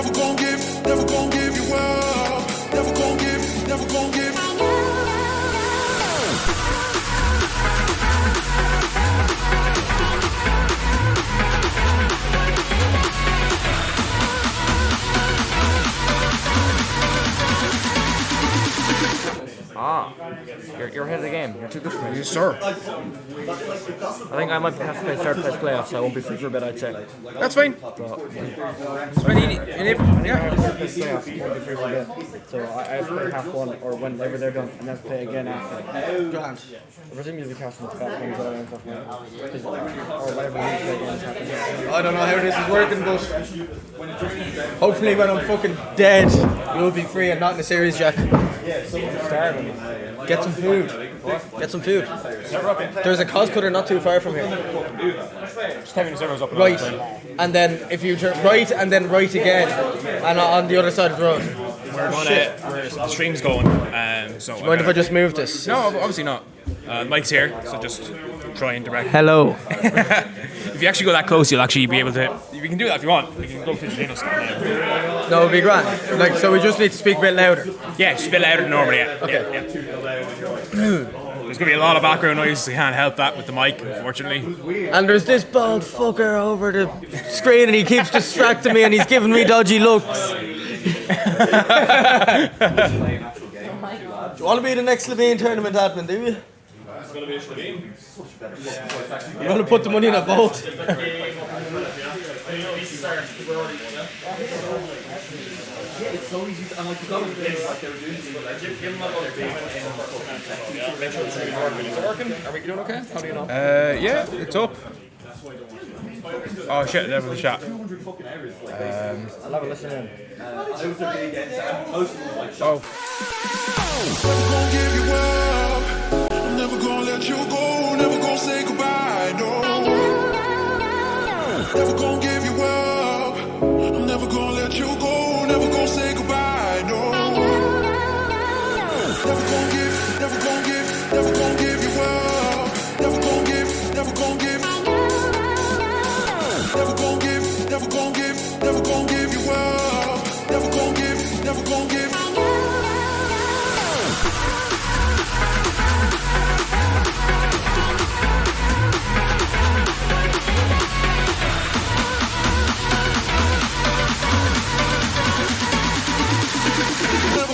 never gon' give you up. Never gon' give. You're ahead of the game. You're too good for me. Yes, sir. I think I might have to play third place playoffs, so I won't be free for a bit, I'd say. That's fine. Yeah. Yeah. Third place playoffs, I won't be free for a bit. So I have to play half one, or whenever they're done, and then play again after. Grand. I presume you'll be casting the back games all around stuff now. Or whatever you play against happens. I don't know how this is working, but hopefully when I'm fucking dead, you'll be free and not in a series, Jack. Starving. Get some food. Get some food. There's a cos cutter not too far from here. Just having the servers up. Right. And then if you turn right and then right again, and on the other side of the road. We're gonna. The stream's going. So. Mind if I just move this? No, obviously not. Mike's here, so just try and direct. Hello. If you actually go that close, you'll actually be able to. You can do that if you want. You can go to Gino's. No, it'd be grand. Like, so we just need to speak a bit louder. Yeah, just a bit louder than normally. Yeah. Okay. Yeah. There's gonna be a lot of background noise. So you can't help that with the mic, unfortunately. And there's this bald fucker over the screen, and he keeps distracting me, and he's giving me dodgy looks. Do you want to be the next Levine tournament admin, do you? It's gonna be a Levine. You want to put the money in a vault? It's so easy, and like the government is like they're doing this, like give them about their game. Make sure it's working. Is it working? Are we doing okay? How do you know? Yeah, it's up. Oh shit, there was a shot. I'll have a listen in. Oh. Never gon' give you up. I'm never gon' let you go. Never gon' say goodbye. No. Never gon' give you up. I'm never gon' let you go. Never gon' say goodbye. No. Never gon' give you up. Never gon' give. Never gon' give you up. Never gon' give. Never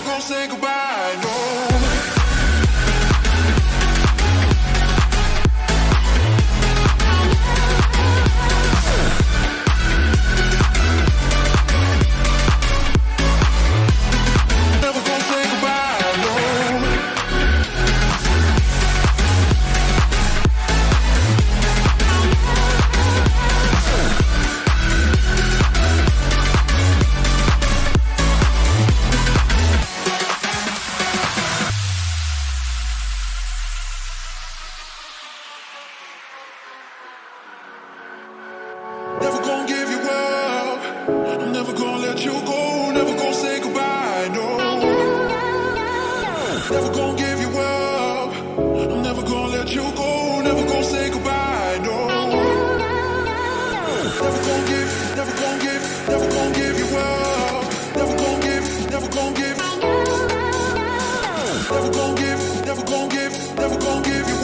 gonna say goodbye, no. Never gonna give you up. I'm never gonna let you go. Never gonna say goodbye, no. Never gonna give you up. I'm never gonna let you go. Never gonna say goodbye, no. Never gonna give you up. Never gonna give. Never gonna give you up. Never gonna give. Never gonna give you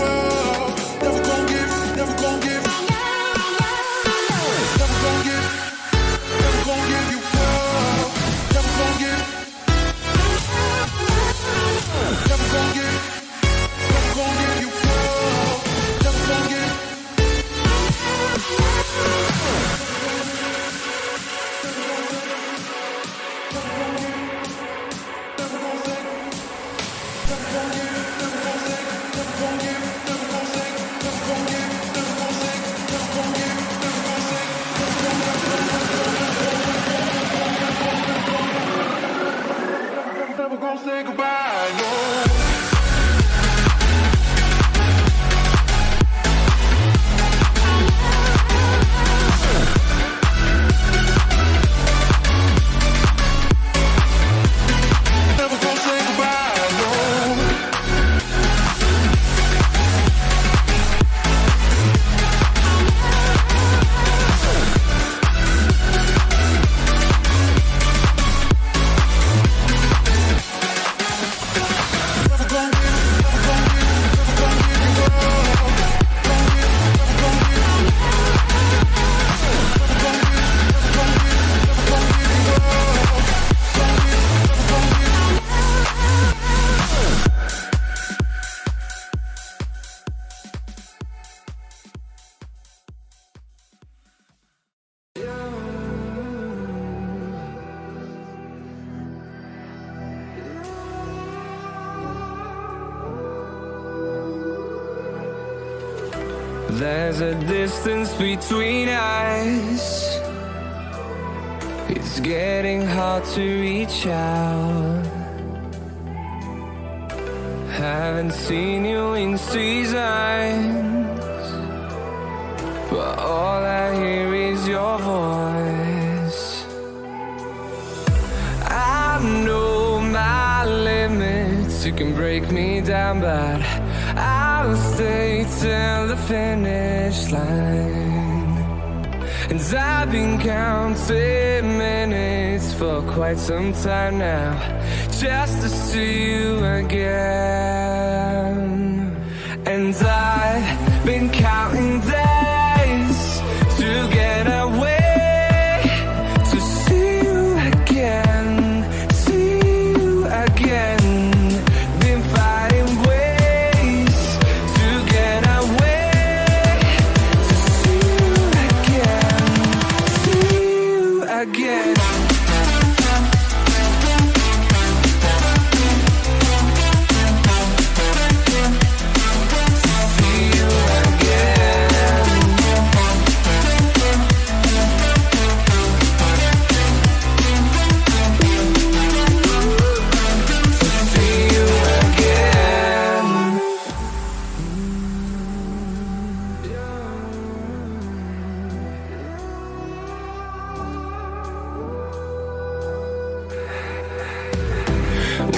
up. Never gonna give. Never gonna give you up. Never gonna give. There's a distance between us. It's getting hard to reach out. Haven't seen you in seasons, but all I hear is your voice. I know my limits, you can break me down, but I'll stay till the finish line. And I've been counting minutes for quite some time now, just to see you again. And I've been counting days to get away, to see you again, see you again. Been fighting ways to get away, to see you again, see you again.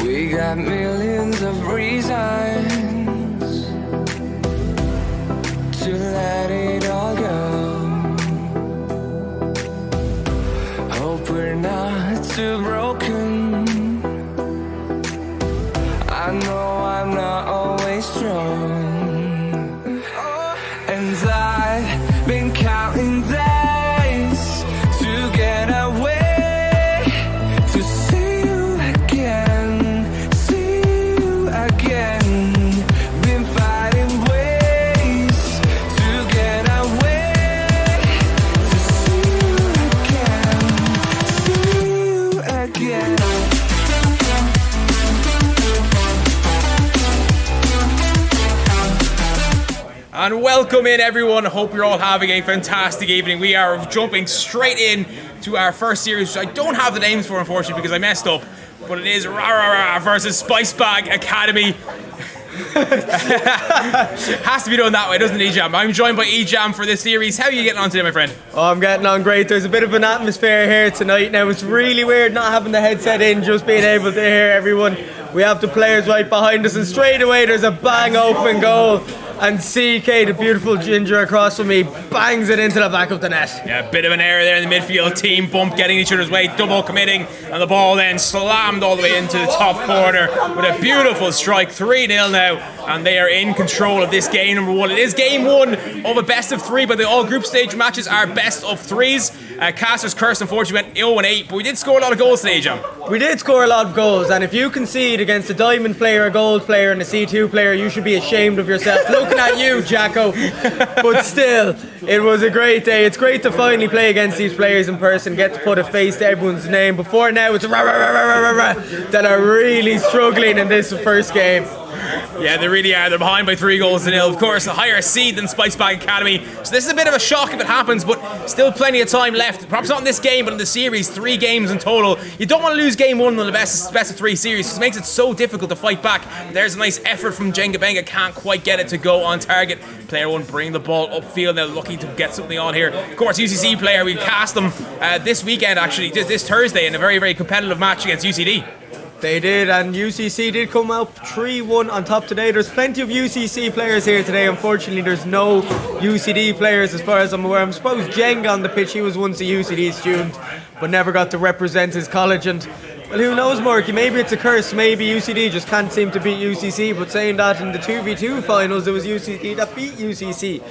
We got millions of reasons to let it all go. Hope we're not too broken. I know I'm not always strong, and I've been counting days to get away. And welcome in, everyone. Hope you're all having a fantastic evening. We are jumping straight in to our first series, which I don't have the names for, unfortunately, because I messed up. But it is Rararara versus Spice Bag Academy. Has to be done that way, doesn't it, Ejam? I'm joined by Ejam for this series. How are you getting on today, my friend? Oh, I'm getting on great. There's a bit of an atmosphere here tonight. Now, it's really weird not having the headset in, just being able to hear everyone. We have the players right behind us, and straight away there's a bang open goal. And CK, the beautiful ginger across from me, bangs it into the back of the net. Yeah, a bit of an error there in the midfield. Team bump, getting each other's way, double committing, and the ball then slammed all the way into the top corner with a beautiful strike. 3-0 now, and they are in control of this game number one. It is game one of a best of three, but the all group stage matches are best of threes. Caster's Curse unfortunately went 0-8, but we did score a lot of goals today, John. We did score a lot of goals, and if you concede against a diamond player, a gold player, and a C2 player, you should be ashamed of yourself. Looking at you, Jacko. But still, it was a great day. It's great to finally play against these players in person, get to put a face to everyone's name. Before now, it's that are really struggling in this first game. Yeah, they really are. They're behind by 3-0. Of course, a higher seed than Spice Bag Academy. So this is a bit of a shock if it happens, but still plenty of time left. Perhaps not in this game, but in the series. 3 games in total. You don't want to lose game one in the best of 3 series, because it makes it so difficult to fight back. There's a nice effort from Jenga Benga. Can't quite get it to go on target. Player 1 bringing the ball upfield now, looking to get something on here. Of course, UCC player, we cast them this weekend, actually, this Thursday, in a very, very competitive match against UCD. They did, and UCC did come out 3-1 on top today. There's plenty of UCC players here today. Unfortunately, there's no UCD players as far as I'm aware. I suppose Jenga on the pitch, he was once a UCD student, but never got to represent his college. And, well, who knows, Murky? Maybe it's a curse. Maybe UCD just can't seem to beat UCC. But saying that, in the 2v2 finals, it was UCD that beat UCC.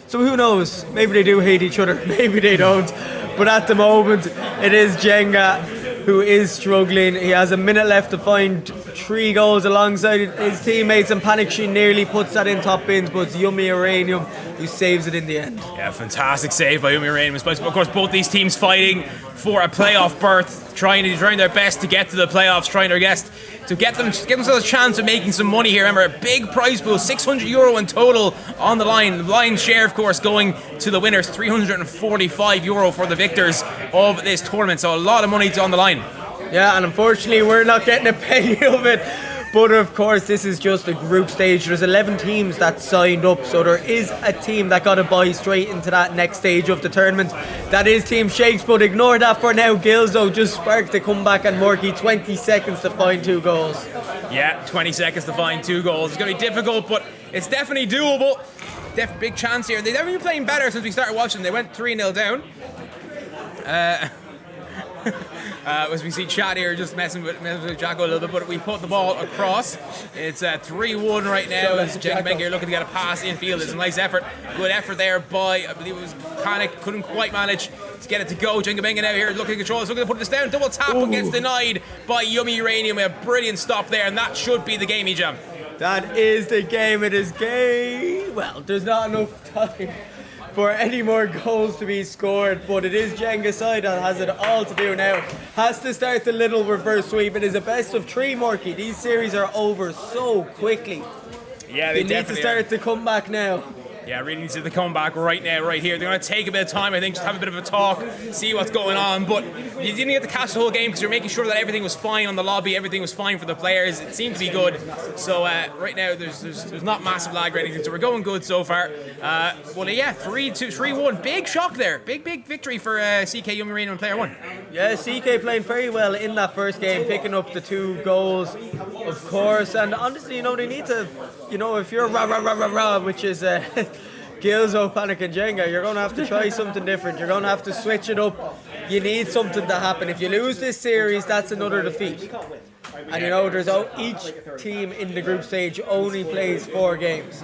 So who knows? Maybe they do hate each other. Maybe they don't. But at the moment, it is Jenga who is struggling. He has a minute left to find 3 goals alongside his teammates, and Panic she nearly puts that in top bins, but it's Yummy Uranium who saves it in the end. Yeah, fantastic save by Yummy Uranium. Of course, both these teams fighting for a playoff berth, trying their best to get to the playoffs, trying their best to give themselves a chance of making some money here. Remember, a big prize pool, €600 in total on the line. The lion's share, of course, going to the winners, €345 for the victors of this tournament. So a lot of money on the line. Yeah, and unfortunately we're not getting a penny of it. But of course, this is just a group stage. There's 11 teams that signed up, so there is a team that got a bye straight into that next stage of the tournament. That is Team Shakes, but ignore that for now. Gilzo just sparked the comeback, and Morky 20 seconds to find 2 goals. Yeah, 20 seconds to find 2 goals. It's going to be difficult, but it's definitely doable. Big chance here. They've never been playing better since we started watching. They went 3-0 down. As we see chat here just messing with Jacko a little bit, but we put the ball across. It's 3-1 right now as Jimingo here looking to get a pass infield. It's a nice effort. Good effort there by, I believe it was Panic. Couldn't quite manage to get it to go. Jimingo now here looking to control. Looking to put this down. Double tap, but gets denied by Yummy Uranium. A brilliant stop there, and that should be the game, Ejam. That is the game. It is game. Well, there's not enough time for any more goals to be scored, but it is Jenga's side that has it all to do now. Has to start the little reverse sweep. It is a best of 3, Morky. These series are over so quickly. Yeah, they need to start the comeback now. Yeah, really needs to come back right now, right here. They're going to take a bit of time, I think, just have a bit of a talk, see what's going on. But you didn't get to catch the whole game because you're making sure that everything was fine on the lobby, everything was fine for the players. It seemed to be good. So right now, there's not massive lag or anything, so we're going good so far. Well, yeah, 3-1. Big shock there. Big victory for CK Yummy Uranium Player 1. Yeah, CK playing very well in that first game, picking up the 2 goals, of course. And honestly, they need to, if you're Rararara, which is Gilzo, Panic and Jenga, you're going to have to try something different. You're going to have to switch it up. You need something to happen. If you lose this series, that's another defeat. And there's each team in the group stage only plays 4 games.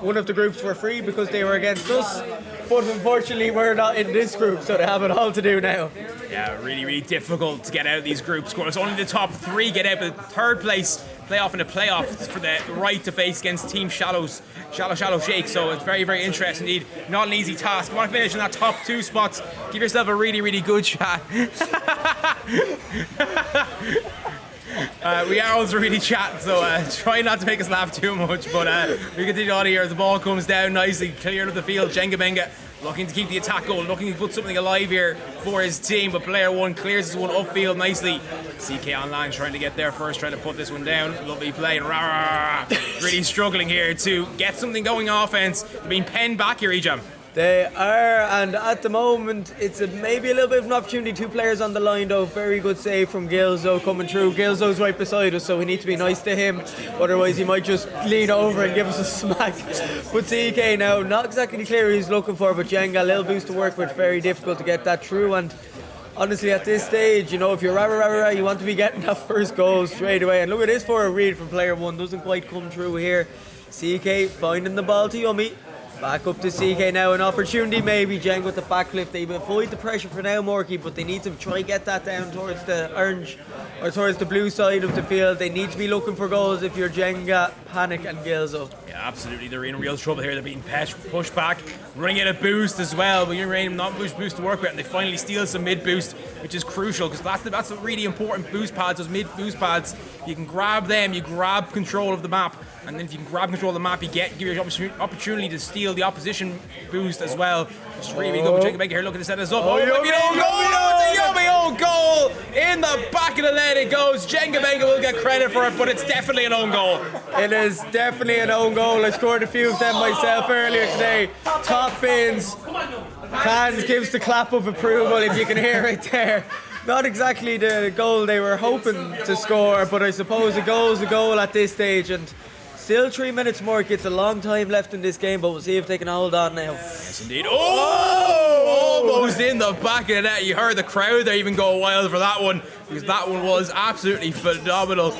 One of the groups were free because they were against us, but unfortunately we're not in this group, so they have it all to do now. Yeah, really difficult to get out of these groups. Of course, only the top 3 get out, but third place playoff in the playoffs for the right to face against Team Shallow Shake. So it's very interesting indeed. Not an easy task. You want to finish in that top 2 spots, give yourself a really good shot. We are also really chatting, so try not to make us laugh too much, but we continue on here as the ball comes down nicely, cleared of the field. Jenga looking to keep the attack going, looking to put something alive here for his team, but player 1 clears this one upfield nicely. CK online trying to get there first, trying to put this one down. Lovely play, and Rararara really struggling here to get something going on offense. They're being penned back here, Ejam. They are, and at the moment it's maybe a little bit of an opportunity. 2 players on the line though. Very good save from Gilzo coming through. Gilzo's right beside us, so we need to be nice to him, otherwise he might just lean over and give us a smack. But CK now, not exactly clear who he's looking for, but Jenga, a little boost to work with. Very difficult to get that through, and honestly at this stage, if you're Rararara, you want to be getting that first goal straight away. And look at this for a read from player 1, doesn't quite come through here. CK finding the ball to Yummy. Back up to CK now, an opportunity maybe. Jeng with the backflip. They avoid the pressure for now, Morky, but they need to try and get that down towards the orange or towards the blue side of the field. They need to be looking for goals if you're Jenga, Panic and Gilzo. Yeah, absolutely. They're in real trouble here. They're being pushed back, running out of boost as well. But you're raining not much boost to work with, and they finally steal some mid boost, which is crucial because that's a really important boost pads. Those mid boost pads, you can grab them, you grab control of the map. And then if you can grab control of the map, give you an opportunity to steal the opposition boost as well. It's really good. Jimingo here looking to set us up. It might be an own goal. It's a Yummy own goal. In the back of the net it goes. Jimingo will get credit for it, but it's definitely an own goal. It is definitely an own goal. I scored a few of them myself earlier today. Top bins. Cans gives the clap of approval if you can hear it there. Not exactly the goal they were hoping to score, but I suppose a goal is a goal at this stage, and still 3 minutes more. It's a long time left in this game, but we'll see if they can hold on now. Yes, indeed. Oh! Almost in the back of the net. You heard the crowd there even go wild for that one, because that one was absolutely phenomenal.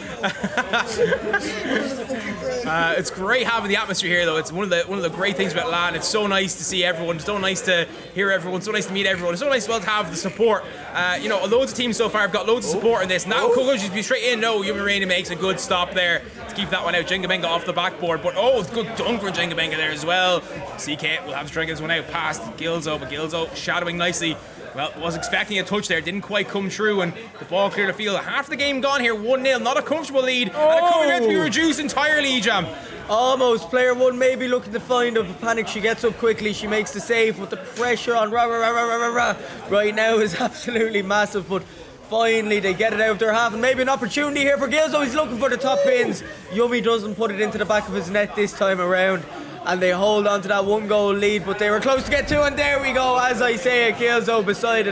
It's great having the atmosphere here, though. It's one of the great things about LAN. It's so nice to see everyone. It's so nice to hear everyone. So nice to meet everyone. It's so nice as well to have the support. Loads of teams so far have got loads of support in this. Now Coco just be straight in. No, Jimingo makes a good stop there to keep that one out. Jimingo off the backboard, but it's good dunk from Jimingo there as well. CK will have to try and get this one out past Gilzo, but Gilzo shadowing nicely. Well, was expecting a touch there, didn't quite come true, and the ball cleared the field. Half the game gone here, 1-0, not a comfortable lead, and it coming out to be reduced entirely, Jam. Almost. Player one maybe looking to find a panic. She gets up quickly, she makes the save, but the pressure on Rararara right now is absolutely massive, but finally they get it out of their half, and maybe an opportunity here for Gilzo. He's looking for the top pins. Yummy doesn't put it into the back of his net this time around, and they hold on to that 1-goal lead, but they were close to get two, and there we go. As I say, Gilzo beside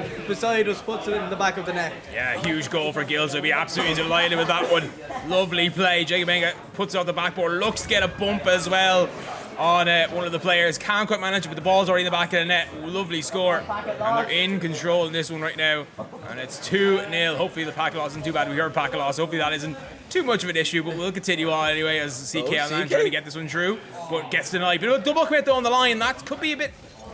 us puts it in the back of the net. Yeah, huge goal for Gilzo. Be absolutely delighted with that one. Lovely play. Jimingo puts it on the backboard, looks to get a bump as well on one of the players. Can't quite manage it, but the ball's already in the back of the net. Lovely score, and they're in control in this one right now, and it's 2-0. Hopefully the pack loss isn't too bad. We heard pack loss. Hopefully that isn't too much of an issue, but we'll continue on anyway as CK on trying to get this one through, but gets denied. But a double commit though on the line. That could be a bit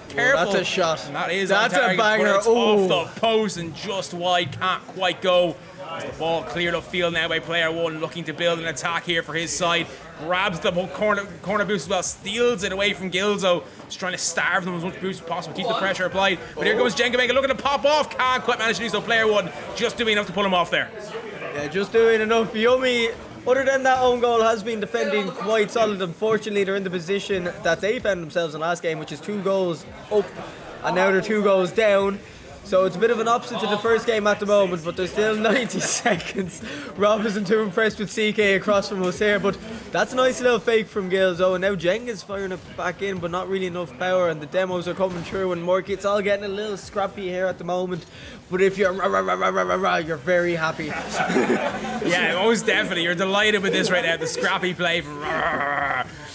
careful. That's a shot. And that's a banger. But it's off the post and just wide. Can't quite go. As the ball cleared up field now by player one, looking to build an attack here for his side. Grabs the corner boost as well, steals it away from Gilzo. Just trying to starve them as much boost as possible, keep the pressure applied. But here comes Jimingo looking to pop off. Can't quite manage to do so. Player one just doing enough to pull him off there. Yeah, just doing enough. Yummy, other than that own goal, has been defending quite solid. Unfortunately, they're in the position that they found themselves in last game, which is 2 goals up, and now they're 2 goals down. So it's a bit of an opposite to the first game at the moment, but there's still 90 seconds. Rob isn't too impressed with CK across from us here, but that's a nice little fake from Gilzo. And now Jenga's firing it back in, but not really enough power, and the demos are coming through, and Morky, it's all getting a little scrappy here at the moment. But if you're you're very happy. Yeah, most definitely. You're delighted with this right now. The scrappy play from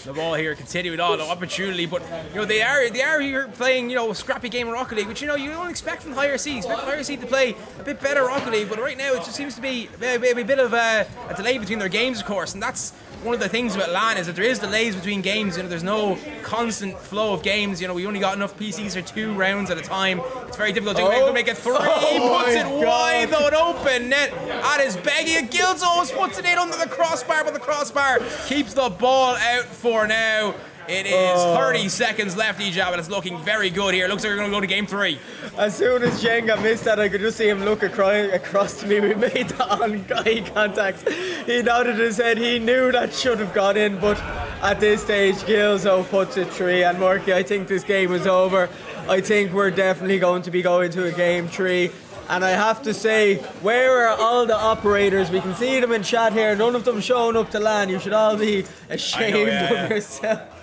the ball here continuing on, no opportunity, but they are here playing a scrappy game of Rocket League, which you don't expect from higher seeds. Expect higher seed to play a bit better Rocket League, but right now it just seems to be a bit of a delay between their games, of course, and that's one of the things about LAN is that there is delays between games. There's no constant flow of games. We only got enough PCs for 2 rounds at a time. It's very difficult. Jimingo to make it 3. Puts it wide though, an open net at his begging. Gilzo puts it in under the crossbar, but the crossbar keeps the ball out for now. It is 30 seconds left, Ejab, and it's looking very good here. Looks like we're going to go to game 3. As soon as Jenga missed that, I could just see him look across to me. We made the eye contact. He nodded his head. He knew that should have gone in, but at this stage, Gilzo puts it 3. And Murky, I think this game is over. I think we're definitely going to be going to a game 3. And I have to say, where are all the operators? We can see them in chat here. None of them showing up to LAN. You should all be ashamed of yourself.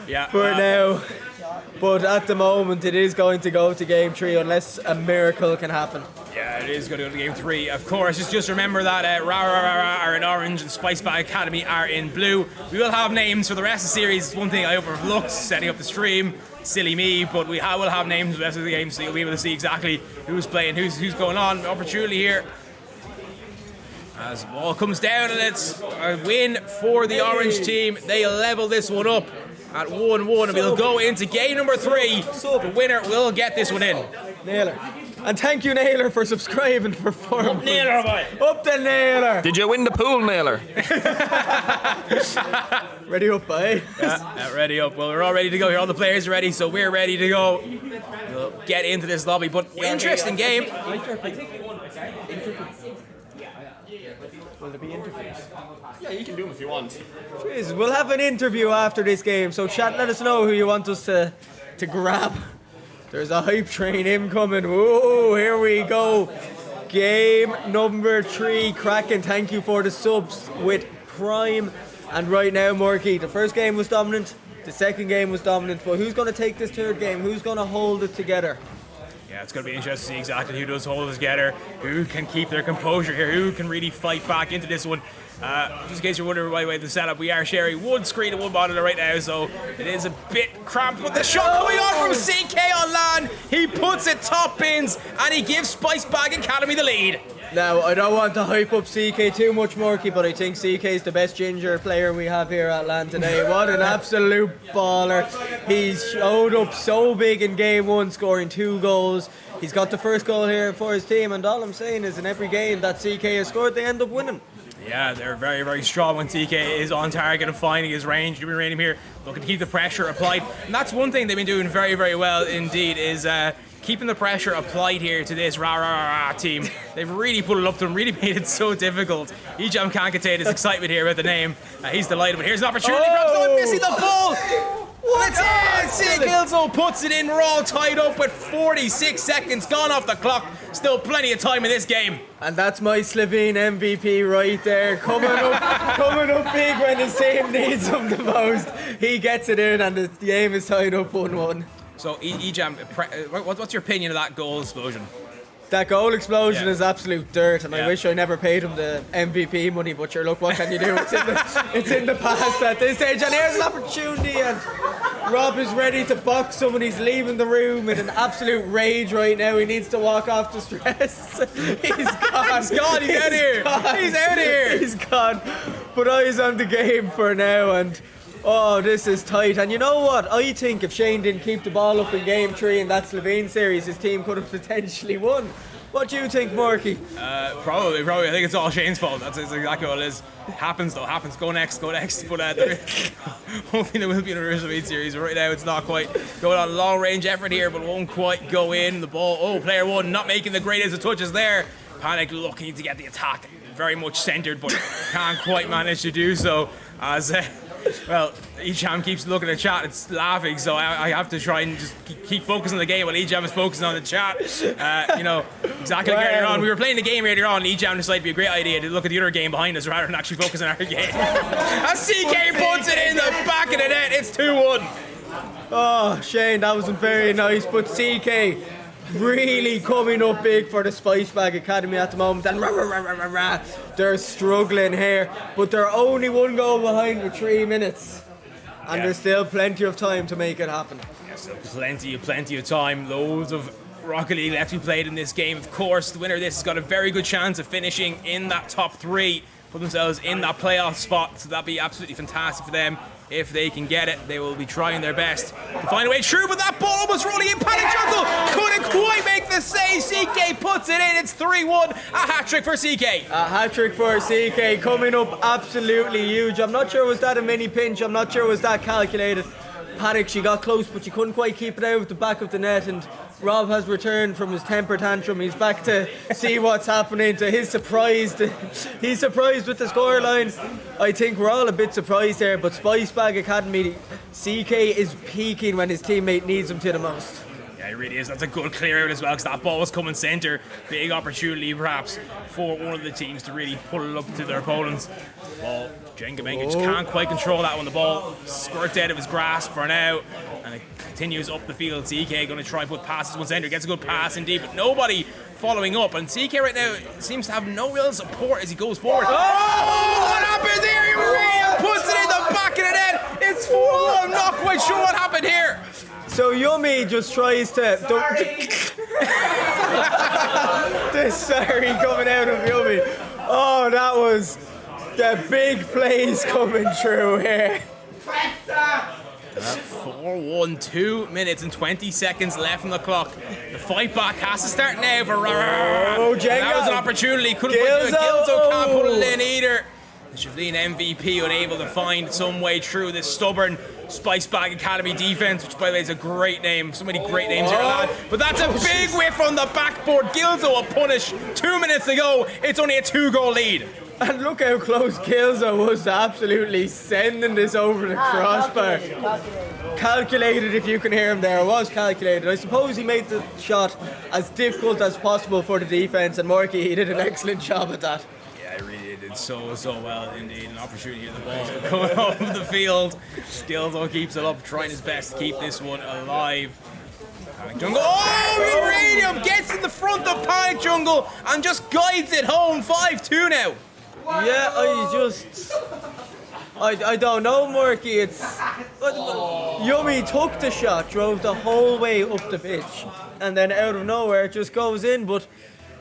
Yeah, for now, but at the moment it is going to go to game 3 unless a miracle can happen. Yeah, it is going to go to game 3. Of course, just remember that Rararara are in orange and Spicebag Academy are in blue. We will have names for the rest of the series. One thing I overlooked setting up the stream, silly me, but we will have names for the rest of the game, so you'll be able to see exactly who's playing, who's going on. Opportunity here. As the ball comes down, and it's a win for the orange team. They level this one up at 1-1, and we'll go into game number 3. The winner will get this one in. Naylor. And thank you, Naylor, for subscribing for 4 months. Up Naylor, boy. Up the Naylor. Did you win the pool, Naylor? Ready up, boy. Yeah, ready up. Well, we're all ready to go here. All the players are ready, so we're ready to go. We'll get into this lobby, but interesting game. Will there be interviews? Yeah, you can do them if you want. Jeez, we'll have an interview after this game, so chat, let us know who you want us to grab. There's a hype train incoming. Whoa, here we go. Game number 3. Kraken, thank you for the subs with Prime. And right now, Morky, the first game was dominant, the second game was dominant, but who's going to take this third game? Who's going to hold it together? Yeah, it's going to be interesting to see exactly who does hold it together, who can keep their composure here, who can really fight back into this one. Just in case you're wondering by the way the setup, we are sharing one screen and one monitor right now, so it is a bit cramped. But the shot coming on from CK on LAN, he puts it top pins and he gives Spicebag Academy the lead. Now, I don't want to hype up CK too much, Morky, but I think CK is the best ginger player we have here at LAN today. What an absolute baller. He's showed up so big in game 1, scoring 2 goals. He's got the first goal here for his team, and all I'm saying is in every game that CK has scored, they end up winning. Yeah, they're very, very strong when TK is on target and finding his range. Jimingo here looking to keep the pressure applied. And that's one thing they've been doing very, very well indeed, is keeping the pressure applied here to this Rararara team. They've really put it up to them, really made it so difficult. Ejam can't contain his excitement here about the name. He's delighted, but here's an opportunity. Oh! Missing the ball! That's it! Gilzo puts it in. We're all tied up with 46 seconds gone off the clock. Still plenty of time in this game. And that's my Slovene MVP right there, coming up big when his team needs him the most. He gets it in, and the game is tied up 1-1. So, Ejam, what's your opinion of that goal explosion? That goal explosion is absolute dirt, and I wish I never paid him the MVP money, but sure, look, what can you do? It's in the past at this stage, and here's an opportunity, and Rob is ready to box someone. He's leaving the room in an absolute rage right now. He needs to walk off the stress. He's gone. He's gone. He's out of here. He's out of here. He's gone. But eyes on the game for now, and oh, this is tight. And you know what? I think if Shane didn't keep the ball up in game 3 in that Slovene series, his team could have potentially won. What do you think, Morky? Probably. I think it's all Shane's fault. That's exactly what it is. Happens though. Go next. But hopefully there will be another Slovene series. But right now it's not quite going on. Long range effort here, but won't quite go in. The ball. Oh, player 1 not making the greatest of touches there. Panic looking to get the attack very much centered, but can't quite manage to do so. As well, Ejam keeps looking at chat, it's laughing, so I have to try and just keep focusing on the game while Ejam is focusing on the chat. Exactly like earlier on. We were playing the game earlier on, and Ejam decided it'd be a great idea to look at the other game behind us rather than actually focus on our game. As CK puts it in the back of the net, it's 2-1. Oh, Shane, that wasn't very nice, but CK really coming up big for the Spice Bag Academy at the moment, and they're struggling here, but they're only 1 goal behind with 3 minutes, and there's still plenty of time to make it happen. Yeah, so plenty of time. Loads of Rocket League left to be played in this game. Of course, the winner of this has got a very good chance of finishing in that top 3, put themselves in that playoff spot, so that'd be absolutely fantastic for them. If they can get it, they will be trying their best to find a way through, but that ball was rolling in. Panic Jungle couldn't quite make the save. CK puts it in. It's 3-1. A hat-trick for CK. A hat-trick for CK coming up absolutely huge. I'm not sure was that a mini pinch. I'm not sure was that calculated. Panic, she got close, but she couldn't quite keep it out of the back of the net, and Rob has returned from his temper tantrum. He's back to see what's happening. To his surprised, he's surprised with the scoreline. I think we're all a bit surprised there, but Spice Bag Academy, CK is peaking when his teammate needs him to the most. Yeah, it really is. That's a good clear out as well, because that ball was coming centre. Big opportunity perhaps for one of the teams to really pull it up to their opponents. Ball, Jimingo just can't quite control that one. The ball squirts out of his grasp for now, and it continues up the field. CK going to try put passes one centre, gets a good pass indeed, but nobody following up. And CK right now seems to have no real support as he goes forward. Oh, what happened there? Maria puts it in the back of the net. It's 4-1. I'm not quite sure what happened here. So Yummy just tries to... The sorry coming out of Yummy. Oh, that was the big plays coming through here. 4-1, 2 minutes and 20 seconds left on the clock. The fight back has to start now for Rararara. Oh, Jenga. That was an opportunity. Couldn't put it. Gilzo can't put it in either. The Slovene MVP unable to find some way through this stubborn Spice Bag Academy defense, which by the way is a great name. So many great names here, lad. But that's a big whiff on the backboard. Gilzo a punish. 2 minutes to go. It's only a 2-goal lead. And look how close Gilzo was to absolutely sending this over the crossbar. Calculated, if you can hear him there. It was calculated. I suppose he made the shot as difficult as possible for the defense, and Morky, he did an excellent job at that. Yeah, he really did so well indeed. An opportunity here, the ball going off the field. Gilzo keeps it up, trying his best to keep this one alive. Panic Jungle. Oh, Uranium gets in the front of Panic Jungle and just guides it home. 5-2 now. Yeah, I don't know, Murky. It's Yummy took the shot, drove the whole way up the pitch, and then out of nowhere it just goes in. But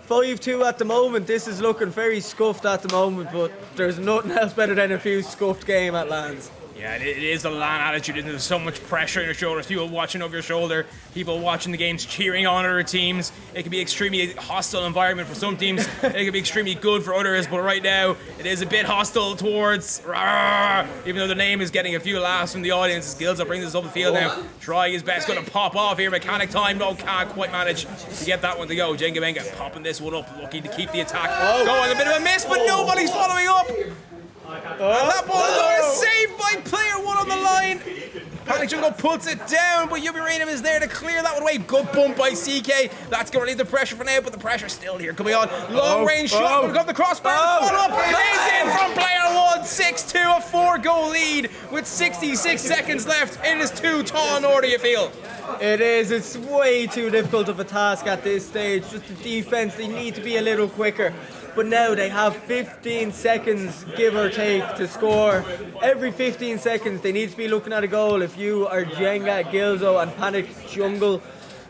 5-2 at the moment. This is looking very scuffed at the moment, but there's nothing else better than a few scuffed game at LANs. Yeah, it is the LAN attitude, and there's so much pressure on your shoulders. People watching over your shoulder, people watching the games, cheering on other teams. It can be extremely hostile environment for some teams. It can be extremely good for others, but right now it is a bit hostile towards Rararara, even though the name is getting a few laughs from the audience. Skills will bring this up the field now. Trying his best, going to pop off here. Mechanic time, no, can't quite manage to get that one to go. Jimingo popping this one up, looking to keep the attack going. A bit of a miss, but nobody's following up. And that ball is saved by player one on the line. Panic Jungle puts it down, but Jimingo is there to clear that one away. Good bump by CK. That's going to relieve the pressure for now, but the pressure's still here coming on. Long range shot. Going to come the crossbar. Follow up. Lays in from player one. 6-2, a 4-goal lead with 66 seconds left. It is too tall in order, you feel? It is. It's way too difficult of a task at this stage. Just the defense, they need to be a little quicker. But now they have 15 seconds, give or take, to score. Every 15 seconds, they need to be looking at a goal. If you are Jenga, Gilzo, and Panic Jungle,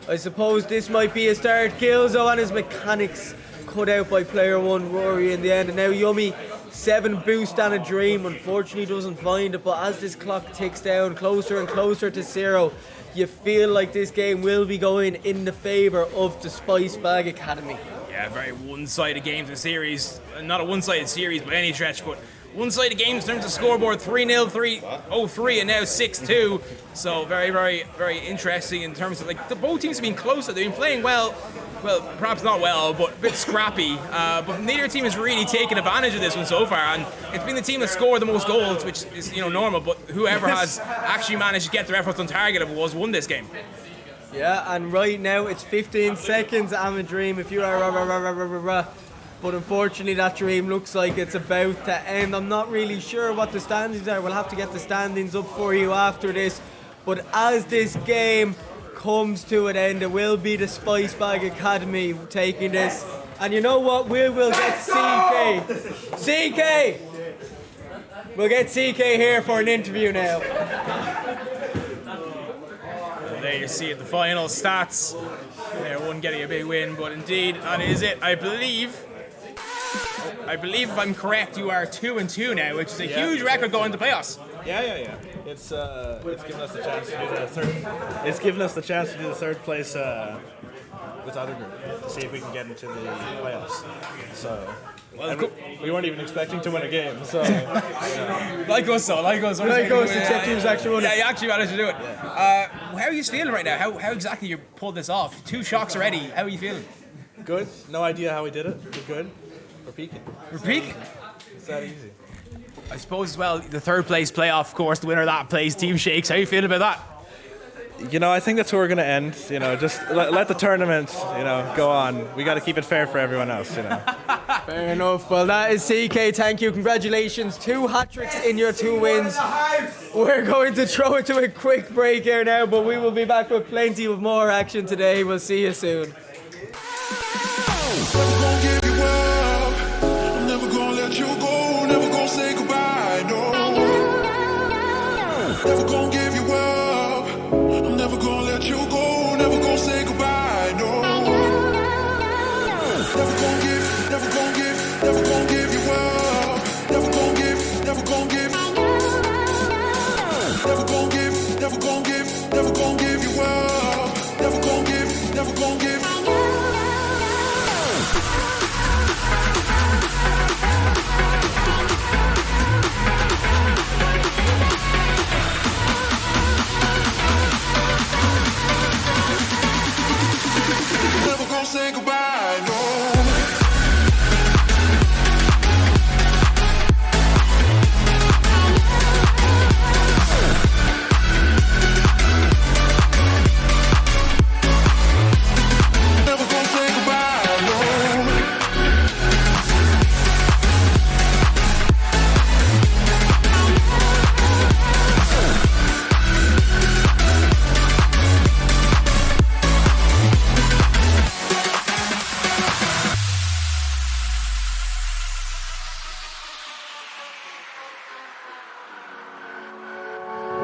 I suppose this might be a start. Gilzo and his mechanics cut out by player one, Rory, in the end. And now Yummy, 7 boost and a dream. Unfortunately, doesn't find it. But as this clock ticks down closer and closer to 0, you feel like this game will be going in the favour of the Spice Bag Academy. Yeah, very one-sided game to the series. Not a one-sided series by any stretch, but one-sided game in terms of scoreboard. 3-0, 3-0-3, and now 6-2. So very, very, very interesting in terms of, like, the both teams have been closer. They've been playing well, perhaps not well, but a bit scrappy. But neither team has really taken advantage of this one so far, and it's been the team that scored the most goals, which is, you know, normal. But whoever has actually managed to get their efforts on target was won this game. Yeah, and right now it's 15 seconds. I'm a dream if you are but unfortunately that dream looks like it's about to end. I'm not really sure what the standings are. We'll have to get the standings up for you after this. But as this game comes to an end, it will be the Spice Bag Academy taking this. And you know what? We will get CK! We'll get CK here for an interview now. There you see it, the final stats. There, one getting a big win, but indeed, that is it. I believe if I'm correct, you are 2-2 now, which is a huge record going to playoffs. Yeah. It's given us the chance to do the third. It's given us the chance to do the third place with the other group to see if we can get into the playoffs. So. Well, we weren't even expecting to win a game, so. Like us, Except he was actually running. Yeah, you actually managed to do it. Yeah. How are you feeling right now? How exactly you pulled this off? 2 shocks already. How are you feeling? Good. No idea how we did it. We're good. We're peaking. We're peaking? It's that easy. I suppose as well, the third place playoff, of course, the winner of that plays Team Shakes. How are you feeling about that? You know, I think that's where we're going to end. You know, just let the tournament, you know, go on. We got to keep it fair for everyone else, you know. Fair enough. Well, that is CK. Thank you. Congratulations. 2 hat-tricks in your 2 wins. We're going to throw it to a quick break here now, but we will be back with plenty of more action today. We'll see you soon. Never gonna give you up. I'm never gonna let you go. Never gonna say goodbye. No. Never gonna give you up. I'm never gonna let you go. Never gonna say goodbye. No. Never gonna give. Never gonna give. Never gonna give you up. Never gonna give. Never gonna give. Never gonna give. Never gonna give. Never gonna give you up. Never gonna give. Never gonna give. Never gonna say goodbye, no. Never gonna say goodbye, no.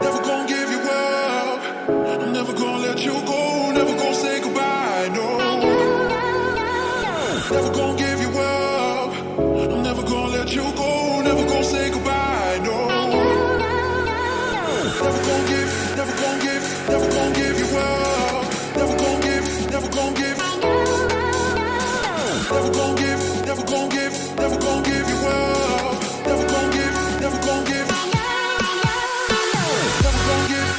Never gonna give you up. I'm never gonna let you go. Never gonna say goodbye, no. Never never gon' give you up. Never gon' give, never gon' give. Never gon' give,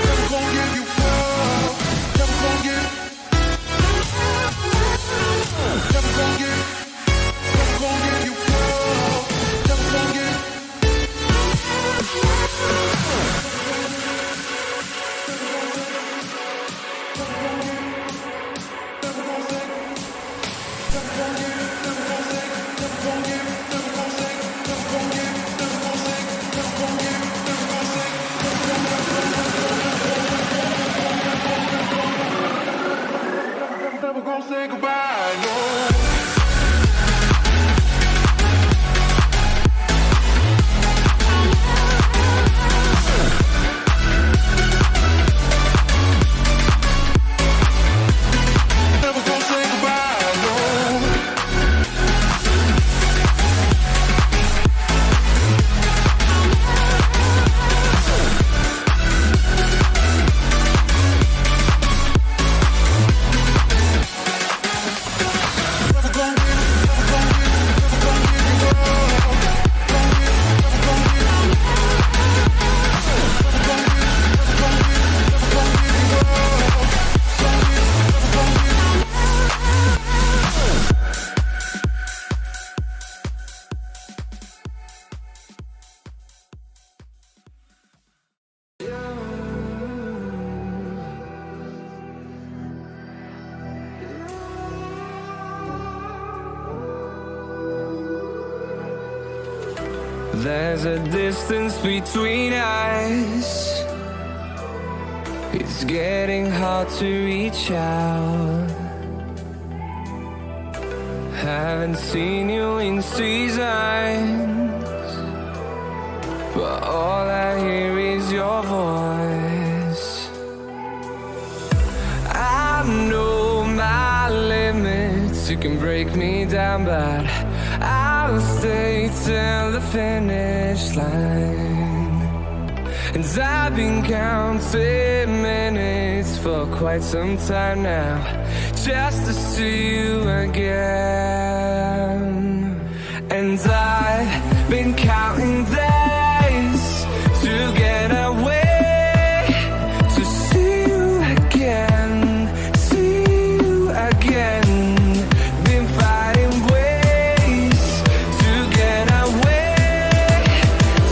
never gon' give you up. Never gon' give. Never gon' give, never gon' give you up. Never gon' give. Never gonna say goodbye, no. Never gonna say goodbye, no. There's a distance between us. It's getting hard to reach out. Haven't seen you in seasons, but all I hear is your voice. I know my limits, you can break me down, but I'll stay till the finish line. And I've been counting minutes for quite some time now, just to see you again. And I've been counting days to get away, to see you again, see you again. Been fighting ways to get away,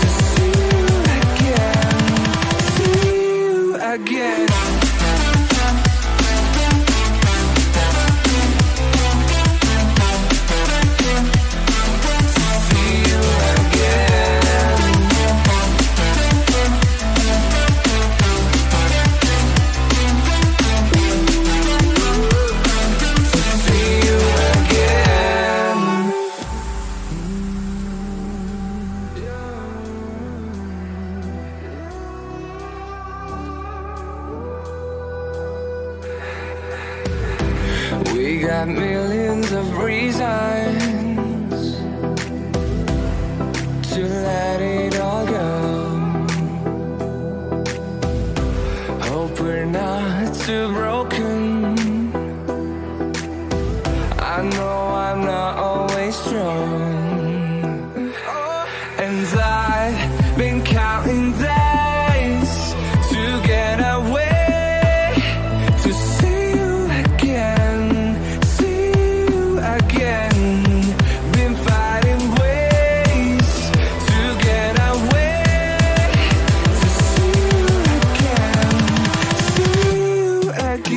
to see you again, see you again. We got millions of reasons to let it all go. Hope we're not too broken. I know I'm not always strong. And I've been counting days to get away, to see you again, see you again. Been fighting ways to get away, to see you again, see you again.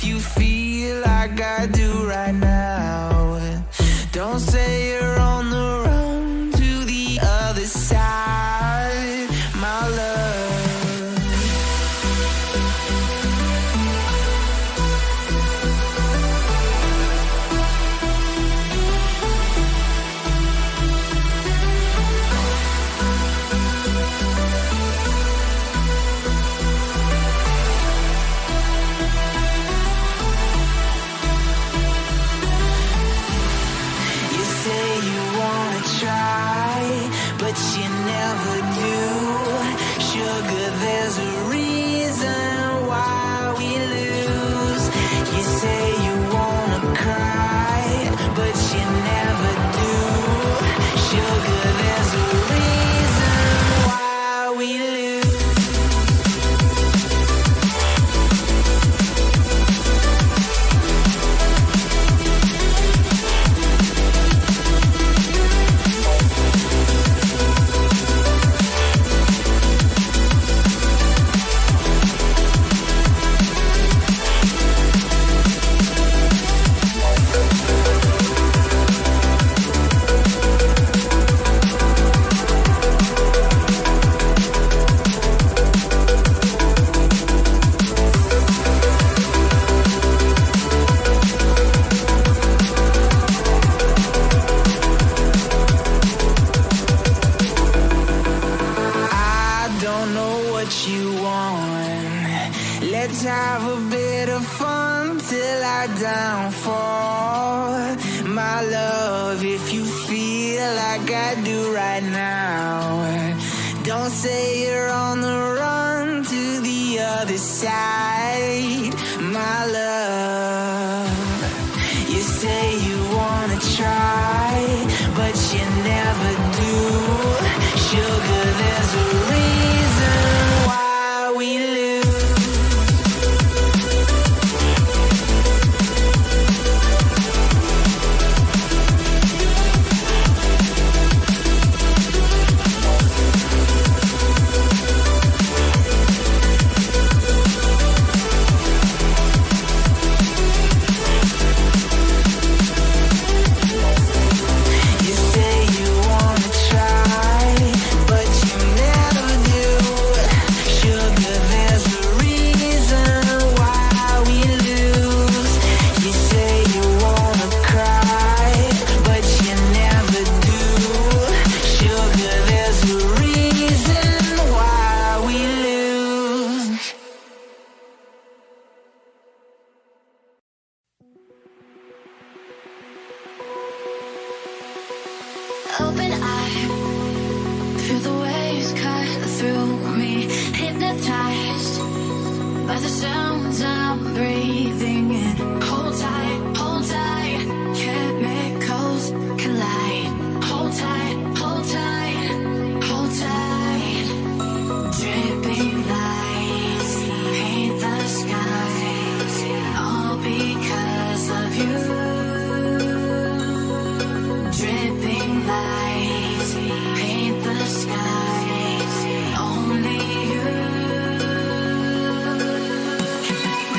you feel like I do right now. Don't say you're on the run to the other side, my love. But you never do. Sugar, there's a reason why we lose. You say you wanna cry, but you never do. Sugar, there's a reason why we lose. Let's have a bit of fun till I downfall. My love, if you feel like I do right now, don't say you're on the run to the other side, my love. You say you wanna try, but you never do. Sugar, there's a reason why we lose. Open eye, feel the waves cut through me, hypnotized by the sounds I'm breathing in. Hold tight, chemicals collide. Hold tight, hold tight, hold tight. Dripping lights paint the skies, all because of you. Dripping lights paint the skies, only you can make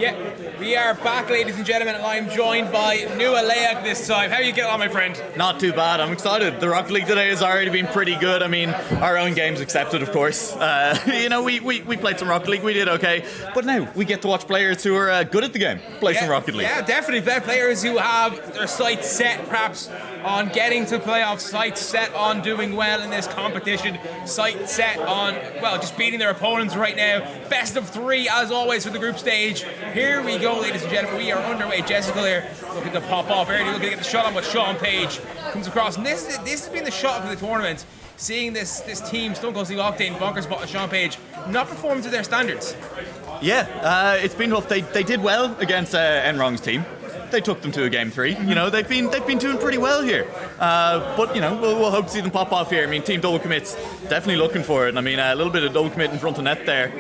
Yeah, we are back, ladies and gentlemen, and I'm joined by Nua Leag this time. How are you getting on, my friend? Not too bad. I'm excited. The Rocket League today has already been pretty good. I mean, our own games accepted, of course. We played some Rocket League. We did okay. But now we get to watch players who are good at the game play some Rocket League. Yeah, definitely. Players who have their sights set, perhaps, on getting to playoffs, sights set on doing well in this competition, sights set on, well, just beating their opponents right now. Best of three, as always, for the group stage. Here we go, ladies and gentlemen. We are underway. Jessica here looking to pop off early, looking to get the shot on, but Sean Page comes across. And this has been the shot of the tournament. Seeing this team, Stone Cold Steve Octane, Bonkers Bot, and Sean Page, not performing to their standards. Yeah, it's been tough. They did well against Enrong's team. They took them to a game 3. You know, they've been doing pretty well here. But you know, we'll hope to see them pop off here. I mean, team double commits, definitely looking for it. And I mean, a little bit of double commit in front of net there.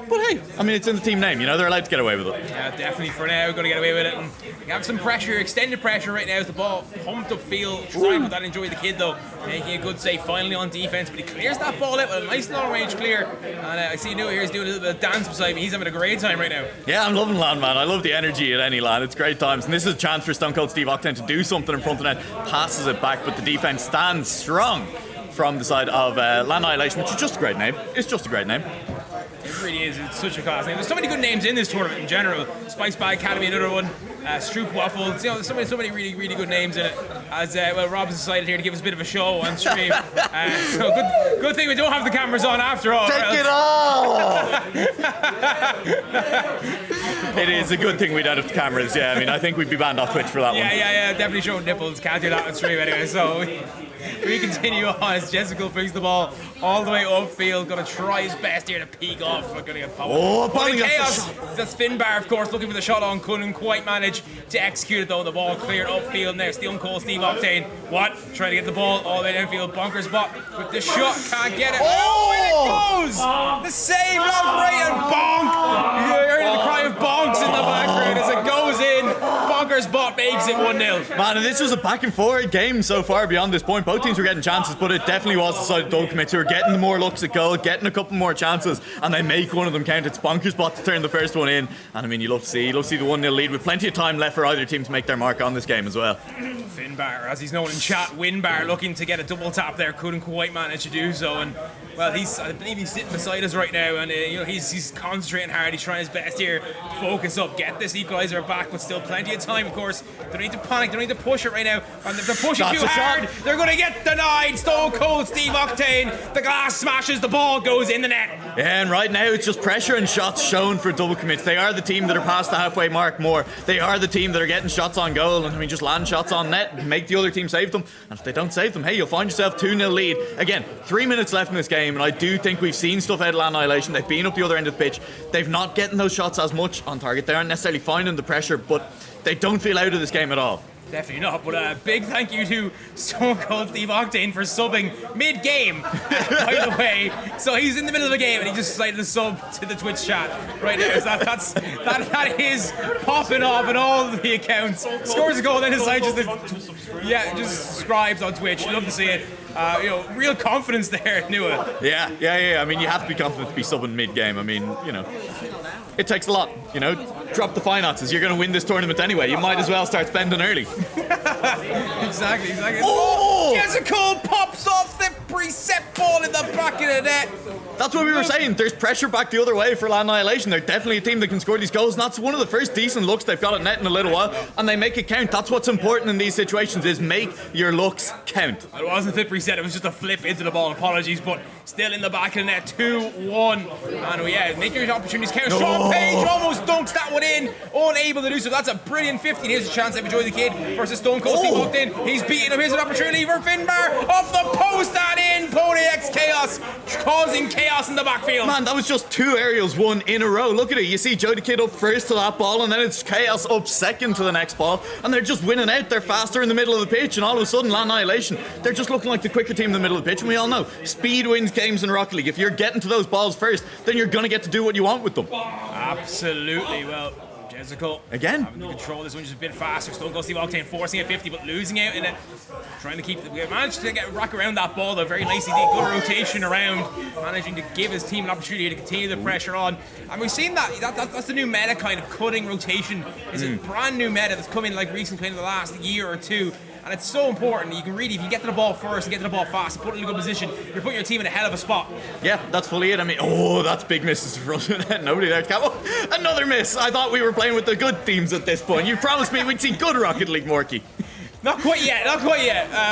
But hey, I mean, it's in the team name. You know, they're allowed to get away with it. Yeah, definitely for now, going to get away with it. And you have some pressure, extended pressure right now as the ball pumped upfield. Trying with that, enjoy the kid though, making a good save finally on defense. But he clears that ball out with a nice long range clear. And I see Nua here is doing a little bit of dance beside me. He's having a great time right now. Yeah, I'm loving LAN, man. I love the energy at any LAN. It's great times. And this is a chance for Stone Cold Steve Octane to do something in front of net. Passes it back, but the defense stands strong from the side of LANNIHILATORS, which is just a great name. It's just a great name. It really is. It's such a class name. There's so many good names in this tournament in general. Spice by Academy, another one. Stroopwafels. You know, there's so many really, really good names in it. As well, Rob's decided here to give us a bit of a show on stream. So good thing we don't have the cameras on after all. Take it all! It is a good thing we don't have the cameras. Yeah, I mean, I think we'd be banned off Twitch for that one. Yeah. Definitely showing nipples. Can't do that on stream anyway. So we continue on as Jessica brings the ball all the way upfield. Going to try his best here to peek off. We're going to get popped. Oh, chaos. The spin bar, of course, looking for the shot on. Couldn't quite manage to execute it though. The ball cleared upfield now. Stone Cold Steve Octane. What? Trying to get the ball all the way downfield. Bonkers Bot with the shot. Can't get it. Oh, and it goes! The save of Ray and Bonk. You heard the cry of bonks in the background as it goes in. Bonkers Bot makes it 1-0. Man, and this was a back and forth game so far beyond this point. Both teams were getting chances, but it definitely was the side of double commits who were getting more looks at goal, getting a couple more chances, and they make one of them count. It's Bonkers Bot to turn the first one in. And I mean, you love to see the 1-0 lead with plenty of time left for either team to make their mark on this game as well. Finbar, as he's known in chat, Winbar looking to get a double tap there, couldn't quite manage to do so. And well, I believe he's sitting beside us right now, and you know, he's concentrating hard. He's trying his best here to focus up, get this equalizer back, but still plenty of time, of course, They don't need to panic. They don't need to push it right now. And if they're pushing That's too a shot. hard, they're going to get denied. Stone Cold Steve Octane. The glass smashes. The ball goes in the net. Yeah, and right now it's just pressure and shots shown for double commits. They are the team that are past the halfway mark more. They are the team that are getting shots on goal, and I mean, just land shots on net, make the other team save them. And if they don't save them, hey, you'll find yourself 2-0 lead. Again, 3 minutes left in this game, and I do think we've seen stuff out of Annihilation. They've been up the other end of the pitch. They've not getting those shots as much on target. They aren't necessarily finding the pressure, but they don't feel out of this game at all. Definitely not, but a big thank you to Stone Cold Steve Octane for subbing mid-game, by the way. So he's in the middle of a game and he just decided to sub to the Twitch chat right now. So that is popping off in all of the accounts. Scores a goal, then decides just subscribes on Twitch. Love to see it. Real confidence there, Nua. Yeah. I mean, you have to be confident to be subbing mid-game. I mean, it takes a lot, Drop the finances. You're going to win this tournament anyway. You might as well start spending early. Exactly. Oh! Jessica pops off the preset ball in the back of the net. That's what we were saying. There's pressure back the other way for Annihilation. They're definitely a team that can score these goals, and that's one of the first decent looks they've got at net in a little while, and they make it count. That's what's important in these situations, is make your looks count. It wasn't the preset, it was just a flip into the ball. Apologies, but still in the back of the net, 2-1. And make your opportunities count. Sean Page almost dunks that one in, unable to do so. That's a brilliant 50. Here's a chance to enjoy the kid versus Stone Cold Steve Octane. He's beating him. Here's an opportunity for Finbar off the post and in. Pony X Chaos causing chaos in the backfield. Man, that was just 2 aerials, 1 in a row. Look at it. You see Joe the Kid up first to that ball, and then it's Chaos up second to the next ball, and they're just winning out. They're faster in the middle of the pitch, and all of a sudden, Annihilation, they're just looking like the quicker team in the middle of the pitch, and we all know speed wins games in Rocket League. If you're getting to those balls first, then you're going to get to do what you want with them. Absolutely. Well, Jessica again having to control this one just a bit faster. Stone Cold Steve Octane forcing a 50 but losing out in it, trying to keep we managed to rack around that ball though very nicely. Good rotation around, managing to give his team an opportunity to continue the pressure on, and we've seen that's the new meta, kind of cutting rotation is a brand new meta that's come in like recently in the last year or two. And it's so important. You can really, if you get to the ball first and get to the ball fast and put it in a good position, you're putting your team in a hell of a spot. Yeah, that's fully it. I mean, that's big misses in front of that. Nobody there. Another miss. I thought we were playing with the good teams at this point. You promised me we'd see good Rocket League, Morky. Not quite yet.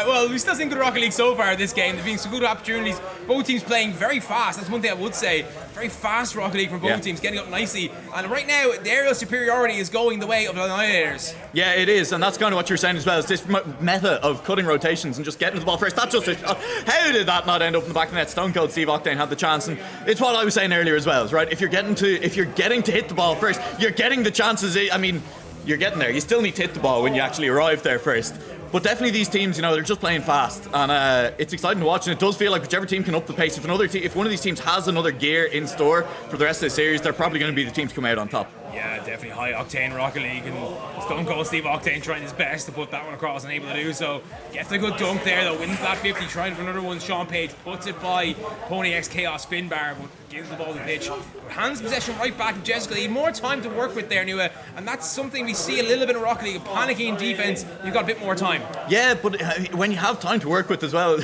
Well, we've still seen good Rocket League so far this game. There's been some good opportunities. Both teams playing very fast. That's one thing I would say. Very fast Rocket League from both teams, getting up nicely. And right now, the aerial superiority is going the way of the Annihilators. Yeah, it is. And that's kind of what you're saying as well. Is this meta of cutting rotations and just getting to the ball first. That's just a shot. How did that not end up in the back of the net? Stone Cold Steve Octane had the chance. And it's what I was saying earlier as well, right? If you're getting to hit the ball first, you're getting the chances. I mean, you're getting there. You still need to hit the ball when you actually arrive there first. But definitely these teams, they're just playing fast, and it's exciting to watch. And it does feel like whichever team can up the pace. If one of these teams has another gear in store for the rest of the series, they're probably going to be the team to come out on top. Yeah, definitely high octane Rocket League, and Stone Cold Steve Octane trying his best to put that one across and able to do so. Gets a good dunk there though, wins that 50, trying for another one. Sean Page puts it by Pony X Chaos Finbar, but gives the ball to the pitch. Hands possession right back to Jessica. He had more time to work with there, Nua, and that's something we see a little bit in Rocket League. Panicking in defense, you've got a bit more time. Yeah, but when you have time to work with as well,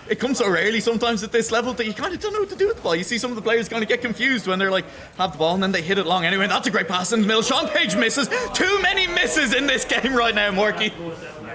it comes so rarely sometimes at this level that you kind of don't know what to do with the ball. You see some of the players kind of get confused when they're like, have the ball, and then they hit it long anyway. That's a great pass in the middle. Sean Page misses. Too many misses in this game right now, Morky.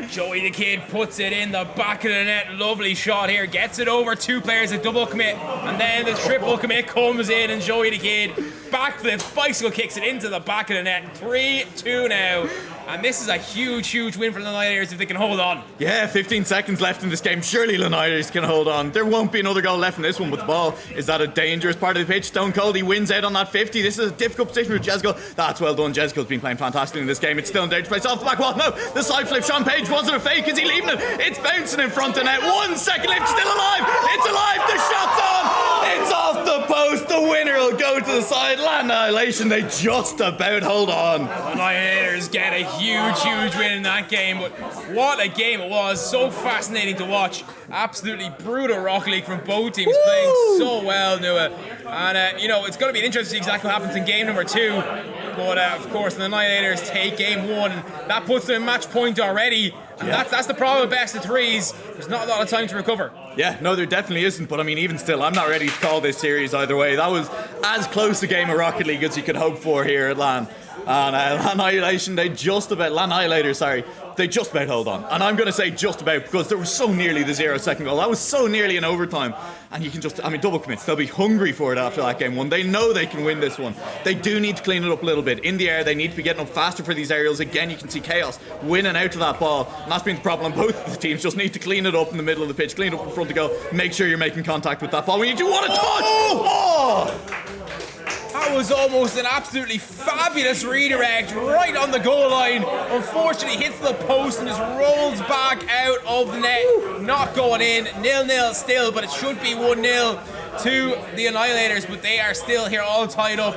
Joey the Kid puts it in the back of the net. Lovely shot here. Gets it over 2 players, a double commit. And then the triple commit comes in, and Joey the Kid backflips, bicycle kicks it into the back of the net. 3-2 now. And this is a huge, huge win for the Annihilators if they can hold on. Yeah, 15 seconds left in this game. Surely the Annihilators can hold on. There won't be another goal left in this one, but the ball is at a dangerous part of the pitch. Stone Cold, he wins out on that 50. This is a difficult position for Jessica. That's well done. Jessica's been playing fantastically in this game. It's still in dangerous place. Off the back wall. No, the side flip. Sean Page, wasn't a fake. Is he leaving it? It's bouncing in front of net. 1 second left. Still alive. It's alive. The shot's on. It's off the post. The winner will go to the side. Annihilation, they just about hold on. Annihilators get a huge, huge win in that game, but what a game it was. So fascinating to watch. Absolutely brutal Rocket League from both teams. Woo! Playing so well, Nua. And it's going to be interesting to see exactly what happens in game number 2. But of course, the Annihilators take game 1, and that puts them in match point already. And that's the problem with best of 3s. There's not a lot of time to recover. Yeah, no, there definitely isn't. But I mean, even still, I'm not ready to call this series either way. That was as close a game of Rocket League as you could hope for here at LAN. And Annihilation, they just about, Lannihilators, sorry, they just about hold on. And I'm going to say just about because there was so nearly the 0-second goal. That was so nearly an overtime. And you can just, I mean, double commits. They'll be hungry for it after that game one. They know they can win this one. They do need to clean it up a little bit. In the air, they need to be getting up faster for these aerials. Again, you can see Chaos winning out to that ball. And that's been the problem. Both of the teams just need to clean it up in the middle of the pitch, clean it up in front of goal, make sure you're making contact with that ball. When you do want to touch! Oh! That was almost an absolutely fabulous redirect right on the goal line. Unfortunately, hits the post and just rolls back out of the net. Not going in. 0-0 still, but it should be 1-0 to the Annihilators, but they are still here all tied up.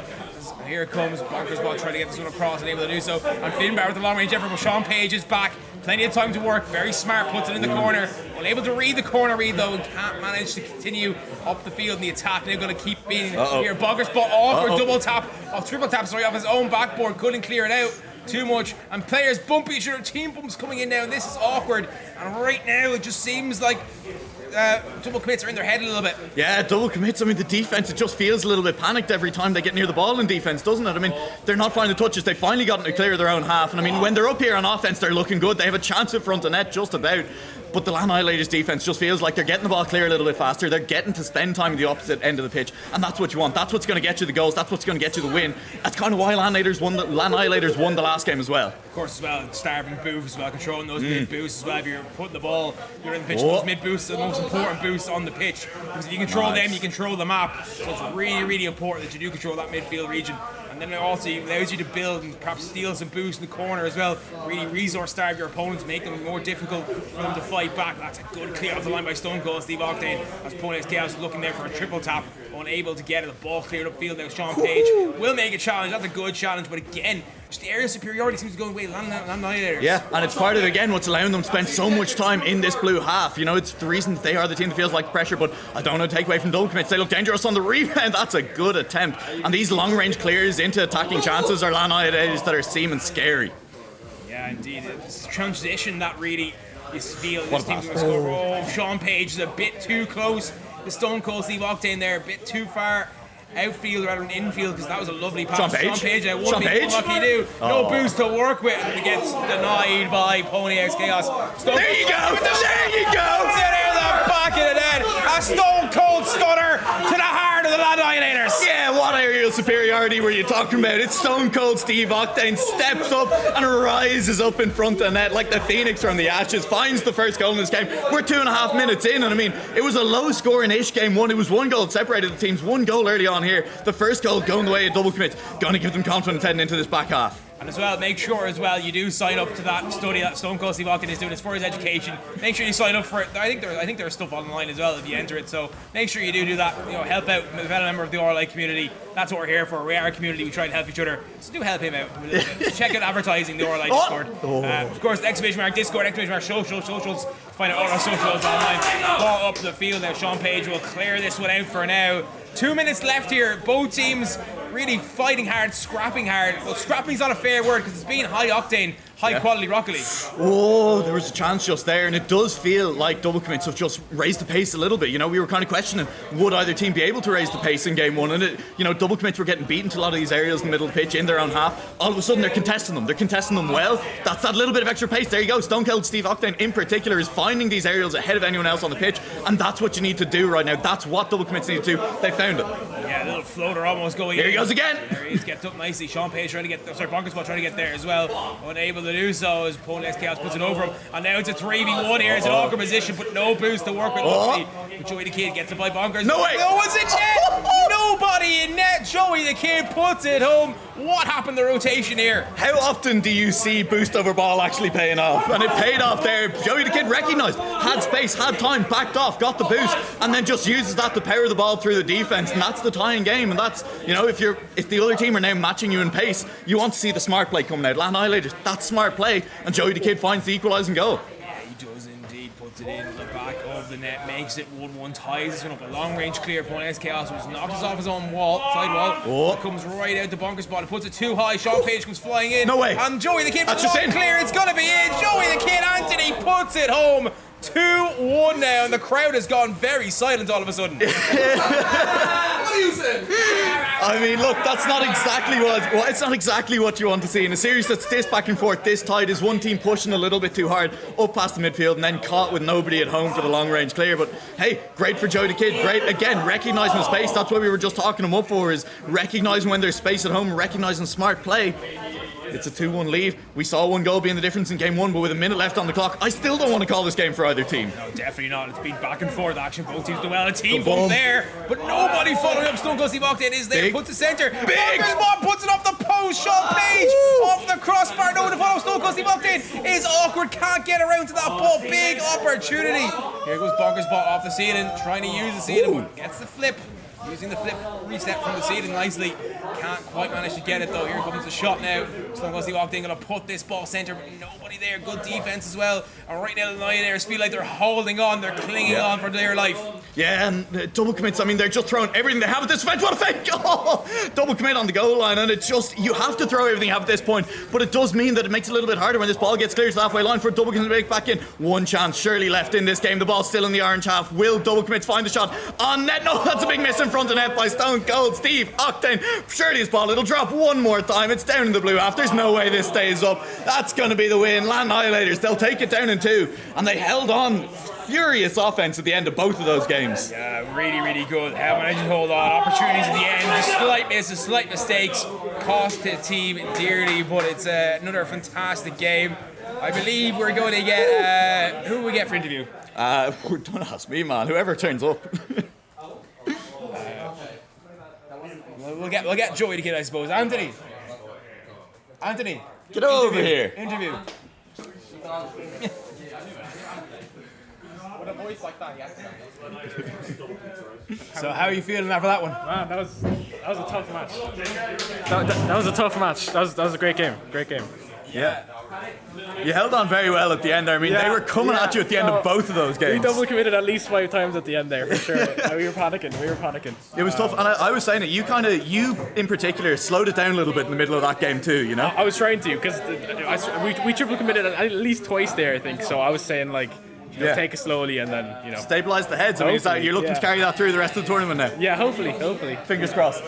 Here comes Bonkers Ball trying to get this one across and able to do so. And Finbar with the long range effort, but Sean Page is back. Plenty of time to work. Very smart, puts it in the corner. Unable to read the corner read though, and can't manage to continue up the field in the attack. They're going to keep being here. Bonkers Ball awkward double tap, triple tap, sorry, off his own backboard. Couldn't clear it out too much. And players bump each other. Team bumps coming in now. And this is awkward. And right now it just seems like double commits are in their head a little bit. Yeah, double commits. I mean, the defense, it just feels a little bit panicked every time they get near the ball in defense, doesn't it? I mean, they're not finding the touches. They've finally gotten to clear their own half. And I mean, when they're up here on offense, they're looking good. They have a chance in front of net, just about. But the Lannihilators defense just feels like they're getting the ball clear a little bit faster. They're getting to spend time at the opposite end of the pitch, and that's what you want. That's what's going to get you the goals. That's what's going to get you the win. That's kind of why Lannihilators won the last game as well. Of course, as well, starving boosts as well, controlling those mid boosts as well. If you're putting the ball, you're in the pitch. Those mid boosts are the most important boosts on the pitch because if you control them, you control the map. So it's really, really important that you do control that midfield region. And then it also allows you to build and perhaps steal some boosts in the corner as well. Really resource starve your opponents, make them more difficult for them to fight back. That's a good clear off the line by Stone Cold Steve Octane. As Pony's Chaos looking there for a triple tap, unable to get it. The ball cleared upfield now. Sean Page will make a challenge. That's a good challenge, but again, just the area superiority seems to go away. Lannihilators. Yeah, and it's part of, again, what's allowing them to spend so much time in this blue half. You know, it's the reason that they are the team that feels like pressure, but I don't want to take away from double commits. They look dangerous on the rebound. That's a good attempt. And these long-range clears into attacking chances are Lannihilators that are seeming scary. Yeah, indeed. It's a transition that really is feel this team's going to score. Oh, Sean Page is a bit too close. The Stone Cold Steve Octane there, a bit too far outfield rather than infield because that was a lovely pass. Sean Page. What lucky to do. No boost to work with, and it gets denied by Pony X Chaos. There you go. There you go. There, the back of the net. A Stone Cold stunner to the heart of the Lannihilators. Yeah, what aerial superiority were you talking about? It's Stone Cold Steve Octane steps up and rises up in front of the net like the Phoenix from the Ashes, finds the first goal in this game. We're 2.5 minutes in, and I mean, it was a low scoring-ish game one. It was one goal that separated the teams, one goal early on here. The first goal going the way of double commits, going to give them confidence heading into this back half. And as well, make sure as well you do sign up to that study that Stone Cold Steve Octane is doing. It's for his education. Make sure you sign up for it. I think there's stuff online as well if you enter it. So make sure you do that. You know, help out a fellow member of the RLA community. That's what we're here for. We are a community. We try to help each other. So do help him out. Check out advertising the RLA Discord. Of course, the exclamation mark Discord, exclamation mark socials. Find out all our socials online. Ball up the field now. Sean Page will clear this one out for now. 2 minutes left here. Both teams really fighting hard, scrapping hard. Well, scrapping's not a fair word because it's been high octane, high quality Rocket League. Oh, there was a chance just there, and it does feel like double commits have just raised the pace a little bit. You know, we were kind of questioning would either team be able to raise the pace in game one, and double commits were getting beaten to a lot of these areas in the middle of the pitch in their own half. All of a sudden, they're contesting them. They're contesting them well. That's that little bit of extra pace. There you go. Stone Cold Steve Octane in particular is finding these aerials ahead of anyone else on the pitch, and that's what you need to do right now. That's what double commits need to do. They found it. Yeah, a little floater almost going. Here he goes again. There he is, gets up nicely. Sean Page trying to get, Bonkers Ball trying to get there as well. Unable to do so as Pony X Chaos puts it over him. And now it's a 3v1 here. It's an awkward position, but no boost to work with. Luckily, but Joey the Kid gets it by Bonkers. No way. No one's in net. Nobody in net. Joey the Kid puts it home. What happened to rotation here? How often do you see boost over ball actually paying off? And it paid off there. Joey the Kid recognised, had space, had time, backed off, got the boost, and then just uses that to power the ball through the defence. And that's the tying game. And that's, if the other team are now matching you in pace, you want to see the smart play coming out. Lannihilators, that's smart play. And Joey the Kid finds the equalising goal. Yeah, he does indeed. Puts it in the back of the net, makes it 1-1, ties this one up. A long range clear. Pony X Chaos was knocked us off his own side wall. It comes right out the Bonkers Ball. It puts it too high. Sean Page comes flying in. No way. And Joey the Kid That's just in. clear. It's gonna be in. Joey the Kid Anthony puts it home. 2-1 now, and the crowd has gone very silent all of a sudden. What are you saying? I mean, look, that's not exactly it's not exactly what you want to see in a series that's this back and forth, this tight. Is one team pushing a little bit too hard up past the midfield and then caught with nobody at home for the long range clear. But hey, great for Joe the Kid. Great again, recognising the space. That's what we were just talking him up for, is recognising when there's space at home, recognising smart play. It's a 2-1 lead. We saw one goal being the difference in game one, but with a minute left on the clock, I still don't want to call this game for either team. No, definitely not. It's been back and forth action. Both teams do well. A team bump there, but nobody following up. Stone Cold Steve walked in, is there, Big. puts the centre. Big. Bunker's ball puts it off the post. Sean Page off the crossbar. No one to follow. Stone Cold Steve walked in. Is awkward. Can't get around to that ball. Big opportunity. Here goes Bunker's ball off the ceiling. Trying to use the ceiling. But gets the flip. Using the flip reset from the ceiling nicely. Can't quite manage to get it though. Here comes the shot now. Stone Cold Steve walked in, gonna put this ball centre, but nobody there. Good defense as well. And right now the Lion feel like they're holding on, they're clinging on for dear life. Yeah, and double commits. I mean, they're just throwing everything they have at this point. What a fake! Oh, double commit on the goal line, and it's just, you have to throw everything you have at this point. But it does mean that it makes it a little bit harder when this ball gets cleared to the halfway line for double commit to make back in. One chance surely left in this game. The ball's still in the orange half. Will double commits find the shot on net? No, that's a big miss in front of net by Stone Cold Steve Octane. Surely his ball, it'll drop one more time. It's down in the blue half. There's no way this stays up. That's going to be the win. LANNIHILATORS, they'll take it down in 2. And they held on. Furious offense at the end of both of those games. Yeah, really, really good. How managed to hold on. Opportunities at the end. Just slight misses, slight mistakes. Cost the team dearly, but it's another fantastic game. I believe we're going to get... who will we get for interview? Don't ask me, man. Whoever turns up. We'll get Joey the Kid, I suppose. Anthony, Get over here. interview. So how are you feeling after that one? Man, that was a tough match. That was a tough match. That was a great game. Great game. Yeah. You held on very well at the end there. I mean, they were coming at you at the end of both of those games. We double committed at least 5 times at the end there, for sure. We were panicking. It was tough, and I was saying it. You in particular slowed it down a little bit in the middle of that game too. You know. I was trying to, because we triple committed at least twice there, I think. So I was saying, like, take it slowly and then, stabilize the heads. I mean, you're looking to carry that through the rest of the tournament now. Yeah, hopefully. Fingers crossed.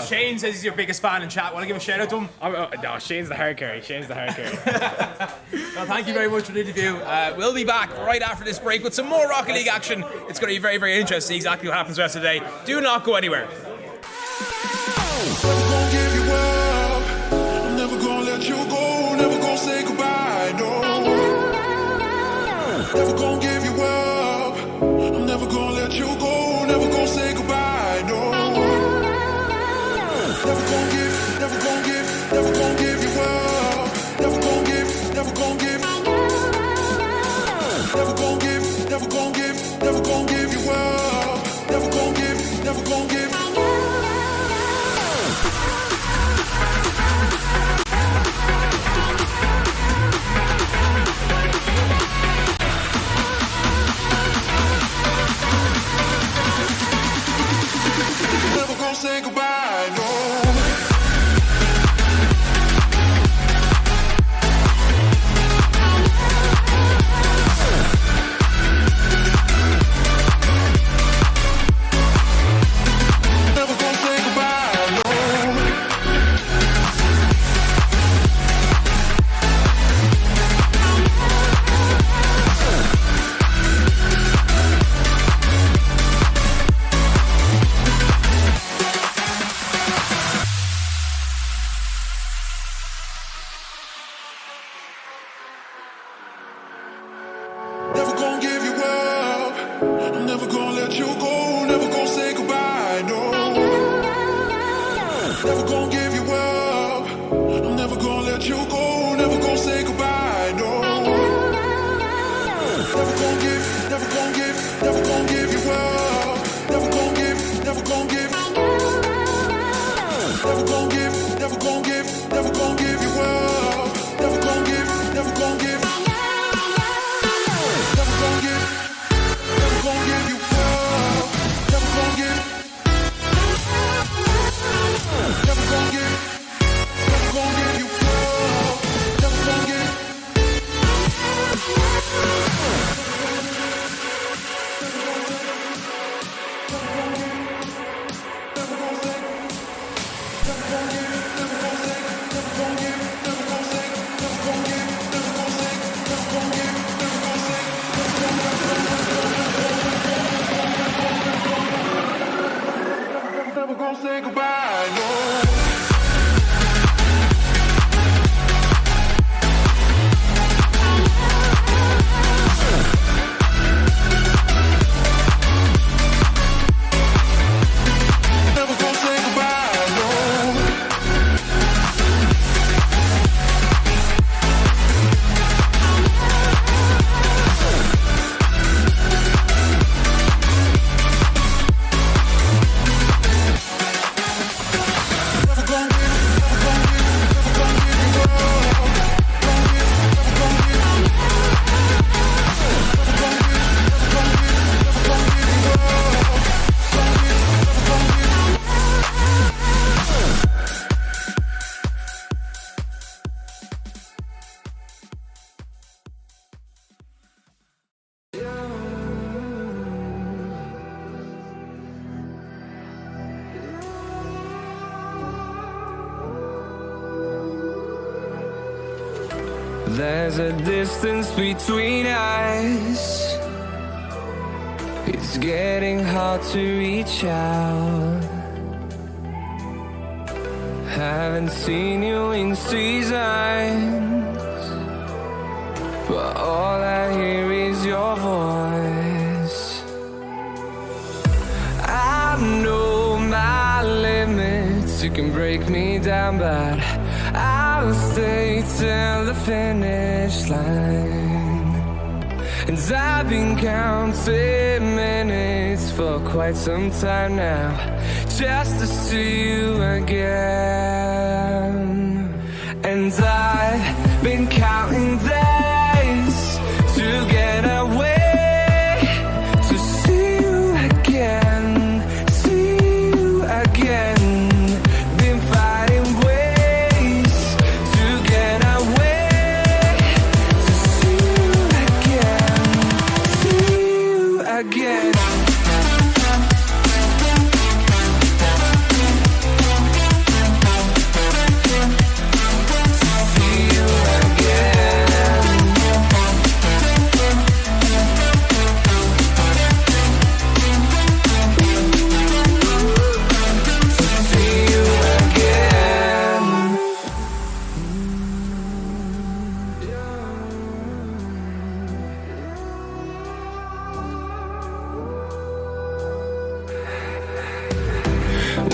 Shane says he's your biggest fan in chat. Want to give a shout out to him? No, Shane's the hard carry. Well, thank you very much for the interview. We'll be back right after this break with some more Rocket League action. It's going to be very, very interesting exactly what happens the rest of the day. Do not go anywhere. Never gonna give you up. I'm never gonna let you go. Never gonna say goodbye. No. Never gonna give you up. I'm never gonna let you go. Never gonna say goodbye. No. Never gonna give. Never gonna give. Never gonna give you up. Never gonna give. Never gonna give. Never gonna give. Never gonna give. Never gonna give you up. Never gonna give. Never gonna give. Never gonna say goodbye, no. Never gonna say goodbye, no. gonna say goodbye, no. There's a distance between us. It's getting hard to reach out. Haven't seen you in seasons, but all I hear is your voice. I know my limits, you can break me down, but I'll stay till the finish line. And I've been counting minutes for quite some time now, just to see you again. And I've been counting days to get away, to see you again, see you again. Been fighting ways to get away, to see you again, see you again.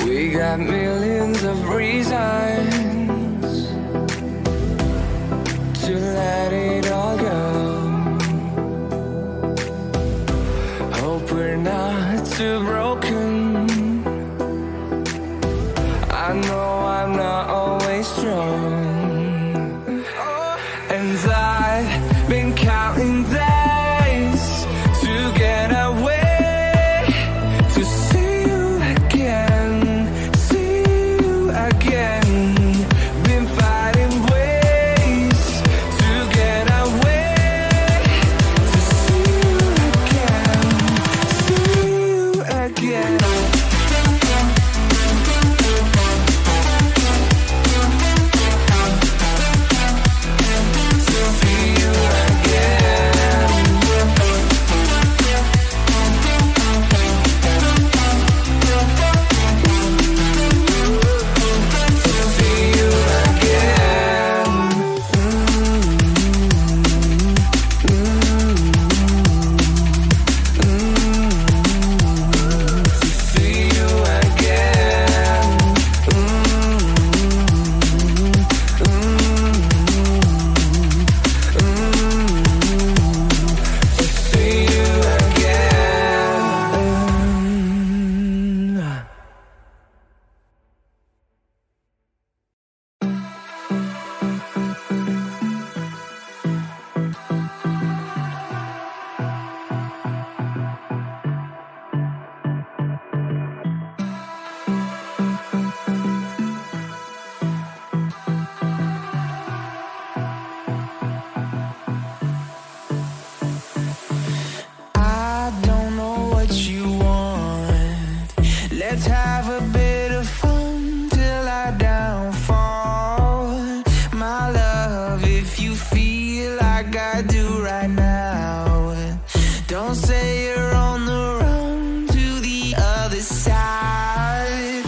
We got millions of reasons to let it all go. Hope we're not too broken. I know I'm not always strong. And I've been counting days to get away, to see you again, see you again. Been fighting ways to get away, to see you again, see you again. Let's have a bit of fun till I downfall. My love, if you feel like I do right now, don't say you're on the run to the other side.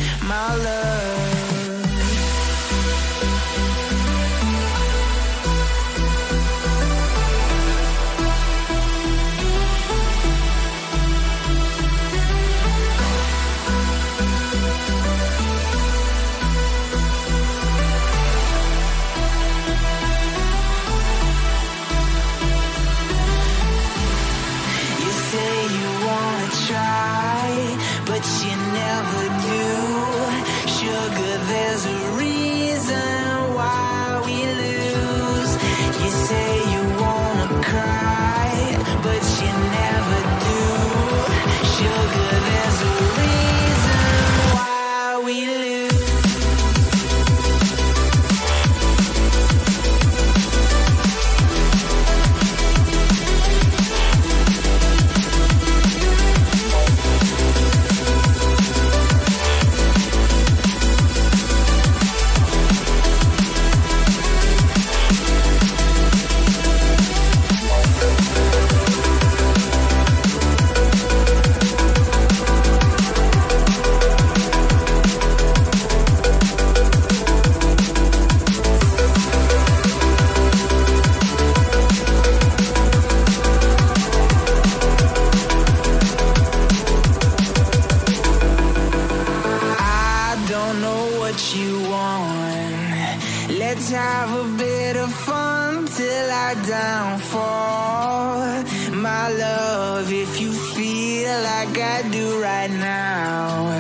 what you want. Let's have a bit of fun till our downfall. My love, if you feel like I do right now,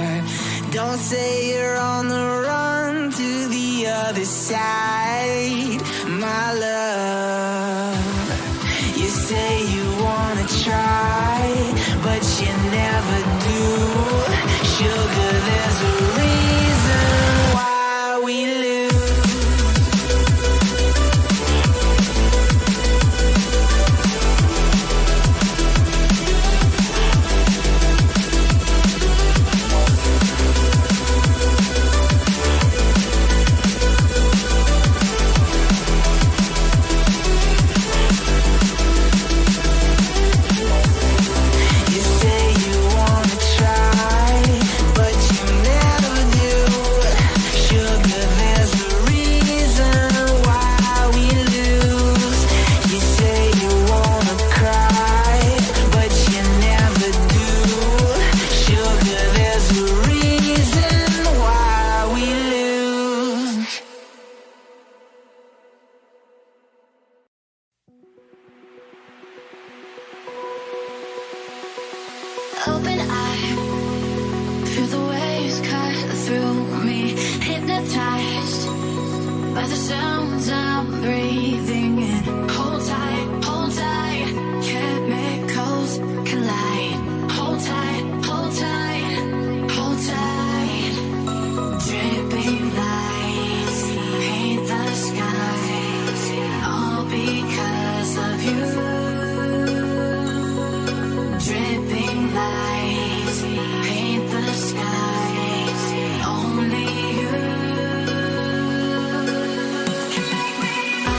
don't say you're on the run to the other side. My love, you say you wanna try, but you never do. Sugar, there's a reason why we lose. You say you wanna try, but you never do. Sugar, there's a reason why we lose. You say you wanna cry, but you never do. Sugar, there's a reason why we lose. Open eye, feel the waves cut through me, hypnotized by the sounds I'm breathing in. Hold tight, chemicals collide. Hold tight, hold tight, hold tight. Dripping lights paint the skies, all because of you. Dripping lights paint the skies, only you can make me. I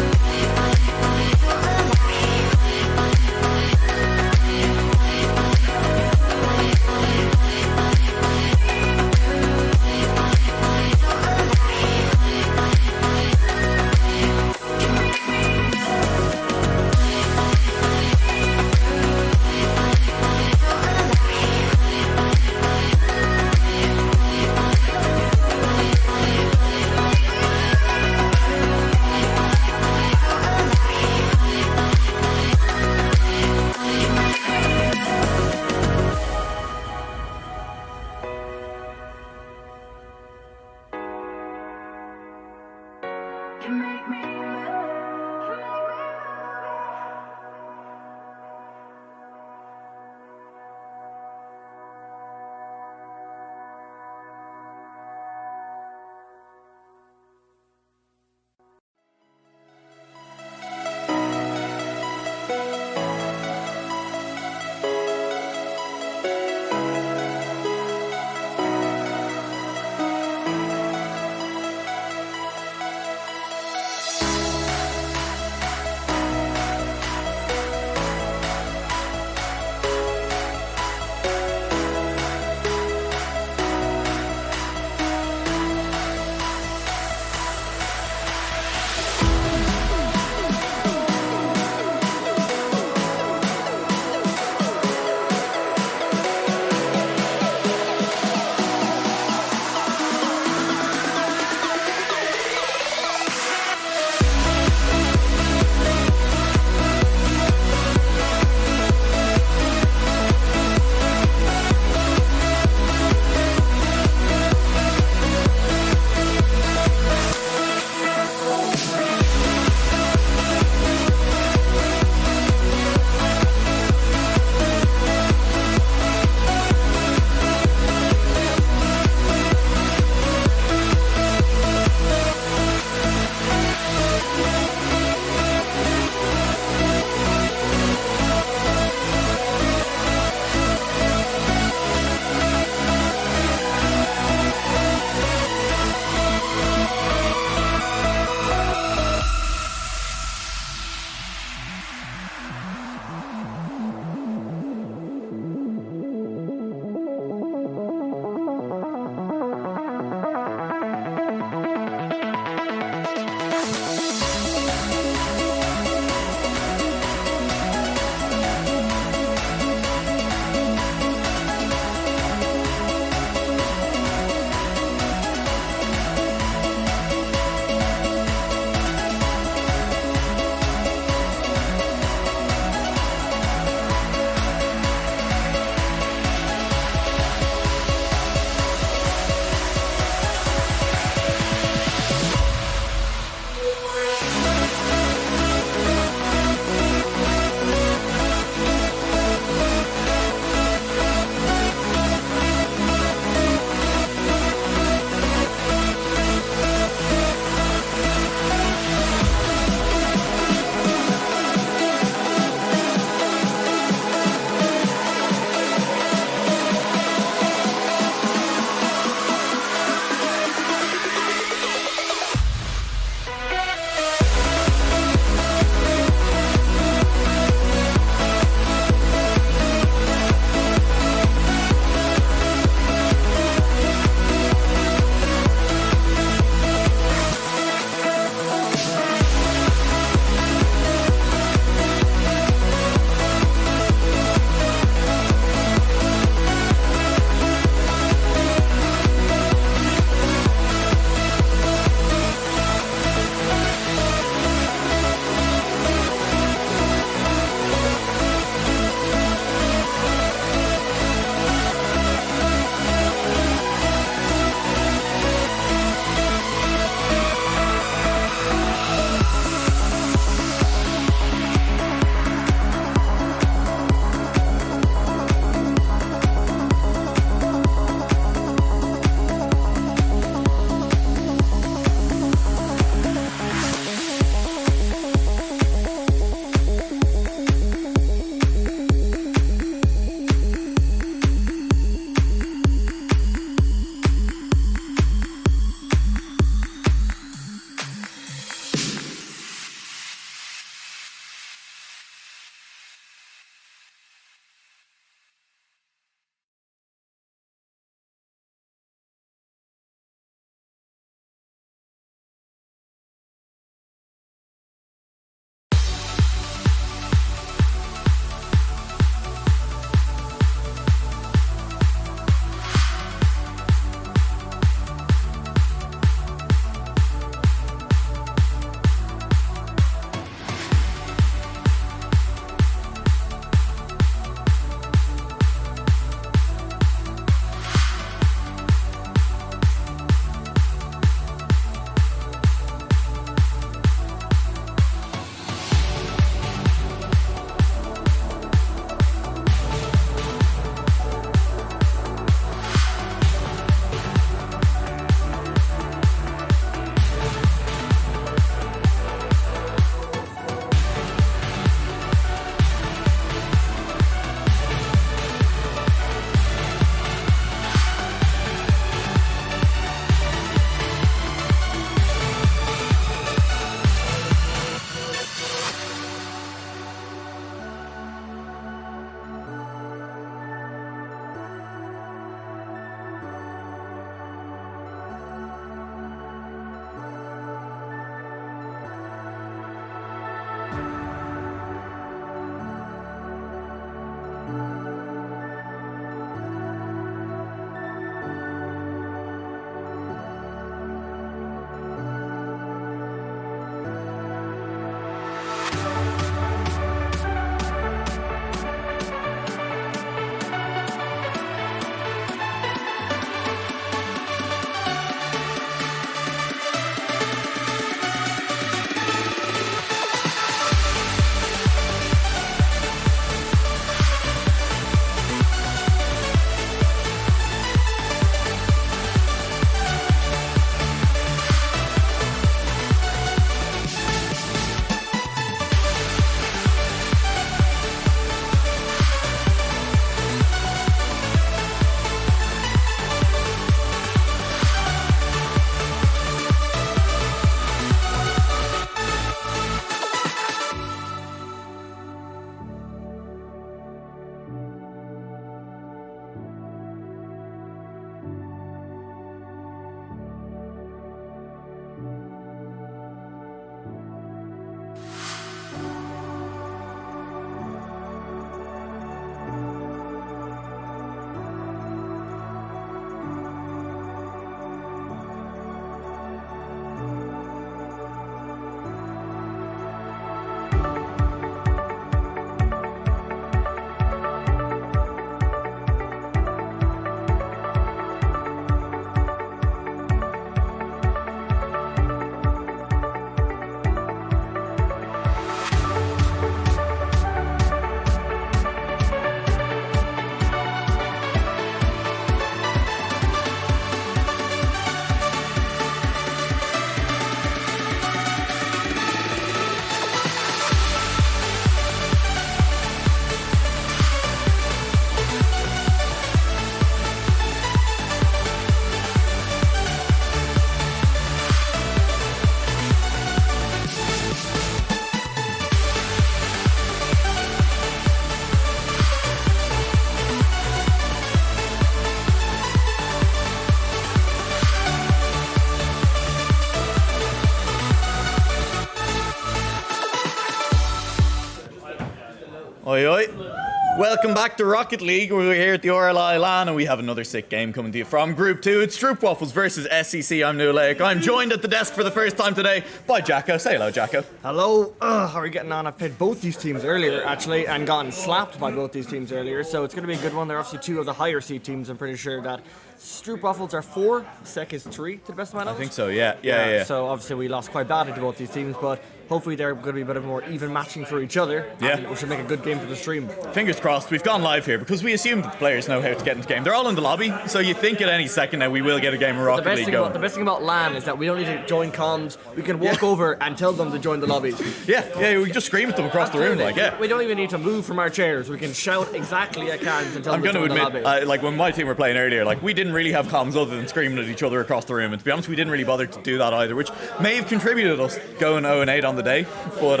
Welcome back to Rocket League. We're here at the RLI LAN and we have another sick game coming to you from Group 2. It's Stroopwafels versus SEC. I'm Nualaik. I'm joined at the desk for the first time today by Jacko. Say hello, Jacko. Hello. How are you getting on? I've played both these teams earlier, actually, and gotten slapped by both these teams earlier, so it's going to be a good one. They're obviously two of the higher seed teams. I'm pretty sure that Stroopwafels are 4, Sek is 3, to the best of my knowledge. I think so, yeah. So obviously we lost quite badly to both these teams, but hopefully they're going to be a bit of more even matching for each other. Yeah. And we should make a good game for the stream. Fingers crossed. We've gone live here because we assume that the players know how to get into the game. They're all in the lobby, so you think at any second now we will get a game of Rocket League going. The best thing about LAN is that we don't need to join comms. We can walk over and tell them to join the lobbies. Yeah, we just scream at them across the room, like, yeah. We don't even need to move from our chairs. We can shout exactly at cans and tell them to join the lobby. Like when my team were playing earlier, like we didn't really have comms other than screaming at each other across the room. And to be honest, we didn't really bother to do that either, which may have contributed us going 0-8 on the day. But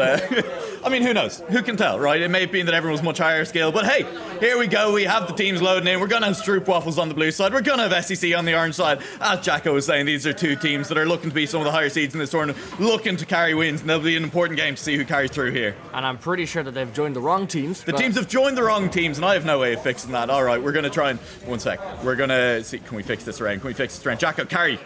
I mean, who knows? Who can tell, right? It may have been that everyone was much higher skill. But hey, here we go. We have the teams loading in. We're going to have Stroopwafels on the blue side. We're going to have SEC on the orange side. As Jacko was saying, these are two teams that are looking to be some of the higher seeds in this tournament, looking to carry wins. And there'll be an important game to see who carries through here. And I'm pretty sure that they've joined the wrong teams. The teams have joined the wrong temes, and I have no way of fixing that. All right, we're going to try and... One sec. We're going to see... Can we fix this around? Jacko, carry,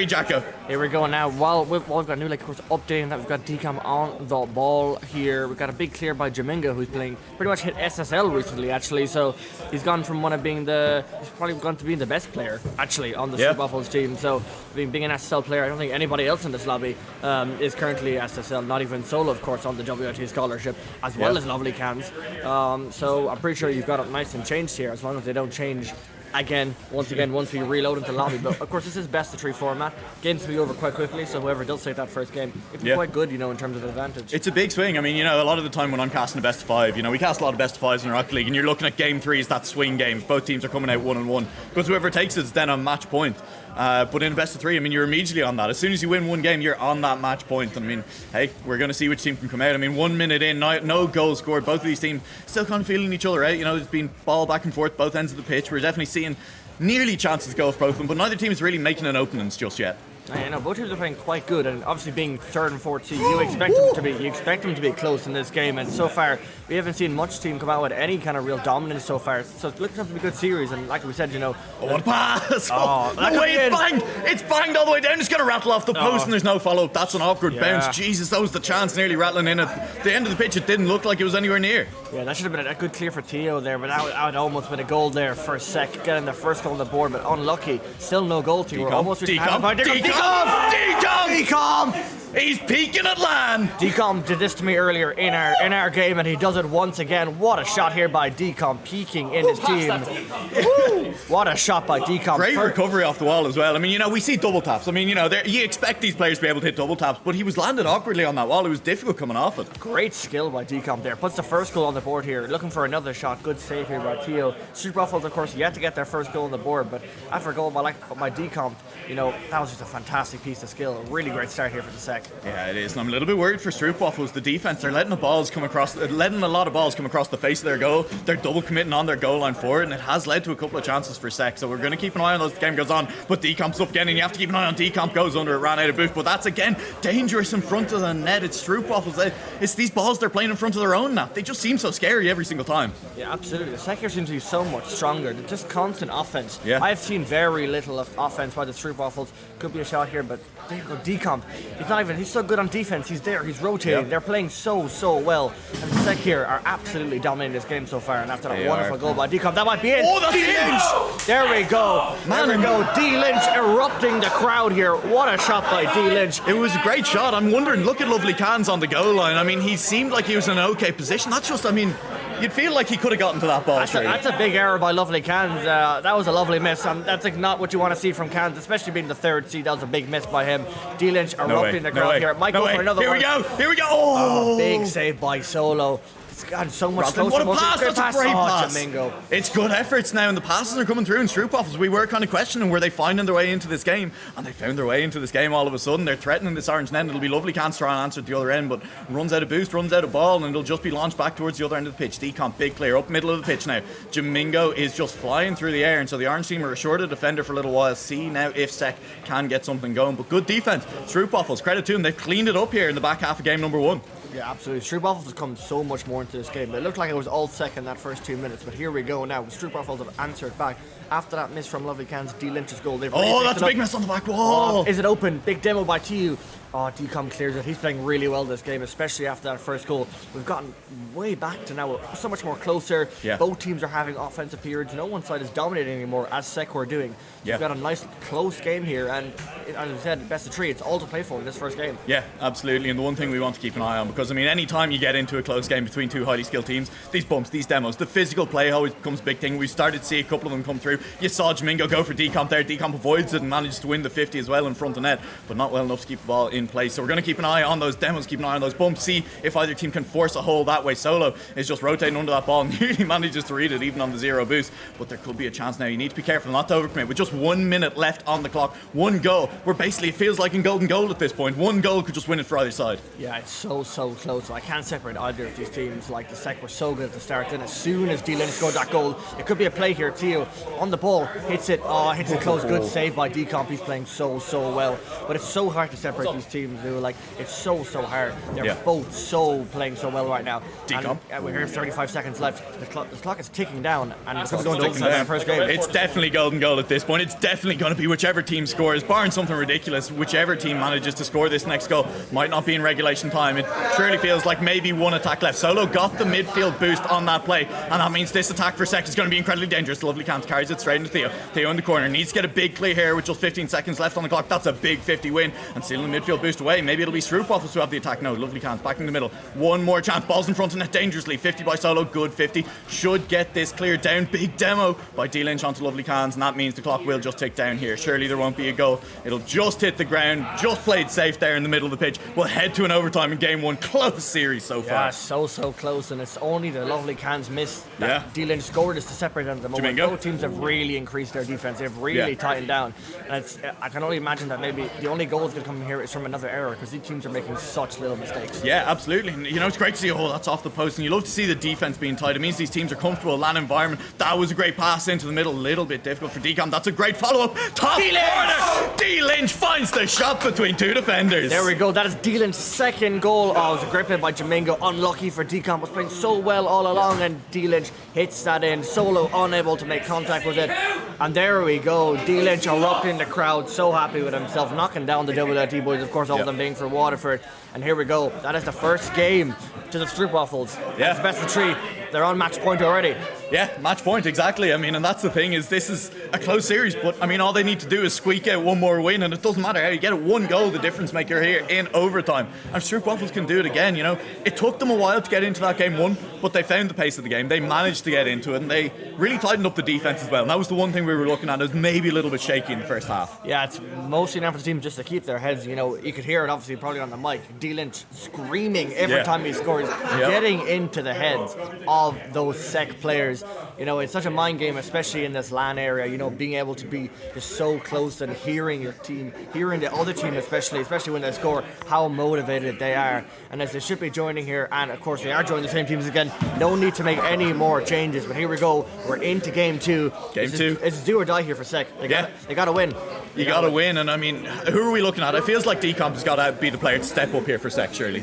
Jacko. Here we go now. While we've got Nualaik, of course, updating that we've got DCOM on the ball here. We've got a big clear by Jimingo, who's playing pretty much hit SSL recently, actually. So he's gone from one of being he's probably gone to being the best player, actually, on the Stroopwafels team. So being an SSL player, I don't think anybody else in this lobby is currently SSL, not even Solo, of course, on the WIT scholarship, as well as Lovely Cans. So I'm pretty sure you've got it nice and changed here, as long as they don't change once we reload into lobby. But of course, this is best of 3 format. Games will be over quite quickly, so whoever does take that first game, it'll be quite good, in terms of advantage. It's a big swing. I mean, a lot of the time when I'm casting a best of 5, we cast a lot of best of 5s in Rocket League, and you're looking at game 3s, that swing games. Both teams are coming out 1-1, because whoever takes it's then on match point. But in a best of 3, I mean, you're immediately on that. As soon as you win one game, you're on that match point. I mean, hey, we're going to see which team can come out. I mean, 1 minute in, no goals scored. Both of these teams still kind of feeling each other out. There's been ball back and forth both ends of the pitch. We're definitely seeing nearly chances go for both of them, but neither team is really making an openings just yet. I know both teams are playing quite good, and obviously being 3rd and 4th seed, you expect them to be close in this game. And so far, we haven't seen much team come out with any kind of real dominance so far. So it's looking to be a good series. And like we said, what a pass! No way, it's banged! It's banged all the way down. It's gonna rattle off the post, and there's no follow up. That's an awkward bounce. Jesus, that was the chance, nearly rattling in at the end of the pitch. It didn't look like it was anywhere near. Yeah, that should have been a good clear for Thieu there, but that would almost been a goal there for Sek, getting the first goal on the board, but unlucky. Still no goal. DCOM! He's peeking at LAN! DCOM did this to me earlier in our game, and he does it once again. What a shot here by DCOM, peeking in his team. What a shot by DCOM. Great recovery off the wall as well. I mean, we see double taps. I mean, you expect these players to be able to hit double taps, but he was landed awkwardly on that wall. It was difficult coming off it. Great skill by DCOM there. Puts the first goal on the board here. Looking for another shot. Good save here by Thieu. Stroopwafels, of course, yet to get their first goal on the board, but after a goal by DCOM, that was just a fantastic piece of skill. A really great start here for the Sek. Yeah, it is. And I'm a little bit worried for Stroopwafels. The defense, they're letting a lot of balls come across the face of their goal. They're double committing on their goal line for it, and it has led to a couple of chances for Sek. So we're going to keep an eye on those as the game goes on. But DCOM's up again, and you have to keep an eye on DCOM. Goes under it, ran out of booth. But that's again dangerous in front of the net. It's Stroopwafels. It's these balls they're playing in front of their own now. They just seem so scary every single time. Yeah, absolutely. The Sek here seems to be so much stronger. They're just constant offense. Yeah. I've seen very little of offense by the Stroopwafels. Could be a shot here, but there you go, DCOM. He's so good on defense. He's there, he's rotating. Yep. They're playing so well. And the Sek here are absolutely dominating this game so far. And after that wonderful goal by DCOM, that might be it. Oh, that's Dlynch! There we go. Dlynch erupting the crowd here. What a shot by Dlynch. It was a great shot. I'm wondering, look at Lovely Cans on the goal line. I mean, he seemed like he was in an okay position. That's just, you'd feel like he could have gotten to that ball. That's a big error by Lovely Cans. That was a lovely miss, and that's not what you want to see from Cans, especially being the 3rd seed. That was a big miss by him. Dlynch erupting the crowd here. It might go for another one. Here we go. Oh, big save by Solo. It's gotten so much closer. What a pass! That's a great pass. Jimingo. It's good efforts now, and the passes are coming through in Stroopwafels. We were kind of questioning, were they finding their way into this game? And they found their way into this game all of a sudden. They're threatening this orange net. It'll be Lovely Cans trying to answer at the other end, but runs out of boost, runs out of ball, and it'll just be launched back towards the other end of the pitch. DCOM, big player, up middle of the pitch now. Jimingo is just flying through the air, and so the orange team are assured a defender for a little while. See now if Sek can get something going, but good defense. Stroopwafels, credit to them. They've cleaned it up here in the back half of game number 1. Yeah, absolutely. Stroopwafels has come so much more into this game. It looked like it was all second that first 2 minutes, but here we go now. Stroopwafels have answered back. After that miss from Lovely Cans, Dlynch's goal. That's a big miss on the back wall. Is it open? Big demo by Thieu. Oh, DCOM clears it. He's playing really well this game, especially after that first goal. We've gotten way back to now. We're so much more closer. Yeah. Both teams are having offensive periods. No one side is dominating anymore, as SEC were doing. Yeah. We've got a nice close game here, and as I said, best of 3. It's all to play for in this first game. Yeah, absolutely. And the one thing we want to keep an eye on, because I mean, any time you get into a close game between two highly skilled teams, these bumps, these demos, the physical play always becomes a big thing. We've started to see a couple of them come through. You saw Jimingo go for decomp there. Decomp avoids it and manages to win the 50 as well in front of net, but not well enough to keep the ball in place. So we're going to keep an eye on those demos, keep an eye on those bumps, see if either team can force a hole that way. Solo is just rotating under that ball and nearly manages to read it even on the 0 boost, but there could be a chance now. You need to be careful not to overcommit. With just 1 minute left on the clock, one goal, we're basically, it feels like in golden goal at this point. One goal could just win it for either side. Yeah, it's so close. I can't separate either of these teams. Like, the SEC were so good at the start. Then as soon as Dlynch scored that goal, it could be a play here. Thieu on the ball, hits it close. Good save by Decomp. He's playing so well. But it's so hard to separate these teams. Like, it's so hard. They're both playing so well right now. Decomp. And we're here 35 seconds left. The clock is ticking down, and it's going to overtime in the first game. It's definitely golden goal at this point. It's definitely going to be whichever team scores, barring something ridiculous. Whichever team manages to score this next goal might not be in regulation time. It surely feels like maybe one attack left. Solo got the midfield boost on that play, and that means this attack for SEC is going to be incredibly dangerous. Lovely Cans carries it straight into Thieu. Thieu in the corner needs to get a big clear here with just 15 seconds left on the clock. That's a big 50 win, and stealing the midfield boost away. Maybe it'll be Stroopwafels who have the attack. No, Lovely Cans back in the middle. One more chance. Ball's in front of net dangerously. 50 by Solo. Good 50. Should get this cleared down. Big demo by Dlynch onto Lovely Cans, and that means the clock will just tick down here. Surely there won't be a goal. It'll just hit the ground. Just played safe there in the middle of the pitch. We'll head to an overtime in game 1. Close series so far. Yeah, so close, and it's only the Lovely Cans miss that Dlynch scored is to separate them at the moment. Jimingo. Both teams have really increased their defense. They've really tightened down, and I can only imagine that maybe the only goal that's going to come here is from another error, because these teams are making such little mistakes. Yeah, absolutely. And, it's great to see that's off the post, and you love to see the defense being tight. It means these teams are comfortable. LAN environment. That was a great pass into the middle. A little bit difficult for Decom. That's a great follow-up. Top corner. Dlynch finds the shot between two defenders. There we go. That is Dlynch's second goal. Oh, it was a great play by Jimingo. Unlucky for Decom. Was playing so well all along, and Dlynch hits that in. Solo unable to make contact with it. And there we go. Dlynch erupting the crowd. So happy with himself. Knocking down the WLT boys. Of course, all of them being for Waterford. And here we go. That is the first game to the Stroopwafels. Yeah. It's best of 3. They're on match point already. Yeah, match point, exactly. I mean, and that's the thing, is this is a close series, but I mean, all they need to do is squeak out one more win, and it doesn't matter how you get it. One goal, the difference maker here in overtime. And Stroopwafels can do it again, It took them a while to get into that game 1, but they found the pace of the game. They managed to get into it, and they really tightened up the defense as well. And that was the one thing we were looking at, is maybe a little bit shaky in the first half. Yeah, it's mostly now for the team just to keep their heads. You could hear it obviously probably on the mic. Dlynch screaming every time he scores, getting into the heads of those SEC players. It's such a mind game, especially in this LAN area. Being able to be just so close and hearing your team, hearing the other team, especially when they score, how motivated they are. And as they should be joining here, and of course they are joining the same teams again. No need to make any more changes. But here we go. We're into game 2. It's do or die here for SEC. They got to win. You got to win, and I mean, who are we looking at? It feels like Decomp has got to be the player to step up here for SEC, surely.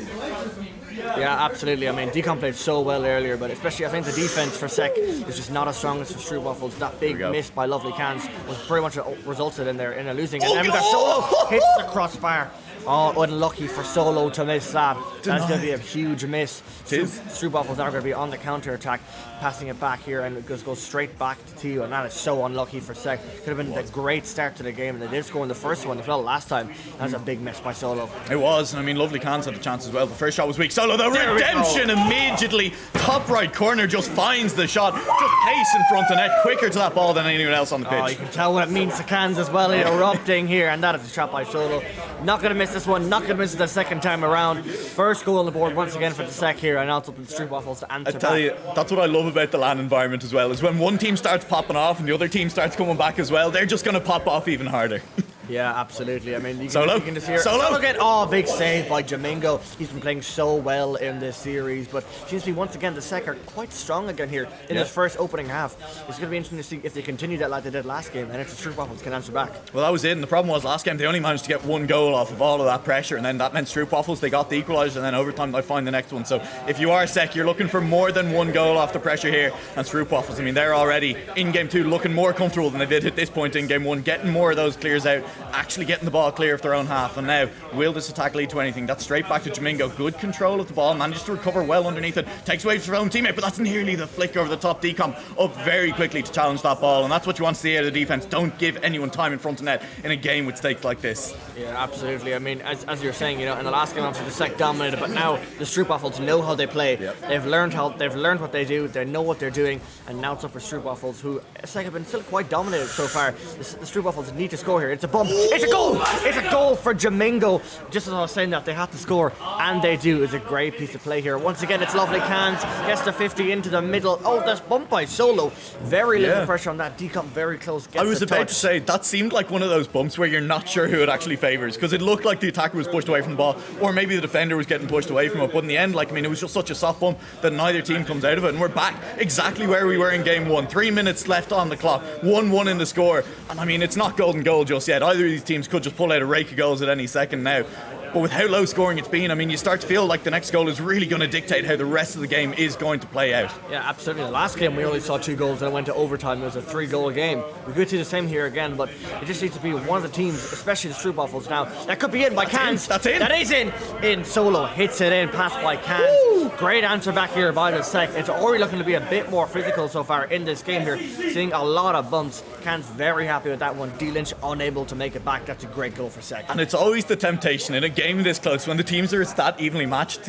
Yeah, absolutely. I mean, Decomp played so well earlier, but especially I think the defense for SEC is just not as strong as for Stroopwafels. That big miss by Lovely Cans was pretty much resulted in a losing. And then we got Solo hits the crossbar. Oh, unlucky for Solo to miss that. That's going to be a huge miss. Stroopwafels are going to be on the counter attack, passing it back here, and it just goes straight back to Thieu, and that is so unlucky for SEC. Could have been a great start to the game, and they did score in the first one as well last time. That's a big miss by Solo. It was, and I mean, Lovely Cans had a chance as well. The first shot was weak. Solo, the redemption immediately. Top right corner just finds the shot. Just pace in front of net, quicker to that ball than anyone else on the pitch. Oh, you can tell what it means to Cans as well, erupting here, and that is a shot by Solo. Not going to miss this one, not going to miss it the second time around. First goal on the board once again for the SEC here, and now it's up to the Stroopwafels to answer I tell you, that's what I love about the LAN environment as well, is when one team starts popping off and the other team starts coming back as well, they're just going to pop off even harder. Yeah, absolutely. I mean, you Solo? can just hear Solo? get big save by Jimingo. He's been playing so well in this series, but seems to be once again the Sec are quite strong again here in this first opening half. It's going to be interesting to see if they continue that like they did last game, and if the Stroopwafels can answer back. Well, that was it, and the problem was last game they only managed to get one goal off of all of that pressure, and then that meant Stroopwafels, they got the equaliser, and then overtime they find the next one. So if you are Sec, you're looking for more than one goal off the pressure here, and Stroopwafels, I mean, they're already in game 2 looking more comfortable than they did at this point in game 1, getting more of those clears out, actually getting the ball clear of their own half. And now, will this attack lead to anything? That's straight back to Jimingo. Good control of the ball, manages to recover well underneath it, takes away from his own teammate, but that's nearly the flick over the top. Decom up very quickly to challenge that ball, and that's what you want to see out of the defense. Don't give anyone time in front of net in a game with stakes like this. Yeah, absolutely. I mean, as you're saying, in the last game obviously the Sec dominated, but now the Stroopwafels know how they play. Yep. They've learned what they do. They know what they're doing, and now it's up for Stroopwafels, who Sec have been still quite dominated so far. The Stroopwafels need to score here. It's a bump. It's a goal. It's a goal for Jimingo. Just as I was saying that, they have to score, and they do. It's a great piece of play here. Once again, it's lovely cans. Gets the 50 into the middle. Oh, that's bumped by Solo. Very little pressure on that. Decom very close. I was about to say, that seemed like one of those bumps where you're not sure who it actually favours, because it looked like the attacker was pushed away from the ball, or maybe the defender was getting pushed away from it. But in the end, it was just such a soft bump that neither team comes out of it, and we're back exactly where we were in game 1. 3 minutes left on the clock, 1-1 in the score, and I mean, it's not golden goal just yet. Either of these teams could just pull out a rake of goals at any second now. But with how low scoring it's been, I mean, you start to feel like the next goal is really going to dictate how the rest of the game is going to play out. Yeah, absolutely. The last game we only saw 2 goals and it went to overtime. It was a 3-goal game. We could see the same here again, but it just needs to be one of the teams, especially the Stroopwafels now. That could be in by Cans. That's in. That is in. In Solo hits it in, passed by Cans. Woo! Great answer back here by the Sec. It's already looking to be a bit more physical so far in this game here. Seeing a lot of bumps. Cans very happy with that one. Dlynch unable to make it back. That's a great goal for Sec. And it's always the temptation in a game this close when the teams are that evenly matched,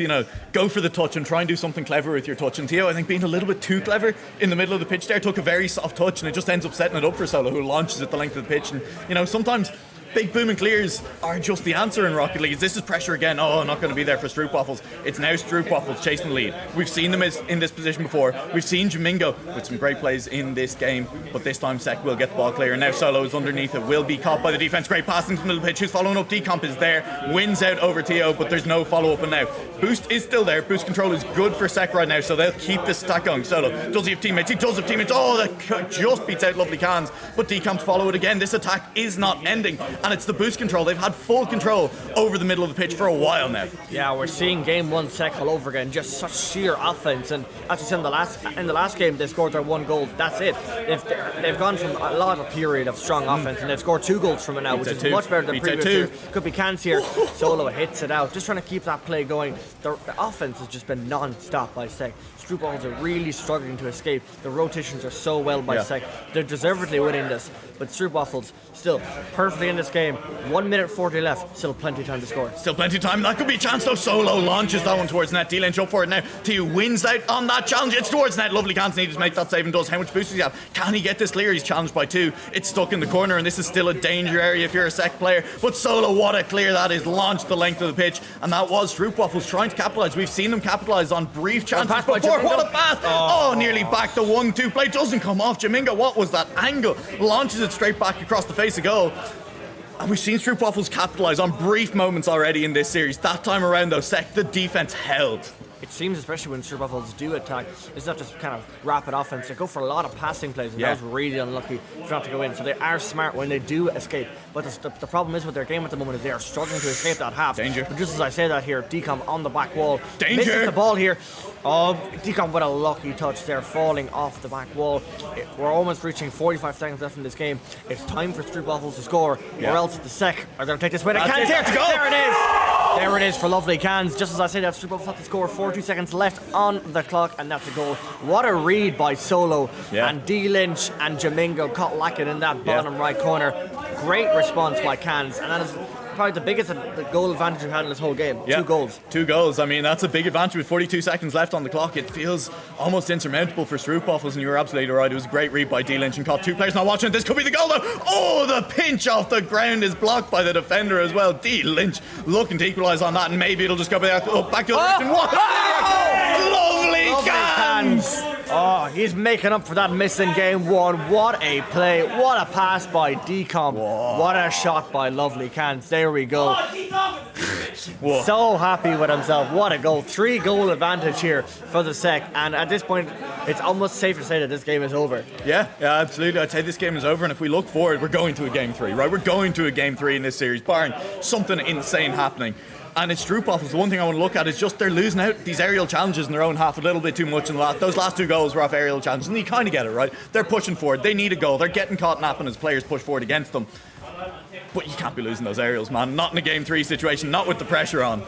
go for the touch and try and do something clever with your touch. And Thieu, I think, being a little bit too clever in the middle of the pitch there, took a very soft touch and it just ends up setting it up for Solo, who launches it the length of the pitch. And, sometimes big booming clears are just the answer in Rocket League. This is pressure again. Oh, not going to be there for Stroopwafels. It's now Stroopwafels chasing the lead. We've seen them in this position before. We've seen Jimingo with some great plays in this game, but this time Sec will get the ball clear. And now Solo is underneath it, will be caught by the defense. Great pass into the middle of the pitch. Who's following up? Decomp is there, wins out over Thieu, but there's no follow up. And now Boost is still there. Boost control is good for Sec right now, so they'll keep this attack going. Solo, does he have teammates? He does have teammates. Oh, that just beats out Lovely Cans, but Decomp follow it again. This attack is not ending, and it's the Boost control. They've had full control over the middle of the pitch for a while now. Yeah, we're seeing game 1 Sec all over again. Just such sheer offense. And as you said, in the last game, they scored their 1 goal. That's it. They've gone from a lot of period of strong offense, and they've scored 2 goals from it now, which is much better than previous year. Could be Cans here. Solo hits it out. Just trying to keep that play going. The offense has just been non-stop by Sec. Stroopwafels are really struggling to escape. The rotations are so well by Sec. They're deservedly winning this, but Stroopwafels still perfectly in this game. 1 minute 40 left. Still plenty of time to score. Still plenty of time. That could be a chance though. Solo launches that one towards net. Dlynch up for it now. Thieu wins out on that challenge. It's towards net. Lovely Cans needs to make that save and does. How much boost does he have? Can he get this clear? He's challenged by 2. It's stuck in the corner, and this is still a danger area if you're a Sec player. But Solo, what a clear that is. Launched the length of the pitch, and that was Stroopwafels trying to capitalise. We've seen them capitalise on brief chances before. What a pass! Oh, nearly back. The 1-2 play doesn't come off. Jimingo, what was that angle? Launches it straight back across the face of goal. And we've seen Stroopwafels capitalise on brief moments already in this series. That time around though, Sec, the defense held. It seems, especially when Stroopwafels do attack, it's not just kind of rapid offense. They go for a lot of passing plays, and that was really unlucky for not to go in. So they are smart when they do escape. But the problem is with their game at the moment is they are struggling to escape that half. Danger. But just as I say that here, Decom on the back wall. Danger. Misses the ball here. Oh, Decom with a lucky touch there, falling off the back wall. We're almost reaching 45 seconds left in this game. It's time for Stroopwafels to score, or else the Sec are going to take this win. Cans here. There it is. There it is for Lovely Cans. Just as I say that, Stroopwafels have to score. 42 seconds left on the clock, and that's a goal. What a read by Solo. And Dlynch and Jimingo caught lacking in that bottom right corner. Great response by Cans, and that is probably the biggest goal advantage we've had in this whole game. 2 goals. 2 goals. I mean, that's a big advantage with 42 seconds left on the clock. It feels almost insurmountable for Stroopwafels, and you were absolutely right. It was a great read by Dlynch and caught 2 players not watching it. This could be the goal though. Oh, the pinch off the ground is blocked by the defender as well. Dlynch looking to equalise on that, and maybe it'll just go back to the direction. What? Lovely Cans! Oh, he's making up for that miss in game 1. What a play. What a pass by Decomp. What a shot by Lovely Cans. There we go. So happy with himself. What a goal. 3-goal advantage here for the SEC. And at this point, it's almost safe to say that this game is over. Yeah, absolutely. I'd say this game is over. And if we look forward, we're going to a game 3, right? We're going to a game 3 in this series, barring something insane happening. And it's Stroopwafels. The one thing I want to look at is just they're losing out these aerial challenges in their own half a little bit too much. In those last 2 goals were off aerial challenges, and you kind of get it, right? They're pushing forward. They need a goal. They're getting caught napping as players push forward against them. But you can't be losing those aerials, man. Not in a game 3 situation. Not with the pressure on.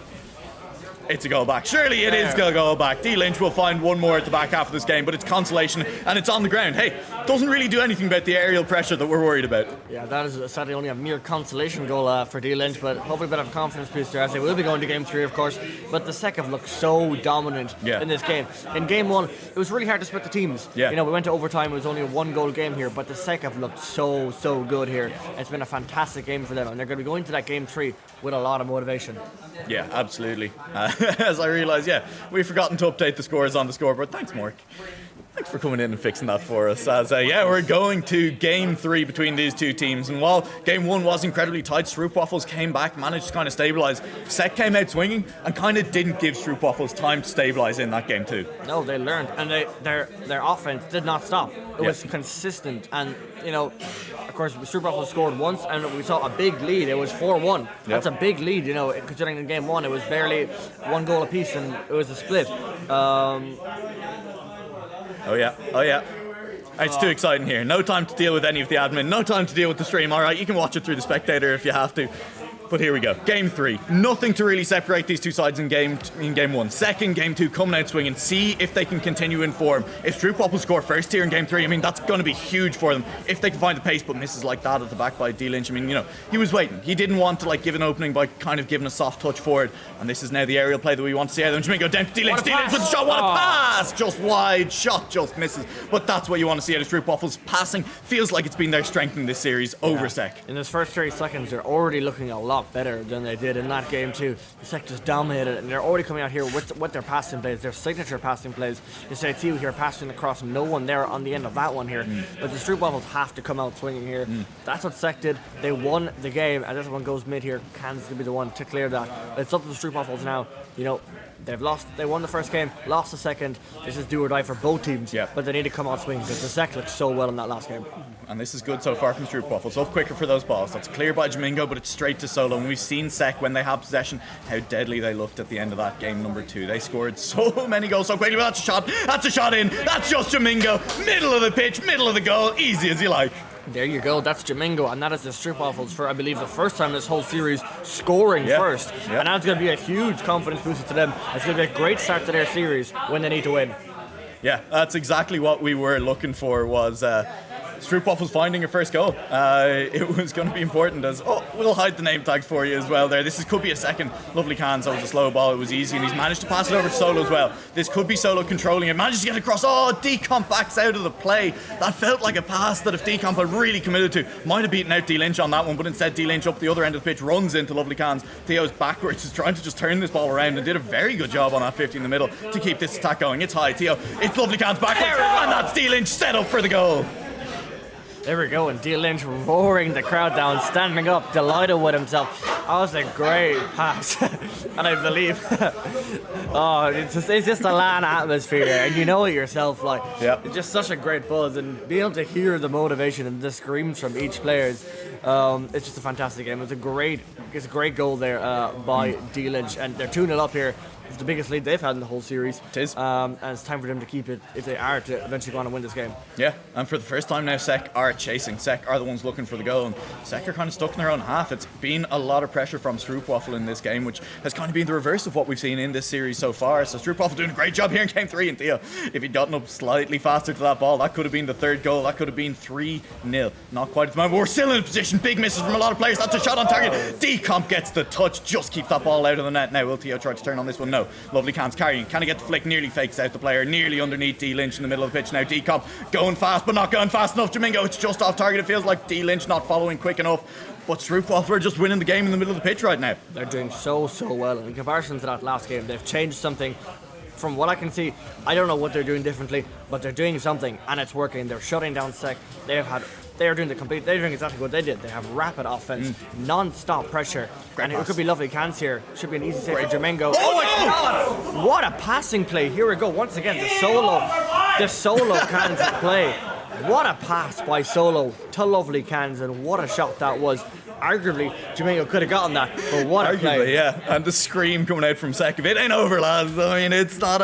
It's a goal back. Surely it is a goal back. Dlynch will find one more at the back half of this game, but it's consolation and it's on the ground. Hey, doesn't really do anything about the aerial pressure that we're worried about. Yeah, that is sadly only a mere consolation goal for Dlynch, but hopefully a bit of confidence booster as they will be going to game 3, of course. But the SEC have looked so dominant in this game. In game 1, it was really hard to split the teams. Yeah. You know, we went to overtime. It was only a 1-goal game here, but the SEC have looked so good here. It's been a fantastic game for them, and they're going to be going to that game 3 with a lot of motivation. Yeah, absolutely. As I realise, we've forgotten to update the scores on the scoreboard. Thanks, Mark. Thanks for coming in and fixing that for us. As we're going to game 3 between these two teams. And while game 1 was incredibly tight, Stroopwafels came back, managed to kind of stabilise. SEC came out swinging and kind of didn't give Stroopwafels time to stabilise in that game too. No, they learned, and their offense did not stop. It was consistent, and you know, of course, Stroopwafels scored once, and we saw a big lead. It was 4-1. That's a big lead, you know, considering in game 1 it was barely 1 goal apiece, and it was a split. Oh yeah. It's too exciting here. No time to deal with any of the admin. No time to deal with the stream. All right, you can watch it through the spectator if you have to. But here we go. Game 3. Nothing to really separate these two sides in game 1. Second, game 2 coming out swinging. See if they can continue in form. If Stroopwafels score first here in game 3, I mean, that's going to be huge for them. If they can find the pace, but misses like that at the back by Dlynch. I mean, you know, he was waiting. He didn't want to give an opening by kind of giving a soft touch forward. And this is now the aerial play that we want to see. Then Jimingo down to Dlynch. Dlynch with the shot. What a pass! Just wide. Shot just misses. But that's what you want to see out of Stroopwafels. Passing feels like it's been their strength in this series over SEC. In this first 30 seconds, they're already looking a lot better than they did in that game 2. The SEC just dominated, and they're already coming out here with their passing plays, their signature passing plays. You say Thieu here passing across, no one there on the end of that one here. But the Stroopwafels have to come out swinging here. That's what SEC did. They won the game, and this one goes mid here. Kansas will be the one to clear that. It's up to the Stroopwafels now. You know, they've lost. They won the first game, lost the second. This is do or die for both teams. But they need to come out swinging because the SEC looked so well in that last game. And this is good so far from Stroopwafels. Up quicker for those balls. That's clear by Jimingo, but it's straight to solo. And we've seen SEC, when they have possession, how deadly they looked at the end of that game number 2. They scored so many goals so quickly. But that's a shot. That's a shot in. That's just Jimingo. Middle of the pitch, middle of the goal. Easy as you like. There you go, that's Jimingo, and that is the Stroopwafels for, I believe, the first time this whole series scoring first. And that's going to be a huge confidence booster to them. It's going to be a great start to their series when they need to win. Yeah, that's exactly what we were looking for, was Stroopwafels finding a first goal. It was going to be important as, we'll hide the name tag for you as well there. This could be a second. Lovely Cans, that was a slow ball, it was easy, and he's managed to pass it over to Solo as well. This could be Solo controlling it, manages to get across. Decomp backs out of the play. That felt like a pass that if Decomp had really committed to, might have beaten out Dlynch on that one, but instead Dlynch up the other end of the pitch runs into Lovely Cans. Thieu's backwards, is trying to just turn this ball around, and did a very good job on that 50 in the middle to keep this attack going. It's high, Thieu, it's Lovely Cans backwards, and that's Dlynch set up for the goal. There we go, and Dlynch roaring the crowd down, standing up, delighted with himself. That was a great pass, and I believe, it's just a LAN atmosphere, and you know it yourself, it's just such a great buzz, and being able to hear the motivation and the screams from each player, it's just a fantastic game. It's a great goal there by Dlynch, and they're 2-0 up here. It's the biggest lead they've had in the whole series. It is. And it's time for them to keep it if they are to eventually go on and win this game. Yeah, and for the first time now, SEC are chasing. SEC are the ones looking for the goal, and SEC are kind of stuck in their own half. It's been a lot of pressure from Stroopwafel in this game, which has kind of been the reverse of what we've seen in this series so far. So Stroopwafel doing a great job here in game 3, and Thieu, if he'd gotten up slightly faster to that ball, that could have been the third goal. That could have been 3-0. Not quite at the moment, but we're still in a position. Big misses from a lot of players. That's a shot on target. Decomp gets the touch. Just keep that ball out of the net. Now, will Thieu try to turn on this one? No. Lovely Cans carrying. Can he get the flick? Nearly fakes out the player. Nearly underneath Dlynch in the middle of the pitch. Now Decomp going fast, but not going fast enough. Jimingo, it's just off target. It feels like Dlynch not following quick enough. But Stroopwafel are just winning the game in the middle of the pitch right now. They're doing so well. In comparison to that last game, they've changed something from what I can see, I don't know what they're doing differently, but they're doing something, and it's working. They're shutting down Sec. They're doing exactly what they did. They have rapid offense, non-stop pressure, and it could be lovely cans here. Should be an easy save for Jimingo. Oh my God! What a passing play! Here we go once again. The solo cans play. What a pass by Solo to lovely cans, and what a shot that was. Arguably, Jimingo could have gotten that, but what a play. Yeah, and the scream coming out from Sec, it ain't over, lads. I mean, it's not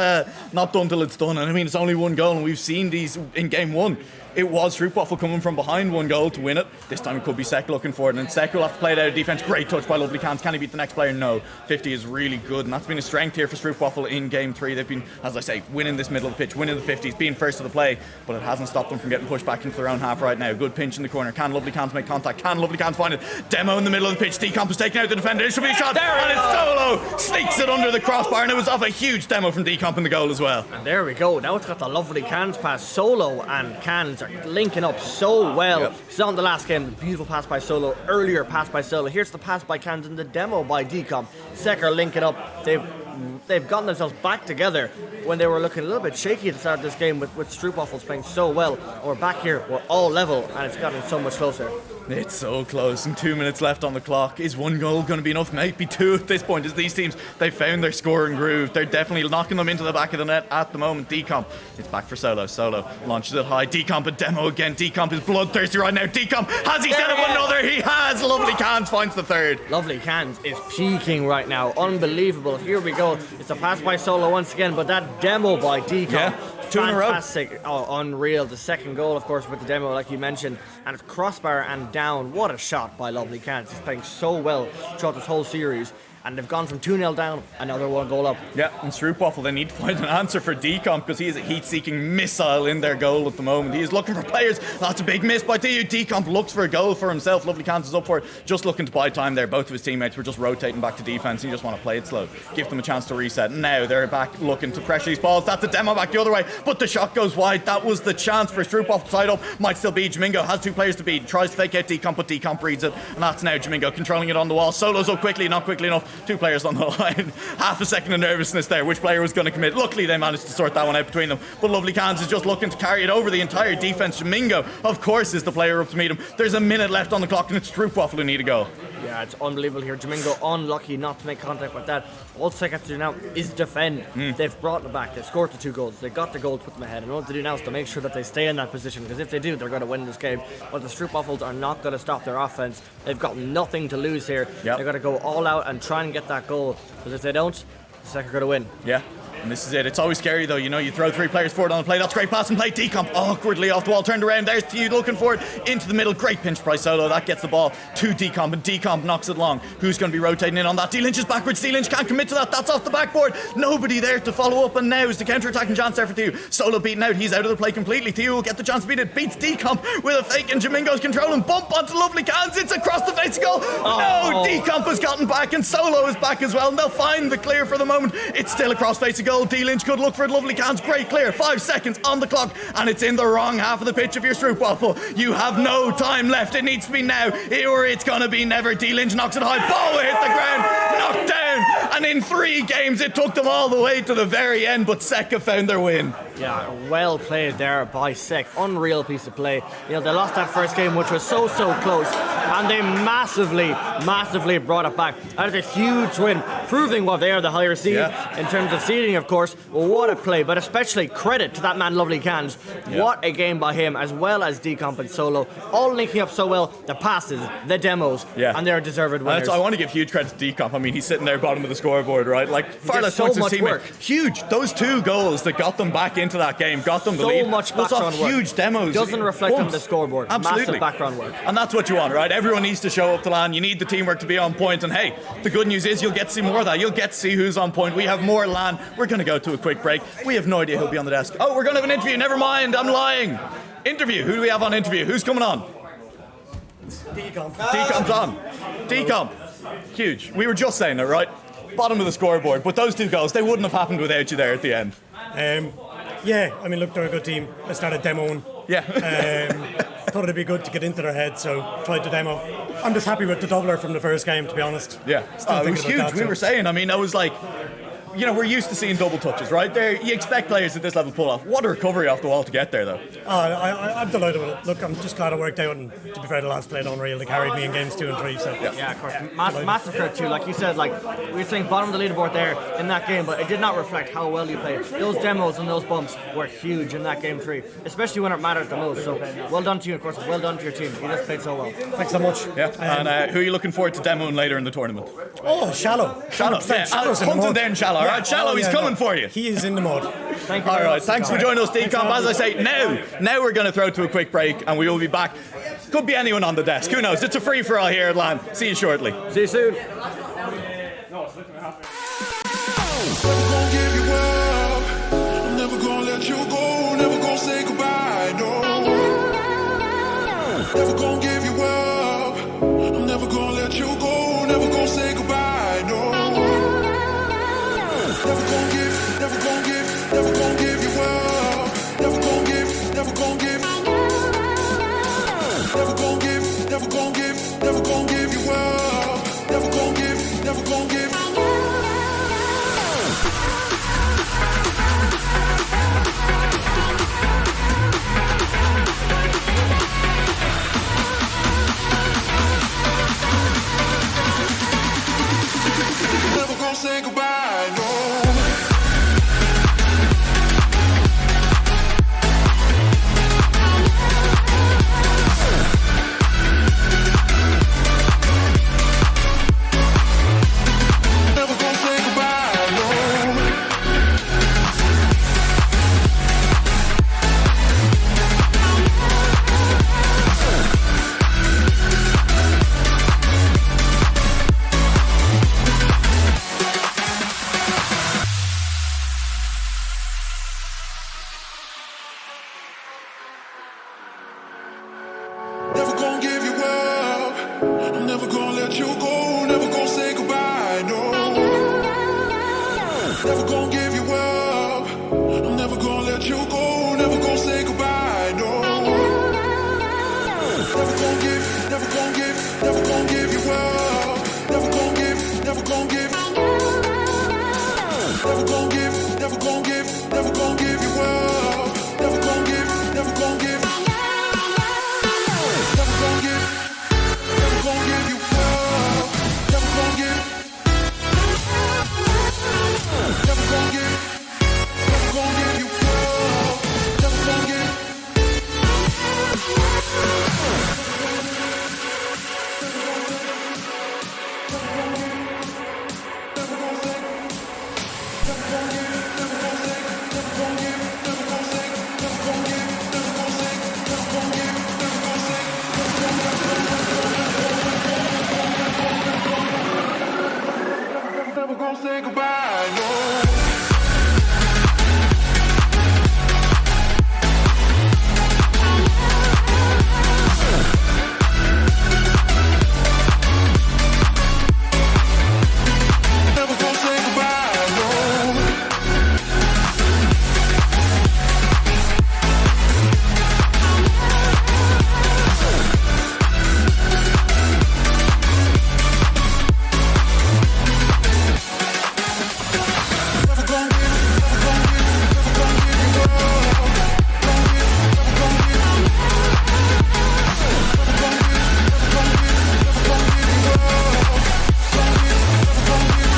done till it's done, and I mean, it's only one goal, and we've seen these in game one. It was Stroopwafel coming from behind one goal to win it. This time it could be Sec looking for it, and Sec will have to play it out of defence. Great touch by lovely cans. Can he beat the next player? No. 50 is really good, and that's been a strength here for Stroopwafel in game 3. They've been, as I say, winning this middle of the pitch, winning the 50s, being first of the play, but it hasn't stopped them from getting pushed back into their own half right now. Good pinch in the corner. Can lovely cans make contact? Can lovely cans find it? Demo in the middle of the pitch. Decomp is taking out the defender. It should be a shot. And it's Solo sneaks it under the crossbar, and it was off a huge demo from Decomp in the goal as well. And there we go. Now it's got the lovely cans pass. Solo and cans are linking up so well. Yep. It's on the last game. The beautiful pass by Solo. Earlier pass by Solo. Here's the pass by cans and the demo by Decomp. Sec are linking up. They've gotten themselves back together when they were looking a little bit shaky at the start of this game with Stroopwafels playing so well. And we're back here. We're all level, and it's gotten so much closer. It's so close, and 2 minutes left on the clock. Is one goal going to be enough? Maybe two at this point, as these teams, they've found their scoring groove. They're definitely knocking them into the back of the net at the moment. Decomp, it's back for Solo. Solo launches it high. Decomp and demo again. Decomp is bloodthirsty right now. Decomp, has he set up another? He has. Lovely cans finds the third. Lovely cans is peaking right now. Unbelievable. Here we go. It's a pass by Solo once again, but that demo by Decomp. Yeah. 2 in a row. Fantastic. Oh, unreal. The second goal, of course, with the demo, like you mentioned. And it's crossbar and down. What a shot by Lovely Cans. He's playing so well throughout this whole series. And they've gone from 2-0 down, another 1 goal up. Yeah, and Stroopwafel, they need to find an answer for Decomp, because he is a heat-seeking missile in their goal at the moment. He is looking for players. That's a big miss by Thieu. Decomp looks for a goal for himself. Lovely Cans is up for it, just looking to buy time there. Both of his teammates were just rotating back to defence. You just want to play it slow, give them a chance to reset. And now they're back looking to pressure these balls. That's a demo back the other way, but the shot goes wide. That was the chance for Stroopwafel to side up. Might still be Jimingo, has 2 players to beat. Tries to fake out Decomp, but Decomp reads it. And that's now Jimingo controlling it on the wall. Solo's up quickly, not quickly enough. 2 players on the line. Half a second of nervousness there. Which player was going to commit? Luckily, they managed to sort that one out between them. But Lovely Cans is just looking to carry it over the entire defence. Jimingo, of course, is the player up to meet him. There's a minute left on the clock, and it's Stroopwafel who need a goal. Yeah, it's unbelievable here. Jimingo unlucky not to make contact with that. All Sec have to do now is defend. They've brought it back. They've scored the 2 goals. They got the goal to put them ahead. And what they do now is to make sure that they stay in that position, because if they do, they're going to win this game. But the Stroopwafels are not going to stop their offense. They've got nothing to lose here. Yep. They've got to go all out and try and get that goal, because if they don't, Sec are going to win. Yeah. And this is it. It's always scary though, you know, you throw 3 players forward on the play. That's great pass and play. Decomp awkwardly off the wall, turned around. There's Thieu looking for it into the middle. Great pinch by Solo. That gets the ball to Decomp, and Decomp knocks it long. Who's going to be rotating in on that? Dlynch is backwards. Dlynch can't commit to that. That's off the backboard. Nobody there to follow up, and now is the counter-attacking chance there for Thieu. Solo beaten out. He's out of the play completely. Thieu will get the chance to beat it. Beats Decomp with a fake, and Jimingo's control and bump onto Lovely Cans. It's across the face goal. No, Decomp has gotten back, and Solo is back as well. And they'll find the clear for the moment. It's still across face goal. Dlynch could look for it. Lovely Cans, great clear. 5 seconds on the clock, and it's in the wrong half of the pitch of your Stroopwafel. You have no time left. It needs to be now, or it's gonna be never. Dlynch knocks it high. Ball will hit the ground. Knocked down. And in 3 games, it took them all the way to the very end, but Sec have found their win. Yeah, well played there by Sec. Unreal piece of play. You know, they lost that first game, which was so close, and they massively brought it back. That is a huge win, proving what they are, the higher seed in terms of seeding, of course. What a play, but especially credit to that man Lovely Cans. What a game by him, as well as Decomp and Solo, all linking up so well. The passes, the demos, and they're deserved winners. I want to give huge credit to Decomp. I mean, he's sitting there bottom of the scoreboard, right? Like, far less points his teammate. Huge. Those 2 goals that got them back into that game, got them the lead. So much background work. Huge demos. Doesn't reflect on the scoreboard. Absolutely. Massive background work. And that's what you want, right? Everyone needs to show up to LAN. You need the teamwork to be on point. And hey, the good news is you'll get to see more of that. You'll get to see who's on point. We have more LAN. We're going to go to a quick break. We have no idea who'll be on the desk. Oh, we're going to have an interview. Never mind. I'm lying. Interview. Who do we have on interview? Who's coming on? Decomp. Decomp's on. Decomp. Huge. We were just saying it, right? Bottom of the scoreboard. But those 2 goals, they wouldn't have happened without you there at the end. Yeah, I mean, look, they're a good team. I started demoing. Yeah. Thought it'd be good to get into their head, so tried to demo. I'm just happy with the doubler from the first game, to be honest. Yeah. It was huge. We were saying, I mean, I was like, we're used to seeing double touches, right? You expect players at this level pull off. What a recovery off the wall to get there, though. I'm delighted with it. Look, I'm just glad it worked out, and to be fair, the lads played unreal. They carried me in games 2 and 3. So yeah, of course, massive credit too. Like you said, like we were saying, bottom of the leaderboard there in that game, but it did not reflect how well you played. Those demos and those bumps were huge in that game 3, especially when it mattered the most. So well done to you, of course. Well done to your team. You just played so well. Thanks so much. Yeah. And who are you looking forward to demoing later in the tournament? Oh, Shallow. Yeah. Hunt him down, Shallow. All right, Shallow, he's coming for you. He is in the mud. Thank you. All right, thanks for joining us, Decomp. As I say, now we're going to throw to a quick break, and we will be back. Could be anyone on the desk. Who knows? It's a free for all here at LAN. See you shortly. See you soon. Never gonna give you up. I'm never gonna let you go. Never gonna say goodbye. No. Never gonna give you up. I'm never gonna let you go. Never gonna say goodbye. No. Never gonna give you up. Never gonna give. Never gonna give you up. Never gonna give. Never gonna say goodbye, no. Never gonna give you up. I'm never gonna let you go. Never gonna say goodbye, no. Never gonna give you up. I'm never gonna let you go. Never gonna say goodbye, no. Never gonna give you up. Never gonna give. Never gonna give you up. Never gonna give. Never gonna give you up. Never gonna give. Never gonna give. Never gonna give you up. Never gonna give. Never gonna give you up. Never gonna give. Never gonna give. Never gonna give you up. Never gonna give. Never gonna say goodbye, no. Never gonna say goodbye, no. Never gonna give. Never gonna give. Never gonna give you up. Gonna give. Never gonna give. Never gonna give. Never gonna give. Never gonna give you up. Gonna give. Never gonna give.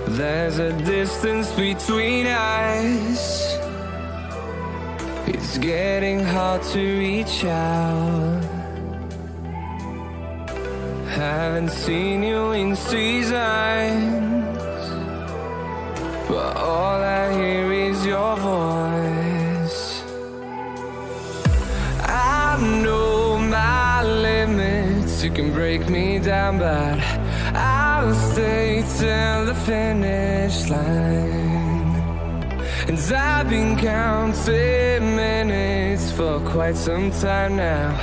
There's a distance between us. It's getting hard to reach out. Haven't seen you in seasons, but all I hear is your voice. I know my limits, you can break me down, but I'll stay till the finish line. And I've been counting minutes for quite some time now,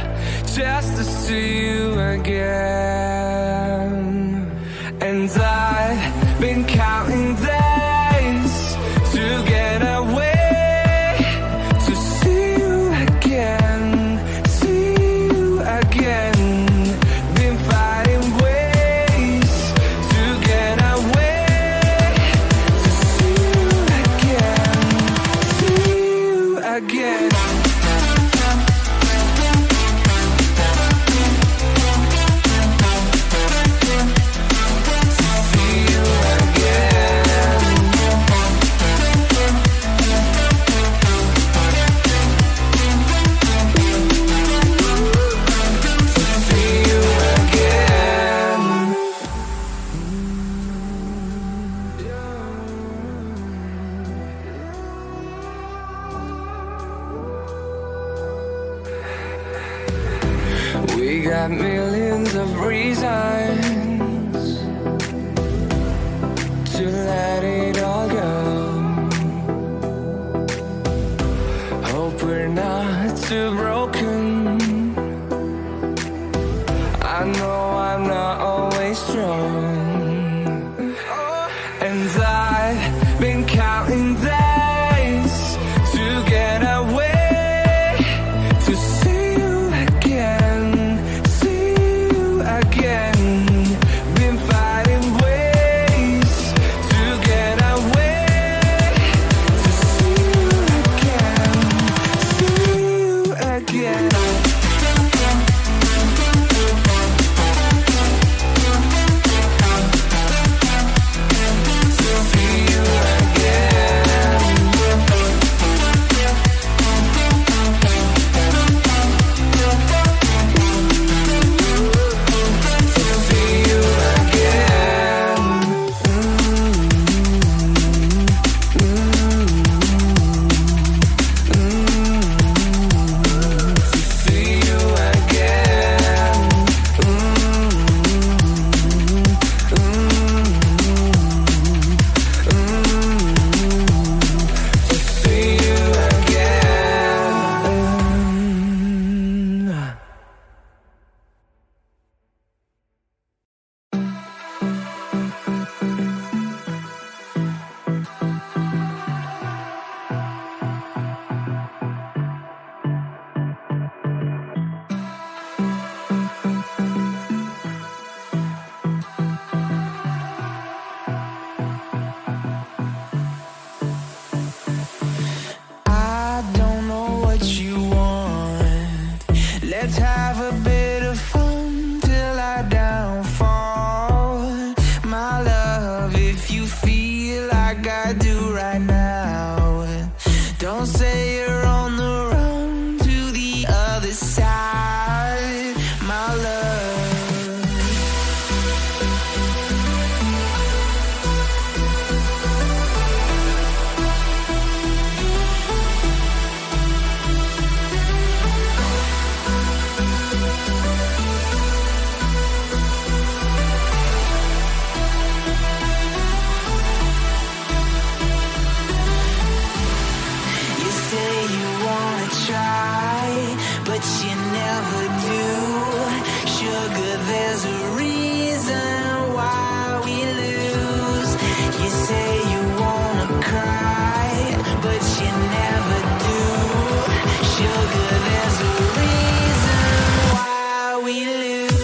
just to see you again. And I've been counting days to get away. We got millions of reasons to let it all go. Hope we're not too broken. I know I'm not always strong. And I've been counting days to get away. Let's have a bit of fun till I downfall. My love, if you feel like I do right now, don't say you're on the run to the other side, my love. But you never do. Sugar, there's a reason why we lose. You say you wanna cry, but you never do. Sugar, there's a reason why we lose.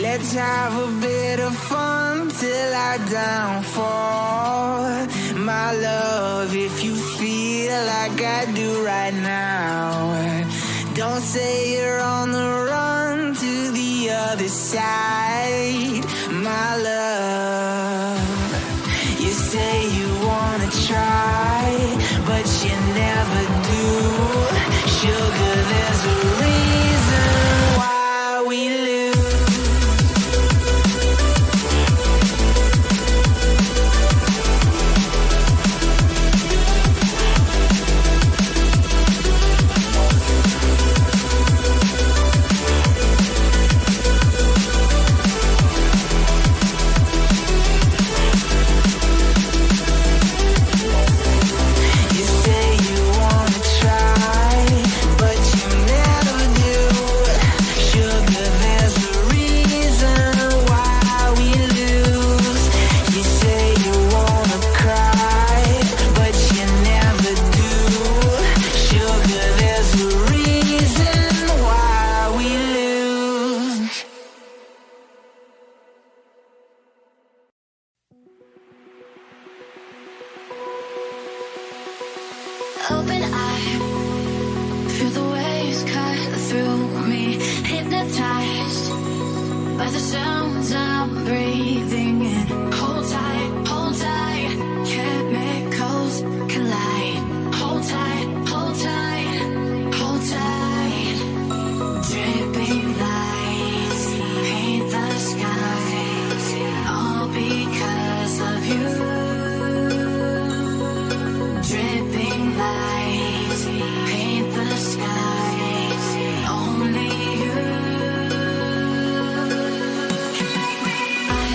Let's have a bit of fun till I downfall. My love, if you feel like I do right now, Don't say you're on the run to the other side, my love. You say you wanna try, but you never do. Sugar, there's a reason why we lose. Open eye, feel the waves cut through me, hypnotized by the sounds I'm breathing in. Hold tight, chemicals collide. Hold tight, hold tight, hold tight. Dripping lights paint the skies, all because of you. Dripping lights paint the skies, only you. I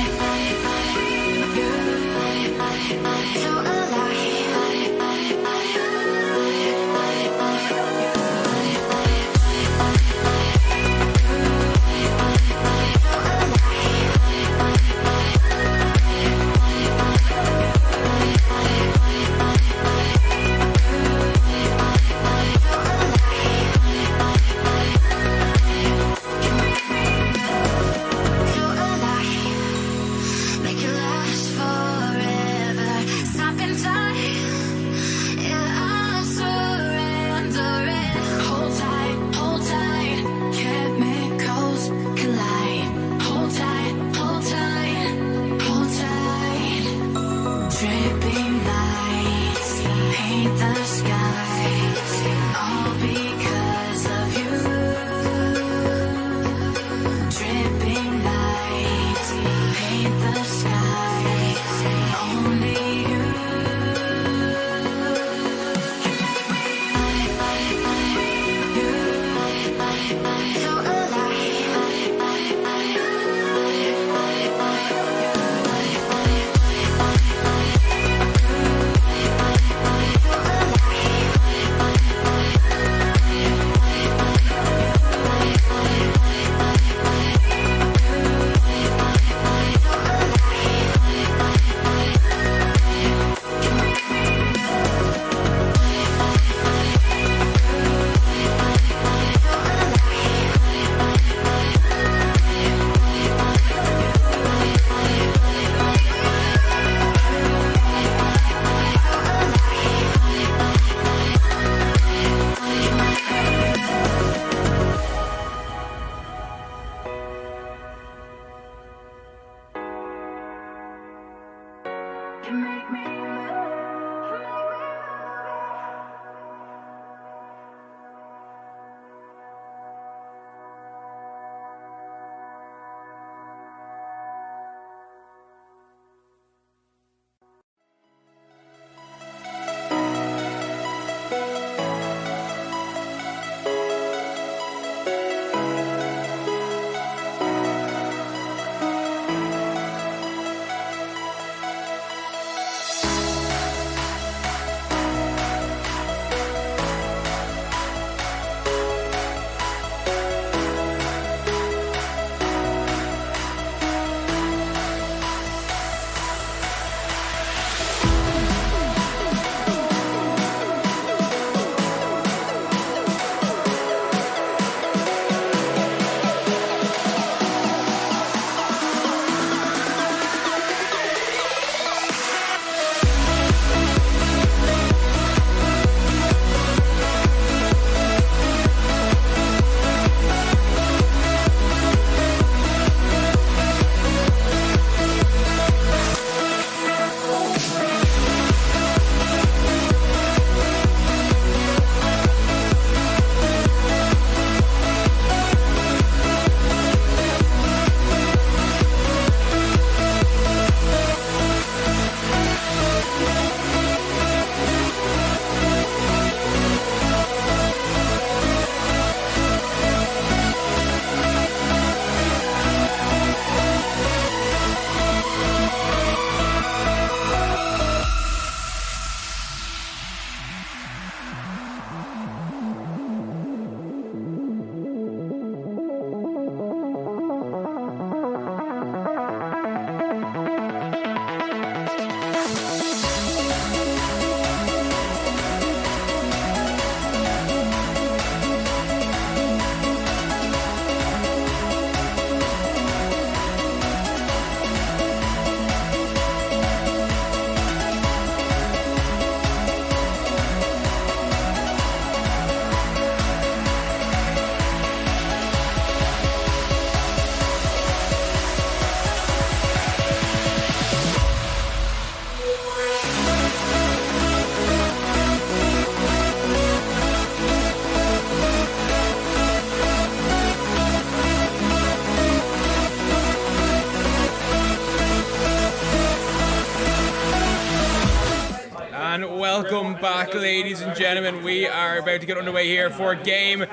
welcome back, ladies and gentlemen. We are about to get underway here for game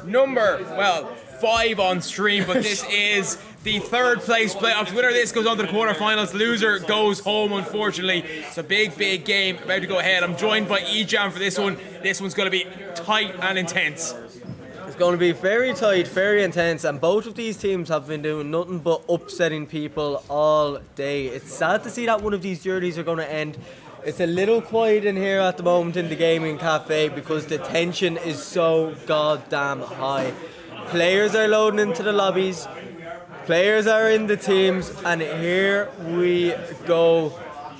number, 5 on stream, but this is the third place playoff. Winner of this goes on to the quarterfinals. Loser goes home, unfortunately. It's a big game about to go ahead. I'm joined by Ejam for this one. This one's going to be tight and intense. It's going to be very tight, very intense, and both of these teams have been doing nothing but upsetting people all day. It's sad to see that one of these journeys are going to end. It's a little quiet in here at the moment in the gaming cafe because the tension is so goddamn high. Players are loading into the lobbies, players are in the teams, and here we go.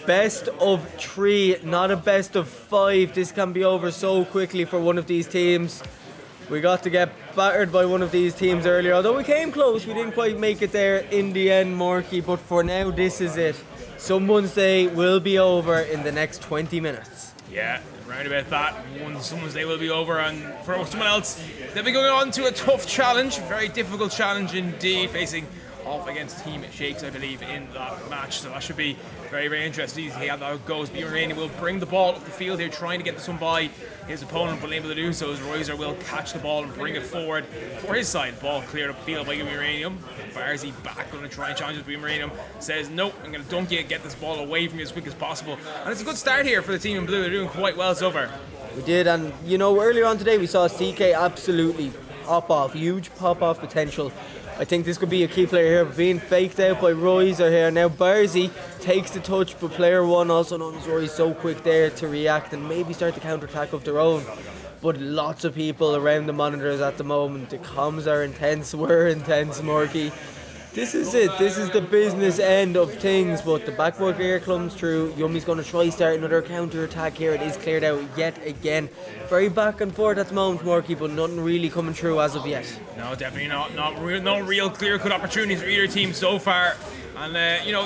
Best of 3, not a best of 5. This can be over so quickly for one of these teams. We got to get battered by one of these teams earlier, although we came close. We didn't quite make it there in the end, Morky, but for now, this is it. Someone's day will be over in the next 20 minutes. Yeah, round about that. Someone's day will be over, and for someone else, they'll be going on to a tough challenge, very difficult challenge indeed, facing off against Team Shakes, I believe, in that match. So that should be very interesting to see how that goes. Iranian will bring the ball up the field here, trying to get this one by his opponent, but unable to do so as Royzer will catch the ball and bring it forward for his side. Ball cleared up field by Uranium. Barzy back, going to try and challenge with Uranium. Says, nope, I'm going to dunk you, get this ball away from you as quick as possible. And it's a good start here for the team in blue. They're doing quite well so far. We did, and you know, earlier on today we saw CK absolutely pop off, huge pop off potential. I think this could be a key player here, but being faked out by Royzer here. Now Barzy takes the touch, but player 1, also known as Roy, so quick there to react and maybe start the counter-attack of their own. But lots of people around the monitors at the moment. The comms are intense, we're intense, Morky. This is it, this is the business end of things, but the backboard gear comes through. Yummy's going to try start another counter-attack here. It is cleared out yet again. Very back and forth at the moment, Morky, but nothing really coming through as of yet. No, definitely not. No real clear-cut opportunities for either team so far. And,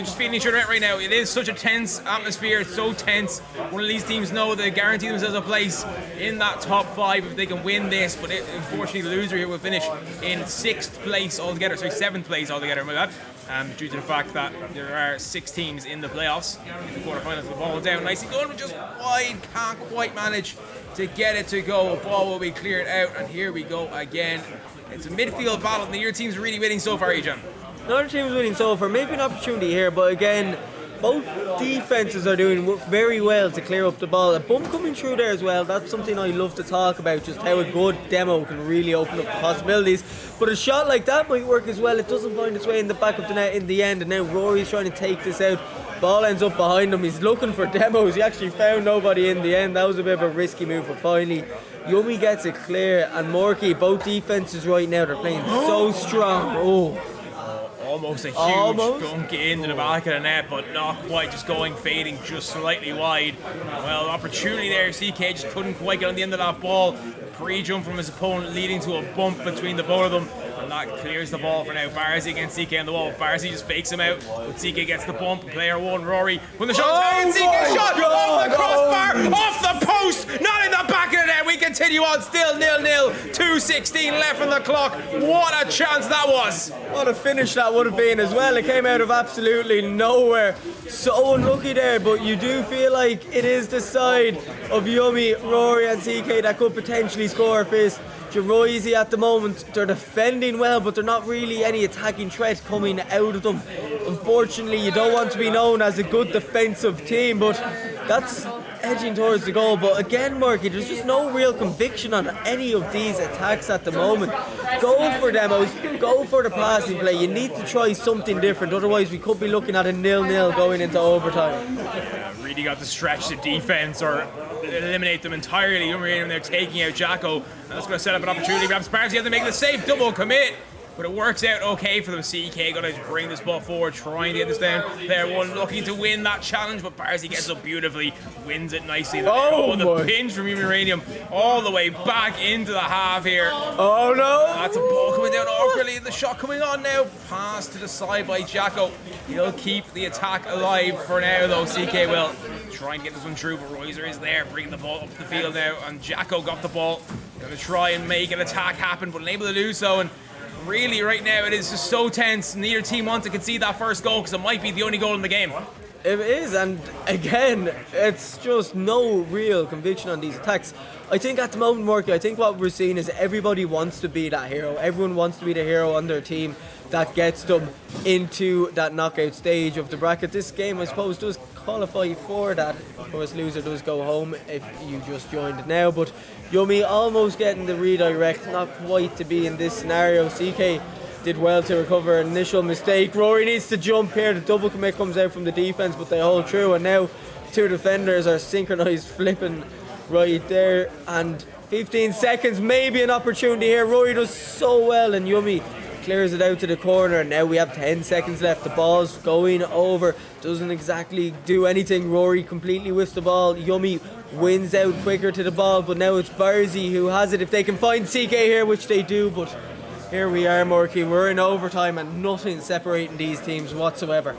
just feeding each other out right now. It is such a tense atmosphere. It's so tense. One of these teams know they guarantee themselves a place in that top 5 if they can win this. But unfortunately, the loser here will finish in 7th place altogether. My bad. Due to the fact that there are 6 teams in the playoffs. In the quarterfinals, the ball down nicely. Going just wide. Can't quite manage to get it to go. A ball will be cleared out. And here we go again. It's a midfield battle. And your team's really winning so far, Ejan. Another team's winning so far, maybe an opportunity here, but again, both defenses are doing very well to clear up the ball. A bump coming through there as well, that's something I love to talk about, just how a good demo can really open up the possibilities. But a shot like that might work as well. It doesn't find its way in the back of the net in the end, and now Rory's trying to take this out. Ball ends up behind him, he's looking for demos, he actually found nobody in the end. That was a bit of a risky move, but finally Yummy gets it clear, and Morky, both defenses right now, they're playing so strong. Almost a huge dunk into the back of the net, but not quite, just fading just slightly wide. Well, opportunity there, CK just couldn't quite get on the end of that ball. Pre-jump from his opponent leading to a bump between the both of them, and that clears the ball for now. Barzy against CK on the wall. Barzy just fakes him out, but CK gets the bump. Player 1, Rory, when the shot's taken, CK shot off the crossbar, off the post, not in the back of the net. We continue on, still 0-0, 2:16 left on the clock. What a chance that was! What a finish that would have been as well. It came out of absolutely nowhere. So unlucky there, but you do feel like it is the side of Yummy, Rory and CK that could potentially score first. J-Royzey at the moment, they're defending well, but they're not really any attacking threat coming out of them. Unfortunately, you don't want to be known as a good defensive team, but that's edging towards the goal. But again, Murky, there's just no real conviction on any of these attacks at the moment. Go for demos, go for the passing play. You need to try something different, otherwise we could be looking at a 0-0 going into overtime. Really got to stretch the defense or eliminate them entirely. They're taking out Jacko. That's going to set up an opportunity. Perhaps Barzy have to make the safe double commit. But it works out okay for them. CK going to bring this ball forward, trying to get this down. Player 1 looking to win that challenge, but Barzy gets up beautifully, wins it nicely. The pinch from Uranium all the way back into the half here. Oh no! That's a ball coming down awkwardly. The shot coming on now. Pass to the side by Jacko. He'll keep the attack alive for now, though. CK will try and get this one through, but Royzer is there, bringing the ball up the field now, and Jacko got the ball. Going to try and make an attack happen, but unable to do so. And really, right now, it is just so tense. Neither team wants to concede that first goal because it might be the only goal in the game. It is, and again, it's just no real conviction on these attacks. I think at the moment, Morky, I think what we're seeing is everybody wants to be that hero. Everyone wants to be the hero on their team that gets them into that knockout stage of the bracket. This game, I suppose, does qualify for that. Of course, loser does go home if you just joined now, but Yummy almost getting the redirect, not quite to be in this scenario. CK did well to recover an initial mistake. Rory needs to jump here. The double commit comes out from the defense, but they hold true, and now two defenders are synchronized flipping right there. And 15 seconds, maybe an opportunity here. Rory does so well, and Yummy clears it out to the corner. Now we have 10 seconds left. The ball's going over. Doesn't exactly do anything. Rory completely whiffs the ball. Yummy wins out quicker to the ball, but now it's Barzy who has it. If they can find CK here, which they do, but here we are, Morky. We're in overtime and nothing separating these teams whatsoever.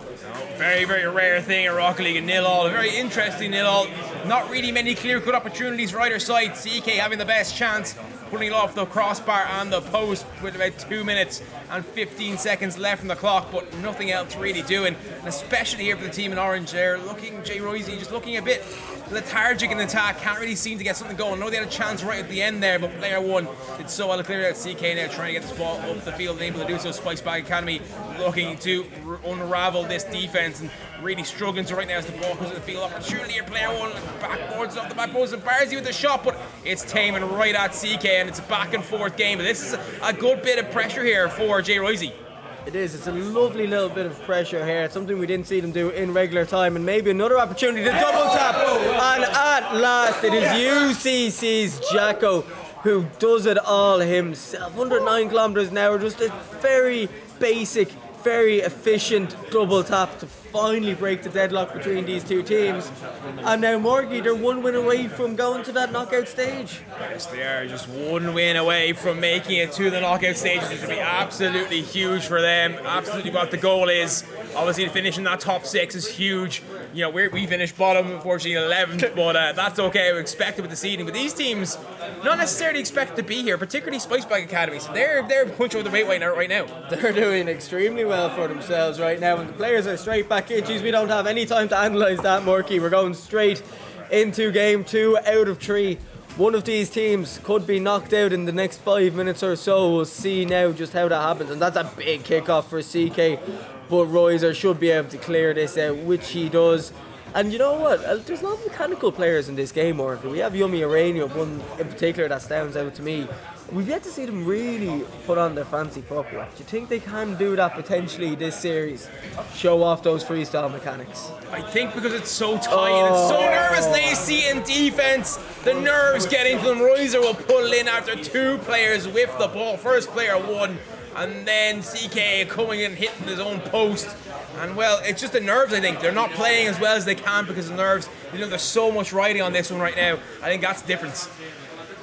Very, very rare thing in Rocket League, a 0-0, a very interesting 0-0. Not really many clear-cut opportunities for either side. CK having the best chance, putting it off the crossbar and the post with about 2 minutes and 15 seconds left on the clock, but nothing else really doing. And especially here for the team in orange, they're looking, J-Royzey just looking a bit lethargic in attack, can't really seem to get something going. I know they had a chance right at the end there, but player one did so well to clear out. CK now trying to get this ball up the field and able to do so. Spicebag Academy looking to unravel this defense and really struggling to right now as the ball comes to the field. Opportunity here, player one backboards off the back post and Barzy with the shot, but it's taming right at CK, and it's a back and forth game. But this is a good bit of pressure here for J-Royzey. It is. It's a lovely little bit of pressure here. It's something we didn't see them do in regular time, and maybe another opportunity to double tap. And at last, it is UCC's Jacko who does it all himself. 109 kilometers an hour, just a very basic, very efficient double tap to finally break the deadlock between these two teams. And now Morgie, they're one win away from going to that knockout stage. Yes, they are just one win away from making it to the knockout stage, which would be absolutely huge for them. Absolutely what the goal is. Obviously, to finish in that top 6 is huge. You know, we finished bottom, unfortunately, 11th, but that's okay. We expected with the seeding. But these teams, not necessarily expected to be here, particularly Spicebag Academy. So they're punching over the weight right now. They're doing extremely well for themselves right now, and the players are straight back in. Jeez, we don't have any time to analyse that, Murky. We're going straight into game 2 out of 3. One of these teams could be knocked out in the next 5 minutes or so. We'll see now just how that happens, and that's a big kickoff for CK. But Royzer should be able to clear this out, which he does. And you know what? There's a lot of mechanical players in this game, Morgan. We have Yummy Uranium, one in particular that stands out to me. We've yet to see them really put on their fancy footwear. Do you think they can do that potentially this series? Show off those freestyle mechanics? I think because it's so tight and it's so nervous, Lacey in defense. The nerves getting to them. Royzer will pull in after 2 players with the ball. First player won, and then CK coming in hitting his own post. And well, it's just the nerves, I think. They're not playing as well as they can because of the nerves. You know, there's so much riding on this one right now. I think that's the difference.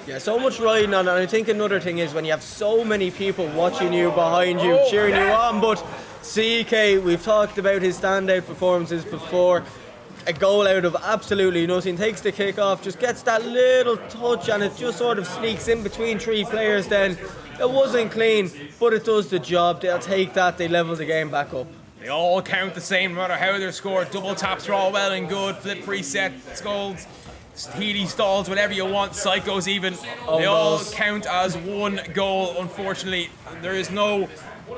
Yeah, so much riding on, and I think another thing is when you have so many people watching you, behind you, cheering you on. But CK, we've talked about his standout performances before. A goal out of absolutely nothing, takes the kick off, just gets that little touch, and it just sort of sneaks in between 3 players then. It wasn't clean, but it does the job. They'll take that, they level the game back up. They all count the same, no matter how they're scored. Double taps are all well and good, flip reset, skulls, Healy stalls, whatever you want, psychos even. They all count as 1 goal. Unfortunately, there is no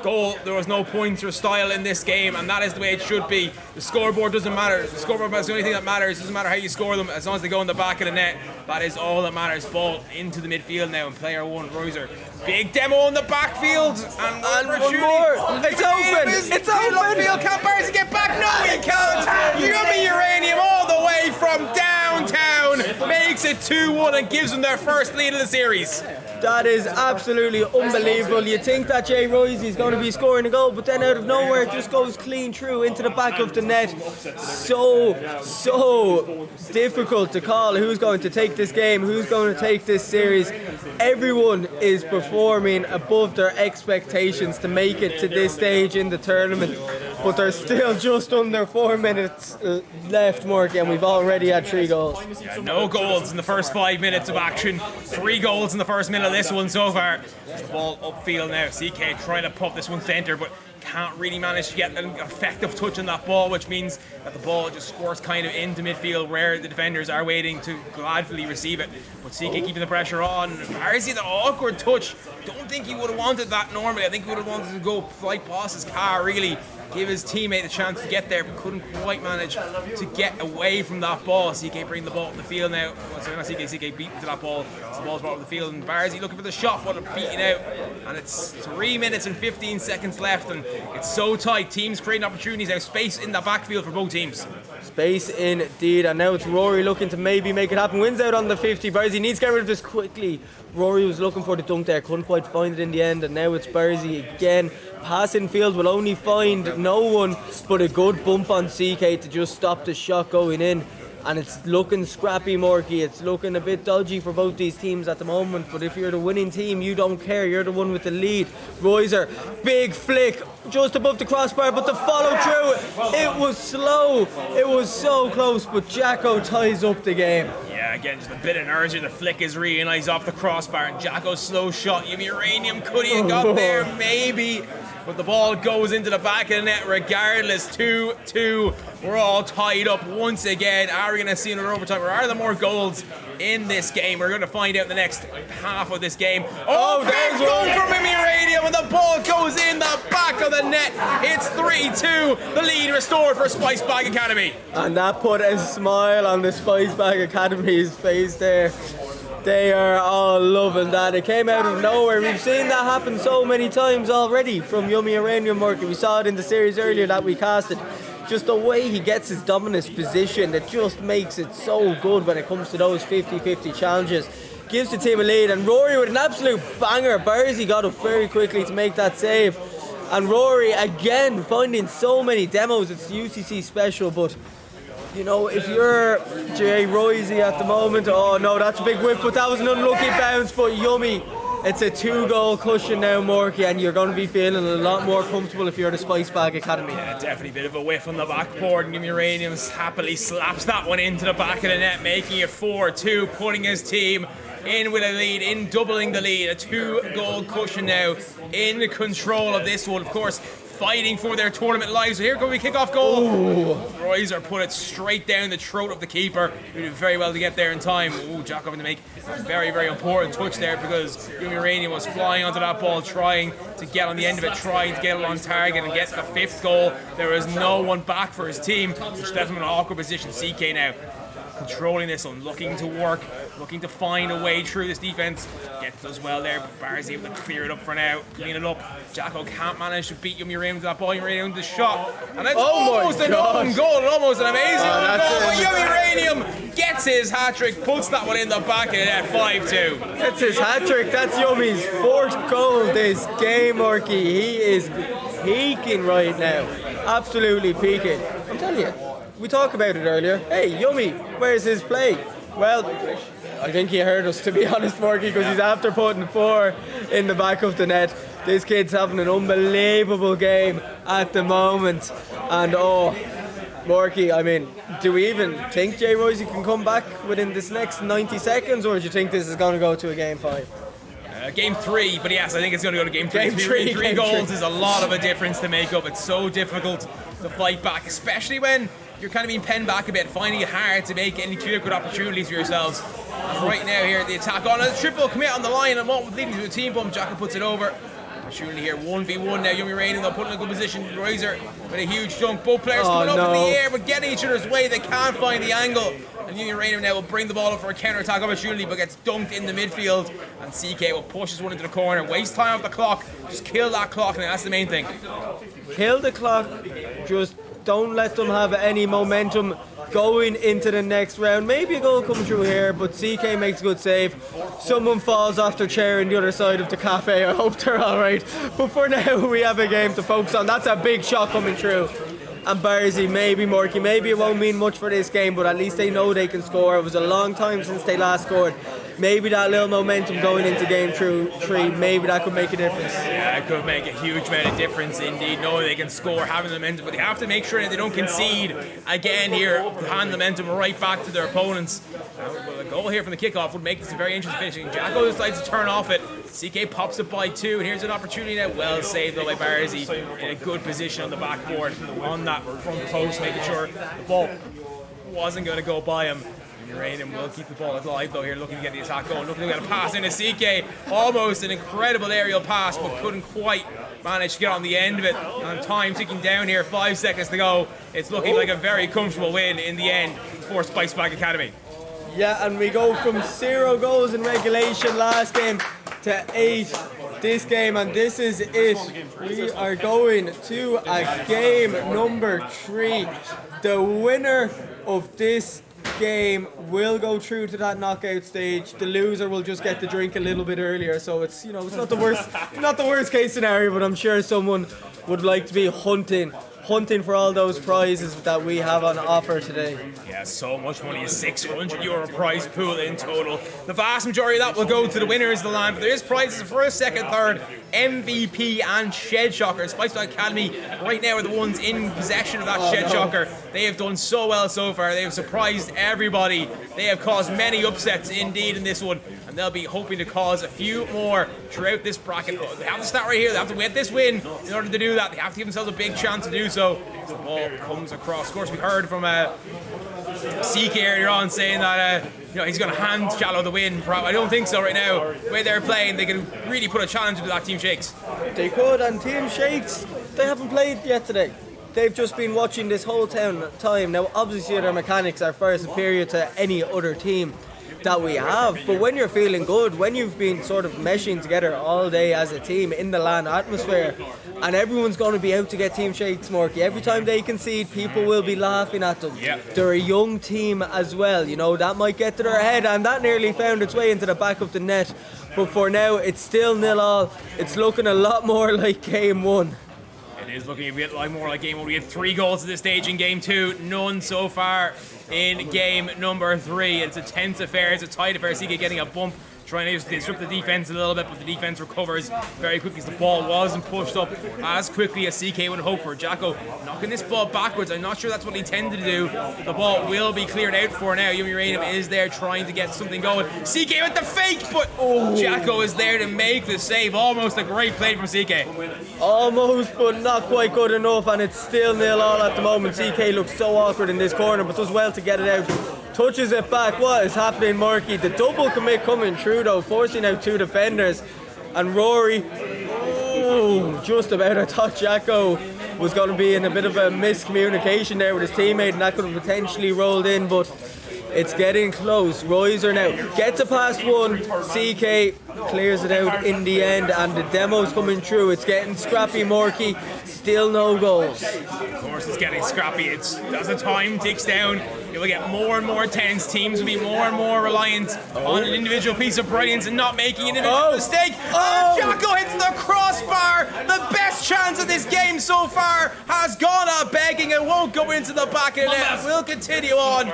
goal, there was no points or style in this game, and that is the way it should be. The scoreboard doesn't matter. The scoreboard is the only thing that matters. It doesn't matter how you score them, as long as they go in the back of the net. That is all that matters. Ball into the midfield now, and player 1, Royzer. Big demo in the backfield, and one more. It's open. It's open. Can Barzy get back? No, he can't. Yummy Uranium all the way from downtown makes it 2-1 and gives them their first lead of the series. That is absolutely unbelievable. You think that J-Royzey is going to be scoring a goal, but then out of nowhere it just goes clean through into the back of the net. So difficult to call who's going to take this game, who's going to take this series. Everyone is performing above their expectations to make it to this stage in the tournament, but there's still just under 4 minutes left, Morgan, and we've already had 3 goals. Yeah, no goals in the first 5 minutes of action. 3 goals in the first minute of this one so far. Ball upfield now. CK trying to pop this one centre, but can't really manage to get an effective touch on that ball, which means that the ball just squirts kind of into midfield where the defenders are waiting to gladly receive it. But CK keeping the pressure on. Barzi, the awkward touch. Don't think he would have wanted that normally. I think he would have wanted to go flight past his car, really give his teammate a chance to get there, but couldn't quite manage to get away from that ball. CK bring the ball up the field now. Well, sorry, not CK beat to that ball. So the ball's brought up the field, and Barzi looking for the shot, but beating out. And it's 3 minutes and 15 seconds left, and it's so tight. Teams creating opportunities now, space in the backfield for both teams. Space indeed, and now it's Rory looking to maybe make it happen. Wins out on the 50. Barzi needs to get rid of this quickly. Rory was looking for the dunk there, couldn't quite find it in the end, and now it's Barzi again. Passing field will only find no one, but a good bump on CK to just stop the shot going in. And it's looking scrappy, Morky. It's looking a bit dodgy for both these teams at the moment. But if you're the winning team, you don't care. You're the one with the lead. Royzer, big flick just above the crossbar, but the follow through, it was slow. It was so close, but Jacko ties up the game. Yeah, again, just a bit of inertia. The flick is really nice off the crossbar, and Jacko's slow shot. Uranium could he have got there? Maybe. But the ball goes into the back of the net regardless. 2-2. We're all tied up once again. Are we going to see another overtime? Or are there more goals in this game? We're going to find out in the next half of this game. Oh, big goal from Uranium, and the ball goes in the back of the net. It's 3-2. The lead restored for Spice Bag Academy. And that put a smile on the Spice Bag Academy's face there. They are all loving that. It came out of nowhere. We've seen that happen so many times already from Yummy Uranium working. We saw it in the series earlier that we casted. Just the way he gets his dominance position, that just makes it so good when it comes to those 50-50 challenges. Gives the team a lead, and Rory with an absolute banger. Barzi got up very quickly to make that save. And Rory again finding so many demos. It's UCC special, but you know, if you're J-Royzey at the moment, oh no, that's a big whip, but that was an unlucky bounce, but Yummy. It's a 2-goal cushion now, Morky, and you're going to be feeling a lot more comfortable if you're the Spice Bag Academy. Yeah, definitely a bit of a whiff on the backboard, and Uranium happily slaps that one into the back of the net, making it 4-2, putting his team in with a lead, in doubling the lead. A 2-goal cushion now, in control of this one, of course, fighting for their tournament lives. So here comes the kickoff goal. Royzer put it straight down the throat of the keeper, who did very well to get there in time. Jack having to make a very, very important touch there, because Uranium was flying onto that ball, trying to get on the end of it, trying to get it on target and get the 5th goal. There is no one back for his team, which left him in an awkward position. CK now controlling this one, looking to work, looking to find a way through this defense. Gets us well there, but Barzi able to clear it up for now, clean it up. Jacko can't manage to beat Uranium to that ball. Uranium the shot, and it's almost an own goal, almost an amazing own goal. But Uranium gets his hat-trick, puts that one in the back of the net, 5-2. That's his hat-trick. That's Yummy's 4th goal this game, Morky. He is peaking right now, absolutely peaking. I'm telling you. We talked about it earlier. Hey, Yummy, where's his play? Well, I think he heard us, to be honest, Morky, because he's after putting 4 in the back of the net. This kid's having an unbelievable game at the moment. And oh, Morky, I mean, do we even think J-Royzey can come back within this next 90 seconds, or do you think this is going to go to a game 5? Game 3, but yes, I think it's going to go to game 3. Three goals is a lot of a difference to make up. It's so difficult to fight back, especially when you're kind of being penned back a bit, finding it hard to make any clear good opportunities for yourselves. And right now here, the attack on a triple commit on the line, and what leading to a team bump. Jacko puts it over. Opportunity here, 1v1 now. Yummy Uranium, they'll put in a good position. Royzer with a huge dunk. Both players coming up in the air, but getting each other's way. They can't find the angle. And Yummy Uranium now will bring the ball up for a counter-attack opportunity, but gets dunked in the midfield. And CK will push this one into the corner, waste time off the clock, just kill that clock, and that's the main thing. Kill the clock, just don't let them have any momentum going into the next round. Maybe a goal come through here, but CK makes a good save. Someone falls off their chair on the other side of the cafe. I hope they're alright. But for now, we have a game to focus on. That's a big shot coming through. And Barzi, maybe Morky, maybe it won't mean much for this game, but at least they know they can score. It was a long time since they last scored. Maybe that little momentum going into game 3, maybe that could make a difference. Yeah, it could make a huge amount of difference indeed, knowing they can score, having the momentum, but they have to make sure that they don't concede again here, hand the momentum right back to their opponents. Well, a goal here from the kickoff would make this a very interesting finishing. Jacko decides to turn off it. CK pops it by 2, and here's an opportunity now. Well saved though by Barzy. In a good position on the backboard, on that front post, making sure the ball wasn't going to go by him. Uranium will keep the ball alive though here, looking to get the attack going, looking to get a pass into CK. Almost an incredible aerial pass, but couldn't quite manage to get on the end of it. And time ticking down here, 5 seconds to go. It's looking like a very comfortable win in the end for Spicebag Academy. Yeah, and we go from 0 goals in regulation last game to 8 this game, and this is it. We are going to a game number 3. The winner of this game will go through to that knockout stage. The loser will just get to drink a little bit earlier, so it's, you know, it's not the worst case scenario, but I'm sure someone would like to be hunting for all those prizes that we have on offer today. Yeah, so much money, a €600 prize pool in total. The vast majority of that will go to the winners of the LAN, but there is prizes for first, second, third, MVP and Shed Shocker. Spicebag Academy right now are the ones in possession of that Shed Shocker. They have done so well so far. They have surprised everybody. They have caused many upsets indeed in this one, and they'll be hoping to cause a few more throughout this bracket. They have to start right here. They have to get this win in order to do that. They have to give themselves a big chance to do so. The ball comes across. Of course, we heard from CK earlier on saying that he's going to hand Shallow the win. I don't think so right now. The way they're playing, they can really put a challenge into that Team Shakes. They could, and Team Shakes, they haven't played yet today. They've just been watching this whole time. Now, obviously, their mechanics are far superior to any other team that we have, but when you're feeling good, when you've been sort of meshing together all day as a team in the LAN atmosphere, and everyone's going to be out to get Team Shakes, Morky. Every time they concede, people will be laughing at them. Yep. They're a young team as well, you know, that might get to their head, and that nearly found its way into the back of the net, but for now, it's still 0-0. It's looking a lot more like game 1. It is looking a bit more like game 1. We had 3 goals at this stage in game 2, none so far in game number 3. It's a tense affair, it's a tight affair. CK getting a bump, trying to disrupt the defense a little bit, but the defense recovers very quickly as the ball wasn't pushed up as quickly as CK would hope for. Jacko knocking this ball backwards. I'm not sure that's what he intended to do. The ball will be cleared out for now. Uranium is there trying to get something going. CK with the fake, but Jacko is there to make the save. Almost a great play from CK. Almost, but not quite good enough, and it's still 0-0 at the moment. CK looks so awkward in this corner, but does well to get it out. Touches it back. What is happening, Murky? The double commit coming through though, forcing out 2 defenders. And Rory, just about. I thought Jacko was going to be in a bit of a miscommunication there with his teammate, and that could have potentially rolled in, but it's getting close. J-Royzey now gets a past 1. CK clears it out in the end, and the demo's coming through. It's getting scrappy, Morky. Still no goals. Of course, it's getting scrappy. It's as the time ticks down, it will get more and more tense. Teams will be more and more reliant on an individual piece of brilliance and not making an individual mistake. And Jacko hits the crossbar. The best chance of this game so far has gone up begging and won't go into the back of the net. We'll continue on.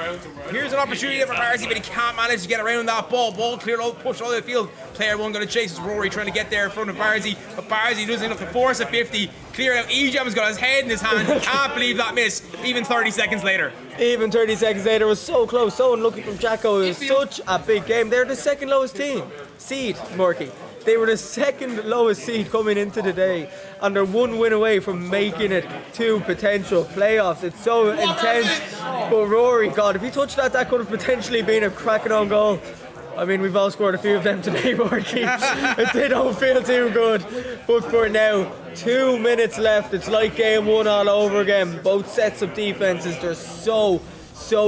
Here's an opportunity for Barzy, but he can't manage to get around that ball. Ball cleared out, pushed all the field. Player 1 going to chase is Rory, trying to get there in front of Barzy, but Barzy doesn't enough to force a 50. Clear out. Ejam's got his head in his hands. He can't believe that miss, even 30 seconds later. Even 30 seconds later, was so close, so unlucky from Jacko. It was such a big game. They're the second lowest seed, Murky. They were the second lowest seed coming into the day, and they're 1 win away from making it to potential playoffs. It's so intense. But Rory, God, if he touched that, that could have potentially been a cracking on goal. I mean, we've all scored a few of them today, Morky. They don't feel too good. But for now, 2 minutes left. It's like game 1 all over again. Both sets of defenses, they're so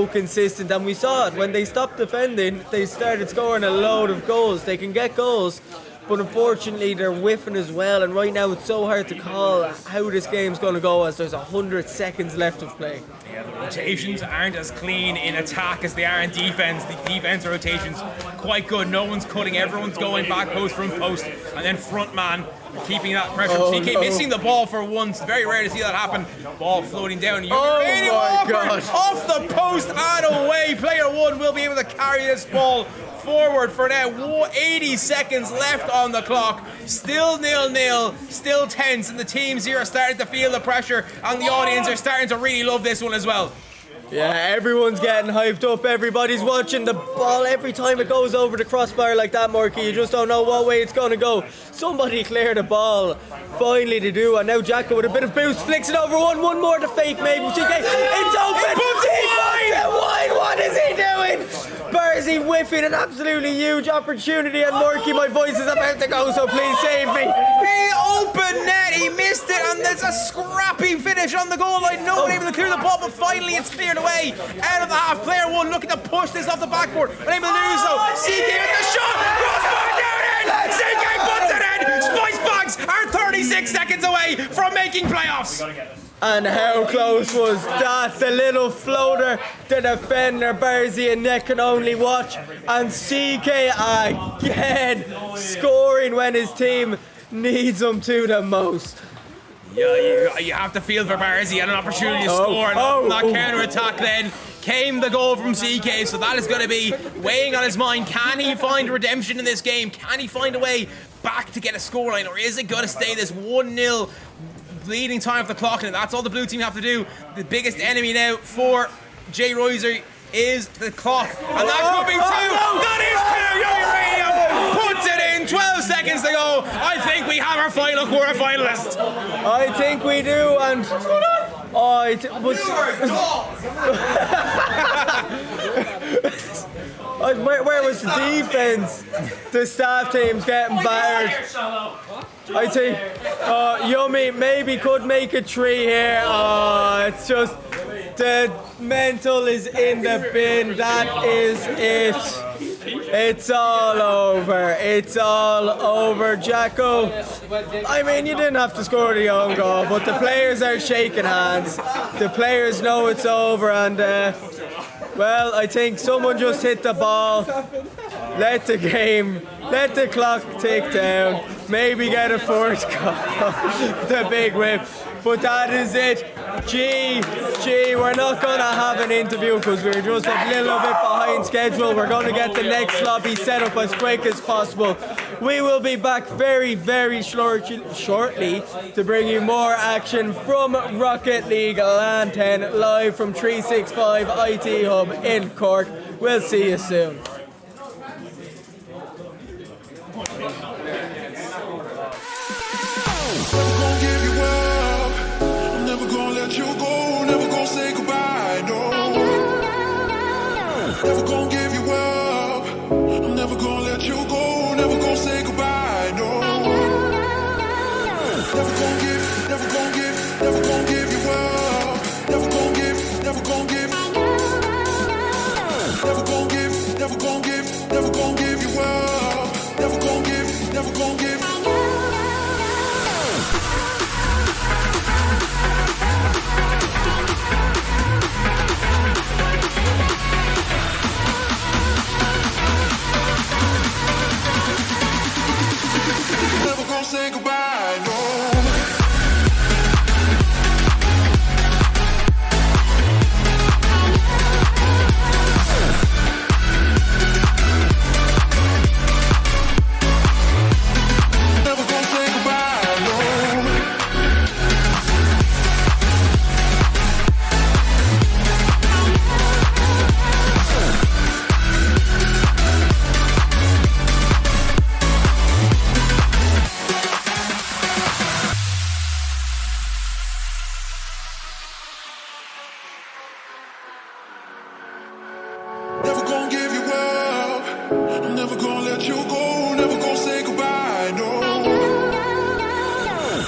consistent. And we saw it. When they stopped defending, they started scoring a load of goals. They can get goals, but unfortunately they're whiffing as well, and right now it's so hard to call how this game's going to go as there's 100 seconds left of play. Yeah, the rotations aren't as clean in attack as they are in defense. The defense rotations quite good. No one's cutting, everyone's going back post, front post, and then front man keeping that pressure. CK missing the ball for once. Very rare to see that happen. Ball floating down. Off the post and away. Player 1 will be able to carry this ball forward for now. 80 seconds left on the clock. Still 0-0, still tense, and the teams here are starting to feel the pressure, and the audience are starting to really love this one as well. Yeah, everyone's getting hyped up. Everybody's watching the ball. Every time it goes over the crossbar like that, Morky, you just don't know what way it's going to go. Somebody clear the ball. Finally to do. And now Jacko with a bit of boost flicks it over one more to fake maybe. It's open. He puts it wide. What is he doing? Barzy whiffing an absolutely huge opportunity. And Morky, my voice is about to go, so please save me. He opened net. He missed it. And there's a scrappy finish on the goal line. No one able to clear the ball, but finally it's cleared away out of the half. Player one looking to push this off the backboard, unable to do so. CK with the shot, crossbar down in. CK puts it in. Spice Bags are 36 seconds away from making playoffs. And how close was that? The little floater, the defender, Barzy and Nick can only watch. And CK again scoring when his team needs him to the most. Yeah, you have to feel for Barzy and an opportunity to score. And on that counter-attack then came the goal from CK, so that is going to be weighing on his mind. Can he find redemption in this game? Can he find a way back to get a scoreline, or is it going to stay this 1-0 bleeding time of the clock? And that's all the blue team have to do. The biggest enemy now for J-Royzey is the clock, and that could be two. That is two. Uranium puts it in. 12 seconds to go. I think we have our final quarter-finalist. I think we do, and where was the defense? The staff team's getting battered. I think Yummy maybe could make a 3 here. It's just the mental is in the bin. That is it. It's all over. It's all over, Jacko. I mean, you didn't have to score the own goal, but the players are shaking hands. The players know it's over, and well, I think someone just hit the ball. Let the clock tick down. Maybe get a fourth goal. The big whip. But that is it. We're not going to have an interview because we're just a little bit behind schedule. We're going to get the next lobby set up as quick as possible. We will be back very, very shortly to bring you more action from Rocket League LAN 10 live from 365 IT Hub in Cork. We'll see you soon. Never gonna give you up. I'm never gonna let you go. Never gonna say goodbye. No. Never gonna give you up. I'm never gonna let you go. Never gonna say goodbye. No. Never gonna give. Never gonna give. Never gonna give you up. Never gonna give. Never gonna give. Never gonna give. Never gonna give. Never gonna give you up. Never gonna give. Never gonna give. Never gonna say goodbye, no. Never gonna say goodbye, no. Never gonna give you up. I'm never gonna let you go. Never gonna say goodbye, no.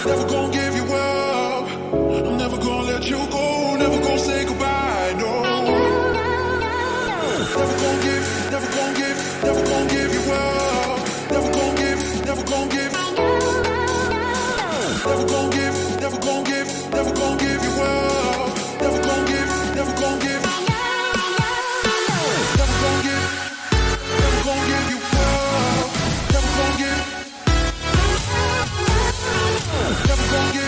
Never gonna give you up. I'm never gonna let you go. Never gonna say goodbye, no. Never gonna give. Never gonna give. Never gonna give you up. Never gonna give. Never gonna give. Never gonna give. Never gonna give. Never gonna give you up. Never gonna give. Never gonna give. Never gonna give. Never gonna give you up. Never gonna give. Never gonna give.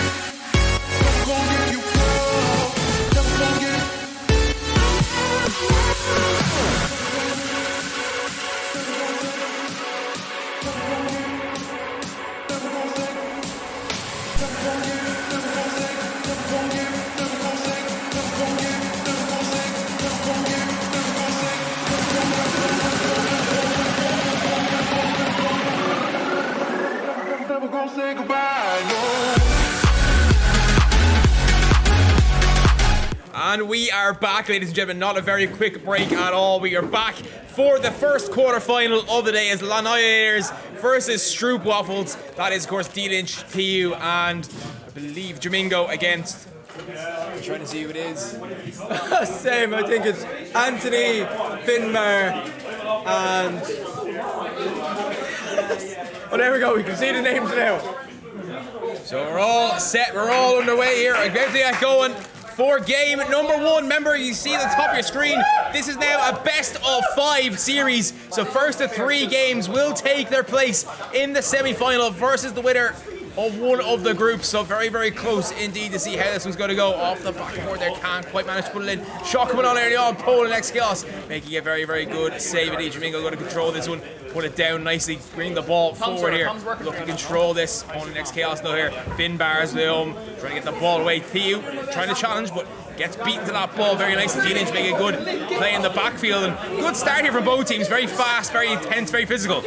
And we are back, ladies and gentlemen. Not a very quick break at all. We are back for the first quarterfinal of the day as LANNIHILATORS versus Stroopwafels. That is, of course, Dlynch, Thieu, and I believe Jimingo against. I'm trying to see who it is. Same, I think it's Anthony, Finbar, and. Oh, there we go. We can see the names now. So we're all set. We're all underway here. About to get going for game number 1. Remember, you see at the top of your screen, this is now a best of 5 series. So first of 3 games will take their place in the semi-final versus the winner of one of the groups. So very, very close indeed to see how this one's going to go. Off the backboard there, can't quite manage to put it in. Shot coming on early on, Pole and next chaos, making a very, very good save indeed. Jimingo going to control this one, put it down nicely, bring the ball forward here. Look to control this. Pole and next chaos though here. Finbar's trying to get the ball away. Thieu trying to challenge, but gets beaten to that ball very nicely. Dlynch making a good play in the backfield, and good start here from both teams. Very fast, very intense, very physical.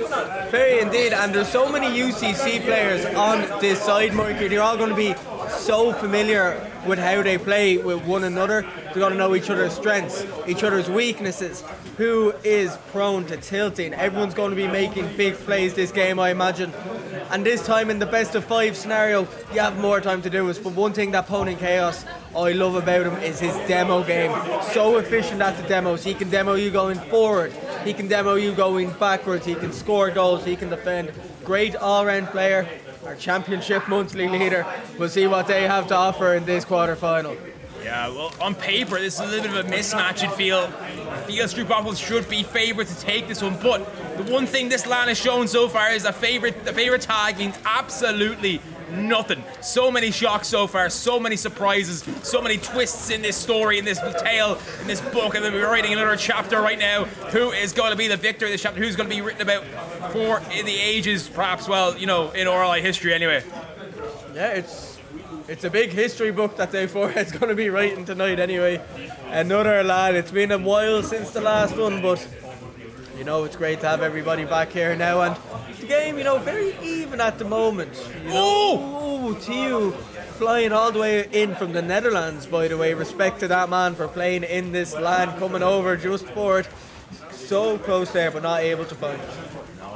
Very indeed, and there's so many UCC players on this side, Mikey. They're all going to be so familiar with how they play with one another. They're going to know each other's strengths, each other's weaknesses, who is prone to tilting. Everyone's going to be making big plays this game, I imagine. And this time in the best of 5 scenario, you have more time to do it. But one thing that Pone Chaos I love about him is his demo game. So efficient at the demos. He can demo you going forward. He can demo you going backwards. He can score goals. He can defend. Great all-round player. Our championship monthly leader. We'll see what they have to offer in this quarter-final. Yeah, well, on paper, this is a little bit of a mismatch, I feel Stroopwafels should be favourite to take this one, but the one thing this LAN has shown so far is the favourite tag means absolutely nothing. So many shocks so far, so many surprises, so many twists in this story, in this tale, in this book, and then we're writing another chapter right now. Who is going to be the victor of this chapter? Who's going to be written about for in the ages, perhaps, well, you know, in oral history anyway. Yeah, it's a big history book that they it's going to be writing tonight anyway. Another LAN. It's been a while since the last one, but you know, it's great to have everybody back here now. And the game, you know, very even at the moment. You know, Thieu flying all the way in from the Netherlands, by the way. Respect to that man for playing in this LAN, coming over just for it. So close there, but not able to find it.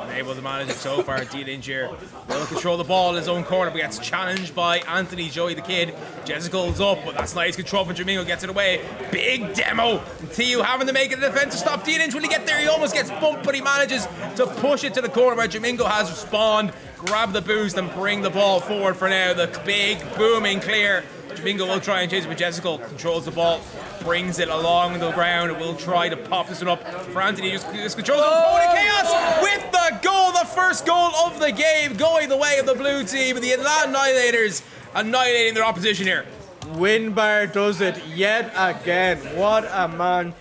Unable to manage it so far. Dlynch here will control the ball in his own corner, but gets challenged by Anthony, Joey the Kid. Jessical's up, but that's nice control from Jimingo, gets it away. Big demo. Thieu having to make a defense to stop Dlynch. Will he get there? He almost gets bumped, but he manages to push it to the corner where Jimingo has spawned, grab the boost and bring the ball forward for now. The big booming clear. Jimingo will try and chase it, but Jessical controls the ball, brings it along the ground, and will try to pop this one up for Anthony. Just controls the opponent. Chaos with the goal, the first goal of the game, going the way of the blue team, and the Annihilators annihilating their opposition here. Winbar does it yet again. What a man.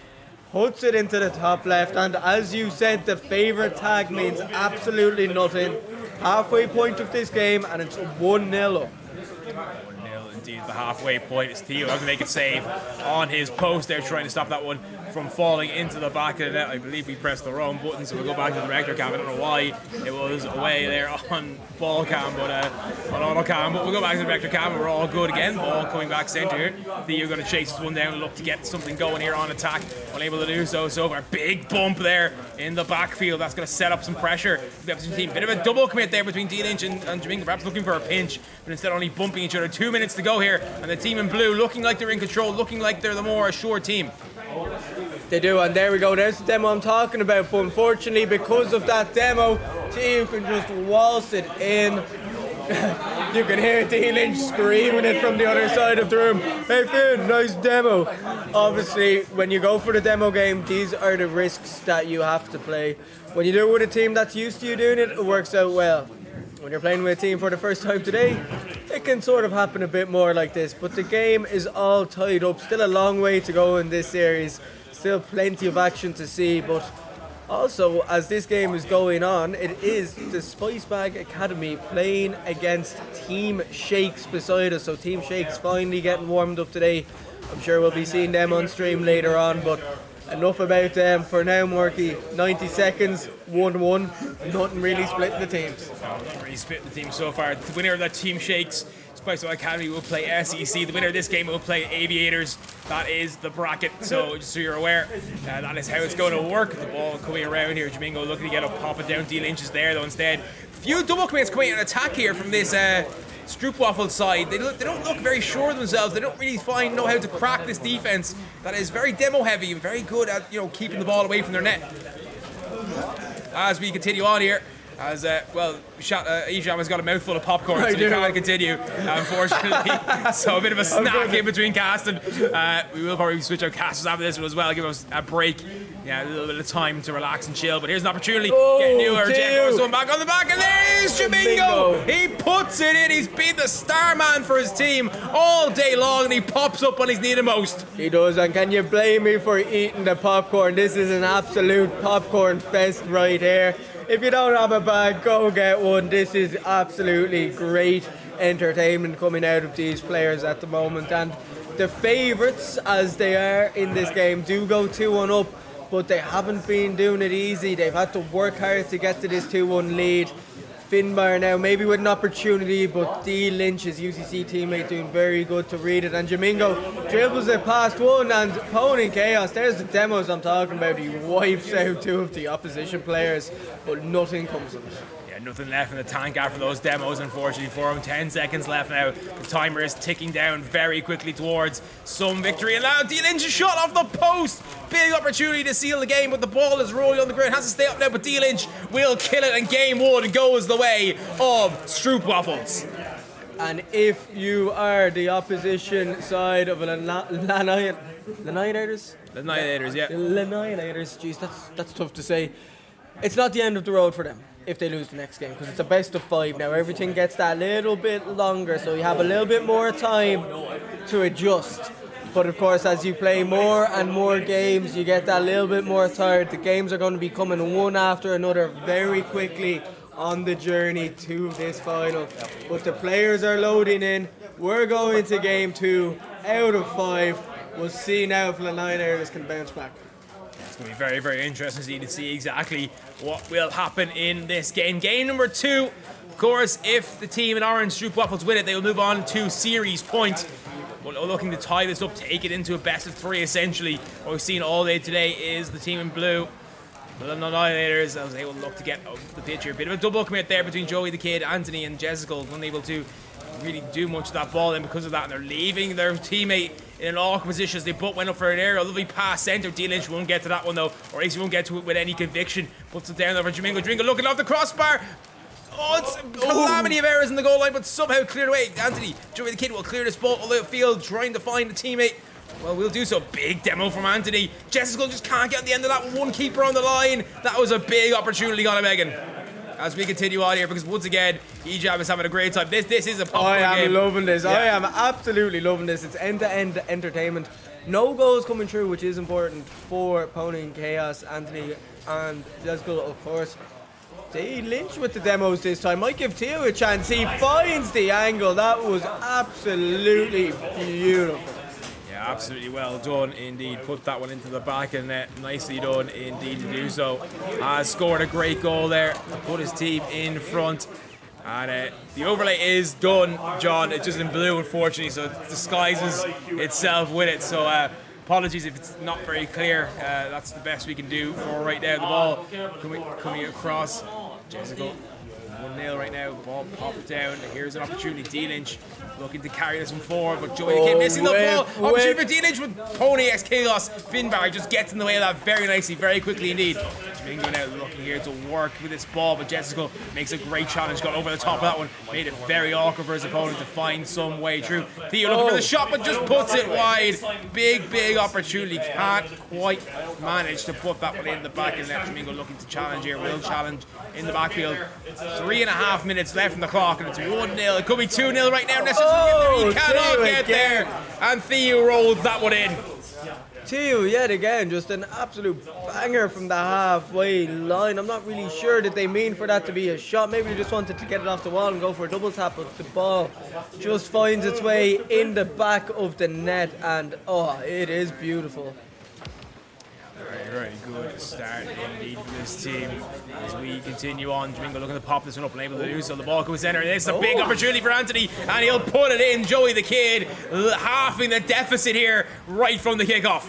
Puts it into the top left, and as you said, the favourite tag means absolutely nothing. Halfway point of this game, and it's 1-0 up. Indeed, the halfway point is Thieu having to make a save on his post there, trying to stop that one from falling into the back of the net. I believe we pressed the wrong button, so we'll go back to the director cam. I don't know why it was away there on ball cam, but on auto cam. But we'll go back to the director cam. We're all good again. Ball coming back centre here. Thieu going to chase this one down and look to get something going here on attack. Unable to do so. So far, big bump there in the backfield. That's going to set up some pressure for the opposition team. Bit of a double commit there between Dlynch and Jimingo, perhaps looking for a pinch, but instead only bumping each other. 2 minutes to go here, and the team in blue looking like they're in control, looking like they're the more assured team. They do, and there we go. There's the demo I'm talking about, but unfortunately, because of that demo, Thieu can just waltz it in. You can hear Dlynch screaming it from the other side of the room. Hey Finn, nice demo. Obviously, when you go for the demo game, these are the risks that you have to play. When you do it with a team that's used to you doing it, it works out well. When you're playing with a team for the first time today, it can sort of happen a bit more like this, but the game is all tied up. Still a long way to go in this series. Still plenty of action to see, but also, as this game is going on, it is the Spicebag Academy playing against Team Shakes beside us. So Team Shakes finally getting warmed up today. I'm sure we'll be seeing them on stream later on, but enough about them for now, Morky. 90 seconds, 1-1. Nothing really splitting the teams. Not really splitting the team so far. The winner of that team shakes Spicewell Academy will play SEC. The winner of this game will play Aviators. That is the bracket, so just so you're aware, that is how it's going to work. The ball coming around here. Jimingo looking to get up, pop it down. Dlynch is there though instead. Few double commits coming in attack here from this Stroopwafels side. They don't look very sure of themselves. They don't really know how to crack this defense that is very demo heavy and very good at keeping the ball away from their net. As we continue on here, as Ejam has got a mouthful of popcorn, so we can't continue, unfortunately. So a bit of a snack in between casting. We will probably switch out casters after this one as well, give us a break. Yeah, a little bit of time to relax and chill. But here's an opportunity. Get newer. J-Royzey back on the back, and there's Jimingo. He puts it in. He's been the star man for his team all day long, and he pops up when he's needed most. He does, and can you blame me for eating the popcorn? This is an absolute popcorn fest right here. If you don't have a bag, go get one. This is absolutely great entertainment coming out of these players at the moment. And the favourites, as they are in this game, do go 2-1 up, but they haven't been doing it easy. They've had to work hard to get to this 2-1 lead. Finbar now, maybe with an opportunity, but Dlynch, his UCC teammate, doing very good to read it. And Jimingo dribbles it past one, and Pony Chaos, there's the demos I'm talking about. He wipes out two of the opposition players, but nothing comes of it. Yeah, nothing left in the tank after those demos, unfortunately, for him. 10 seconds left now. The timer is ticking down very quickly towards some victory. And now Dlynch is shot off the post. Big opportunity to seal the game, but the ball is rolling on the ground. Has to stay up now, but Dlynch will kill it, and game one goes the way of Stroopwafels. And if you are the opposition side of Lannihilators? Lannihilators, yeah. Lannihilators, jeez, that's tough to say. It's not the end of the road for them if they lose the next game, because it's a best of 5 now. Everything gets that little bit longer, so you have a little bit more time to adjust. But of course, as you play more and more games, you get that little bit more tired. The games are going to be coming one after another very quickly on the journey to this final. But the players are loading in. We're going to game 2 out of 5. We'll see now if Lannihilators can bounce back. It's going to be very, very interesting to see exactly what will happen in this game. Game number 2, of course, if the team in orange, Stroopwafels, win it, they will move on to series point. We're looking to tie this up, take it into a best of 3 essentially. What we've seen all day today is the team in blue, the Lannihilators, as they will look to get up the pitch here. Bit of a double commit there between Joey the Kid, Anthony and Jessica, unable to really do much of that ball, and because of that, and they're leaving their teammate in an awkward position as they both went up for an aerial. Lovely pass centre. Dlynch won't get to that one though, or at least he won't get to it with any conviction. Puts it down over Jimingo. Jimingo looking off the crossbar. Oh, it's a calamity of errors in the goal line, but somehow cleared away. Anthony, Joey the Kid will clear this ball all the field, trying to find a teammate. Well, we'll do so. Big demo from Anthony. Jessica just can't get on the end of that. One keeper on the line. That was a big opportunity gone to Megan. As we continue on here, because once again, Ejam is having a great time. This is a popcorn game. I am loving this. Yeah. I am absolutely loving this. It's end-to-end entertainment. No goals coming through, which is important for Pony and Chaos, Anthony and Jessica, of course. Dlynch with the demos this time. Might give Thieu a chance. He finds the angle. That was absolutely beautiful. Yeah, absolutely well done indeed. Put that one into the back and net. Nicely done indeed to do so. Scored a great goal there to put his team in front. And the overlay is done, John. It's just in blue, unfortunately, so it disguises itself with it. So apologies if it's not very clear. That's the best we can do for right now. The ball coming across. Jessica 1-0 right now. Ball popped down. Here's an opportunity. Dlynch looking to carry this one forward, but Joey came missing the ball. Opportunity for Dlynch with Pony X Chaos. Finbar just gets in the way of that very nicely, very quickly indeed. Jimingo now looking here to work with this ball, but Jessica makes a great challenge. Got over the top of that one. Made it very awkward for his opponent to find some way through. Thieu looking for the shot, but just puts it wide. Big opportunity. Can't quite manage to put that one in the back, and now Jimingo looking to challenge here. Will challenge in the backfield. 3.5 minutes left on the clock, and it's 1-0. It could be 2-0 right now. He cannot get there, and Thieu rolls that one in. Thieu yet again, just an absolute banger from the halfway line. I'm not really sure that they mean for that to be a shot. Maybe they just wanted to get it off the wall and go for a double tap, but the ball just finds its way in the back of the net, and oh, it is beautiful. Very good start indeed for this team. As we continue on, Jimingo looking to pop this one up and able to do so. The ball comes center. It's a big opportunity for Anthony, and he'll put it in. Joey the Kid halving the deficit here right from the kickoff.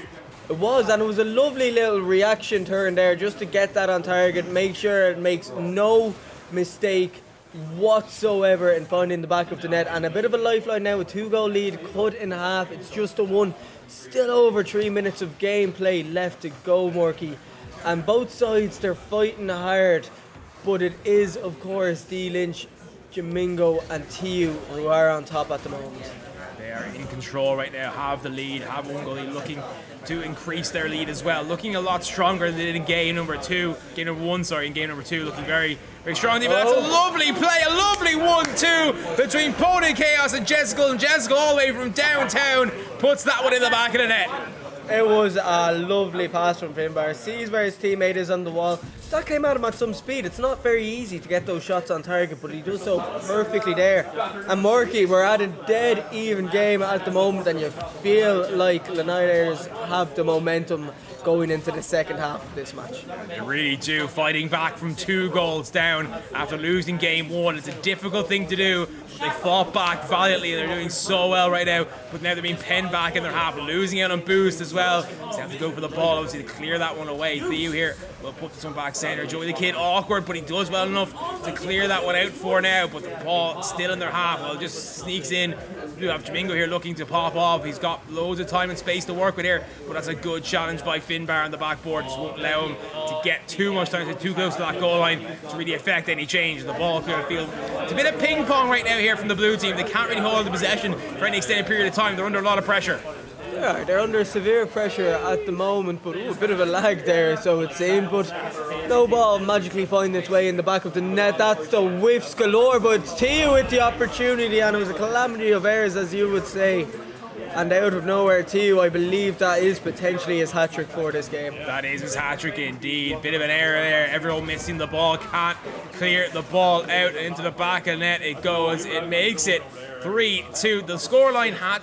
It was, and it was a lovely little reaction turn there just to get that on target, make sure it makes no mistake whatsoever in finding the back of the net. And a bit of a lifeline now, a 2-goal lead cut in half. It's just a 1. Still over 3 minutes of gameplay left to go, Morky. And both sides, they're fighting hard, but it is, of course, Dlynch, Jimingo and Thieu who are on top at the moment. They are in control right now, have the lead, have one goal lead, looking to increase their lead as well. Looking a lot stronger than they did in game number 2. Game number 1, sorry, in game number 2, looking very, very strong. But that's a lovely play, a lovely 1-2 between Pony Chaos and Jessica. And Jessica, all the way from downtown, puts that one in the back of the net. It was a lovely pass from Finbar. Sees where his teammate is on the wall. That came at him at some speed. It's not very easy to get those shots on target, but he does so perfectly there. And Morky, we're at a dead even game at the moment, and you feel like LANNIHILATORS have the momentum going into the second half of this match. They really do, fighting back from 2 goals down after losing game 1. It's a difficult thing to do, but they fought back valiantly. They're doing so well right now, but now they're being penned back in their half, losing out on boost as well. So they have to go for the ball, obviously, to clear that one away. Thieu here will put this one back center. Joey the Kid, awkward, but he does well enough to clear that one out for now, but the ball still in their half. Well, it just sneaks in. We have Jimingo here looking to pop off. He's got loads of time and space to work with here, but that's a good challenge by Finbar on the backboard. Just won't allow him to get too much time, too close to that goal line to really affect any change. The ball clear the field. It's a bit of ping pong right now here from the blue team. They can't really hold the possession for any extended period of time. They're under a lot of pressure. Yeah, they're under severe pressure at the moment, but a bit of a lag there, so it seemed. But no ball magically finding its way in the back of the net. That's the whiffs galore, but it's Thieu with the opportunity, and it was a calamity of errors, as you would say. And out of nowhere, Thieu, I believe that is potentially his hat-trick for this game. That is his hat-trick indeed. Bit of an error there. Everyone missing the ball. Can't clear the ball out into the back of the net. It goes. It makes it 3-2. The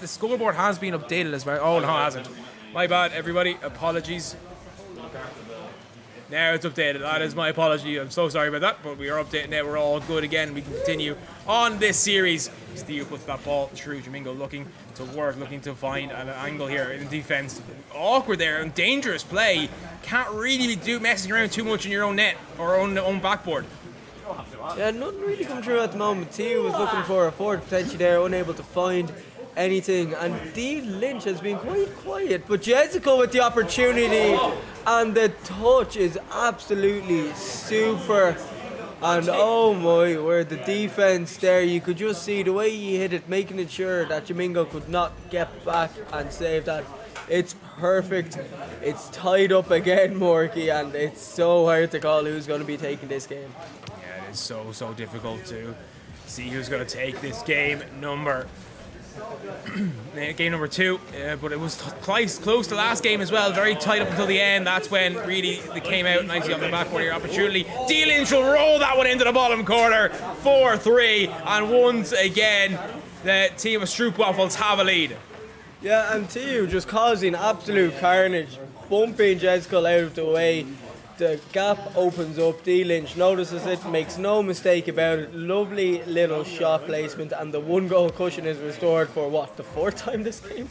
scoreboard has been updated as well. Oh, no, it hasn't. My bad, everybody. Apologies. Now it's updated. That is my apology. I'm so sorry about that, but we are updated now. We're all good again. We can continue on this series. Thieu puts that ball through. Jimingo looking to work, looking to find an angle here in defense. Awkward there and dangerous play. Can't really do messing around too much in your own net or own backboard. Yeah, nothing really come through at the moment. Thieu was looking for a forward potential there, unable to find anything, and Dlynch has been quite quiet, but Jessica with the opportunity, and the touch is absolutely super. And oh my word, the defense there, you could just see the way he hit it, making sure that Jimingo could not get back and save that. It's perfect. It's tied up again, Morky, and it's so hard to call who's going to be taking this game. Yeah, it is so difficult to see who's going to take this game number 2, but it was close to last game as well, very tight up until the end. That's when really they came out nicely on the backboard here. Opportunity, Dlynch will roll that one into the bottom corner, 4-3, and once again the team of Stroopwafels have a lead. Yeah, and Thieu just causing absolute carnage, bumping Jessica out of the way. The gap opens up, Dlynch notices it, makes no mistake about it. Lovely little shot placement, and the 1-goal cushion is restored for what, the 4th time this game?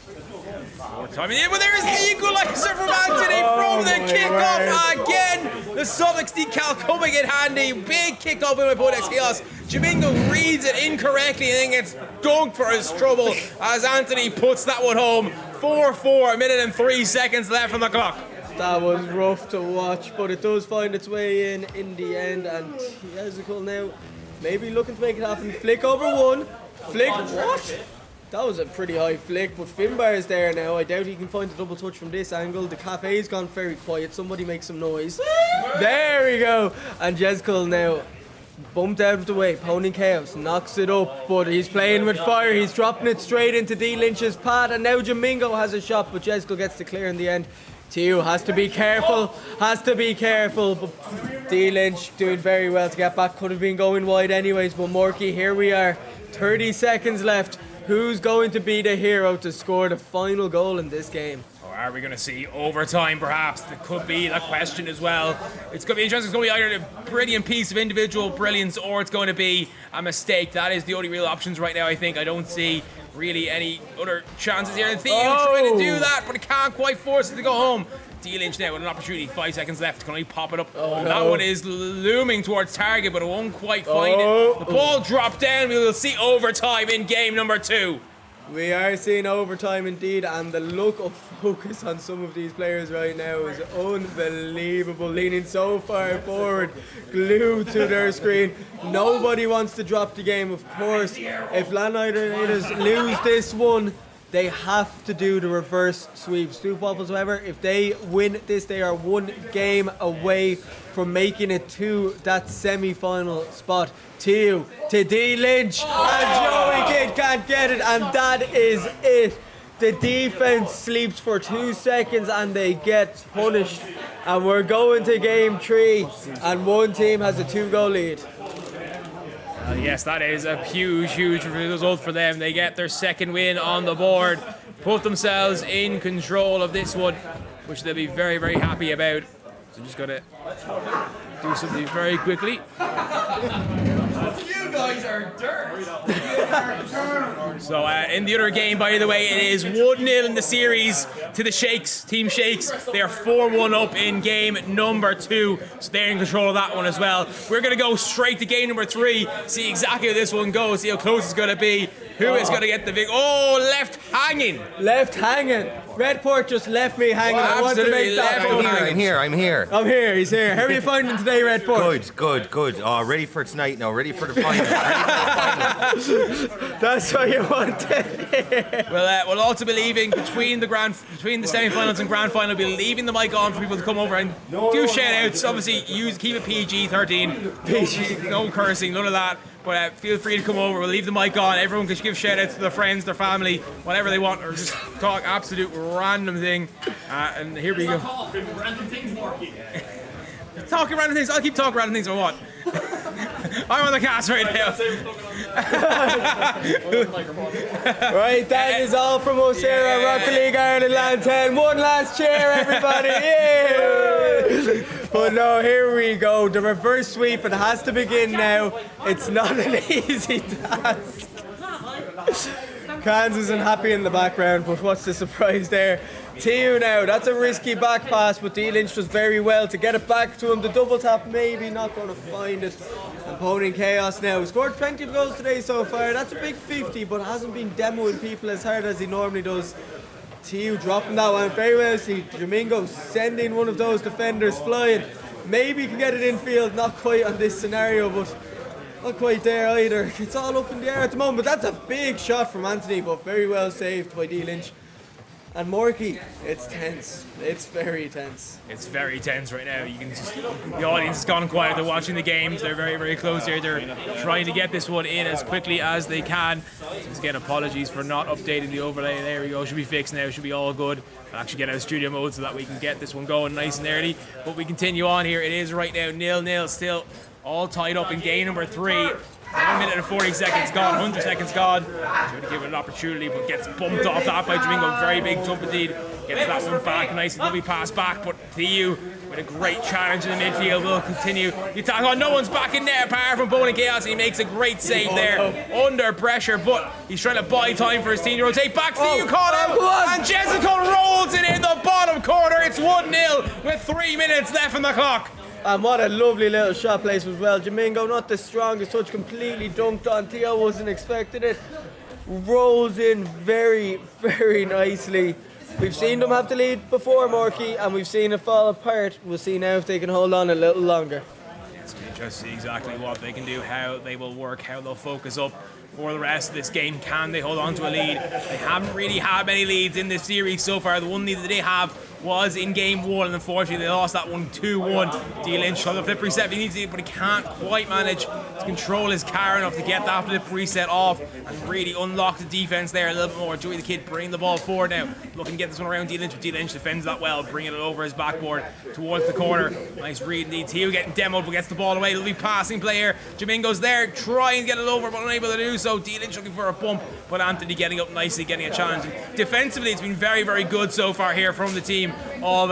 4th time, yeah, but there is the equaliser from Anthony from the kickoff again. The Summix decal coming in handy. Big kickoff in my opponent's chaos. Jimingo reads it incorrectly and then gets dunked for his trouble as Anthony puts that one home. 4-4, a minute and 3 seconds left on the clock. That was rough to watch, but it does find its way in the end, and Jessica now maybe looking to make it happen. Flick over one. Flick, what? That was a pretty high flick, but Finbar is there now. I doubt he can find the double touch from this angle. The cafe's gone very quiet. Somebody make some noise. There we go. And Jessica now bumped out of the way. Pony Chaos knocks it up, but he's playing with fire. He's dropping it straight into Dlynch's pad, and now Jimingo has a shot, but Jessica gets to clear in the end. Thieu has to be careful, but Dlynch doing very well to get back. Could have been going wide anyways, but Morky, here we are, 30 seconds left. Who's going to be the hero to score the final goal in this game? Oh, Are we going to see overtime, perhaps? There could be that question as well. It's going to be interesting. It's going to be either a brilliant piece of individual brilliance or it's going to be a mistake. That is the only real options right now, I think. I don't see really any other chances here. And Thieu trying to do that, but it can't quite force it to go home. Dlynch now with an opportunity, 5 seconds left. Can only pop it up. That one is looming towards target, but it won't quite find it. The ball dropped down. We will see overtime in game number 2. We are seeing overtime indeed, and the look of focus on some of these players right now is unbelievable. Leaning so far forward, glued to their screen. Nobody wants to drop the game, of course. If LANNIHILATORS lose this one, they have to do the reverse sweep. Stroopwafels, however, if they win this, they are 1 game away from making it to that semi-final spot. Thieu to Dlynch, and Joey Kid can't get it, and that is it. The defense sleeps for 2 seconds and they get punished. And we're going to game 3, and one team has a 2-goal lead. Yes, that is a huge result for them. They get their 2nd win on the board, put themselves in control of this one, which they'll be very, very happy about. So just got to do something very quickly. You guys are dirt. So in the other game, by the way, it is 1-0 in the series to the Shakes, Team Shakes. They are 4-1 up in game number 2, so they're in control of that one as well. We're going to go straight to game number 3, see exactly how this one goes, see how close it's going to be. Who is going to get the big... Oh, left hanging. Left hanging. Redport just left me hanging. I want to make that. I'm here. He's here. How are you finding today, Redport? Good. Oh, ready for tonight now. Ready for the final. That's what you want to hear. We'll also be leaving between the semi-finals and grand final. We'll be leaving the mic on for people to come over and do shout-outs. Obviously, keep it PG-13. PG. No cursing, none of that. But feel free to come over. We'll leave the mic on. Everyone can give shout-outs to their friends, their family, whatever they want, or just talk absolute random thing. And here we go. Random things, Marky. Talking random things. I'll keep talking random things if I want. I'm on the cast right now. Right, that is all from us here at Rocket League Ireland LAN 10. One last cheer, everybody. Yeah. But no, here we go. The reverse sweep, it has to begin now. It's not an easy task. Kansas isn't happy in the background, but what's the surprise there? Thieu now, that's a risky back pass, but Dlynch does very well to get it back to him. The double tap, maybe not going to find it. Opponent Chaos now, scored plenty of goals today so far. That's a big 50, but hasn't been demoing people as hard as he normally does. Thieu dropping that one very well. See Jimingo sending one of those defenders flying. Maybe he can get it in field, not quite on this scenario, but not quite there either. It's all up in the air at the moment, but that's a big shot from Anthony, but very well saved by Dlynch. And Morky, it's tense. It's very tense. It's very tense right now. You can just, the audience has gone quiet. They're watching the games. They're very, very close here. They're trying to get this one in as quickly as they can. Once again, apologies for not updating the overlay. There we go. Should be fixed now. Should be all good. I'll actually get out of studio mode so that we can get this one going nice and early. But we continue on here. It is right now 0-0 still. All tied up in game number 3. 1 minute and 40 seconds gone, 100 seconds gone. Trying to give it an opportunity, but gets bumped off that by Jimingo. Very big jump indeed. Gets that one back, nice and lovely pass back, but Thieu with a great challenge in the midfield will continue. The attack on, no one's back in net apart from Bone and Chaos. He makes a great save there under pressure, but he's trying to buy time for his team to rotate back. Thieu caught him, and Jessica rolls it in the bottom corner. It's 1-0 with 3 minutes left on the clock. And what a lovely little shot place as well. Jimingo, not the strongest touch, completely dunked on. Thieu wasn't expecting it. Rolls in very, very nicely. We've seen them have the lead before, Morky, and we've seen it fall apart. We'll see now if they can hold on a little longer. Let's just see exactly what they can do, how they will work, how they'll focus up for the rest of this game. Can they hold on to a lead? They haven't really had many leads in this series so far. The one lead that they have was in game 1, and unfortunately they lost that one 2-1. Dlynch on the flip reset, he needs it, but he can't quite manage to control his car enough to get that flip reset off and really unlock the defense there a little bit more. Joey the Kid bringing the ball forward now, looking to get this one around Dlynch, but Dlynch defends that well, bringing it over his backboard towards the corner. Nice read indeed. Thieu getting demoed, but gets the ball away. Lovely passing play here. Jimingo's there, trying to get it over, but unable to do so. Dlynch looking for a bump, but Anthony getting up nicely, getting a challenge. And defensively, it's been very, very good so far here from the team of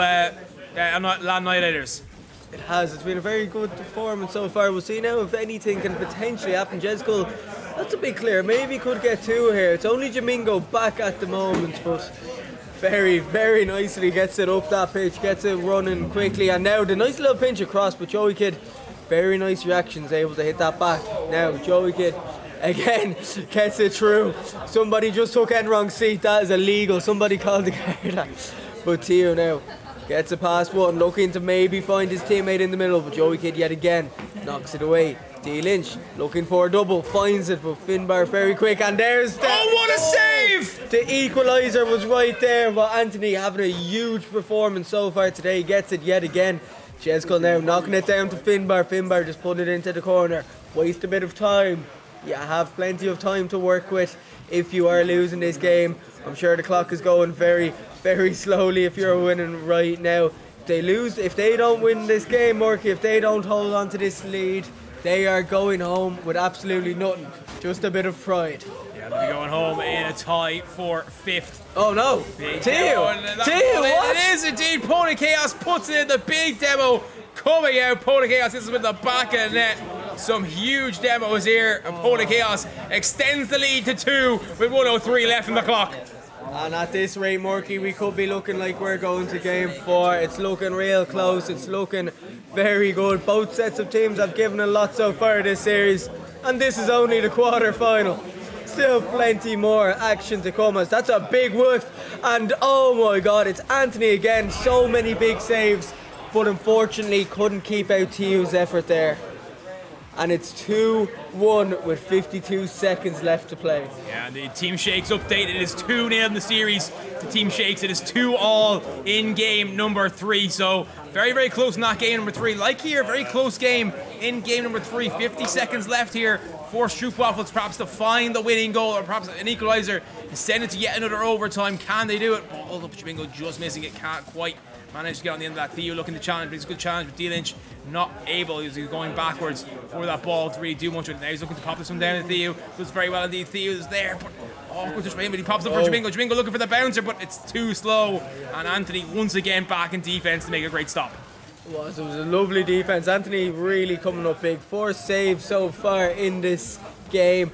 LANNIHILATORS. It has. It's been a very good performance so far. We'll see now if anything can potentially happen. Jeskull, that's a bit clear. Maybe could get 2 here. It's only Jimingo back at the moment, but very, very nicely gets it up that pitch, gets it running quickly. And now the nice little pinch across, but Joey Kid, very nice reactions, able to hit that back. Now Joey Kid again gets it through. Somebody just took Enrong's seat. That is illegal. Somebody called the guard. But Thieu now gets a past one, looking to maybe find his teammate in the middle, but Joey Kid yet again knocks it away. Dlynch looking for a double, finds it, but Finbar very quick, and there's the... Oh, what a save! The equaliser was right there, but Anthony having a huge performance so far today, gets it yet again. Jeskull now knocking it down to Finbar. Finbar just put it into the corner. Waste a bit of time. You have plenty of time to work with if you are losing this game. I'm sure the clock is going very, very slowly if you're winning right now. If they lose, if they don't win this game, Murky, if they don't hold on to this lead, they are going home with absolutely nothing. Just a bit of pride. Yeah, they'll be going home in a tie for 5th. Oh no! Thieu! What? It is indeed. Pony Chaos puts it in the big demo coming out. Pony Chaos, this is with the back of the net. Some huge demos here, and Pony Chaos extends the lead to 2 with 1:03 left in the clock. And at this rate, Murky, we could be looking like we're going to game 4. It's looking real close. It's looking very good. Both sets of teams have given a lot so far this series, and this is only the quarter-final. Still plenty more action to come, as that's a big whiff. And oh my god, it's Anthony again. So many big saves, but unfortunately couldn't keep out Thieu's effort there. And it's 2-1 with 52 seconds left to play. Yeah, the Team Shakes update, it is 2-0 in the series to Team Shakes. It is 2-all in game number 3. So very, very close in that game number 3. Like here, very close game in game number 3. 50 seconds left here for Stroopwafels perhaps to find the winning goal, or perhaps an equaliser and send it to yet another overtime. Can they do it? Ball up, Jimingo just missing it, can't quite manage to get on the end of that. Thieu looking to challenge, but it's a good challenge, but Dlynch not able. He's going backwards for that ball to really do much with it. Now he's looking to pop this one down to Thieu. Does very well indeed. Thieu is there, but awkward touch by him, but he pops up for Jimingo. Jimingo looking for the bouncer, but it's too slow. And Anthony once again back in defence to make a great stop. It was a lovely defence. Anthony really coming up big. 4 saves so far in this game.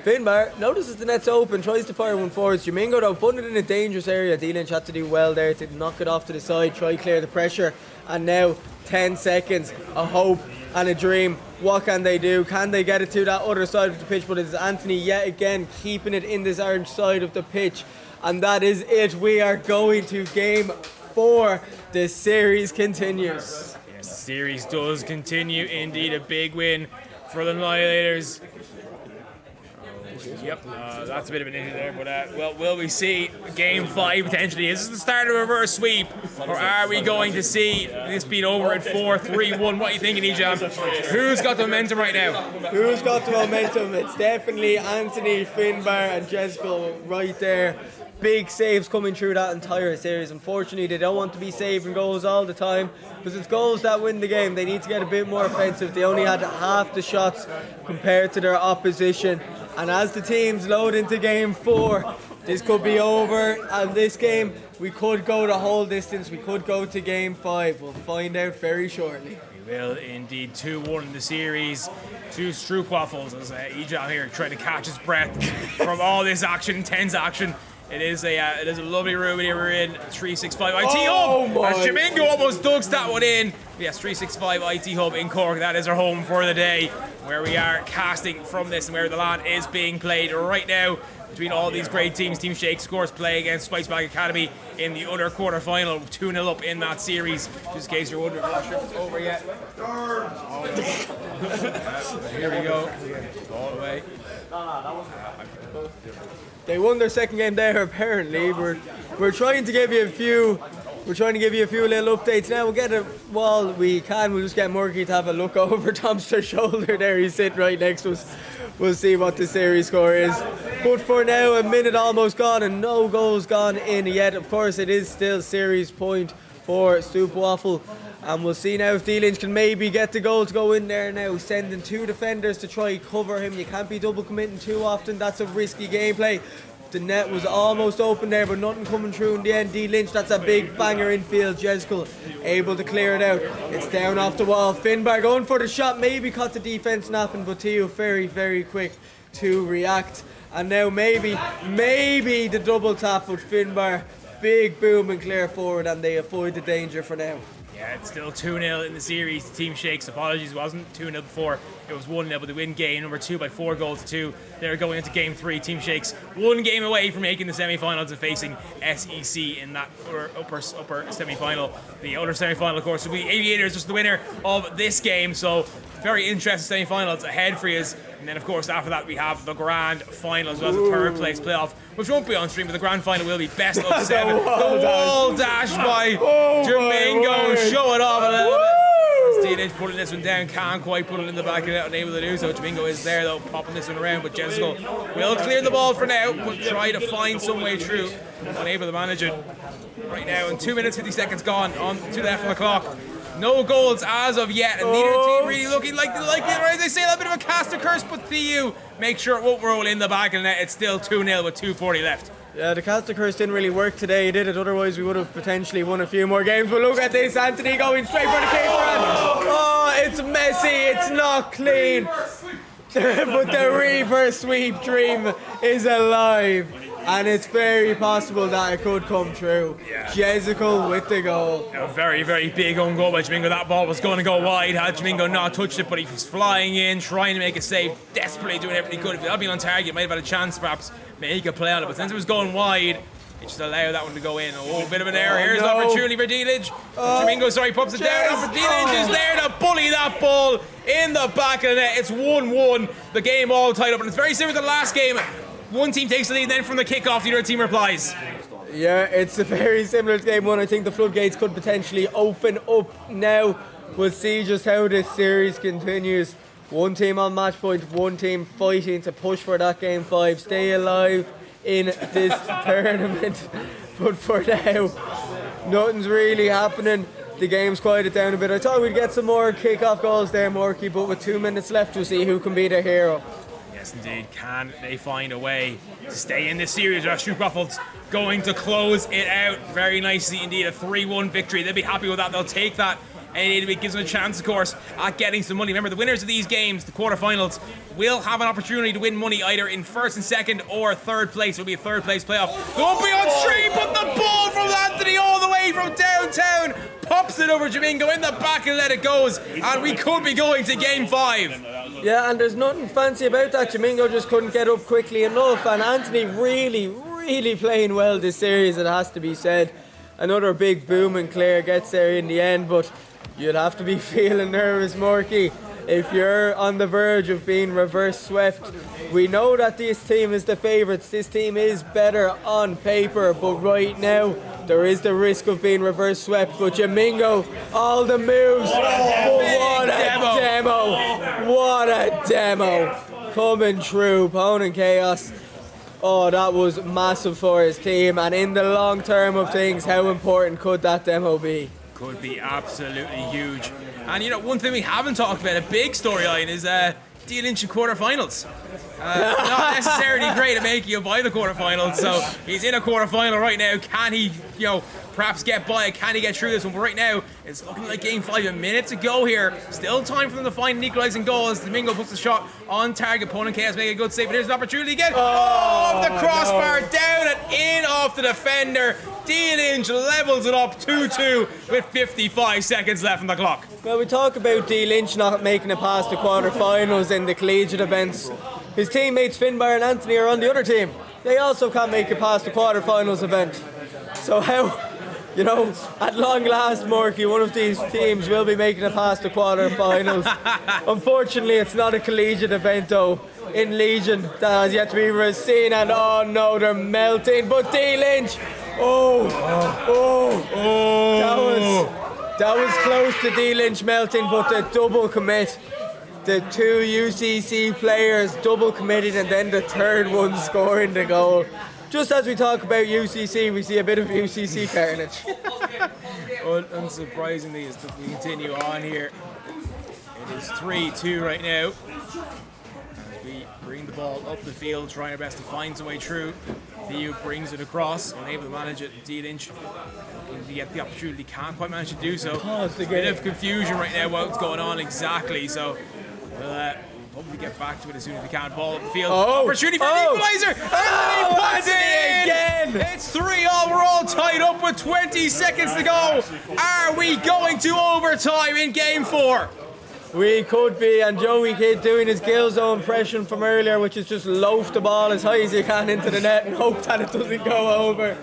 Finbar notices the net's open, tries to fire one forwards. Jimingo though putting it in a dangerous area. Dlynch had to do well there to knock it off to the side, try clear the pressure. And now 10 seconds, a hope and a dream. What can they do? Can they get it to that other side of the pitch? But it's Anthony yet again keeping it in this orange side of the pitch. And that is it. We are going to game 4. The series continues. Yes, the series does continue. Indeed, a big win for the Annihilators. Yep, that's a bit of an issue there, but well, will we see game 5 potentially? Is this the start of a reverse sweep, or are we going to see this being over at 4-3-1? What are you thinking, Ejam? Who's got the momentum right now? Who's got the momentum? It's definitely Anthony, Finbar, and Jeskull right there. Big saves coming through that entire series. Unfortunately, they don't want to be saving goals all the time, because it's goals that win the game. They need to get a bit more offensive. They only had half the shots compared to their opposition. And as the teams load into game 4, this could be over. And this game, we could go the whole distance. We could go to game 5. We'll find out very shortly. We will indeed. 2-1 in the series to Stroopwafels, as Ejam here trying to catch his breath from all this action, intense action. It is a lovely room here. We're in 365 IT Hub. As Jimingo almost dugs that one in. Yes, 365 IT Hub in Cork. That is our home for the day, where we are casting from this and where the LAN is being played right now between all these great teams. Team Shake scores play against Spicebag Academy in the other quarter-final, 2-0 up in that series. Just in case you're wondering, I'm not sure if it's over yet. Here we go. All the way. They won their second game there, apparently. We're trying to give you a few We're trying to give you a few little updates now. We'll get it while we can. We'll just get Murky to have a look over Tomster's shoulder there. He's sitting right next to us. We'll see what the series score is. But for now, a minute almost gone and no goals gone in yet. Of course, it is still series point for Stroopwafels. And we'll see now if Dlynch can maybe get the goal to go in there now. Sending 2 defenders to try cover him. You can't be double committing too often. That's a risky gameplay. The net was almost open there, but nothing coming through in the end. Dlynch, that's a big banger infield. Jezico able to clear it out. It's down off the wall. Finbar going for the shot. Maybe caught the defence napping, but Thieu very, very quick to react. And now maybe the double tap, but Finbar, big boom and clear forward, and they avoid the danger for now. Yeah, it's still 2-0 in the series. The team shakes. Apologies, it wasn't 2-0 before. It was 1-0, but they win game number 2 by 4 goals to 2. They're going into game 3. Team shakes 1 game away from making the semi-finals and facing SEC in that upper semi-final. The other semi-final, of course, will be Aviators, just the winner of this game. So very interesting semi-finals ahead for you. And then, of course, after that, we have the grand final as well as the third place playoff, which won't be on stream, but the grand final will be best of 7. The wall dash by Jimingo. Show it off a little bit. Dlynch putting this one down, can't quite put it in the back of it, unable to do so. Jimingo is there though, popping this one around, but Jezico will clear the ball for now, but try to find some way through. Unable to manage it right now, and 2 minutes 50 seconds gone on to the left of the clock. No goals as of yet, and neither team really looking like they say, a little bit of a cast of curse, but Thieu make sure it won't roll in the back of the net. It's still 2-0 with 2:40 left. Yeah, the cast of curse didn't really work today, did it? Otherwise we would have potentially won a few more games. But look at this, Anthony going straight for the keeper. Oh, it's messy, it's not clean. But the reverse sweep dream is alive. And it's very possible that it could come true. Yeah. Jezico with the goal. A very, very big own goal by Jimingo. That ball was going to go wide had Jimingo not touched it, but he was flying in, trying to make a save, desperately doing everything he could. If it had been on target, might have had a chance perhaps make a play on it. But since it was going wide, it just allowed that one to go in. Oh, bit of an error. Here's an opportunity for Dlynch. Jimingo, pops it down. Dlynch is there to bully that ball in the back of the net. It's 1-1. The game all tied up, and it's very similar to the last game. One team takes the lead, then from the kickoff, the other team replies. Yeah, it's a very similar to game 1. I think the floodgates could potentially open up now. We'll see just how this series continues. One team on match point, one team fighting to push for that game 5, stay alive in this tournament. But for now, nothing's really happening. The game's quieted down a bit. I thought we'd get some more kick-off goals there, Morky, but with 2 minutes left, we'll see who can be the hero. Yes, indeed. Can they find a way to stay in this series? Or are Stroopwafels going to close it out very nicely indeed? A 3-1 victory. They'll be happy with that. They'll take that. And it gives them a chance, of course, at getting some money. Remember, the winners of these games, the quarterfinals, will have an opportunity to win money either in first and second or third place. It'll be a third place playoff. Won't be on stream, but the ball from Anthony all the way from downtown pops it over Jimingo in the back and let it goes. And we could be going to game 5. Yeah, and there's nothing fancy about that. Jimingo just couldn't get up quickly enough, and Anthony really playing well this series, it has to be said. Another big boom and clear gets there in the end, but you'd have to be feeling nervous, Morky, if you're on the verge of being reverse swept. We know that this team is the favourites. This team is better on paper, but right now there is the risk of being reverse swept. But Jimingo, all the moves. What a demo! What a demo! Coming through, opponent chaos. Oh, that was massive for his team. And in the long term of things, how important could that demo be? Could be absolutely huge. And you know, one thing we haven't talked about, a big storyline, is Dlynch in quarterfinals. Not necessarily great at making you by the quarterfinals, so he's in a quarterfinal right now. Can he, perhaps get by it? Can he get through this one? But right now, it's looking like game 5. A minute to go here. Still time for them to find an equalising goal as Jimingo puts the shot on target. Opponent Chaos making a good save, but here's an opportunity again. Off the crossbar, down and in off the defender. Dlynch levels it up 2-2 with 55 seconds left on the clock. Well, we talk about Dlynch not making it past the quarterfinals in the collegiate events. His teammates Finbar and Anthony are on the other team. They also can't make it past the quarterfinals event. So how, at long last, Morky, one of these teams will be making it past the quarterfinals. Unfortunately, it's not a collegiate event though. In Legion, that has yet to be seen, and oh no, they're melting. But Dlynch That was close to Dlynch melting, but the double commit. The two UCC players double committed and then the third one scoring the goal. Just as we talk about UCC, we see a bit of UCC carnage. Unsurprisingly, as we continue on here, it is 3-2 right now. As we bring the ball up the field, trying our best to find some way through. Thieu brings it across, unable to manage it. Dlynch can get the opportunity, can't quite manage to do so. There's a bit of confusion right now what's going on exactly, so we'll hopefully get back to it as soon as we can. Ball up the field. Opportunity for an equalizer! And he puts it in! It's 3-3. We're all tied up with 20 seconds to go. Are we going to overtime in game 4? We could be, and Joey Kidd doing his Gilzo impression from earlier, which is just loaf the ball as high as you can into the net and hope that it doesn't go over.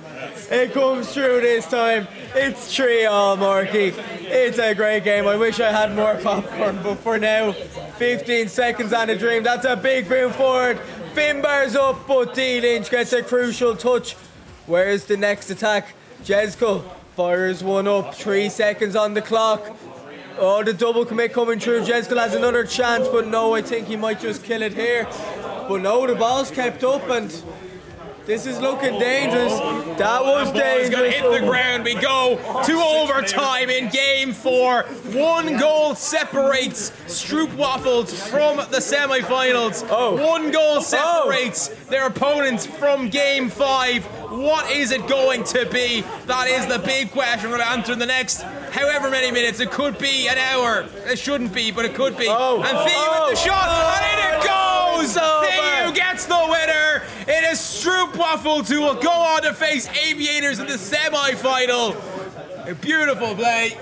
It comes through this time. It's 3-3, Marky. It's a great game. I wish I had more popcorn, but for now, 15 seconds and a dream. That's a big boom forward. Finbar's up, but Dlynch gets a crucial touch. Where's the next attack? Jezko fires one up. 3 seconds on the clock. Oh, the double commit coming through. Jezko has another chance, but no, I think he might just kill it here. But no, the ball's kept up and this is looking dangerous. That was dangerous. He's going to hit the ground. We go to overtime in game 4. 1 goal separates Stroopwafels from the semi-finals. 1 goal separates their opponents from game 5. What is it going to be? That is the big question. We're going to answer in the next however many minutes. It could be an hour. It shouldn't be, but it could be. And Thieu with the shot. And in it goes. Thieu gets the winner. It is Stroopwafels who will go on to face Aviators in the semi-final. A beautiful play.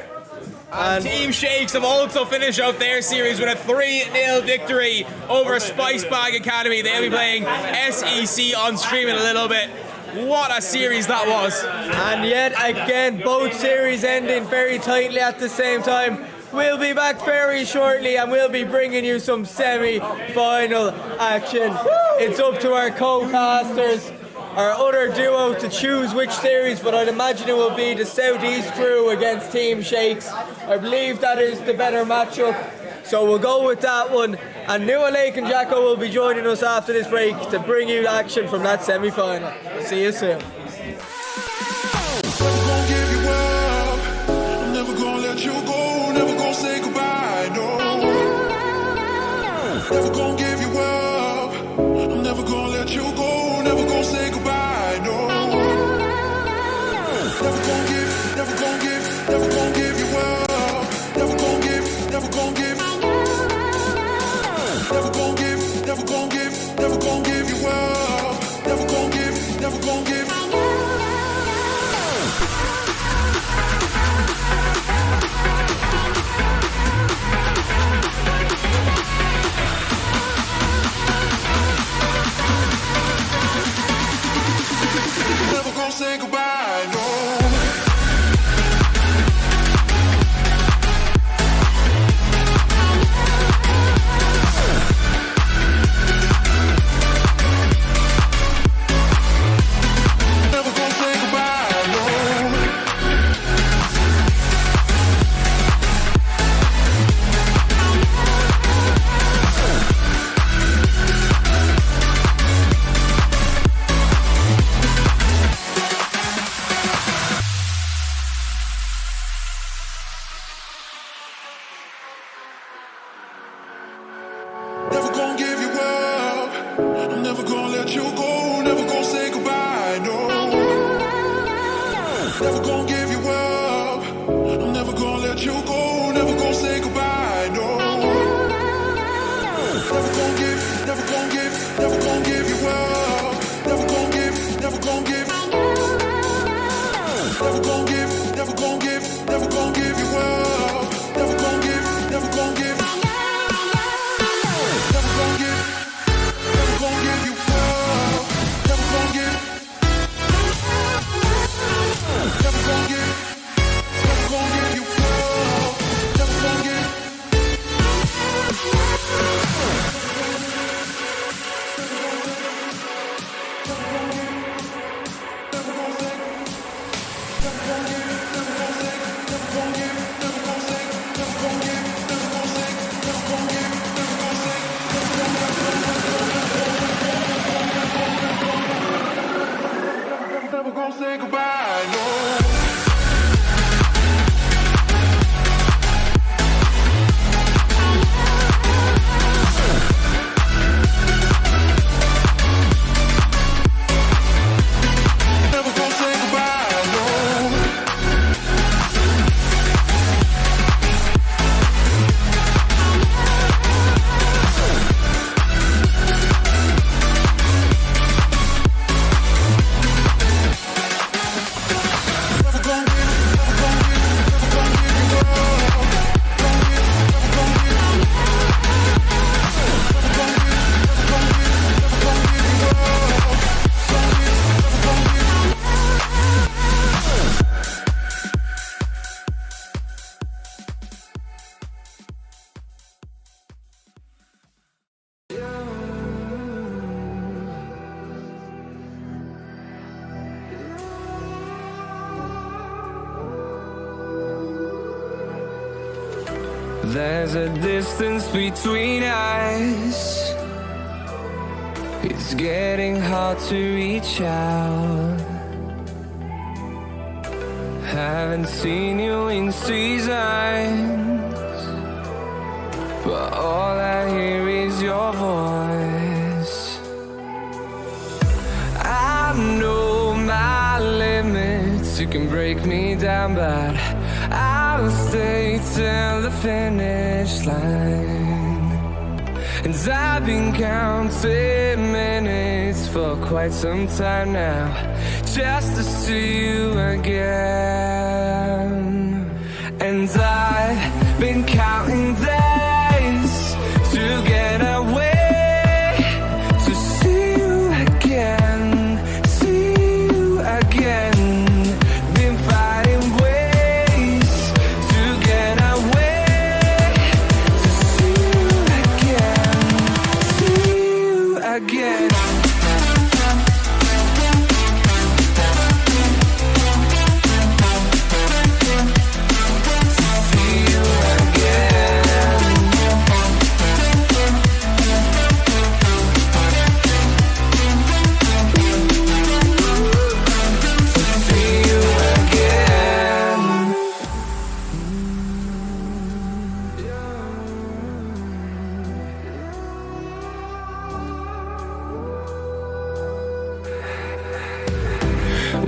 And Team Shakes have also finished out their series with a 3-0 victory over Spice Bag Academy. They'll be playing SEC on stream in a little bit. What a series that was. And yet again, both series ending very tightly at the same time. We'll be back very shortly and we'll be bringing you some semi-final action. It's up to our co-casters, our other duo, to choose which series, but I'd imagine it will be the Southeast crew against Team Shakes. I believe that is the better matchup, so we'll go with that one. And Nua Lake and Jacko will be joining us after this break to bring you action from that semi-final. We'll see you soon. Never gonna give you up. I'm never gonna let you go. Never gonna say goodbye. No. Never gonna give you up. I'm never gonna let you go. Never gonna say goodbye. No. Never gonna give. Never gonna give. Never gonna give you up. Never gonna give. Never gonna give. Never gonna give. Never gonna give. Never gonna give you up. Never gonna give. Never gonna give. Never gonna say goodbye, no. Never gonna give There's a distance between us. It's getting hard to reach out. Haven't seen you in seasons, but all I hear is your voice. I know my limits, you can break me down, but I'll stay till the finish line. And I've been counting minutes for quite some time now, just to see you again. And I've been counting days to get away, to see you again, see you again. Been fighting ways to get away, to see you again, see you again.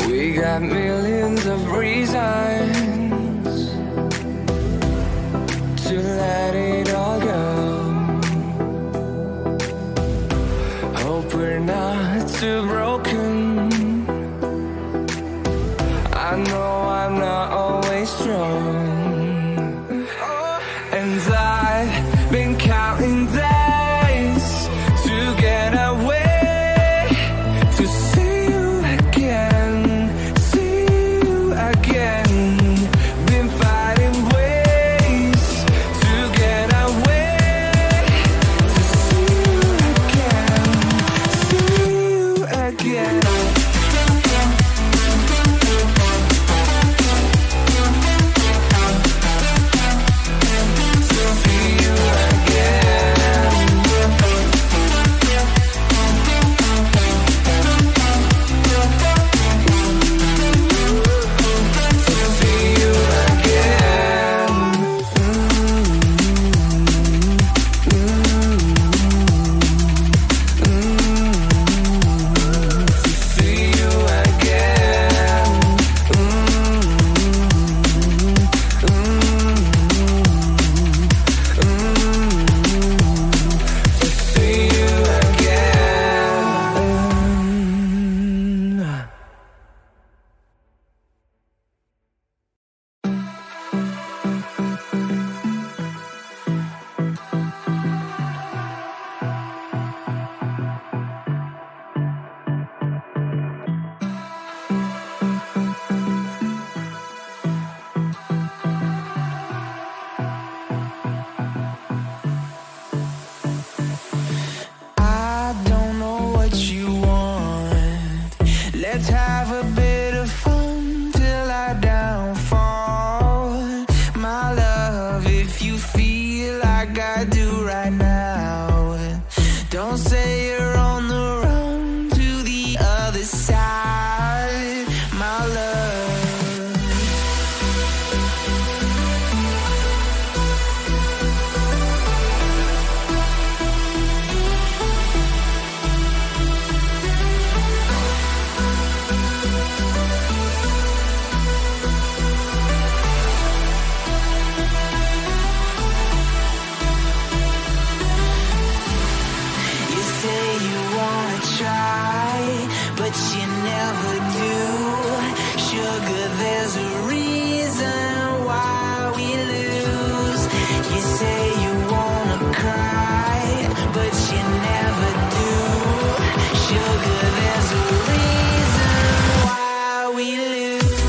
We got millions of reasons to let it all go. Hope we're not too broken. I know I'm not always strong. And I've been counting days to get away, to see you again, see you again. Been fighting ways to get away, to see you again, see you again. Let's have a bit of fun till I downfall. My love, if you feel like I do right now, don't say you're on the run to the other side, my love. But you never do. Sugar, there's a reason why we lose. You say you wanna cry, but you never do. Sugar, there's a reason why we lose.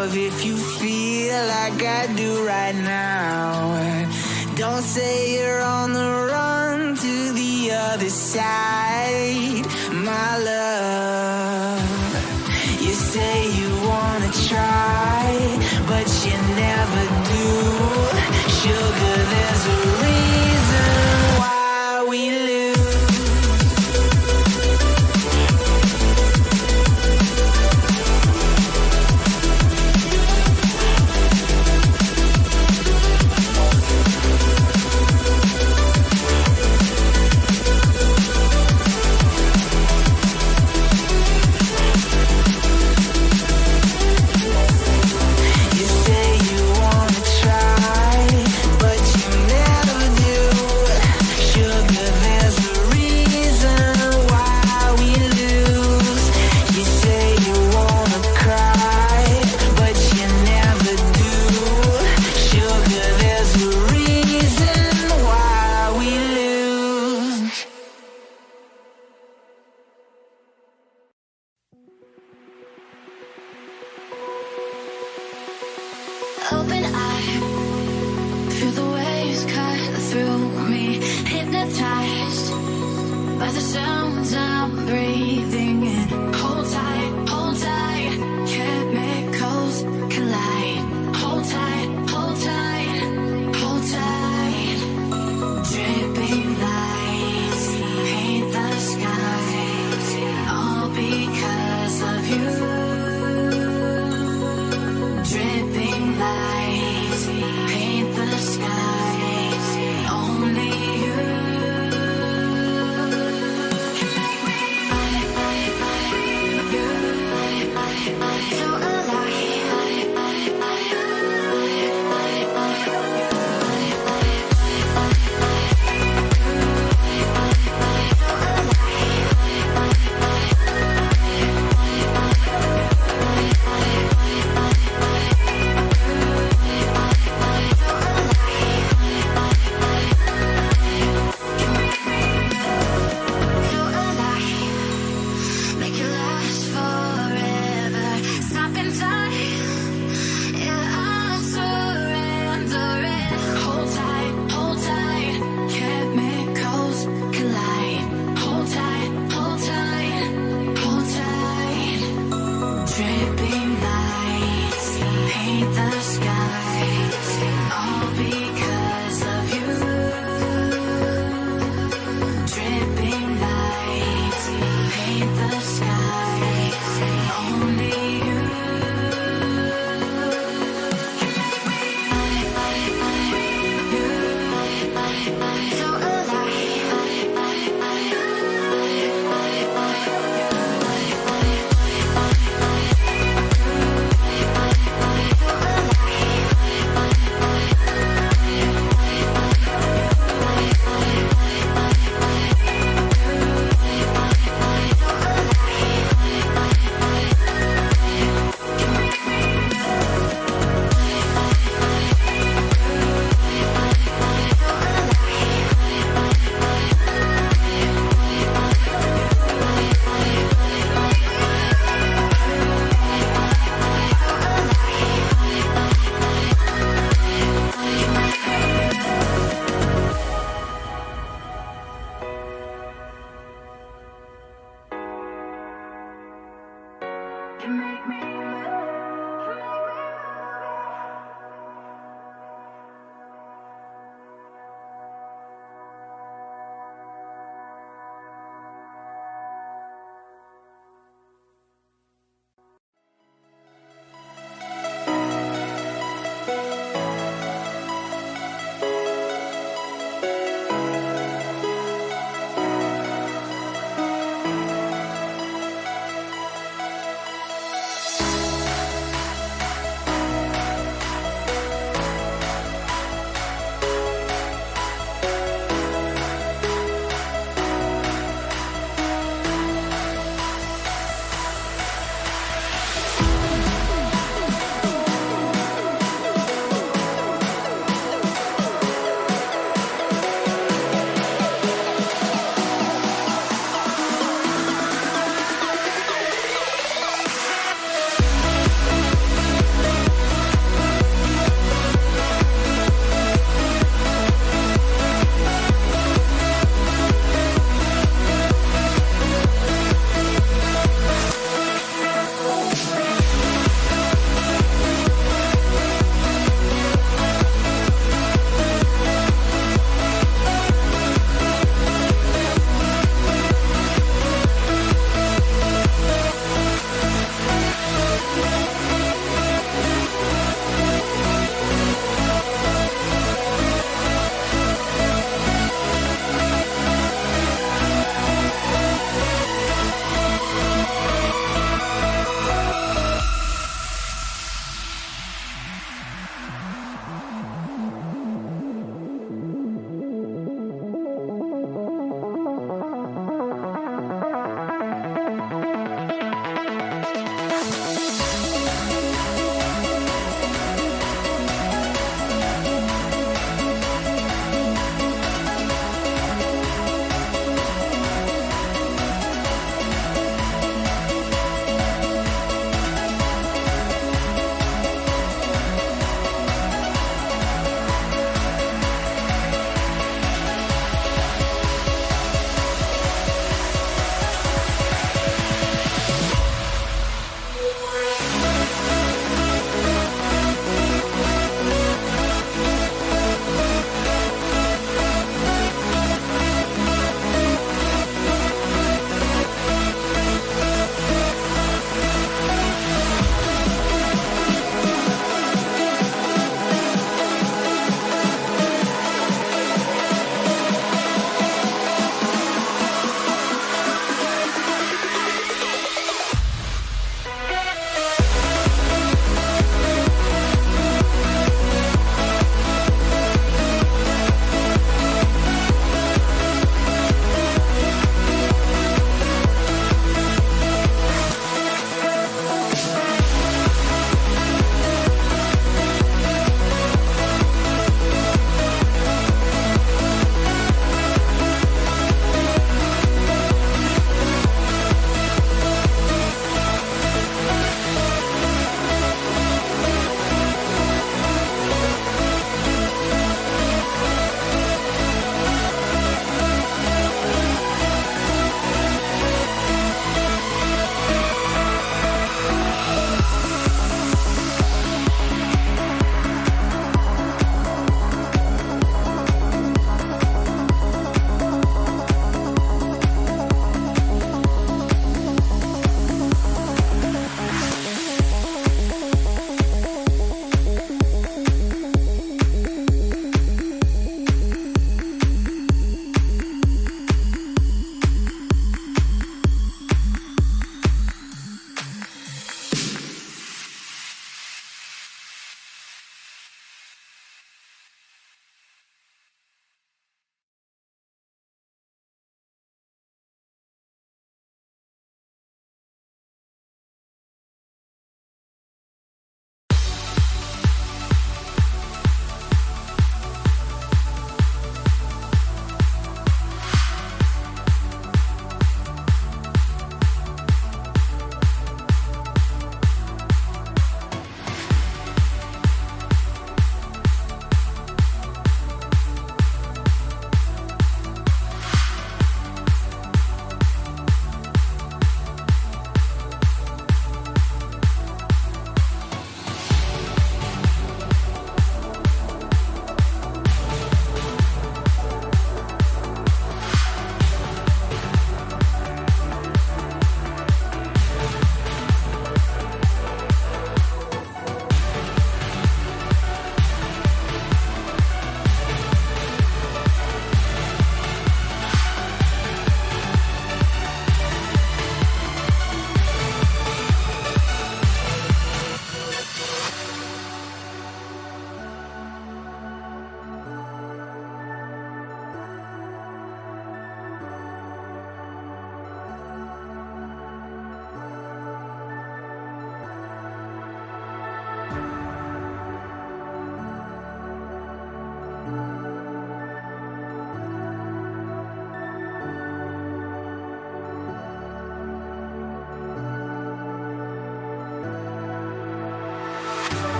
love if you feel like I do right now. Don't say you're on the run to the other side, my love. You say you wanna try, but you never do. Sugar, there's a reason why we lose. Open eye, feel the waves cut through me, hypnotized by the sounds I'm breathing in. Hold tight, chemicals collide. Hold tight, hold tight, hold tight. Dripping lights paint the skies, all because of you. Dripping lights paint the skies, only you. So alive.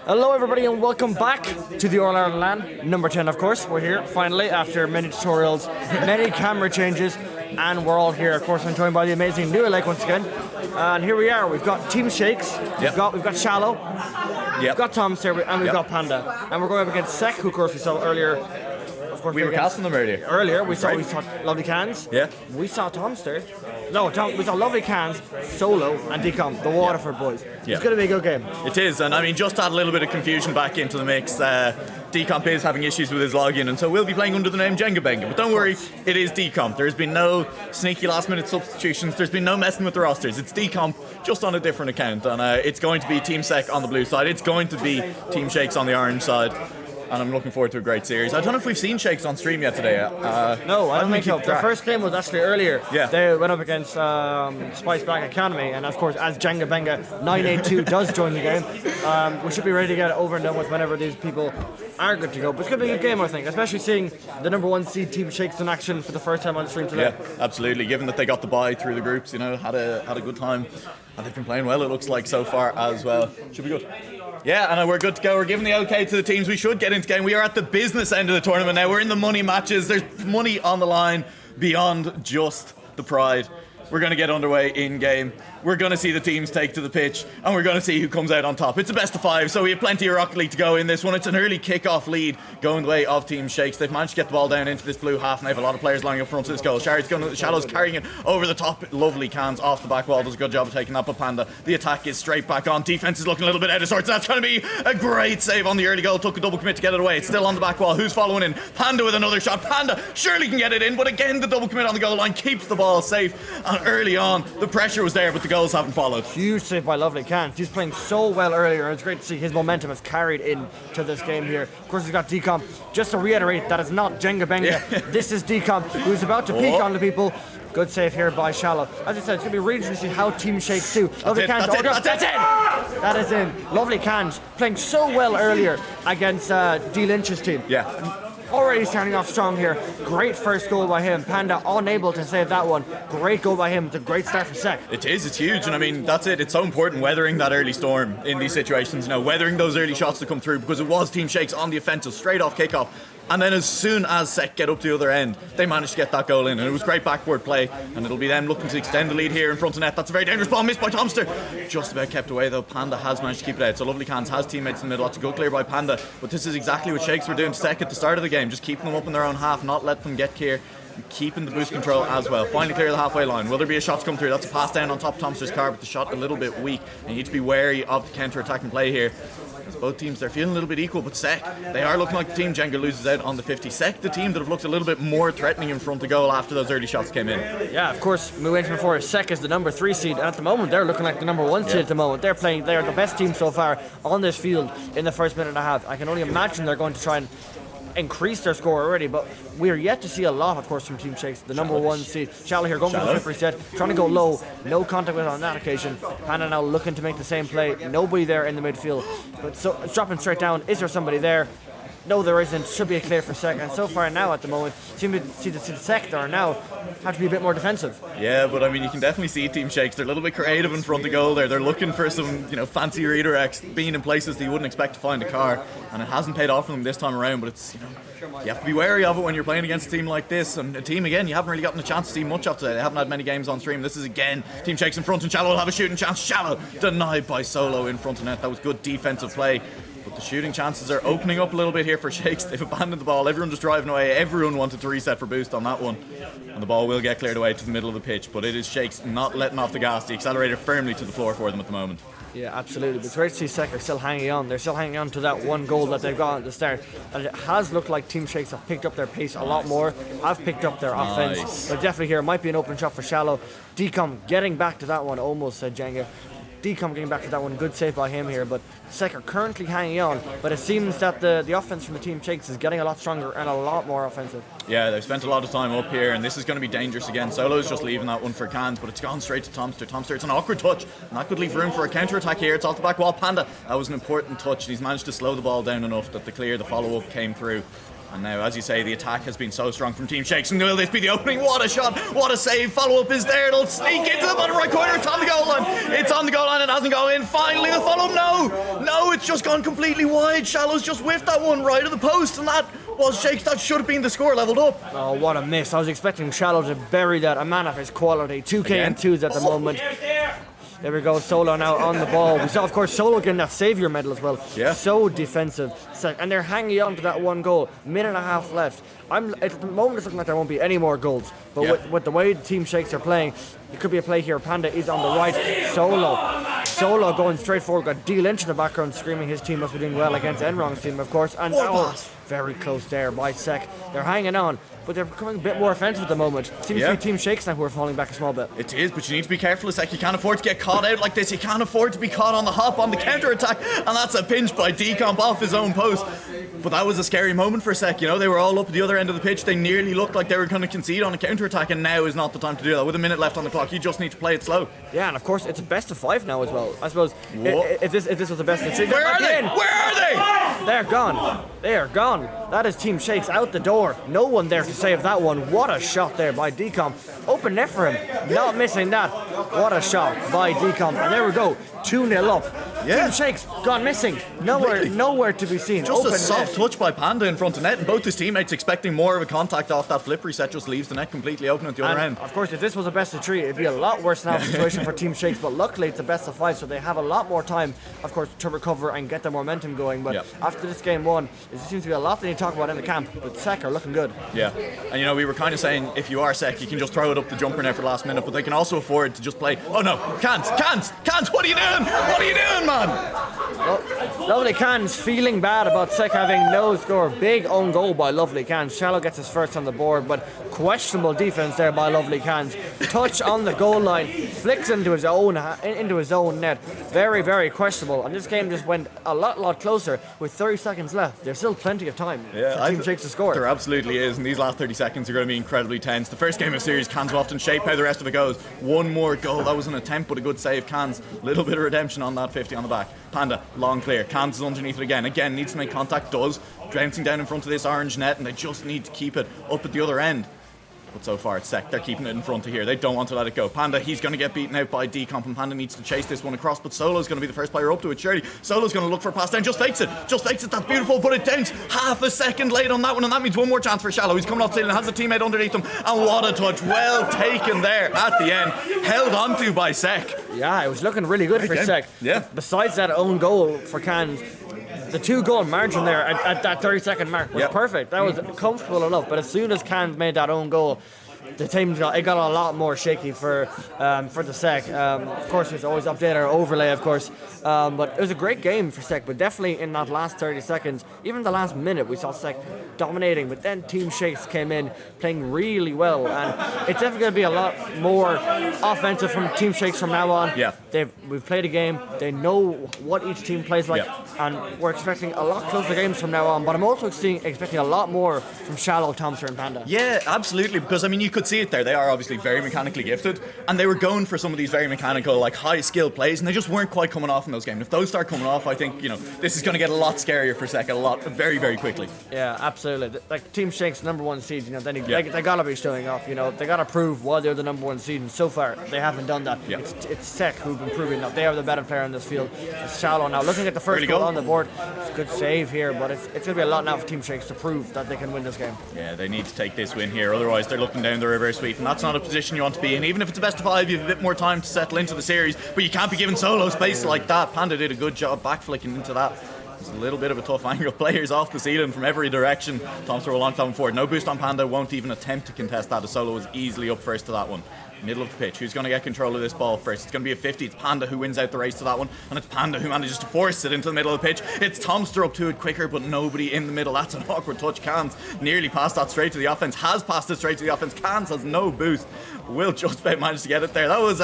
Hello everybody and welcome back to the Ireland LAN, number 10 of course. We're here finally after many tutorials, many camera changes, and we're all here. Of course I'm joined by the amazing NewLake once again. And here we are, we've got Team Shakes, we've got Shallow, we've got Tomster, and we've got Panda. And we're going up against Sek, who of course we saw earlier. Of course We were casting them earlier. Earlier we saw Lovely Cans. Yeah. We saw Tomster. No, we saw Lovely Cans, Solo, and Decom, the Waterford boys. Yeah. It's going to be a good game. It is, and I mean, just to add a little bit of confusion back into the mix, Decomp is having issues with his login, and so we'll be playing under the name Jenga Benga. But don't worry, it is Decomp. There's been no sneaky last-minute substitutions. There's been no messing with the rosters. It's Decomp, just on a different account, and it's going to be Team Sek on the blue side. It's going to be Team Shakes on the orange side. And I'm looking forward to a great series. I don't know if we've seen Shakes on stream yet today. No, I don't think so. The first game was actually earlier. Yeah. They went up against Spice Black Academy, and of course, as Jenga Benga 982 does join the game, we should be ready to get it over and done with whenever these people are good to go. But it's going to be a good game, I think, especially seeing the number 1 seed Team Shakes in action for the first time on the stream today. Yeah, absolutely. Given that they got the bye through the groups, you know, had a good time. And they've been playing well, it looks like, so far as well. Should be good. Yeah, and we're good to go. We're giving the okay to the teams. We should get into game. We are at the business end of the tournament now. We're in the money matches. There's money on the line beyond just the pride. We're going to get underway in game. We're going to see the teams take to the pitch, and we're going to see who comes out on top. It's a best of 5, so we have plenty of Rocket League to go in this one. It's an early kick-off lead going the way of Team Shakes. They've managed to get the ball down into this blue half, and they have a lot of players lining up front of this goal. Shallow's carrying it over the top. Lovely Cans off the back wall. Does a good job of taking that, but Panda, the attack is straight back on. Defense is looking a little bit out of sorts. That's going to be a great save on the early goal. Took a double commit to get it away. It's still on the back wall. Who's following in? Panda with another shot. Panda surely can get it in, but again, the double commit on the goal line keeps the ball safe. And early on, the pressure was there, but the goals haven't followed. Huge save by Lovely Cans. He's playing so well earlier, and it's great to see his momentum has carried into this game here. Of course, he's got Decomp. Just to reiterate, that is not Jenga Benga. This is Decomp, who's about to peek on the people. Good save here by Shallow. As I said, it's going to be really interesting to see how Team Shakes do. Lovely Cans. That's in! That is in. Lovely Cans playing so well earlier against Dlynch's team. Yeah. Already starting off strong here. Great first goal by him. Panda unable to save that one. Great goal by him. It's a great start for Sek. It is. It's huge. And I mean, that's it. It's so important weathering that early storm in these situations. You know, weathering those early shots to come through, because it was Team Shakes on the offensive straight off kickoff. And then as soon as Sek get up the other end, they managed to get that goal in. And it was great backboard play. And it'll be them looking to extend the lead here in front of net. That's a very dangerous ball missed by Tomster. Just about kept away though. Panda has managed to keep it out. So Lovely Cans has teammates in the middle. That's a good clear by Panda. But this is exactly what Shakes were doing to Sek at the start of the game. Just keeping them up in their own half, not let them get here. Keeping the boost control as well. Finally clear the halfway line. Will there be a shot to come through? That's a pass down on top of Tomster's car, but the shot a little bit weak. And you need to be wary of the counter-attacking play here. As both teams, they're feeling a little bit equal, but Sek, they are looking like the team Jenga loses out on the 50. Sek, the team that have looked a little bit more threatening in front of goal after those early shots came in. Yeah, of course, we mentioned before, Sek is the number 3 seed, and at the moment they're looking like the number 1 seed at the moment. They're the best team so far on this field in the first minute and a half. I can only imagine they're going to try and increase their score already, but we are yet to see a lot, of course, from Team Shakes, the number 1 seed. Shallow here going for the flip reset, trying to go low, no contact with on that occasion. Panda now looking to make the same play, nobody there in the midfield, but so it's dropping straight down. Is there somebody there? No, there isn't. Should be a clear for Sek, and so far now at the moment, seem to see the Sek there now have to be a bit more defensive. Yeah, but I mean, you can definitely see Team Shakes. They're a little bit creative in front of goal there. They're looking for some, you know, fancy redirects, being in places that you wouldn't expect to find a car, and it hasn't paid off for them this time around. But it's, you know, you have to be wary of it when you're playing against a team like this, and a team again you haven't really gotten a chance to see much of today. They haven't had many games on stream. This is again Team Shakes in front, and Shallow will have a shooting chance. Shallow denied by Solo in front of net. That was good defensive play. But the shooting chances are opening up a little bit here for Shakes. They've abandoned the ball. Everyone just driving away. Everyone wanted to reset for boost on that one. And the ball will get cleared away to the middle of the pitch. But it is Shakes not letting off the gas. The accelerator firmly to the floor for them at the moment. Yeah, absolutely. But it's great to see Sek are still hanging on. They're still hanging on to that one goal that they've got at the start. And it has looked like Team Shakes have picked up their pace a lot more, have picked up their offense. But definitely here, might be an open shot for Shallow. Decom getting back to that one, almost said Jenga. Decom getting back to that one, good save by him here, but Sek are currently hanging on, but it seems that the offense from the Team Shakes is getting a lot stronger and a lot more offensive. Yeah, they've spent a lot of time up here, and this is going to be dangerous again. Solo's just leaving that one for Cans, but it's gone straight to Tomster. Tomster, it's an awkward touch, and that could leave room for a counter-attack here. It's off the back wall. Panda, that was an important touch, and he's managed to slow the ball down enough that the follow-up came through. And now, as you say, the attack has been so strong from Team Shakes. And will this be the opening? What a shot! What a save! Follow-up is there. It'll sneak into the bottom right corner. It's on the goal line. It's on the goal line. It hasn't gone in. Finally, the follow-up. No, it's just gone completely wide. Shallow's just whiffed that one right at the post, and that was Shakes. That should have been the score leveled up. Oh, what a miss. I was expecting Shallow to bury that. A man of his quality. 2K and 2s at the moment. There we go, Solo now on the ball. We saw, of course, Solo getting that Saviour medal as well. Yeah. So defensive. And they're hanging on to that one goal. Minute and a half left. At the moment, it's looking like there won't be any more goals. But with the way the Team Shakes are playing, it could be a play here. Panda is on the right. Solo going straight forward. Got Dlynch in the background screaming his team must be doing well against Enrong's team, of course. And very close there by Sek. They're hanging on, but they're becoming a bit more offensive at the moment. Seems to be Team Shakes now who are falling back a small bit. It is, but you need to be careful. It's like you can't afford to get caught out like this. You can't afford to be caught on the hop, on the counter-attack, and that's a pinch by Decomp off his own post. But that was a scary moment for a sec, you know. They were all up at the other end of the pitch. They nearly looked like they were going to concede on a counter-attack, and now is not the time to do that. With a minute left on the clock, you just need to play it slow. Yeah, and of course, it's a best of 5 now as well. I suppose if this was a best of 3... Where are they? Where are they? They're gone. They are gone. That is Team Shakes out the door. No one there to save that one. What a shot there by Decomp. Open net for him. Not missing that. What a shot by Decomp. And there we go. 2-0 up. Team Shakes gone missing. Nowhere to be seen. Just Open a soft net. touch by Panda in front of net, and both his teammates expecting more of a contact off that flip reset just leaves the net completely open at the other end. Of course, if this was a best of 3, it'd be a lot worse now situation for Team Shakes, but luckily it's a best of 5, so they have a lot more time, of course, to recover and get the momentum going. But after this game 1, there seems to be a lot they need to talk about in the camp, but Sek are looking good. Yeah, and you know, we were kind of saying if you are Sek, you can just throw it up the jumper net for the last minute, but they can also afford to just play. Oh no, Cans, what are you doing? What are you doing, man? Well, Lovely Cans feeling bad about Sek having no score. Big own goal by Lovely Cans. Shallow gets his first on the board, but questionable defense there by Lovely Cans. Touch on the goal line, flicks into his own net. Very, very questionable. And this game just went a lot closer with 30 seconds left. There's still plenty of time for Team Shakes to score. There absolutely is, and these last 30 seconds are going to be incredibly tense. The first game of the series, Cans will often shape how the rest of it goes. One more goal. That was an attempt, but a good save. Cans, little bit of redemption on that 50 on the back. Panda, long clear. Cans is underneath it again. Again, needs to make contact, does. Trouncing down in front of this orange net, and they just need to keep it up at the other end. But so far it's Sek. They're keeping it in front of here. They don't want to let it go. Panda, he's going to get beaten out by Decomp, and Panda needs to chase this one across, but Solo's going to be the first player up to it, surely. Solo's going to look for a pass down. Just fakes it. That's beautiful, but it downs half a second late on that one, and that means one more chance for Shallow. He's coming off ceiling, has a teammate underneath him, and what a touch. Well taken there at the end. Held onto by Sek. Yeah, it was looking really good for Sek. Yeah. Besides that own goal for Cans, the 2-goal margin there at that 30-second mark was perfect. That was comfortable enough. But as soon as Cans made that own goal, the team got a lot more shaky for the Sek. Of course, it's always update or overlay, of course. But it was a great game for Sek. But definitely in that last 30 seconds, even the last minute, we saw Sek dominating. But then Team Shakes came in playing really well, and it's definitely going to be a lot more offensive from Team Shakes from now on. Yeah. We've played a game. They know what each team plays like, and we're expecting a lot closer games from now on. But I'm also expecting a lot more from Shallow, Thompson, and Panda. Yeah, absolutely. Because I mean, you could see it there. They are obviously very mechanically gifted, and they were going for some of these very mechanical, like high skill plays, and they just weren't quite coming off in those games. If those start coming off, I think this is going to get a lot scarier for Sek very, very quickly. Yeah, absolutely. Like Team Shakes number 1 seed, they gotta be showing off. They gotta prove why they're the number 1 seed, and so far they haven't done that. Yeah. It's Sek who've been proving that they are the better player in this field. It's Shallow now. Looking at the first goal on the board, it's a good save here, but it's going to be a lot now for Team Shakes to prove that they can win this game. Yeah, they need to take this win here, otherwise they're looking down the river sweep, and that's not a position you want to be in. Even if it's a best of 5, you have a bit more time to settle into the series, but you can't be given Solo space like that. Panda did a good job back flicking into that. It's a little bit of a tough angle. Players off the ceiling from every direction. Tom throw a long time forward. No boost on Panda, won't even attempt to contest that, as Solo was easily up first to that one. Middle of the pitch. Who's going to get control of this ball first? It's going to be a 50. It's Panda who wins out the race to that one, and it's Panda who manages to force it into the middle of the pitch. It's Tomster up to it quicker, but nobody in the middle. That's an awkward touch. Cans nearly passed that straight to the offense. Has passed it straight to the offense. Cans has no boost. Will just about manage to get it there. That was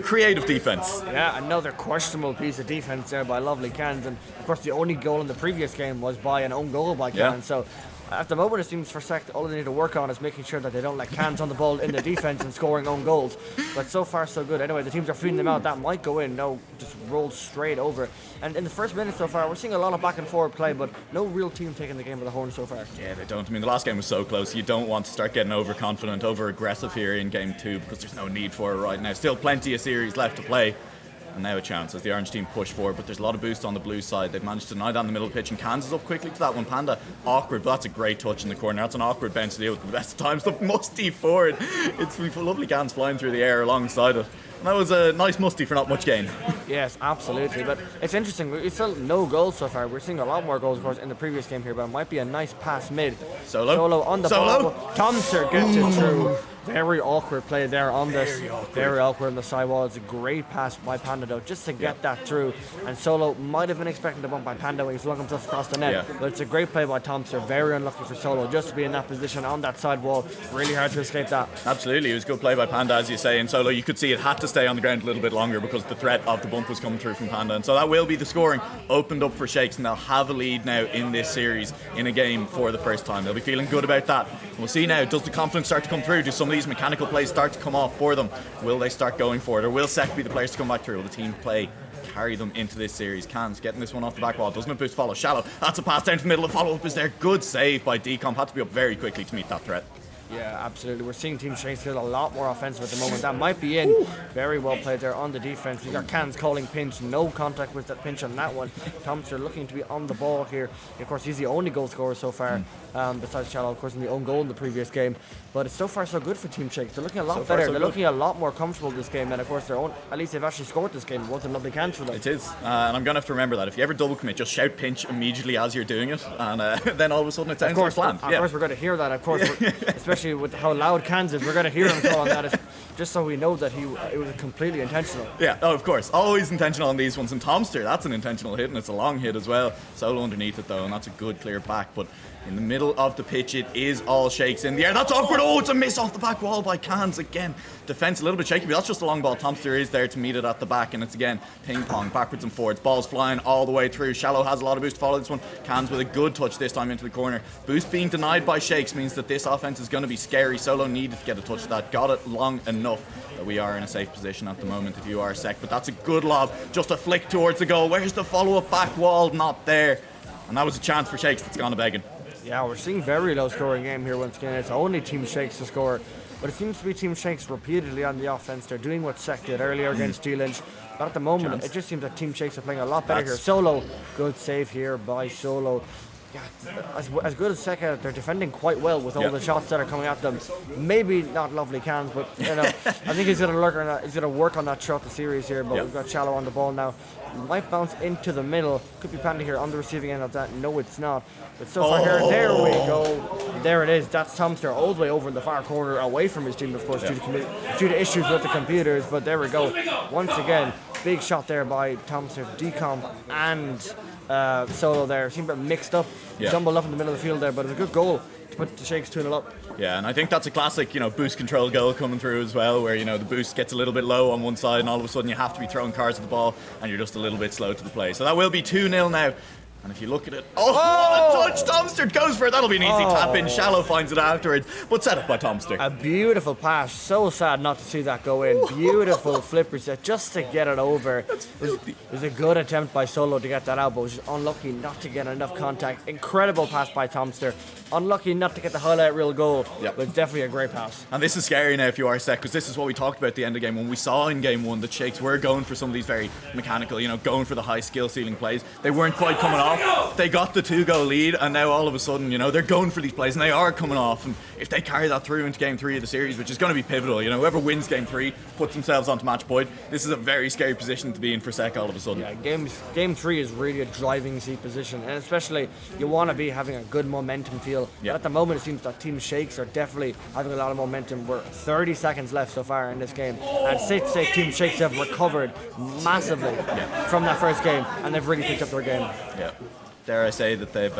creative defense. Yeah, another questionable piece of defense there by Lovely Cans, and of course the only goal in the previous game was by an own goal by Cans. So At the moment, it seems for Sec, all they need to work on is making sure that they don't let cans on the ball in the defense and scoring own goals. But so far, so good. Anyway, the teams are feeding them out. That might go in. No, just rolled straight over. And in the first minute so far, we're seeing a lot of back and forward play, but no real team taking the game by the horn so far. Yeah, they don't. I mean, the last game was so close. You don't want to start getting overconfident, over-aggressive here in game 2 because there's no need for it right now. Still plenty of series left to play. And now a chance as the orange team push forward, but there's a lot of boost on the blue side. They've managed to deny down the middle of the pitch, and Kansas up quickly to that one. Panda, awkward, but that's a great touch in the corner. That's an awkward bounce to deal with the best of times. The musty forward. It's lovely cans flying through the air alongside it. And that was a nice musty for not much gain. Yes, absolutely. But it's interesting. It's still no goals so far. We're seeing a lot more goals, of course, in the previous game here, but it might be a nice pass mid. Solo on the ball. Tomster gets it through. Very awkward play there on this. Very awkward on the side wall. It's a great pass by Panda though, just to get that through. And Solo might have been expecting the bump by Panda when he flung himself across the net. But it's a great play by Tomster. Very unlucky for Solo just to be in that position on that side wall. Really hard to escape that. Absolutely, it was a good play by Panda, as you say. And Solo, you could see it had to stay on the ground a little bit longer because the threat of the bump was coming through from Panda. And so that will be the scoring opened up for Shakes, and they'll have a lead now in this series in a game for the first time. They'll be feeling good about that. And we'll see now, does the confidence start to come through? Do some of these mechanical plays start to come off for them? Will they start going for it, or will Sec be the players to come back through? Will the team play carry them into this series? Cans getting this one off the back wall, doesn't it boost follow? Shallow, that's a pass down to the middle, the follow up is there. Good save by Decomp, had to be up very quickly to meet that threat. Yeah, absolutely. We're seeing Team Shakes feel a lot more offensive at the moment. That might be in. Very well played there on the defense. We got Cans calling pinch. No contact with that pinch on that one. Thompson looking to be on the ball here. Of course, he's the only goal scorer so far, besides Shallow, of course, in the own goal in the previous game. But it's so far so good for Team Shakes. They're looking a lot better. They're looking a lot more comfortable this game. And of course, at least they've actually scored this game. It was a lovely chance for them. It is. And I'm going to have to remember that. If you ever double commit, just shout pinch immediately as you're doing it. And then all of a sudden it sounds like planned. Of course, we're going to hear that. Of course, especially with how loud Kansas, we're going to hear him calling that, just so we know that it was completely intentional. Yeah, oh, of course, always intentional on these ones. And Tomster, that's an intentional hit, and it's a long hit as well. Solo underneath it though, and that's a good clear back. But in the middle of the pitch, it is all Shakes in the air. That's awkward. Oh, it's a miss off the back wall by Cans again. Defense a little bit shaky, but that's just a long ball. Tomster is there to meet it at the back, and it's again ping pong backwards and forwards. Balls flying all the way through. Shallow has a lot of boost to follow this one. Cans with a good touch this time into the corner. Boost being denied by Shakes means that this offense is going to be scary. Solo needed to get a touch of that. Got it long enough that we are in a safe position at the moment if you are Sec. But that's a good lob. Just a flick towards the goal. Where's the follow-up back wall? Not there. And that was a chance for Shakes that's gone to begging. Yeah, we're seeing very low scoring game here once again. It's only Team Shakes to score, but it seems to be Team Shakes repeatedly on the offense. They're doing what Sec did earlier against Dlynch, but at the moment it just seems that Team Shakes are playing a lot better here. Solo, good save here by Solo. Yeah, as good as Sec, they're defending quite well with all the shots that are coming at them. Maybe not lovely Cans, but you know, I think he's going to work on that throughout the series here. But we've got Shallow on the ball now. Might bounce into the middle. Could be Panda here on the receiving end of that. No, it's not. But so far here, there we go. There it is. That's Tomster all the way over in the far corner, away from his team, of course, due to issues with the computers. But there we go. Once again, big shot there by Tomster, Decomp, and Solo there. Seemed a bit mixed up, jumbled up in the middle of the field there, but it was a good goal to put the Shakes 2-0 up. Yeah, and I think that's a classic, boost control goal coming through as well, where, the boost gets a little bit low on one side and all of a sudden you have to be throwing cars at the ball and you're just a little bit slow to the play. So that will be 2-0 now. And if you look at it, what a touch! Tomster goes for it. That'll be an easy tap in. Shallow finds it afterwards, but set up by Tomster. A beautiful pass. So sad not to see that go in. Beautiful flipper set just to get it over. It was a good attempt by Solo to get that out, but was just unlucky not to get enough contact. Incredible pass by Tomster. Unlucky not to get the highlight reel goal, but it's definitely a great pass. And this is scary now if you are Sec, because this is what we talked about at the end of game when we saw in game 1 that Shakes were going for some of these very mechanical, going for the high skill ceiling plays. They weren't quite coming off. They got the 2-goal lead, and now all of a sudden, they're going for these plays, and they are coming off. And if they carry that through into game 3 of the series, which is going to be pivotal, whoever wins game 3 puts themselves onto match point. This is a very scary position to be in for Sec all of a sudden. Yeah, game 3 is really a driving seat position, and especially you want to be having a good momentum feel. But at the moment, it seems that Team Shakes are definitely having a lot of momentum. We're 30 seconds left so far in this game, and safe to say Team Shakes have recovered massively from that first game, and they've really picked up their game. Yeah. Dare I say that they've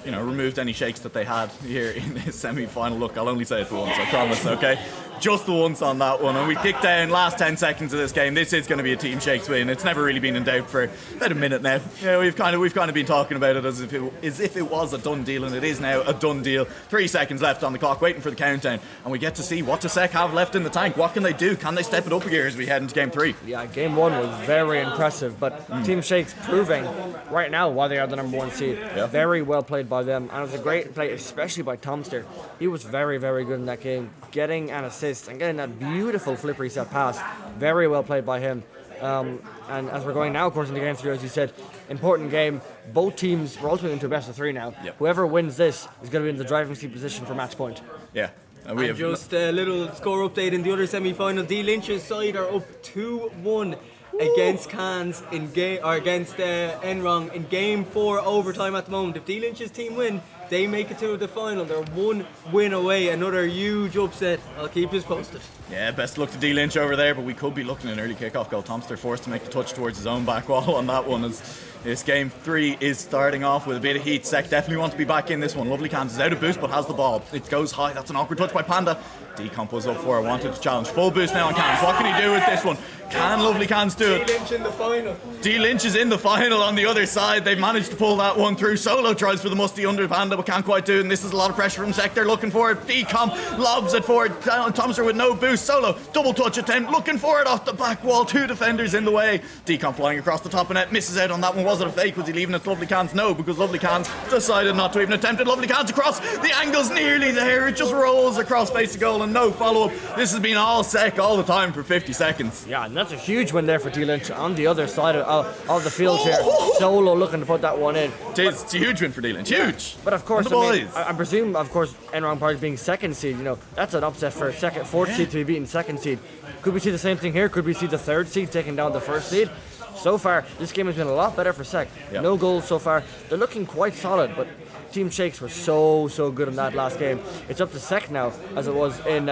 removed any Shakes that they had here in this semi-final. Look, I'll only say it once, I promise, okay? just the once on that one, and we kicked down last 10 seconds of this game. This is going to be a Team Shakes win. It's never really been in doubt for about a minute now. We've kind of been talking about it as if it was a done deal, and it is now a done deal. 3 seconds left on the clock, waiting for the countdown, and we get to see what does Sek have left in the tank. What can they do? Can they step it up a gear as we head into game 3? Yeah, game 1 was very impressive, but Team Shakes proving right now why they are the number 1 seed. Yeah. Very well played by them, and it was a great play, especially by Tomster. He was very, very good in that game, getting an assist and getting that beautiful flip reset pass. Very well played by him. And as we're going now, of course, in the game 3, as you said, important game. Both teams, we're ultimately into a best of 3 now. Yep. Whoever wins this is going to be in the driving seat position for match point. Yeah. And just a little score update in the other semi-final. Dlynch's side are up 2-1 against Cans against Enrong in game 4 overtime at the moment. If Dlynch's team win, they make it to the final. They're 1 win away. Another huge upset. I'll keep you posted. Yeah, best of luck to Dlynch over there, but we could be looking at an early kickoff goal. Tomster forced to make the touch towards his own back wall on that one, as this game 3 is starting off with a bit of heat. Sek definitely want to be back in this one. Lovely Cans is out of boost but has the ball. It goes high. That's an awkward touch by Panda. Decomp was up for it, wanted to challenge. Full boost now on Cans. What can he do with this one? Can Lovely Cans do it? Dlynch in the final. Dlynch is in the final on the other side. They've managed to pull that one through. Solo tries for the musty under Panda but can't quite do it, and this is a lot of pressure from Sek. They're looking for it. Decomp lobs it forward. Tomster with no boost. Solo double touch attempt, looking for it off the back wall. 2 defenders in the way. Decomp flying across the top of net, misses out on that one. Was it a fake? Was he leaving it to Lovely Cans? No, because Lovely Cans decided not to even attempt it. Lovely Cans across. The angle's nearly there. It just rolls across face of goal and no follow-up. This has been all Sek all the time for 50 seconds. Yeah, and that's a huge win there for Dlynch on the other side of the field here. Solo looking to put that one in. It's a huge win for Dlynch. Huge. But of course, the boys. I presume, of course, Enron Park being 2nd seed, that's an upset for 4th seed to be beaten 2nd seed. Could we see the same thing here? Could we see the 3rd seed taking down the 1st seed? So far, this game has been a lot better for Sek. Yep. No goals so far. They're looking quite solid, but Team Shakes were so good in that last game. It's up to Sek now, as it was in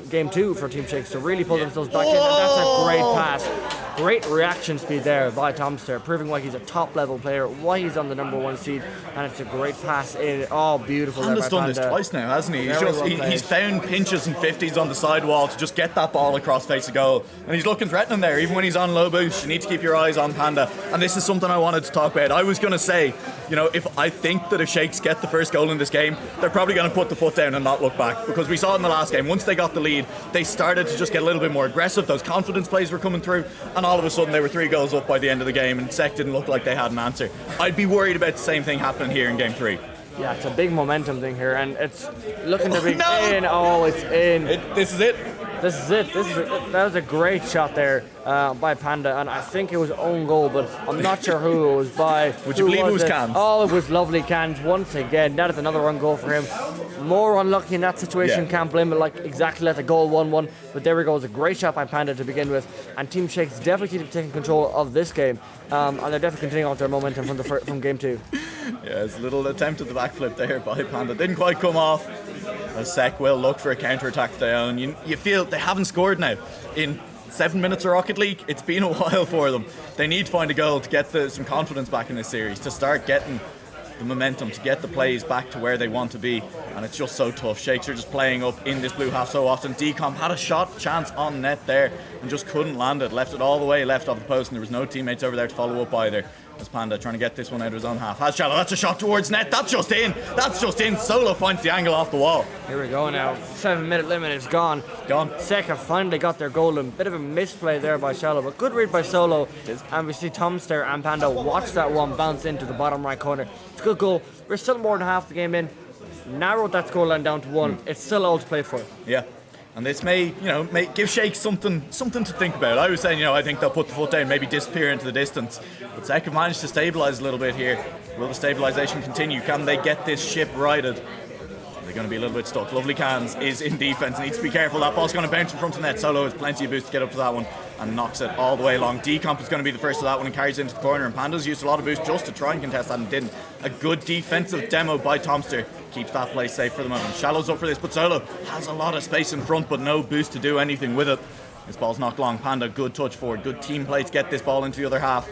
game 2 for Team Shakes, to really pull themselves back in, and that's a great pass. Great reaction speed there by Tomster, proving why he's a top-level player, why he's on the number 1 seed, and it's a great pass in. Oh, beautiful. Panda's done this twice now, hasn't he? He's found pinches and 50s on the sidewall to just get that ball across face of goal, and he's looking threatening there, even when he's on low boost. You need to keep your eyes on Panda, and this is something I wanted to talk about. I was going to say, if I think that if Shakes get the first goal in this game, they're probably going to put the foot down and not look back, because we saw it in the last game. Once they got the lead, they started to just get a little bit more aggressive. Those confidence plays were coming through, and all of a sudden they were 3 goals up by the end of the game, and Sek didn't look like they had an answer. I'd be worried about the same thing happening here in game 3. Yeah, it's a big momentum thing here, and it's looking to be in. Oh, it's in. This is it. That was a great shot there by Panda, and I think it was own goal, but I'm not sure who it was by. Would you believe it was Cans? Oh, it was Lovely Cans once again. That is another run goal for him. More unlucky in that situation. Yeah. Can't blame it. Exactly let the goal 1-1. But there we go. It was a great shot by Panda to begin with, and Team Shakes definitely keep taking control of this game, and they're definitely continuing on their momentum from game 2. Yeah, it's a little attempt at the backflip there by Panda. Didn't quite come off. As Sek will look for a counter-attack of their own. You feel they haven't scored now in 7 minutes of Rocket League. It's been a while for them. They need to find a goal to get some confidence back in this series, to start getting the momentum, to get the plays back to where they want to be, and it's just so tough. Shakes are just playing up in this blue half so often. Decomp had a shot chance on net there and just couldn't land it. Left it all the way left off the post, and there was no teammates over there to follow up either. As Panda trying to get this one out of his own half. Has Shallow, that's a shot towards net. That's just in. Solo finds the angle off the wall. Here we go now. 7-minute limit is gone. Sek have finally got their goal. A bit of a misplay there by Shallow, but good read by Solo. And we see Tomster and Panda watch that one bounce into the bottom right corner. It's a good goal. We're still more than half the game in. Narrowed that scoreline down to 1. It's still all to play for. Yeah. And this may give Shakes something to think about. I was saying, I think they'll put the foot down, maybe disappear into the distance. But Sek have managed to stabilise a little bit here. Will the stabilisation continue? Can they get this ship righted? They're going to be a little bit stuck. Lovely Cans is in defence, needs to be careful. That ball's going to bounce in front of the net. Solo has plenty of boost to get up to that one and knocks it all the way along. Decomp is going to be the first of that one and carries it into the corner, and Panda's used a lot of boost just to try and contest that and didn't. A good defensive demo by Tomster keeps that play safe for the moment. Shallow's up for this, but Solo has a lot of space in front but no boost to do anything with it. This ball's knocked long. Panda, good touch forward, good team play to get this ball into the other half.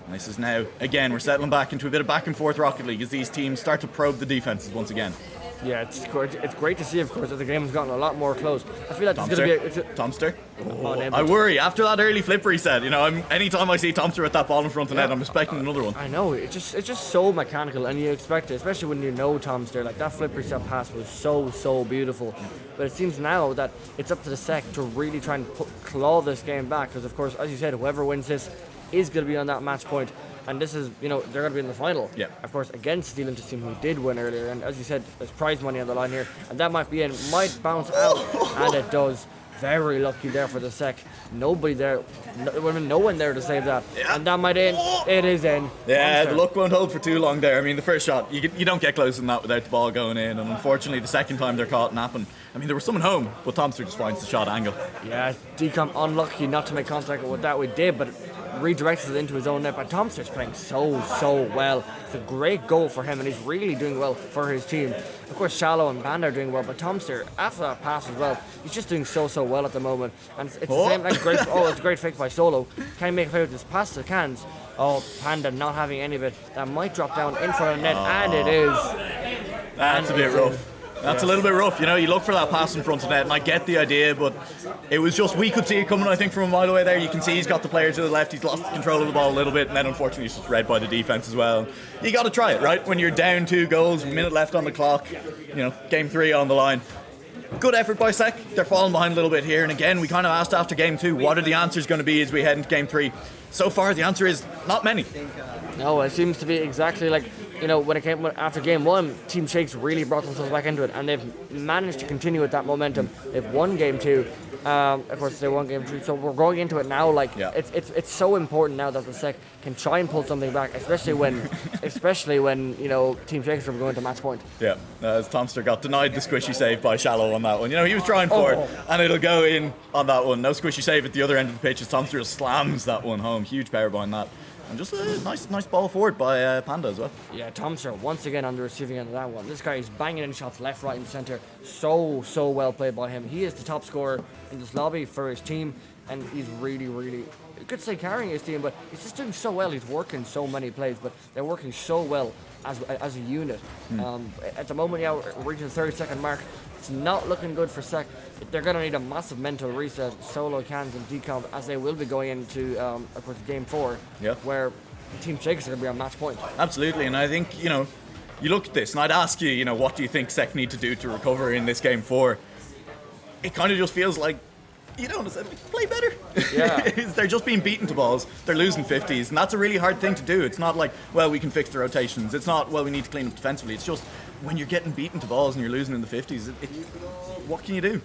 And this is now, again, we're settling back into a bit of back and forth Rocket League as these teams start to probe the defenses once again. Yeah, it's great to see, of course, that the game has gotten a lot more close. I feel like it's going to be Tomster. Oh, I worry after that early flip reset. You know, anytime I see Tomster with that ball in front of net, I'm expecting another one. I know it's just so mechanical, and you expect it, especially when you know Tomster. Like that flip reset pass was so beautiful. But it seems now that it's up to the Sec to really try and claw this game back, because of course, as you said, whoever wins this is going to be on that match point. And this is, they're going to be in the final. Yeah. Of course, against Dlynch, team who did win earlier. And as you said, there's prize money on the line here. And that might be in, might bounce out. And it does. Very lucky there for the Sec. Nobody there, no one there to save that. Yeah. And that might in. It is in. Yeah, the luck won't hold for too long there. I mean, the first shot, you don't get close than that without the ball going in. And unfortunately, the second time they're caught napping. I mean, there was someone home, but Tomster just finds the shot angle. Yeah, Decom unlucky not to make contact with that we did, but redirects it into his own net. But Tomster's playing so well. It's a great goal for him, and he's really doing well for his team. Of course, Shallow and Band are doing well, but Tomster, after that pass as well, he's just doing so well at the moment. And it's the same, like great. It's a great fake by Solo. Can he make clear this pass to Cans? Oh, Panda not having any of it. That might drop down in front of the net, and it is. That's a bit rough. That's a little bit rough. You look for that pass in front of net, and I get the idea, but it was just, we could see it coming, I think, from a mile away there. You can see he's got the player to the left, he's lost control of the ball a little bit, and then unfortunately he's just read by the defence as well. You got to try it, right? When you're down 2 goals, a minute left on the clock, game 3 on the line. Good effort by Sec. They're falling behind a little bit here, and again, we kind of asked after game 2, what are the answers going to be as we head into game 3? So far, the answer is not many. No, it seems to be exactly like, when it came after game 1, Team Shakes really brought themselves back into it, and they've managed to continue with that momentum. They've won game 2. Of course, they won game 3, so we're going into it now. It's so important now that the Sec can try and pull something back, especially when Team Shakes are going to match point. Yeah, as Tomster got denied the squishy save by Shallow on that one. He was trying for it, and it'll go in on that one. No squishy save at the other end of the pitch as Tomster just slams that one home. Huge power behind that. And just a nice ball forward by Panda as well. Yeah, Tomster once again on the receiving end of that one. This guy is banging in shots left, right, and centre. So well played by him. He is the top scorer in this lobby for his team, and he's really, you could say carrying his team, but he's just doing so well. He's working so many plays, but they're working so well as a unit. At the moment, we're reaching the 30-second mark. It's not looking good for Sec. They're going to need a massive mental reset, Solo, Cans, and Decomp, as they will be going into, of course, game 4, where Team Shakers are going to be on match point. Absolutely, and I think, you look at this, and I'd ask you, what do you think Sec need to do to recover in this game 4? It kind of just feels like, play better. Yeah. They're just being beaten to balls. They're losing 50s, and that's a really hard thing to do. It's not like, well, we can fix the rotations. It's not, well, we need to clean up defensively. It's just, when you're getting beaten to balls and you're losing in the 50s, what can you do?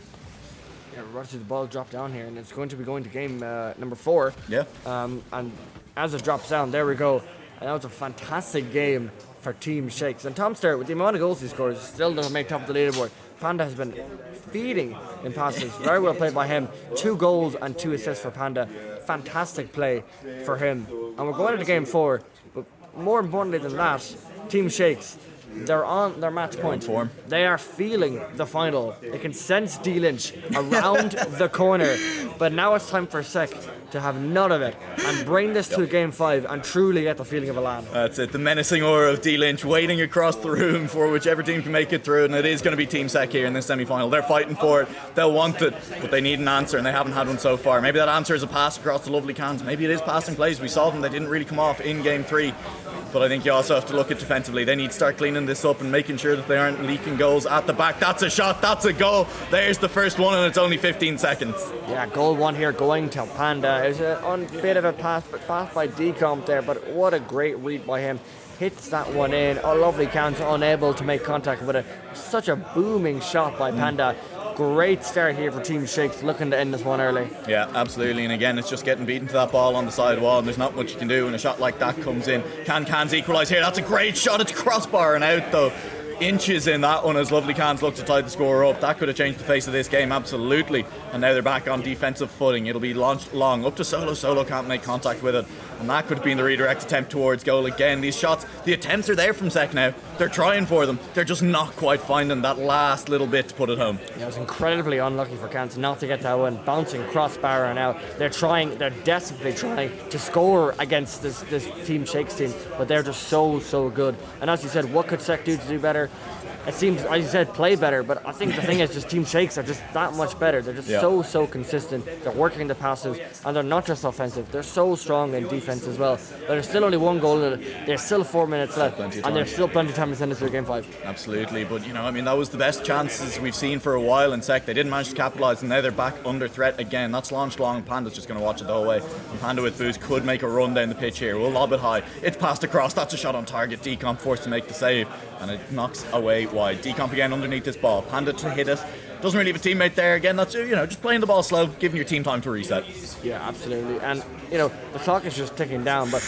Yeah, we're about to see the ball drop down here, and it's going to be going to game number 4. Yeah. And as it drops down, there we go. And that was a fantastic game for Team Shakes. And Tomster, with the amount of goals he scores, still doesn't make top of the leaderboard. Panda has been feeding in passes. Very well played by him. 2 goals and 2 assists for Panda. Fantastic play for him. And we're going into game 4. But more importantly than that, Team Shakes, they're on their match point. Form. They are feeling the final. They can sense Dlynch around the corner. But now it's time for Sec to have none of it and bring this to game 5 and truly get the feeling of a LAN. That's it, the menacing aura of Dlynch waiting across the room for whichever team can make it through, and it is going to be Team Sec here in this semi-final. They're fighting for it, they'll want it, but they need an answer, and they haven't had one so far. Maybe that answer is a pass across the lovely Cans. Maybe it is passing plays. We saw them, they didn't really come off in game 3. But I think you also have to look at defensively. They need to start cleaning this up and making sure that they aren't leaking goals at the back. That's a shot, that's a goal. There's the first one, and it's only 15 seconds. Yeah, goal 1 here going to Panda. It was a bit of a pass by Decomp there, but what a great read by him. Hits that one in. Oh, lovely Cans, unable to make contact with it. Such a booming shot by Panda. Great start here for Team Shakes, looking to end this one early. Yeah, absolutely, and again, it's just getting beaten to that ball on the side wall, and there's not much you can do when a shot like that comes in. Cans equalise here, that's a great shot, it's crossbar and out though. Inches in that one as lovely Cans look to tie the score up. That could have changed the face of this game, absolutely. And now they're back on defensive footing. It'll be launched long up to Solo. Solo can't make contact with it, and that could have been the redirect attempt towards goal again. These shots, the attempts are there from Sec now. They're trying for them. They're just not quite finding that last little bit to put it home. Yeah, it was incredibly unlucky for Cans not to get that one. Bouncing crossbar and out. They're desperately trying to score against this Team Shakes team, but they're just so good. And as you said, what could Sec do to do better? it seems, as you said, play better. But I think the thing is, just Team Shakes are just that much better. They're just so consistent. They're working the passes, and they're not just offensive. They're so strong in defense as well. But there's still only one goal. There's still 4 minutes left, and there's still plenty of time to send us to game 5. Absolutely, but that was the best chances we've seen for a while in SEC. They didn't manage to capitalise, and now they're back under threat again. That's launched long. Panda's just going to watch it the whole way. And Panda with boost could make a run down the pitch here. We'll lob it high. It's passed across. That's a shot on target. Decomp forced to make the save, and it knocks away wide. Decomp again underneath this ball. Panda to hit it. Doesn't really have a teammate there. Again, that's just playing the ball slow, giving your team time to reset. Yeah, absolutely. And the clock is just ticking down. But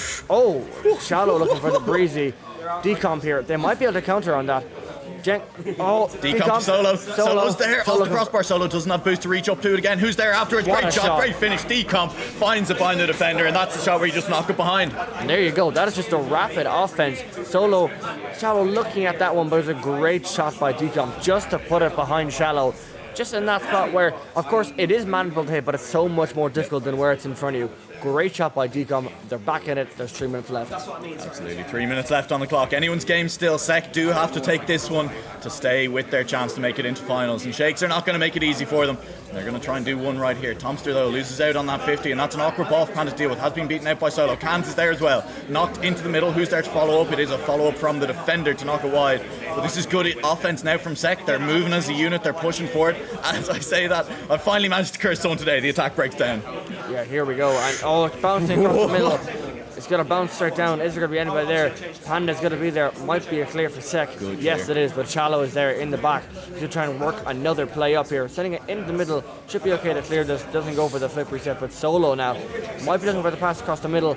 Shallow looking for the breezy decomp here. They might be able to counter on that. Decomp Solo. Solo's there. Off the crossbar. Solo doesn't have boost to reach up to it again. Who's there afterwards? Great shot. Great finish. Decomp finds it behind the defender, and that's the shot where you just knock it behind. And there you go. That is just a rapid offense. Shallow looking at that one, but it was a great shot by Decomp just to put it behind Shallow. Just in that spot where, of course, it is manageable to hit, but it's so much more difficult than where it's in front of you. Great shot by Decomp. They're back in it. There's 3 minutes left. Absolutely. 3 minutes left on the clock. Anyone's game still. SEC do have to take this one to stay with their chance to make it into finals. And Shakes are not going to make it easy for them. They're going to try and do one right here. Tomster, though, loses out on that 50, and that's an awkward ball for Panda to deal with. Has been beaten out by Solo. Cans is there as well. Knocked into the middle. Who's there to follow up? It is a follow-up from the defender to knock it wide. But this is good offense now from SEC. They're moving as a unit. They're pushing for it. As I say that, I finally managed to curse someone today. The attack breaks down. Yeah, here we go. And it's bouncing across the middle. It's going to bounce straight down. Is there going to be anybody there? Panda's going to be there. Might be a clear for SEC. Yes, it is, but Shallow is there in the back. He's trying to work another play up here. Sending it into the middle. Should be okay to clear this. Doesn't go for the flip reset, but Solo now. Might be looking for the pass across the middle.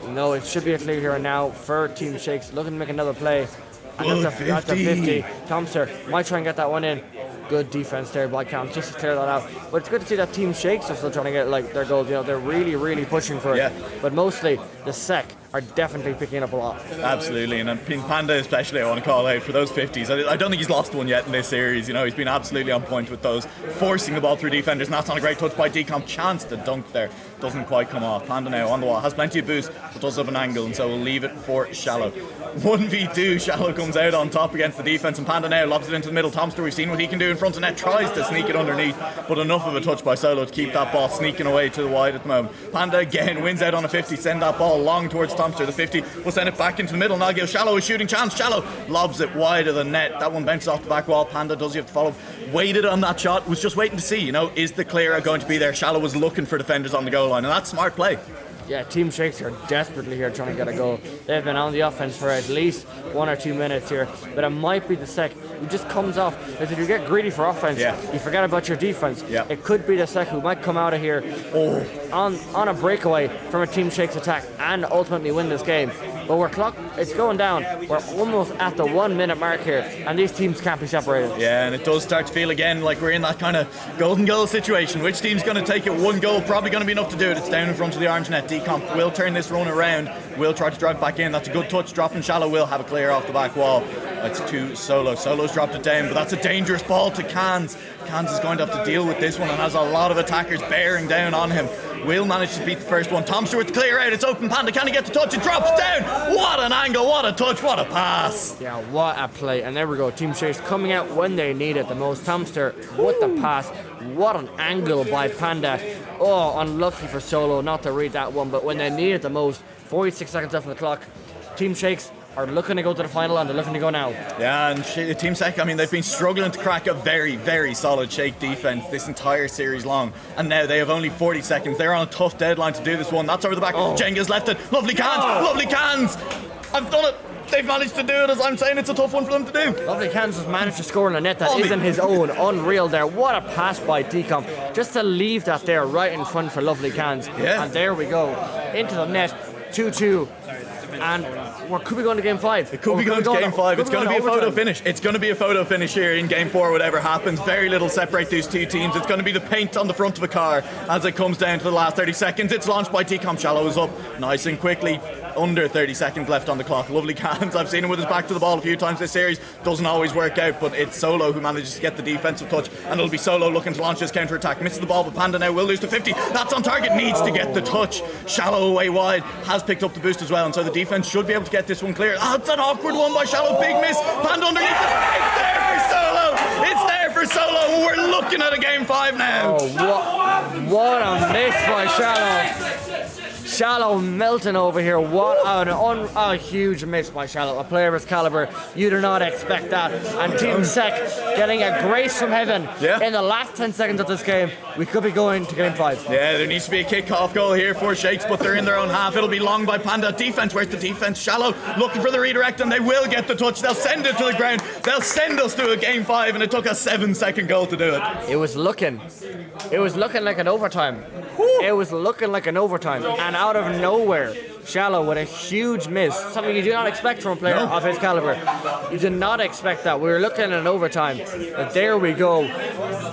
No, it should be a clear here now for Team Shakes. Looking to make another play. And that's a 50. Tomster might try and get that one in. Good defense there by Cam just to clear that out. But it's good to see that Team Shakes are still trying to get their goals. They're really pushing for it. But mostly the SEC are definitely picking up a lot. Absolutely, and Panda especially I want to call out for those 50s. I don't think he's lost one yet in this series. He's been absolutely on point with those, forcing the ball through defenders, and that's not a great touch by Decomp. Chance to dunk there, doesn't quite come off. Panda now on the wall, has plenty of boost, but does have an angle, and so we'll leave it for Shallow. 1v2, Shallow comes out on top against the defense, and Panda now lobs it into the middle. Tomster, we've seen what he can do in front of net, tries to sneak it underneath, but enough of a touch by Solo to keep that ball sneaking away to the wide at the moment. Panda again wins out on a 50, send that ball long towards Tomster. The 50 will send it back into the middle. Now give Shallow a shooting chance. Shallow lobs it wide of the net. That one bounces off the back wall. Panda does have to follow. Waited on that shot, was just waiting to see, is the clearer going to be there? Shallow was looking for defenders on the goal line, and that's smart play. Yeah, Team Shakes are desperately here trying to get a goal. They've been on the offense for at least 1 or 2 minutes here, but it might be the SEC who just comes off. Because if you get greedy for offense, you forget about your defense. It could be the SEC who might come out of here on a breakaway from a Team Shakes attack and ultimately win this game. But it's going down. We're almost at the 1 minute mark here, and these teams can't be separated. Yeah, and it does start to feel again like we're in that kind of golden goal situation. Which team's going to take it? One goal, probably going to be enough to do it. It's down in front of the orange net. Decomp will turn this run around, will try to drive back in. That's a good touch, dropping Shallow, will have a clear off the back wall. It's to Solo. Solo's dropped it down, but that's a dangerous ball to Cans. Cans is going to have to deal with this one and has a lot of attackers bearing down on him. Will manage to beat the first one. Tomster with the clear out. It's open. Panda, can he get the touch? It drops down. What an angle. What a touch. What a pass. Yeah, what a play. And there we go. Team Shakes coming out when they need it the most. Tomster with the pass. What an angle by Panda. Oh, unlucky for Solo not to read that one. But when they need it the most, 46 seconds left on the clock. Team Shakes are looking to go to the final, and they're looking to go now. Yeah, and Team SEC, they've been struggling to crack a very, very solid Shake defense this entire series long, and now they have only 40 seconds. They're on a tough deadline to do this one. That's over the back. Jenga's left it. Lovely Cans. Lovely Cans. I've done it. They've managed to do it, as I'm saying. It's a tough one for them to do. Lovely Cans has managed to score in a net that isn't his own. Unreal there. What a pass by Decomp. Just to leave that there right in front for Lovely Cans. Yeah. And there we go. Into the net. 2-2. And could we go into game 5? It could be going to game 5. It's going to be a photo finish. It's going to be a photo finish here in game 4, whatever happens. Very little separate these two teams. It's going to be the paint on the front of a car as it comes down to the last 30 seconds. It's launched by Decomp. Shallow is up nice and quickly. Under 30 seconds left on the clock. Lovely Cans. I've seen him with his back to the ball a few times this series. Doesn't always work out, but it's Solo who manages to get the defensive touch, and it'll be Solo looking to launch this counter attack. Misses the ball, but Panda now will lose to 50. That's on target. Needs to get the touch. Shallow away wide. Has picked up the boost as well, and so the defense defense should be able to get this one clear. It's an awkward one by Shallow. Big miss. Panda underneath it. It's there for Solo. It's there for Solo. We're looking at a game 5 now. Oh, what a miss by Shallow. Shallow melting over here. What a huge miss by Shallow. A player of his caliber, you do not expect that. And Team Sec getting a grace from heaven in the last 10 seconds of this game. We could be going to game 5. Yeah, there needs to be a kick-off goal here for Shakes, but they're in their own half. It'll be long by Panda. Defense, where's the defense? Shallow looking for the redirect, and they will get the touch. They'll send it to the ground. They'll send us to a game 5, and it took a 7-second goal to do it. It was looking like an overtime. It was looking like an overtime, and out of nowhere, Shallow with a huge miss, something you do not expect from a player of his caliber. You did not expect that. We were looking at an overtime, but there we go.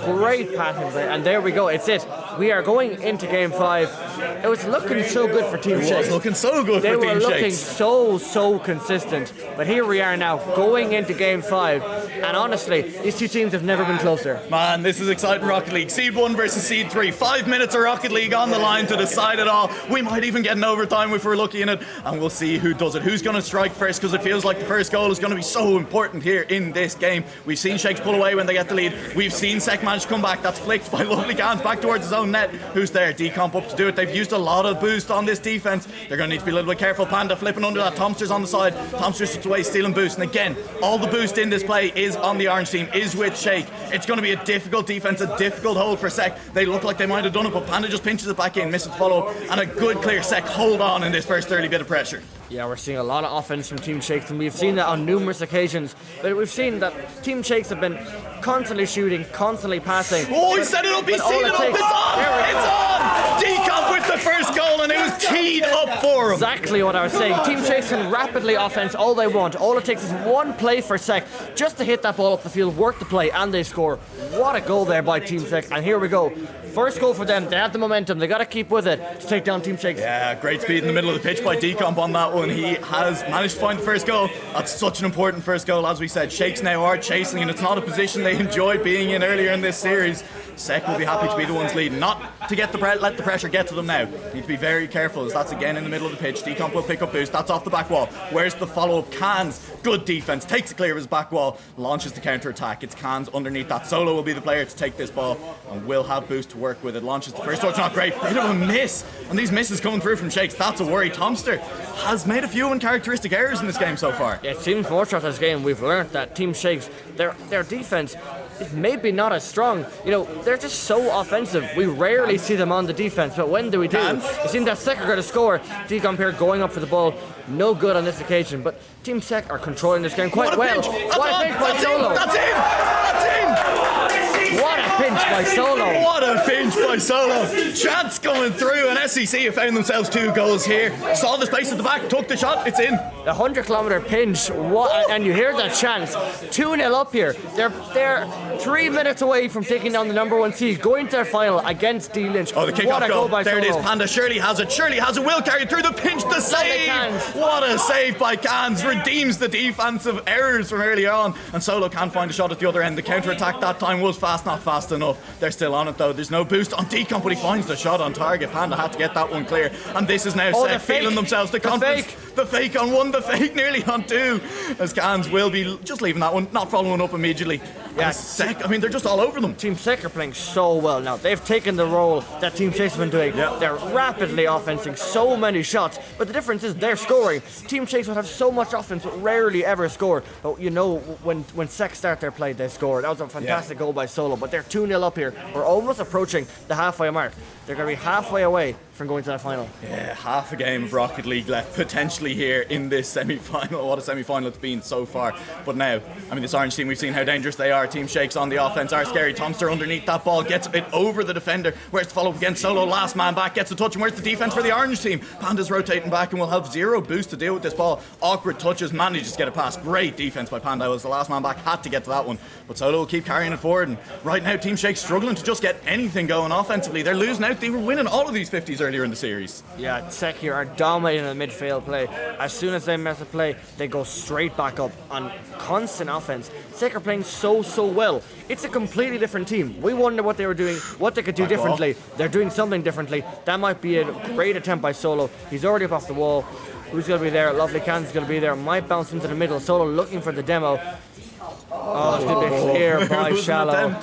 Great passing play, and there we go. It's it. We are going into game 5. It was looking so good for Team Shakes. It was looking so good for Team Shakes. They were looking so consistent. But here we are now, going into game 5. And honestly, these two teams have never been closer. Man, this is exciting Rocket League. Seed 1 versus Seed 3. 5 minutes of Rocket League on the line to decide it all. We might even get an overtime if we're lucky in it. And we'll see who does it. Who's going to strike first, because it feels like the first goal is going to be so important here in this game. We've seen Shakes pull away when they get the lead. We've seen Sec manage to come back. That's flicked by Lovely Gans back towards his own net. Who's there? Decomp up to do it. They've used a lot of boost on this defense. They're going to need to be a little bit careful. Panda flipping under that. Tomster's on the side. Tomster's just away stealing boost. And again, all the boost in this play is on the orange team, is with Shake. It's going to be a difficult defense, a difficult hold for Sec. They look like they might have done it, but Panda just pinches it back in, misses follow, and a good clear Sec hold on in this first early bit of pressure. Yeah, we're seeing a lot of offense from Team Shakes, and we've seen that on numerous occasions. But we've seen that Team Shakes have been constantly shooting, constantly passing. Oh, he set it up, he's teed it up, it's on! It's on! Decomp with the first goal, and it was teed up for him. Exactly what I was saying. Team Shakes can rapidly offense all they want. All it takes is one play for Sec just to hit that ball up the field, work the play, and they score. What a goal there by Team Sec. And here we go. First goal for them. They have the momentum. They got to keep with it to take down Team Shakes. Yeah, great speed in the middle of the pitch by Decomp on that one. He has managed to find the first goal. That's such an important first goal, as we said. Shakes now are chasing, and it's not a position they enjoyed being in earlier in this series. Sec will be happy to be the ones leading, not to get let the pressure get to them now. Need to be very careful, as that's again in the middle of the pitch. Decomp will pick up boost. That's off the back wall. Where's the follow-up? Cans, good defense, takes it clear of his back wall, launches the counter-attack. It's Cans underneath that. Solo will be the player to take this ball, and will have boost to work with it. Launches the first touch, not great. Bit of a miss, and these misses coming through from Shakes. That's a worry. Tomster has made a few uncharacteristic errors in this game so far. Yeah, it seems more throughout this game we've learned that Team Shakes, their defense is maybe not as strong. You know, they're just so offensive. We rarely see them on the defense, but when do we do? It seems that Sec are going to score. Decomp here going up for the ball. No good on this occasion, but Team Sec are controlling this game quite well. What a pinch by Solo. That's in! That's in! What a pinch by Solo. What a pinch by Solo. Chance coming through, and SEC have found themselves 2 goals here. Saw the space at the back, took the shot, it's in. A 100-kilometer pinch. What? And you hear that chance. 2-0 up here. They're 3 minutes away from taking down the #1 seed, going to their final against Dlynch. Oh, the kickoff goal. By there Solo. it is. Panda surely has it. Surely has it. Will carry through the pinch. The save. What a save by Cans. Redeems the defensive errors from earlier on. And Solo can find a shot at the other end. The counter attack that time was fast, not fast enough. They're still on it though. There's no boost on Decomp, but he finds the shot on target. Panda had to get that one clear. And this is now Sec feeling themselves. The confidence. The fake on 1, the fake nearly on 2. As Cans will be just leaving that one, not following up immediately. Yeah, Sec, I mean, they're just all over them. Team Sec are playing so well now. They've taken the role that Team Shakes have been doing. They're rapidly offensing so many shots, but the difference is they're scoring. Team Shakes would have so much offense, but rarely ever score. But you know, when Sec start their play, they score. That was a fantastic goal by Solo, but they're 2-0 up here. We're almost approaching the halfway mark. They're going to be halfway away from going to that final. Yeah, half a game of Rocket League left potentially here in this semi-final. What a semi-final it's been so far. But now, I mean, this orange team, we've seen how dangerous they are. Team Shakes on the offense are scary. Tomster underneath that ball gets it over the defender. Where's the follow-up against Solo? Last man back gets the touch. And where's the defense for the orange team? Panda's rotating back and will have 0 boost to deal with this ball. Awkward touches, manages to get it past. Great defense by Panda. Was the last man back, had to get to that one. But Solo will keep carrying it forward. And right now, Team Shakes struggling to just get anything going offensively. They're losing out. They were winning all of these 50s earlier in the series. Yeah, Sec here are dominating the midfield play. As soon as they mess up play, they go straight back up on constant offense. Sec are playing so well. It's a completely different team. We wonder what they were doing, what they could do differently. They're doing something differently. That might be a great attempt by Solo. He's already up off the wall. who's going to be there. Lovely Cans going to be there. Might bounce into the middle. Solo looking for the demo. Oh, it's going to be clear by Shallow.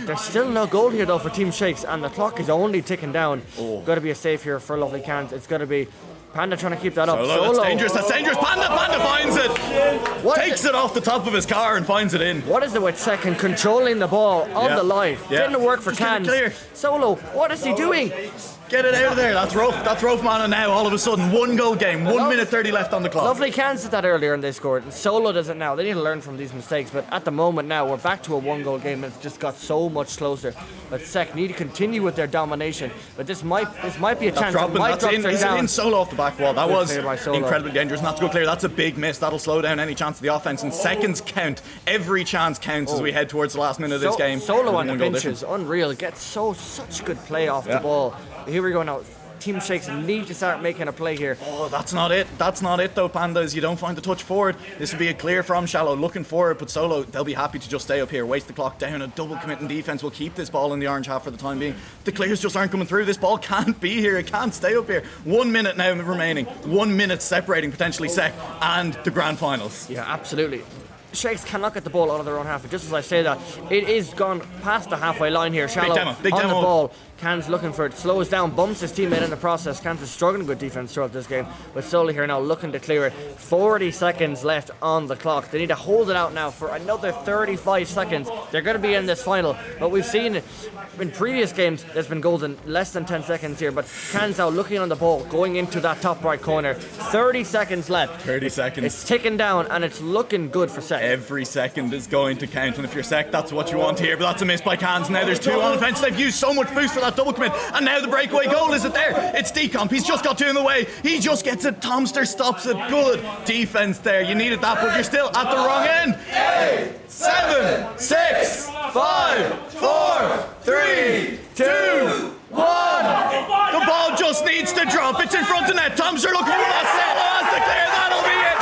There's still no goal here though for Team Shakes, and the clock is only ticking down. Got to be a save here for Lovely Cans. It's got to be Panda trying to keep that up. Solo, that's dangerous. That's dangerous. Panda finds it. Takes it off the top of his car and finds it in. What is it with Second controlling the ball on the line? Didn't work for Cans. Solo, what is he doing? Get it out of there. That's rough. That's rough, man. And now all of a sudden, 1 goal game. 1 minute 30 left on the clock. Lovely Cans did that earlier and they scored. And Solo does it now. They need to learn from these mistakes. But at the moment now, we're back to a 1 goal game. It's just got so much closer. But Sec need to continue with their domination. But this might be a chance. Dropping. That's in Solo off the back wall. That was incredibly dangerous. Not to go clear. That's a big miss. That'll slow down any chance of the offense. And seconds count. Every chance counts as we head towards the last minute of this game. Solo on the bench is unreal. Gets such good play off the ball. Here we go now. Team Shakes need to start making a play here. Oh, that's not it. That's not it though, Pandas. You don't find the touch forward. This would be a clear from Shallow, looking forward, but Solo, they'll be happy to just stay up here, waste the clock down. A double committing defense will keep this ball in the orange half for the time being. The clears just aren't coming through. This ball can't be here. It can't stay up here. 1 minute now remaining. 1 minute separating potentially Sec and the grand finals. Yeah, absolutely. Shakes cannot get the ball out of their own half. Just as I say that, it is gone past the halfway line here. Shallow Big on demo. the ball. Cans looking for it, slows down, bumps his teammate in the process. Cans is struggling with defense throughout this game, but Solo here now looking to clear it. 40 seconds left on the clock. They need to hold it out now for another 35 seconds. They're going to be in this final, but we've seen in previous games there's been goals in less than 10 seconds here, but Cans now looking on the ball, going into that top right corner. 30 seconds left. 30 seconds. It's ticking down and it's looking good for Sec. Every second is going to count, and if you're Sec, that's what you want here, but that's a miss by Cans. Now there's 2 on offense. They've used so much boost for that double commit, and now the breakaway goal, is it there? It's Decomp. He's just got 2 in the way. He just gets it. Tomster stops it. Good defense there. You needed that, but you're still at the wrong end. 8, 7, 6, 5, 4, 3, 2, 1. The ball just needs to drop. It's in front of net. Tomster looking for that. Solo has to clear. That'll be it.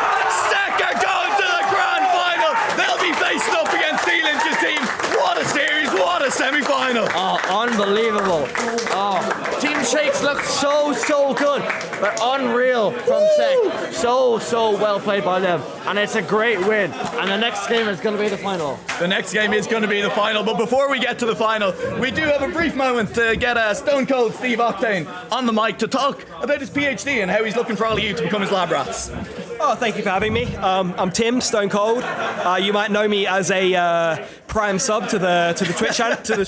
Sec are going to the grand final. They'll be facing up against Dlynch's team. What a series. What a semi-final. Oh, unbelievable. Oh, Team Shakes look so good, but unreal from Sec. So well played by them, and it's a great win. And the next game is going to be the final. The next game is going to be the final, but before we get to the final, we do have a brief moment to get Stone Cold Steve Octane on the mic to talk about his PhD and how he's looking for all of you to become his lab rats. Oh, thank you for having me. I'm Tim, Stone Cold. You might know me as a prime sub to the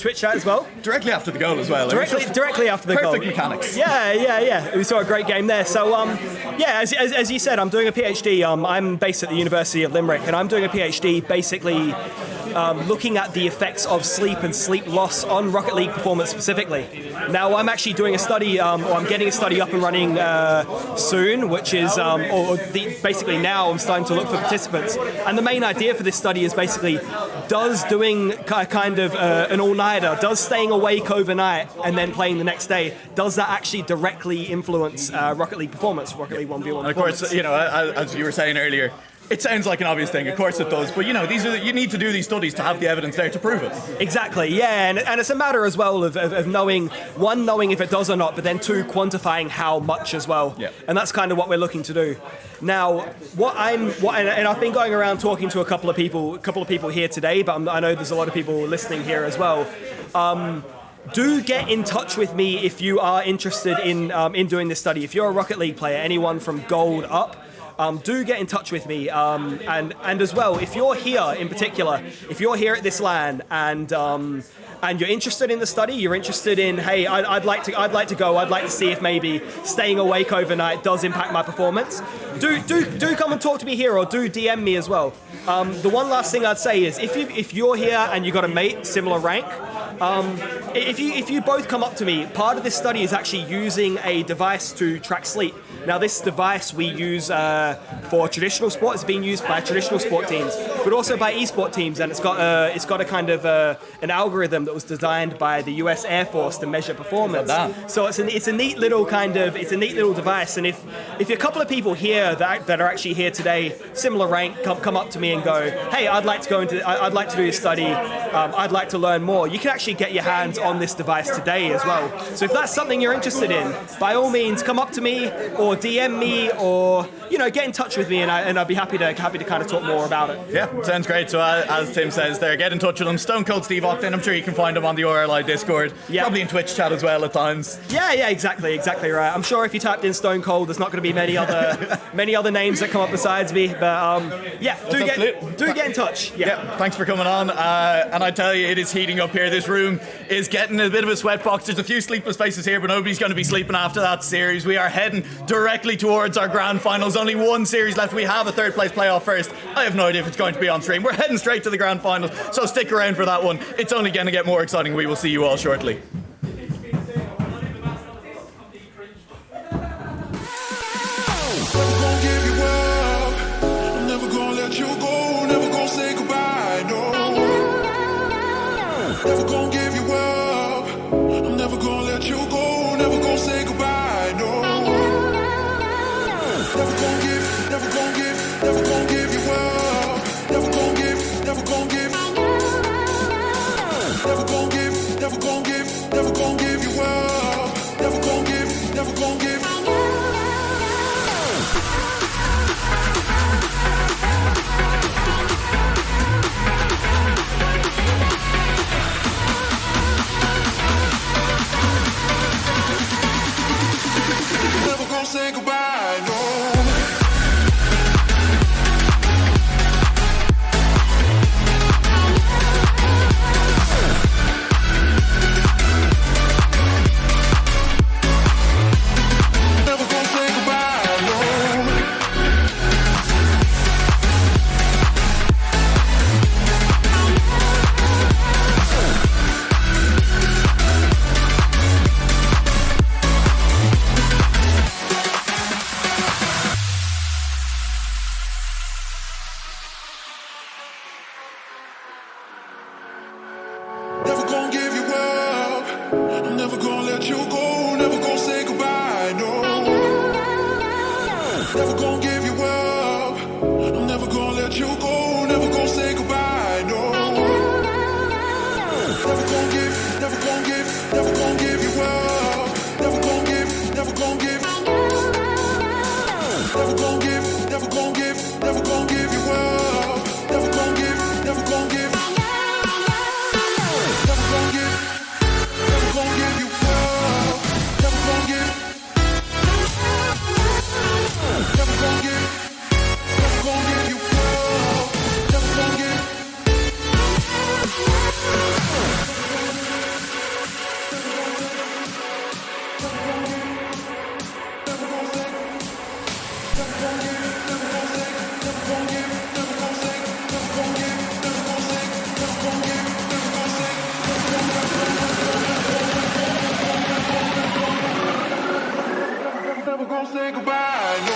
Twitch chat as well. Directly after the goal as well. Directly after the goal. Perfect mechanics. Yeah. We saw a great game there. So as you said, I'm doing a PhD. I'm based at the University of Limerick, and I'm doing a PhD basically looking at the effects of sleep and sleep loss on Rocket League performance specifically. Now I'm actually doing a study, or I'm getting a study up and running soon, which is basically now I'm starting to look for participants. And the main idea for this study is basically, does doing kind of an all-nighter, does staying awake overnight and then playing the next day, does that actually directly influence Rocket League performance, Rocket League 1v1 And of course, as you were saying earlier, it sounds like an obvious thing. Of course it does, but you need to do these studies to have the evidence there to prove it. Exactly, yeah, and it's a matter as well of knowing if it does or not, but then 2, quantifying how much as well. Yeah. And that's kind of what we're looking to do. Now, and I've been going around talking to a couple of people here today, but I know there's a lot of people listening here as well. Do get in touch with me if you are interested in doing this study. If you're a Rocket League player, anyone from gold up, do get in touch with me. And as well, if you're here in particular, if you're here at this LAN and you're interested in the study, you're interested in, hey, I'd like to go. I'd like to see if maybe staying awake overnight does impact my performance. Do come and talk to me here, or do DM me as well. The one last thing I'd say is if you're here and you got a mate similar rank, if you both come up to me, part of this study is actually using a device to track sleep. Now this device we use for traditional sport, it's being used by traditional sport teams. but also by esport teams, and it's got a kind of an algorithm that was designed by the U.S. Air Force to measure performance. So it's a neat little device. And if a couple of people here that are actually here today, similar rank, come up to me and go, hey, I'd like to do a study, I'd like to learn more, you can actually get your hands on this device today as well. So if that's something you're interested in, by all means, come up to me or DM me or get in touch with me, and I'd be happy to kind of talk more about it. Yeah, sounds great. So as Tim says there, get in touch with him. Stone Cold Steve Octane. I'm sure you can find him on the RLI Discord. Yeah. Probably in Twitch chat as well at times. Yeah, exactly right. I'm sure if you typed in Stone Cold, there's not going to be many other names that come up besides me. But do get in touch. Yeah. Thanks for coming on. And I tell you, it is heating up here. This room is getting a bit of a sweatbox. There's a few sleepless faces here, but nobody's going to be sleeping after that series. We are heading directly towards our grand finals. Only one series left. We have a third place playoff first. I have no idea if it's going to be on stream. We're heading straight to the grand finals, so stick around for that one. It's only going to get more exciting. We will see you all shortly. Never gonna let you go, never gonna say goodbye, no. Never gonna give you up, I'm never gonna let you go, never gonna say goodbye, no. Never gonna give, never gonna give, never gonna give you up, never gonna give, never gonna give. Never gonna give, never gonna give, never gonna give you up, never gonna give, never gonna give. Never gonna say goodbye, no.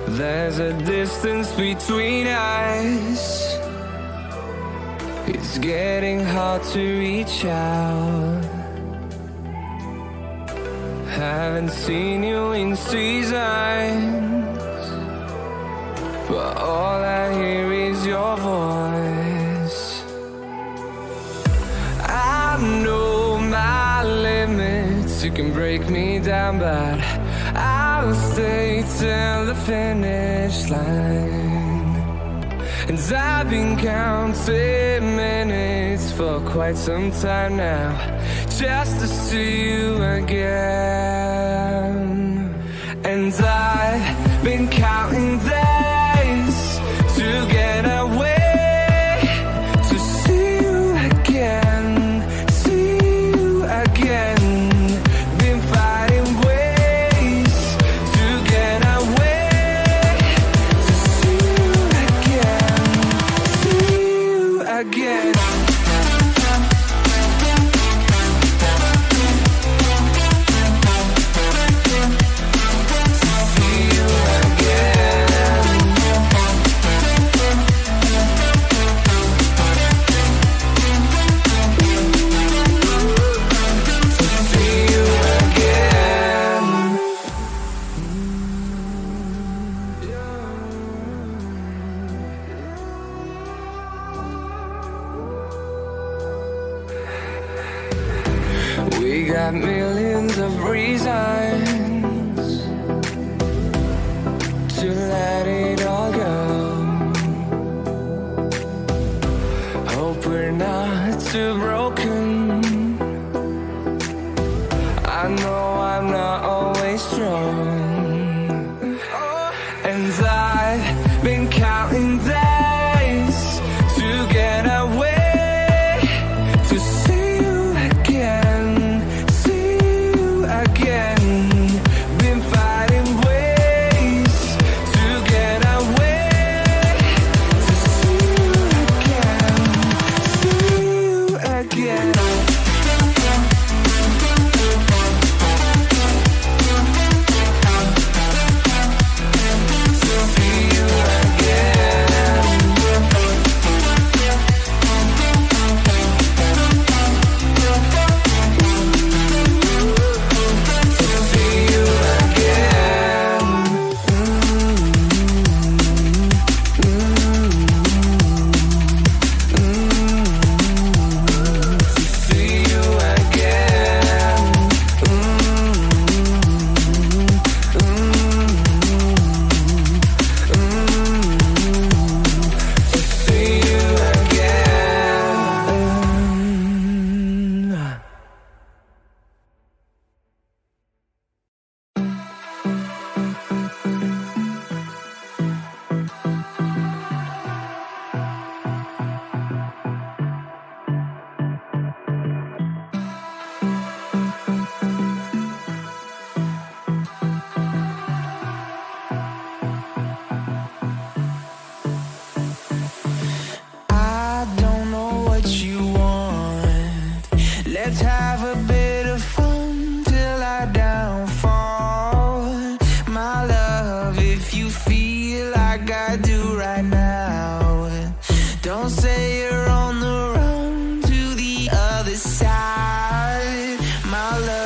There's a distance between us. It's getting hard to reach out. Haven't seen you in season. but all I hear is your voice. I know my limits, you can break me down, but I'll stay till the finish line. And I've been counting minutes for quite some time now, just to see you again. And I've been counting days to get away, to see you again, see you again. Been fighting ways to get away, to see you again, see you again. We got millions of reasons to let it all go. Hope we're not too broken. I know I'm not always strong. And I've been counting days to get away, to see you again, see you again. Been fighting ways to get away, to see you again, see you again. Let's have a bit of fun till I downfall. My love, if you feel like I do right now, don't say you're on the run to the other side, my love.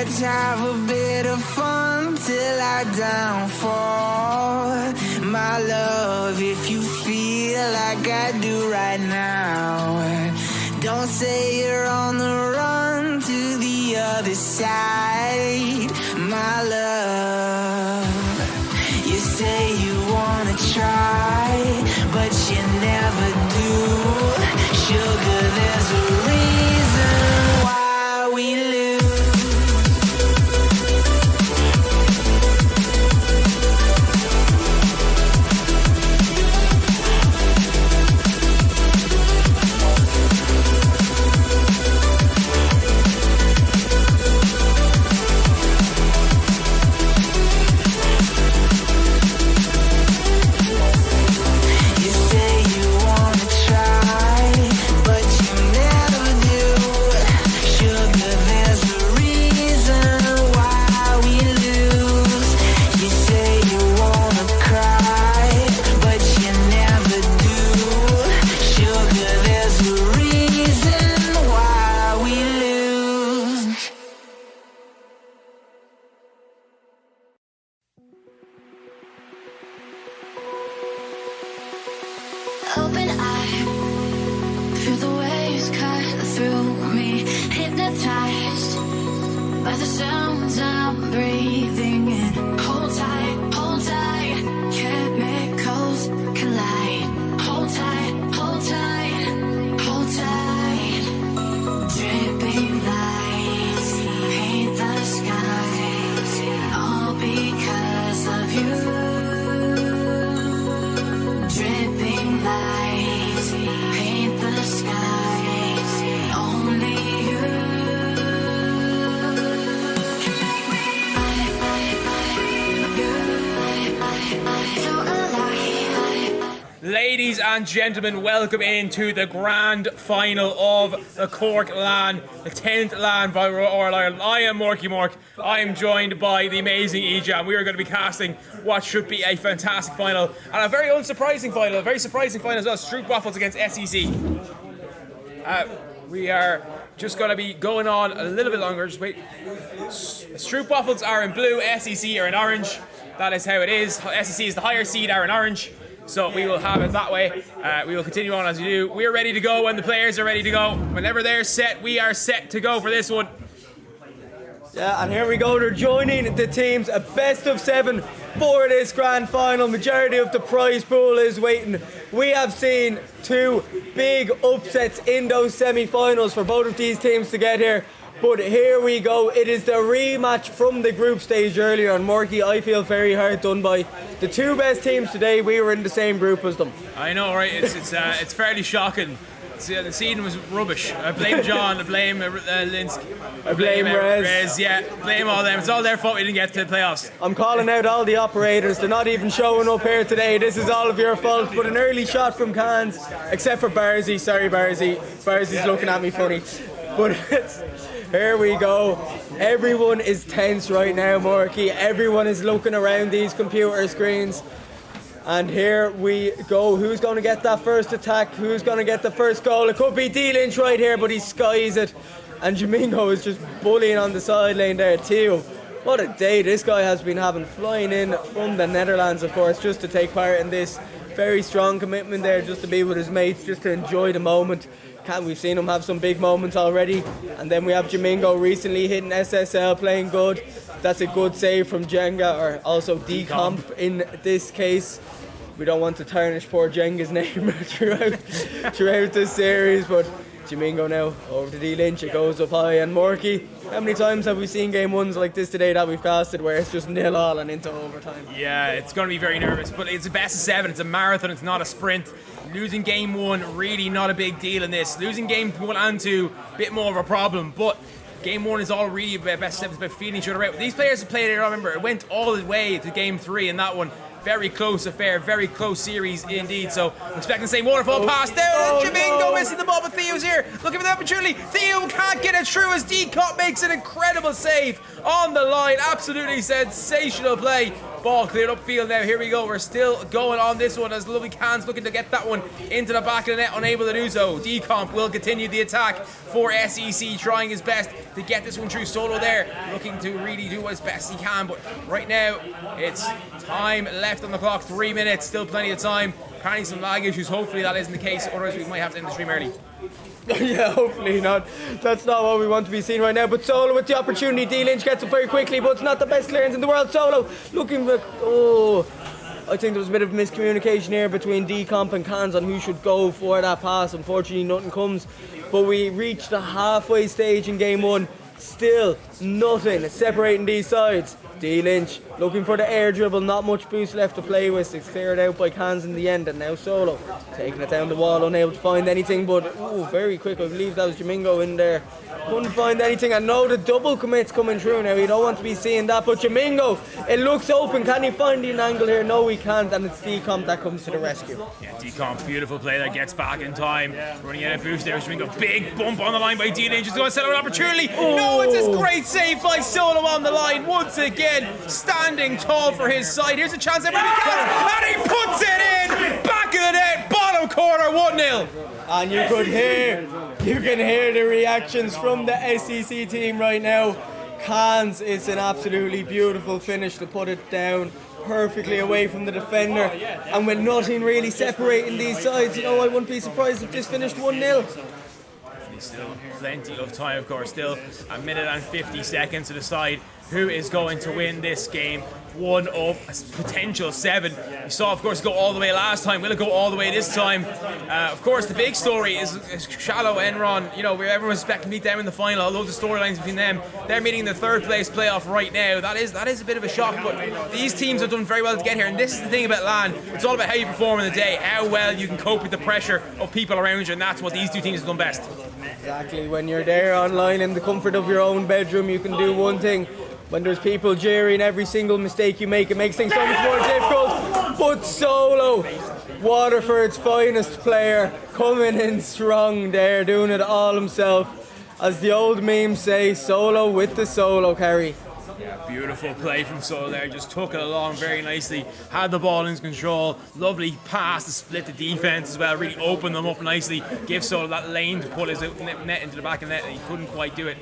Let's have a bit of fun till our downfall. My love, if you feel like I do right now, don't say you're on the run to the other side. My love, you say you wanna try, but you never do. Sugar, there's a reason why we lose. Open eye, feel the waves cut through me, hypnotized by the sounds I'm breathing in. Hold tight, chemicals collide. Hold tight, hold tight, hold tight. Dripping lights paint the skies, all because of you. Dripping lights paint the skies, only you. Ladies and gentlemen, welcome into the grand final of the Cork LAN, the 10th LAN by Royal Ireland. I am Morky Mork. I am joined by the amazing Ejam. We are going to be casting what should be a fantastic final and a very unsurprising final, a very surprising final as well. Stroopwafels against SEC. We are just going to be going on a little bit longer. Just wait. Stroopwafels are in blue, SEC are in orange. That is how it is. SEC is the higher seed, are in orange. So we will have it that way. We will continue on as we do. We're ready to go when the players are ready to go. Whenever they're set, we are set to go for this one. Yeah, and here we go. They're joining the teams. A best of 7 for this grand final. Majority of the prize pool is waiting. We have seen 2 big upsets in those semi-finals for both of these teams to get here. But here we go. It is the rematch from the group stage earlier. And Morky, I feel very hard done by. The 2 best teams today, we were in the same group as them. I know, right? It's fairly shocking. The seeding was rubbish. I blame John, I blame Lynch, I blame Rez, yeah, blame all them. It's all their fault we didn't get to the playoffs. I'm calling out all the operators. They're not even showing up here today. This is all of your fault. But an early shot from Cans, except for Barzy. Sorry, Barzy. Barzy's looking at me funny. But here we go. Everyone is tense right now, Morky. Everyone is looking around these computer screens. And here we go. Who's going to get that first attack? Who's going to get the first goal? It could be Dlynch right here, but he skies it. And Jimingo is just bullying on the sideline there. Thieu, what a day this guy has been having, flying in from the Netherlands, of course, just to take part in this. Very strong commitment there, just to be with his mates, just to enjoy the moment. We've seen him have some big moments already. And then we have Jimingo recently hitting SSL, playing good. That's a good save from Jenga, or also Decomp in this case. We don't want to tarnish poor Jenga's name throughout this series, but Jimingo now over to Dlynch. It goes up high. And Morky, how many times have we seen game ones like this today that we've casted where it's just 0-0 and into overtime? Yeah, it's going to be very nervous, but it's a best of 7. It's a marathon. It's not a sprint. Losing game 1, really not a big deal in this. Losing game 1 and 2, a bit more of a problem, but game 1 is all really about best of 7. It's about feeling each other out. These players have played it, I remember, it went all the way to game 3 in that one. Very close affair, very close series indeed. So I'm expecting the same waterfall pass down. Jimingo missing the ball, but Thieu's here. Looking for the opportunity. Thieu can't get it through as Decomp makes an incredible save on the line. Absolutely sensational play Ball cleared upfield now. Here we go. We're still going on this one as lovely Cans looking to get that one into the back of the net, unable to do so. Decomp will continue the attack for SEC, trying his best to get this one through. Solo there, looking to really do as best he can, but right now it's time left on the clock, 3 minutes, still plenty of time. Apparently some lag issues, hopefully that isn't the case, otherwise we might have to end the stream early. Yeah, hopefully not. That's not what we want to be seeing right now. But Solo with the opportunity. Dlynch gets it very quickly, but it's not the best clearance in the world. Solo looking for... Oh, I think there was a bit of miscommunication here between Decomp and Cans on who should go for that pass. Unfortunately, nothing comes. But we reached the halfway stage in game one. Still nothing separating these sides. Dlynch looking for the air dribble, not much boost left to play with. It's cleared out by Cans in the end, and now Solo taking it down the wall, unable to find anything, but very quick. I believe that was Jimingo in there. Couldn't find anything, and no, the double commit's coming through now. You don't want to be seeing that, but Jimingo, it looks open. Can he find an angle here? No, he can't, and it's Decomp that comes to the rescue. Yeah, Decomp, beautiful play that gets back in time. Running out of boost there, Jimingo, big bump on the line by Dlynch. He's going to set up an opportunity. No, it's a great save by Solo on the line. Once again, standing tall for his side. Here's a chance everybody can, and he puts it in! Back of the net, bottom corner, 1-0. And you can hear the reactions from the SEC team right now. Cans, it's an absolutely beautiful finish to put it down perfectly away from the defender. And with nothing really separating these sides, I wouldn't be surprised if this finished 1-0. Still plenty of time, of course. Still a minute and 50 seconds to decide who is going to win this game. One of a potential 7. We saw, of course, go all the way last time. Will it go all the way this time? Of course, the big story is Shallow Enron. Everyone's expecting to meet them in the final. I love the storylines between them. They're meeting in the third place playoff right now. That is a bit of a shock, but these teams have done very well to get here. And this is the thing about LAN. It's all about how you perform in the day, how well you can cope with the pressure of people around you, and that's what these two teams have done best. Exactly. When you're there online in the comfort of your own bedroom, you can do one thing. When there's people jeering every single mistake you make, it makes things so much more difficult. But Solo, Waterford's finest player, coming in strong there, doing it all himself. As the old memes say, Solo with the solo carry. Yeah, beautiful play from Solo there, just took it along very nicely, had the ball in control, lovely pass to split the defence as well, really opened them up nicely, give Solo that lane to pull his net into the back of the net, and he couldn't quite do it.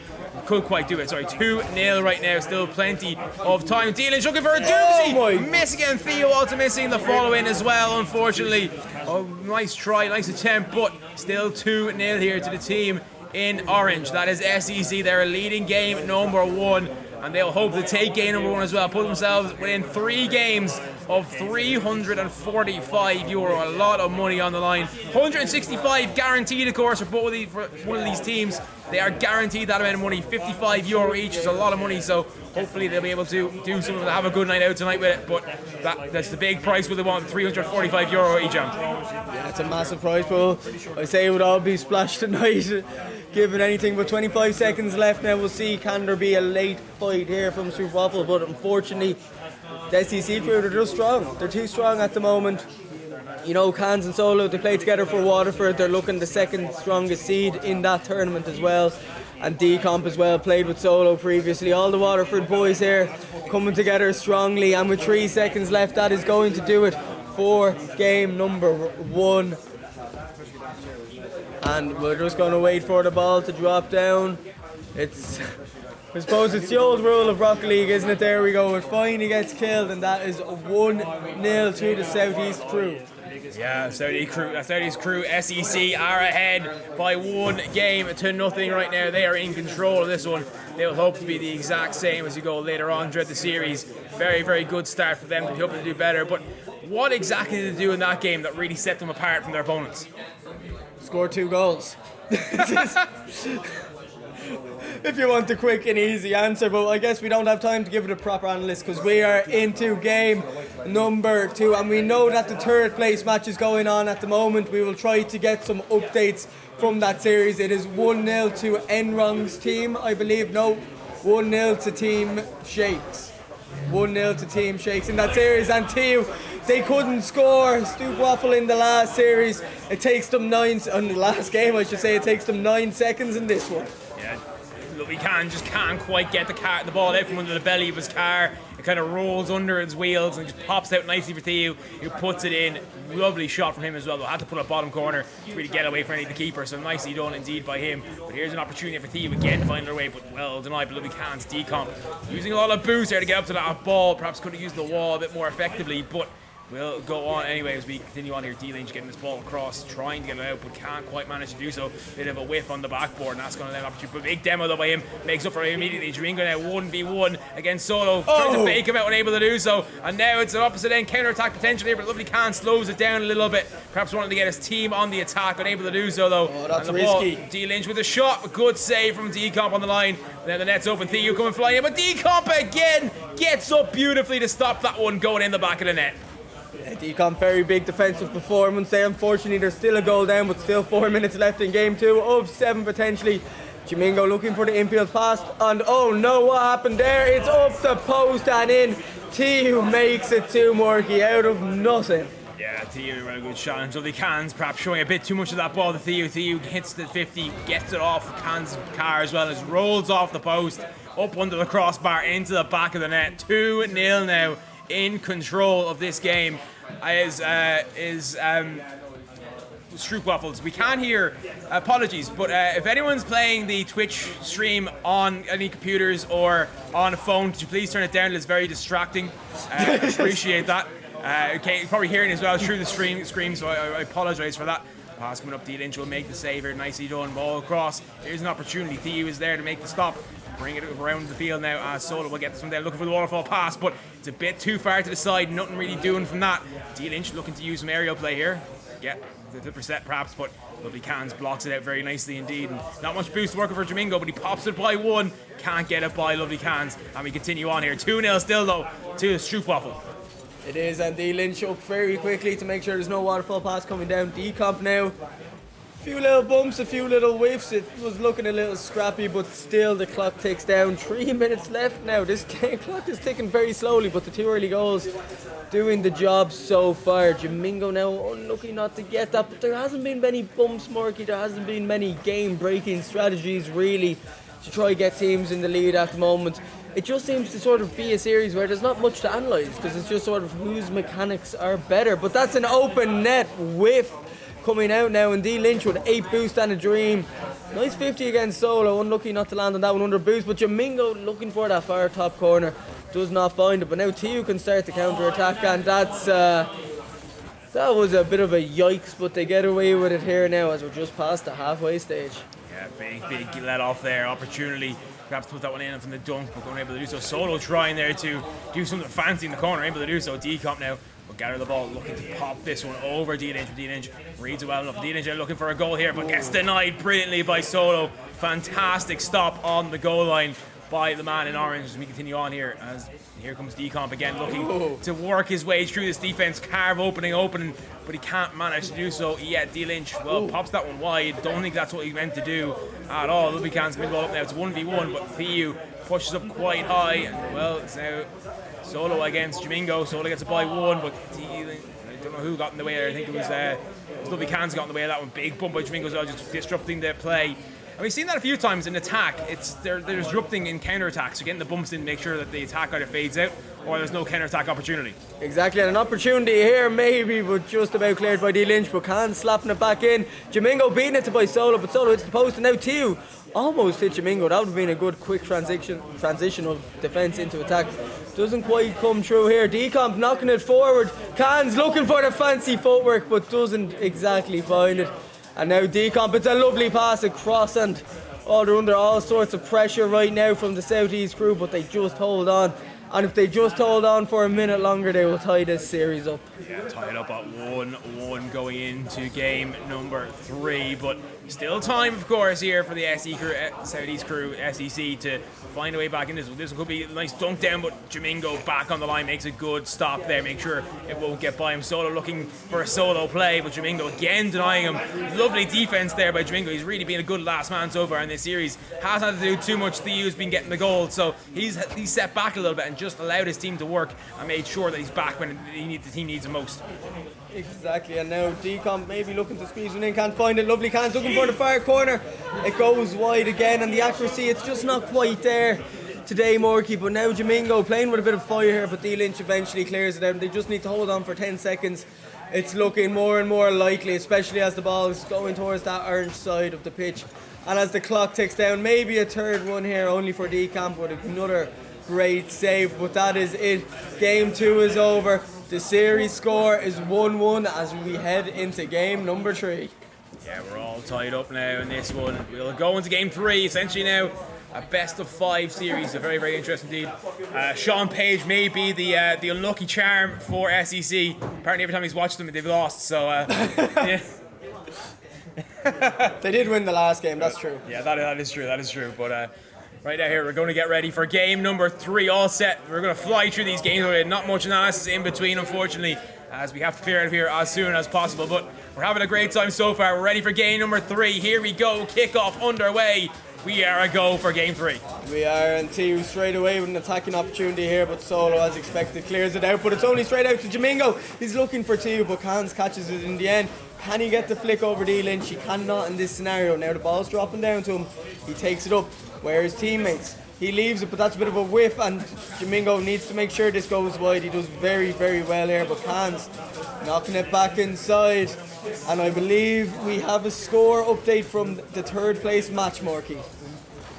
Sorry, 2-0 right now, still plenty of time. Dlynch looking for a doozy, missing and Thieu also missing the follow-in as well, unfortunately. Oh, nice try, nice attempt, but still 2-0 here to the team in orange. That is SEC, they're leading game number 1. And they'll hope to take game number 1 as well, put themselves within 3 games of €345, a lot of money on the line. 165 guaranteed, of course, for one of these teams. They are guaranteed that amount of money, €55 each is a lot of money, so hopefully they'll be able to do something to have a good night out tonight with it, but that's the big price what they want, €345 each. Yeah, it's a massive price pool. I say it would all be splashed tonight. Given anything but 25 seconds left now, we'll see can there be a late fight here from Stroopwafels, but unfortunately the SEC crew, they're just strong. They're too strong at the moment. Cans and Solo, they play together for Waterford. They're looking the second strongest seed in that tournament as well. And Decomp as well, played with Solo previously. All the Waterford boys here coming together strongly, and with 3 seconds left, that is going to do it for game number 1. And we're just going to wait for the ball to drop down. I suppose it's the old rule of Rocket League, isn't it? There we go. It finally gets killed, and that is 1-0 to the Southeast crew. Yeah, Southeast crew, SEC are ahead by 1-0 right now. They are in control of this one. They will hope to be the exact same as you go later on throughout the series. Very, very good start for them. They hope to do better. But what exactly did they do in that game that really set them apart from their opponents? Score 2 goals. If you want a quick and easy answer, but I guess we don't have time to give it a proper analysis because we are into game number 2, and we know that the third place match is going on at the moment. We will try to get some updates from that series. It is 1-0 to Enrong's team, I believe. No, 1-0 to Team Shakes. 1-0 to Team Shakes in that series, and Thieu, they couldn't score. Stroopwafels in the last series. It takes them in the last game, I should say, it takes them 9 seconds in this one. Yeah. Look, he can't quite get the ball out from under the belly of his car. It kind of rolls under its wheels and just pops out nicely for Thieu, who puts it in. Lovely shot from him as well, though. Had to put a bottom corner to really get away from any of the keeper, so nicely done indeed by him. But here's an opportunity for Thieu again to find their way, but well denied by Lovely Cans. Decomp using a lot of boost there to get up to that ball. Perhaps could have used the wall a bit more effectively, but we'll go on anyway as we continue on here. Dlynch getting this ball across, trying to get it out, but can't quite manage to do so. Bit of a whiff on the backboard, and that's going to let an opportunity. But big demo though by him, makes up for it immediately. Jimingo now 1v1 against Solo, trying to fake him out, unable to do so. And now it's an opposite end counter attack potential here, but Lovely Can slows it down a little bit. Perhaps wanting to get his team on the attack, unable to do so though. Oh, that's and the risky. Ball, Dlynch with a shot, a good save from Decomp on the line. Then the net's open, Thieu coming flying in, but Decomp again gets up beautifully to stop that one going in the back of the net. Decomp, very big defensive performance there. Unfortunately, there's still a goal down, but still 4 minutes left in game 2 of 7 potentially. Jimingo looking for the infield pass, and oh no, what happened there? It's up the post and in. Thieu makes it 2 Morky out of nothing. Yeah, Thieu really good shot, and Lovely Cans perhaps showing a bit too much of that ball to Thieu. Thieu hits the 50, gets it off Cans' car as well as rolls off the post, up under the crossbar, into the back of the net. 2-0 now, in control of this game is Stroopwafels. We can't hear, apologies, but if anyone's playing the Twitch stream on any computers or on a phone, could you please turn it down? It's very distracting. Appreciate that. Okay, you're probably hearing as well through the screen, so I apologize for that. Pass coming up, Dlynch will make the save here, nicely done, ball across. Here's an opportunity, Thieu is there to make the stop. Bring it around the field now as Solo will get this one there, looking for the waterfall pass, but it's a bit too far to the side, nothing really doing from that. Dlynch looking to use some aerial play here. Get the percent perhaps, but Lovely Cans blocks it out very nicely indeed. And not much boost working for Jimingo, but he pops it by 1, can't get it by Lovely Cans. And we continue on here, 2-0 still though to Stroopwafel. It is, and Dlynch up very quickly to make sure there's no waterfall pass coming down. Decomp now. A few little bumps, a few little whiffs. It was looking a little scrappy, but still the clock ticks down. 3 minutes left now. This clock is ticking very slowly, but the 2 early goals doing the job so far. Jimingo now unlucky not to get that, but there hasn't been many bumps, Morky. There hasn't been many game-breaking strategies really to try get teams in the lead at the moment. It just seems to sort of be a series where there's not much to analyse, because it's just sort of whose mechanics are better. But that's an open net whiff coming out now, and Dlynch with 8 boost and a dream. Nice 50 against Solo, unlucky not to land on that one under boost, but Jimingo looking for that far top corner, does not find it. But now Thieu can start the counter attack, and that's that was a bit of a yikes, but they get away with it here now as we're just past the halfway stage. Yeah, big let off there, opportunity. Perhaps put that one in from the dunk, but unable to do so. Solo trying there to do something fancy in the corner, able to do so. Decomp now will gather the ball, looking to pop this one over Dlynch. Dlynch reads it well enough. Dlynch looking for a goal here, but gets denied brilliantly by Solo. Fantastic stop on the goal line by the man in orange. As we continue on here, as here comes Decomp again, looking to work his way through this defense, carve opening, but he can't manage to do so yet. Dlynch, well, pops that one wide. Don't think that's what he meant to do at all. Lovely Cans can ball up now. It's 1v1, but Thieu pushes up quite high, and well, it's now Solo against Jimingo. Solo gets it by 1, but I don't know who got in the way there. I think it was Lovely Cans got in the way of that one. Big bump by Jimingo as well, just disrupting the play. And we've seen that a few times in attack. They're disrupting in counter-attacks. You're getting the bumps in to make sure that the attack either fades out or there's no counter-attack opportunity. Exactly, and an opportunity here maybe, but just about cleared by Dlynch, but Can slapping it back in. Jimingo beating it to by Solo, but Solo hits the post, and now Thieu almost hit Jimingo. That would have been a good quick transition of defence into attack. Doesn't quite come through here. Decomp knocking it forward. Can's looking for the fancy footwork, but doesn't exactly find it. And now Decomp, it's a lovely pass across, and they're under all sorts of pressure right now from the Southeast crew, but they just hold on. And if they just hold on for a minute longer, they will tie this series up. Yeah, tied up at 1-1 going into game number 3, but still time, of course, here for the SE crew, Southeast crew, SEC, to find a way back in this. This could be a nice dunk down, but Jimingo back on the line makes a good stop there, make sure it won't get by him. Solo looking for a solo play, but Jimingo again denying him. Lovely defense there by Jimingo. He's really been a good last man so far in this series. Hasn't had to do too much. Thieu's been getting the goal, so he's set back a little bit and just allowed his team to work and made sure that he's back when the team needs him most. Exactly, and now Decomp maybe looking to squeeze one in, can't find it. Lovely Cans looking for the far corner. It goes wide again, and the accuracy, it's just not quite there today, Morky, but now Jimingo playing with a bit of fire here, but Dlynch eventually clears it out. They just need to hold on for 10 seconds. It's looking more and more likely, especially as the ball is going towards that orange side of the pitch. And as the clock ticks down, maybe a third one here, only for Decamp with another great save, but that is it. Game 2 is over. The series score is 1-1 as we head into game number 3. Yeah, we're all tied up now in this one. We'll go into game 3, essentially now a best of 5 series. A very, very interesting indeed. Sean Page may be the unlucky charm for SEC. Apparently every time he's watched them, they've lost, so yeah. They did win the last game, that's true. Yeah, that is true. But right now here, we're going to get ready for game number 3, all set. We're going to fly through these games. Not much analysis in between, unfortunately, as we have to clear out of here as soon as possible. But we're having a great time so far. We're ready for game number 3. Here we go, kickoff underway. We are a go for game 3. We are, and Thieu straight away with an attacking opportunity here, but Solo, as expected, clears it out. But it's only straight out to Jimingo. He's looking for Thieu, but Cans catches it in the end. Can he get the flick over Dlynch? He cannot in this scenario. Now the ball's dropping down to him. He takes it up. Where are his teammates? He leaves it, but that's a bit of a whiff, and Jimingo needs to make sure this goes wide. He does very, very well here, but Cans knocking it back inside. And I believe we have a score update from the third place match, Morky.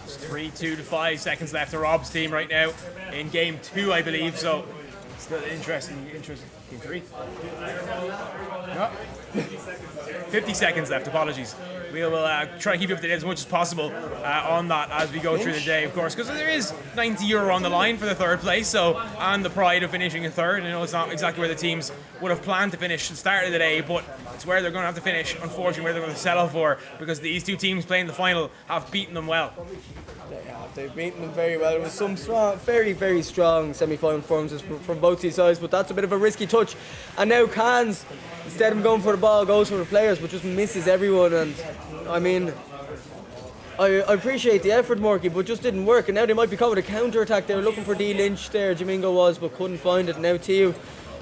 It's 3-2 to 5 seconds left to Rob's team right now in game 2, I believe. So still interesting. Game 3? No. 50 seconds left, apologies. We will try and keep you up to date as much as possible on that as we go through the day, of course, because there is €90 on the line for the third place, so, and the pride of finishing in third. I know it's not exactly where the teams would have planned to finish at the start of the day, but it's where they're going to have to finish, unfortunately, where they're going to settle for, because these two teams playing the final have beaten them well. They've beaten them very well. It was some strong, very, very strong semi-final performances from both these sides, but that's a bit of a risky touch. And now Cans, instead of going for the ball, goes for the players, but just misses everyone. And I mean, I appreciate the effort, Morky, but just didn't work. And now they might be caught with a counter-attack. They were looking for Dlynch there, Jimingo was, but couldn't find it. Now Thieu,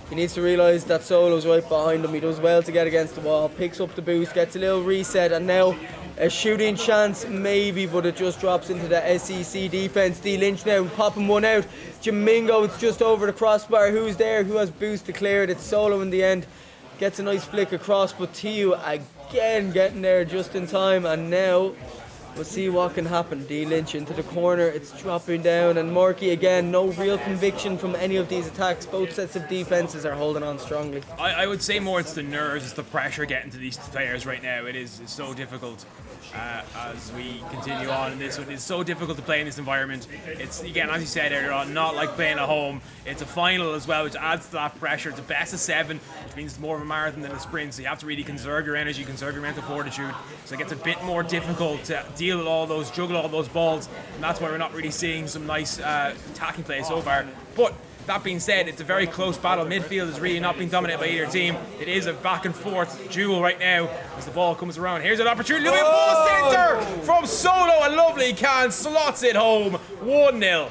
he needs to realise that Solo's right behind him. He does well to get against the wall, picks up the boost, gets a little reset, and now a shooting chance maybe, but it just drops into the SEC defence. Dlynch now popping one out. Jimingo, it's just over the crossbar. Who's there? Who has boost declared? It's Solo in the end. Gets a nice flick across, but Thieu again getting there just in time, and now we'll see what can happen. Dlynch into the corner, it's dropping down, and Morky again, no real conviction from any of these attacks. Both sets of defences are holding on strongly. I would say more it's the nerves, it's the pressure getting to these players right now. It's so difficult as we continue on in this one. It's so difficult to play in this environment. It's, again, as you said earlier on, not like playing at home. It's a final as well, which adds to that pressure. It's a best of 7, which means it's more of a marathon than a sprint, so you have to really conserve your energy, conserve your mental fortitude. So it gets a bit more difficult to deal with all those, juggle all those balls, and that's why we're not really seeing some nice attacking play so far. But that being said, it's a very close battle. Midfield is really not being dominated by either team. It is a back and forth duel right now as the ball comes around. Here's an opportunity. Louis ball centre from Solo. A lovely can slots it home. 1-0.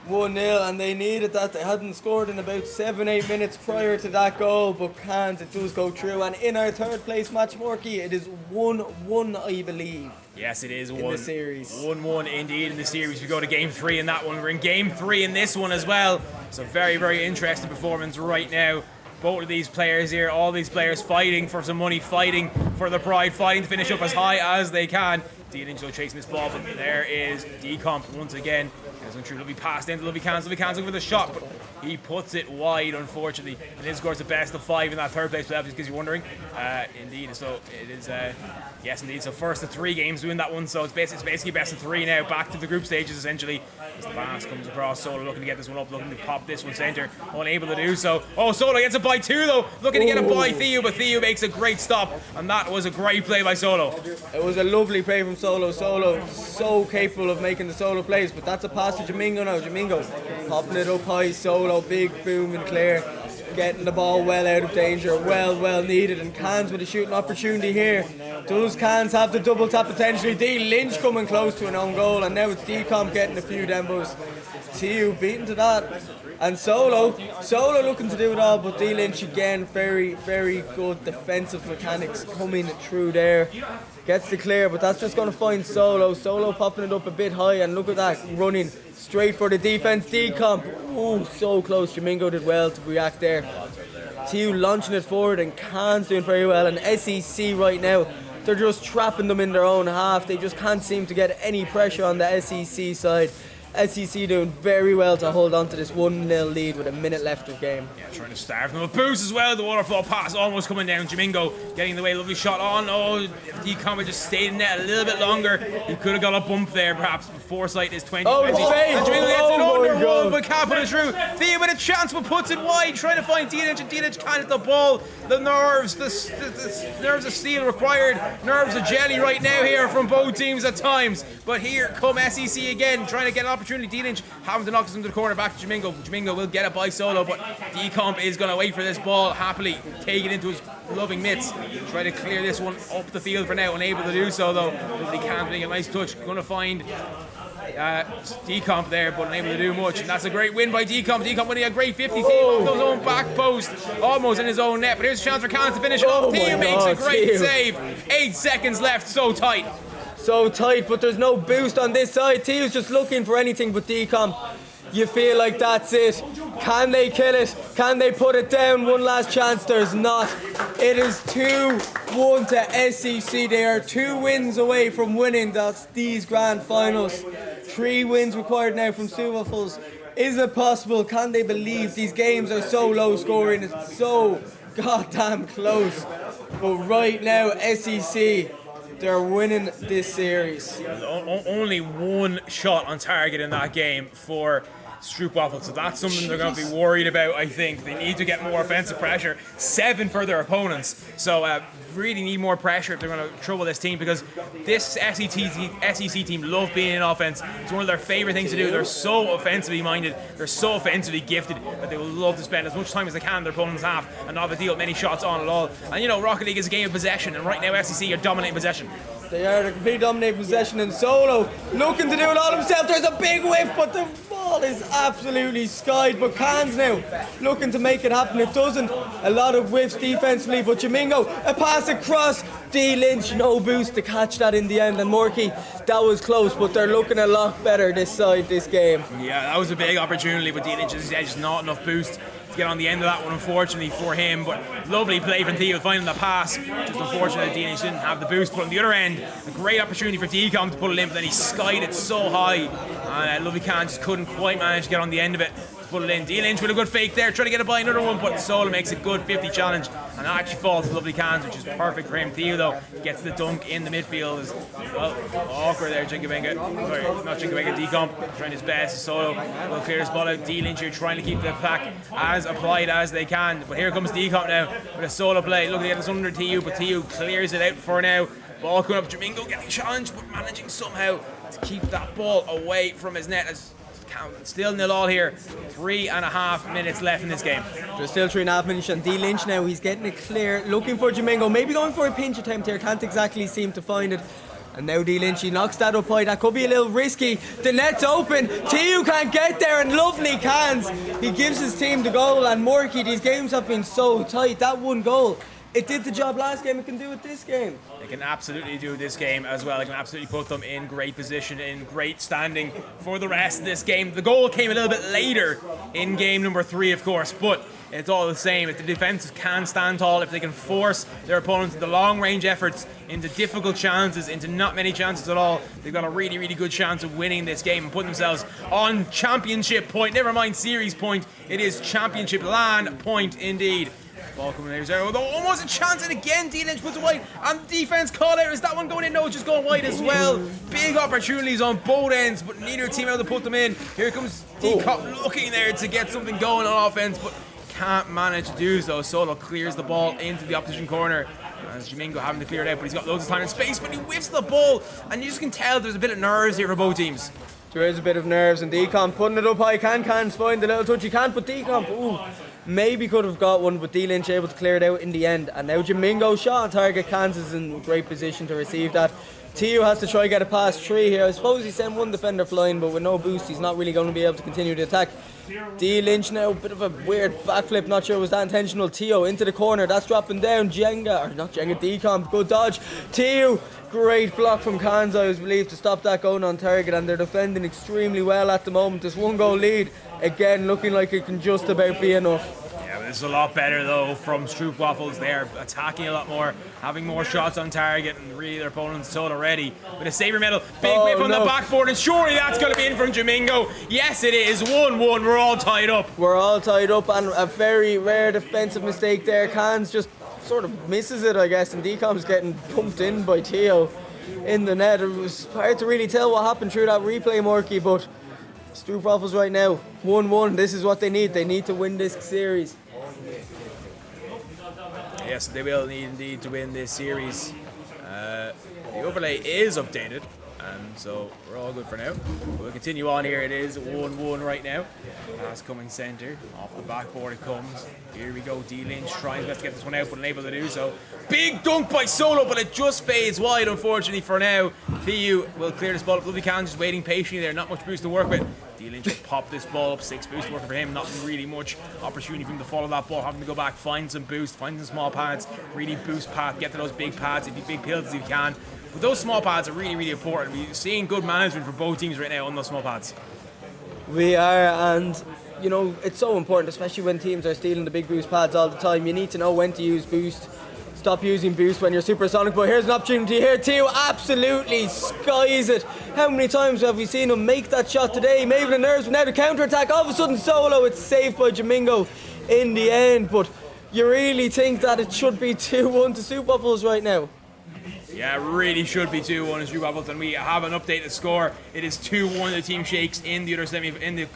1-0, and they needed that. They hadn't scored in about 7-8 minutes prior to that goal, but Cans, it does go through. And in our third place match, Morky, it is 1-1, I believe. Yes, it is in the series. 1-1 indeed in the series. We go to game 3 in that one. We're in game 3 in this one as well. So very, very interesting performance right now. Both of these players here, all these players fighting for some money, fighting for the pride, fighting to finish up as high as they can. Dlynch still chasing this ball, but there is Decomp once again. It's true, Lovely passed into Lovely Cans looking for the shot, but he puts it wide, unfortunately. And his score's the best of 5 in that third place playoff, because you're wondering. Indeed, so it is, yes, indeed. So first of 3 games doing that one, so it's basically best of 3 now, back to the group stages essentially. As the pass comes across, Solo looking to get this one up, looking to pop this one centre, unable to do so. Oh, Solo gets it by 2 though, looking to get it by Thieu, but Thieu makes a great stop, and that was a great play by Solo. It was a lovely play from Solo. Solo so capable of making the Solo plays, but that's a pass to Jimingo now. Jimingo popping it up high. Solo, big boom and clear, getting the ball well out of danger, well needed. And Cans with a shooting opportunity here. Does Cans have the double tap potentially? Dlynch coming close to an own goal, and now it's Decomp getting a few dembos. Thieu beaten to that. And Solo looking to do it all, but Dlynch again, very, very good defensive mechanics coming through there. Gets the clear, but that's just going to find Solo. Solo popping it up a bit high, and look at that, running straight for the defense. Decomp, ooh, so close. Jimingo did well to react there. Thieu launching it forward, and Khan's doing very well. And SEC right now, they're just trapping them in their own half. They just can't seem to get any pressure on the SEC side. SEC doing very well to hold on to this 1-0 lead with a minute left of game. Yeah, trying to starve them with boost as well. The waterfall pass almost coming down. Jimingo getting in the way. Lovely shot on. Oh, if Decom had just stayed in net a little bit longer, he could have got a bump there perhaps. But foresight is 20. Oh, it's fake. And Jimingo gets it Oh, under my one, God. but can't put it through. Thieu with a chance, but puts it wide, trying to find Dlynch, and Dlynch can't hit the ball. The nerves, the nerves of steel required. Nerves of jelly right now here from both teams at times. But here come SEC again, trying to get an opportunity. Dlynch having to knock this into the corner back to Jimingo. Jimingo will get it by Solo, but Decomp is going to wait for this ball, happily take it into his loving mitts. Try to clear this one up the field for now, unable to do so though. He can't make a nice touch. Going to find Decomp there, but unable to do much. And that's a great win by Decomp. Decomp winning a great 50. Thieu off his own back post, almost in his own net. But here's a chance for Khan to finish off. Thieu makes a great save. 8 seconds left, so tight. So tight, but there's no boost on this side. Thieu's just looking for anything but Decomp. You feel like that's it. Can they kill it? Can they put it down? One last chance. There's not. It is 2-1 to SEC. They are 2 wins away from winning these grand finals. 3 wins required now from Stroopwafels. Is it possible? Can they believe these games are so low scoring? It's so goddamn close. But right now, SEC, they're winning this series. Only one shot on target in that game for Stroopwafels, so that's something they're going to be worried about. I think they need to get more offensive pressure. 7 for their opponents, so really need more pressure if they're going to trouble this team, because this SEC team love being in offense. It's one of their favorite things to do. They're so offensively minded, they're so offensively gifted that they will love to spend as much time as they can in their opponent's half and not have to deal with many shots on at all. And you know, Rocket League is a game of possession, and right now SEC are dominating possession. They are the complete dominating possession, and Solo looking to do it all himself. There's a big whiff, but the ball is absolutely skied. But Khan's now looking to make it happen. It doesn't. A lot of whiffs defensively, but Jimingo, a pass across. Dlynch, no boost to catch that in the end. And Morky, that was close, but they're looking a lot better this side, this game. Yeah, that was a big opportunity, but Dlynch is just not enough boost to get on the end of that one, unfortunately for him. But lovely play from Thieu finding the pass. Just unfortunate that Dlynch didn't have the boost. But on the other end, a great opportunity for Decom to put it in, but then he skied it so high, and lovely Khan just couldn't quite manage to get on the end of it. Put it in. Dlynch with a good fake there, trying to get it by another one, but Solo makes a good 50 challenge, and that actually falls to lovely Cans, which is perfect for him. Thieu though gets the dunk in the midfield. Is well awkward there. Jingabenga, sorry, not Jingabenga, Decomp trying his best. Solo will clear his ball out. Dlynch here trying to keep the pack as applied as they can, but here comes Decomp now with a Solo play. Looking at this under Thieu, but Thieu clears it out for now. Ball coming up. Jimingo getting challenged, but managing somehow to keep that ball away from his net. As still 0-0 here. 3.5 minutes left in this game. There's still 3.5 minutes, and Dlynch now, he's getting it clear, looking for Jimingo, maybe going for a pinch attempt here, can't exactly seem to find it. And now Dlynch, he knocks that up high. That could be a little risky. The net's open. Thieu can't get there, and lovely Cans. He gives his team the goal, and Morky, these games have been so tight. That one goal, it did the job last game, it can do it this game. They can absolutely do this game as well. They can absolutely put them in great position, in great standing for the rest of this game. The goal came a little bit later in game number 3, of course, but it's all the same. If the defense can stand tall, if they can force their opponents into long-range efforts, into difficult chances, into not many chances at all, they've got a really, really good chance of winning this game and putting themselves on championship point. Never mind series point. It is championship LAN point indeed. Ball coming out there, almost a chance, and again Dlynch puts it wide, and defense call out. Is that one going in? No, it's just going wide as well. Big opportunities on both ends, but neither team able to put them in. Here comes Decop looking there to get something going on offense, but can't manage to do so. Solo clears the ball into the opposition corner, as Jimingo having to clear it out, but he's got loads of time and space, but he whiffs the ball, and you just can tell there's a bit of nerves here for both teams. There is a bit of nerves, and Decomp putting it up high. Can's find the little touch he can't, but Decomp, ooh, maybe could have got one, but Dlynch able to clear it out in the end. And now Jimingo shot on target. Kansas is in great position to receive that. Thieu has to try get it past 3 here. I suppose he sent one defender flying, but with no boost, he's not really going to be able to continue the attack. Dlynch now, bit of a weird backflip, not sure was that intentional. Thieu into the corner, that's dropping down. Decomp, good dodge. Thieu, great block from Kanz, I was believed, to stop that going on target, and they're defending extremely well at the moment. This 1-goal lead, again, looking like it can just about be enough. Yeah, but this is a lot better though from Stroopwafels. They're attacking a lot more, having more shots on target, and really their opponent's total already. With a saver medal, big whip on the backboard, and surely that's going to be in from Jimingo. Yes, it is. 1-1. We're all tied up. We're all tied up, and a very rare defensive mistake there. Kanz just sort of misses it, I guess, and Decomp's getting pumped in by Thieu in the net. It was hard to really tell what happened through that replay, Morky, but Stroopwafels right now, 1-1. This is what they need. They need to win this series. Yes, they will need indeed to win this series. The overlay is updated, and so we're all good for now. We'll continue on here. It is 1-1 right now. Pass coming centre. Off the backboard it comes. Here we go. Dlynch trying his best to get this one out, but unable to do so. Big dunk by Solo, but it just fades wide, unfortunately, for now. Thieu will clear this ball up. Lovely Can just waiting patiently there. Not much boost to work with. Dlynch will pop this ball up. 6 boost working for him. Not really much opportunity for him to follow that ball. Having to go back, find some boost, find some small pads. Really boost path. Get to those big pads. If you big pills as you can. But those small pads are really, really important. We're seeing good management for both teams right now on those small pads. We are, and you know, it's so important, especially when teams are stealing the big boost pads all the time. You need to know when to use boost. Stop using boost when you're supersonic. But here's an opportunity here. Thieu absolutely skies it. How many times have we seen him make that shot today? Maybe the nerves, but now the counter attack. All of a sudden, Solo. It's saved by Jimingo in the end. But you really think that it should be 2-1 to Stroopwafels right now? Yeah, it really should be 2-1 to Stroopwafels, and we have an updated score. It is 2-1. The team shakes in the other in the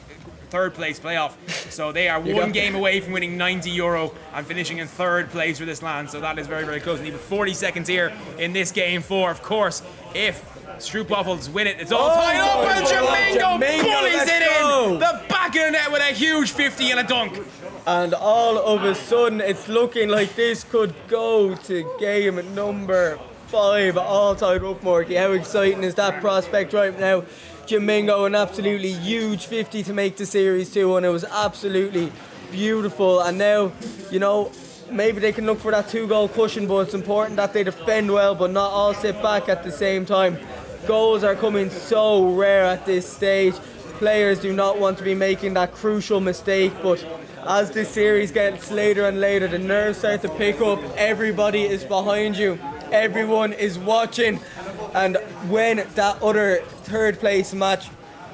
third place playoff. So they are one game away from winning €90 and finishing in third place for this LAN. So that is very, very close. And even 40 seconds here in this game 4. Of course, if Stroopwafels win it, it's all tied up, and Jimingo bullies it in the back of the net with a huge 50 and a dunk. And all of a sudden, it's looking like this could go to game number 5, all tied up, Morky. How exciting is that prospect right now? Jimingo, an absolutely huge 50 to make the series 2-1. It was absolutely beautiful. And now, you know, maybe they can look for that 2-goal cushion, but it's important that they defend well, but not all sit back at the same time. Goals are coming so rare at this stage. Players do not want to be making that crucial mistake, but as this series gets later and later, the nerves start to pick up. Everybody is behind you. Everyone is watching. And when that other third place match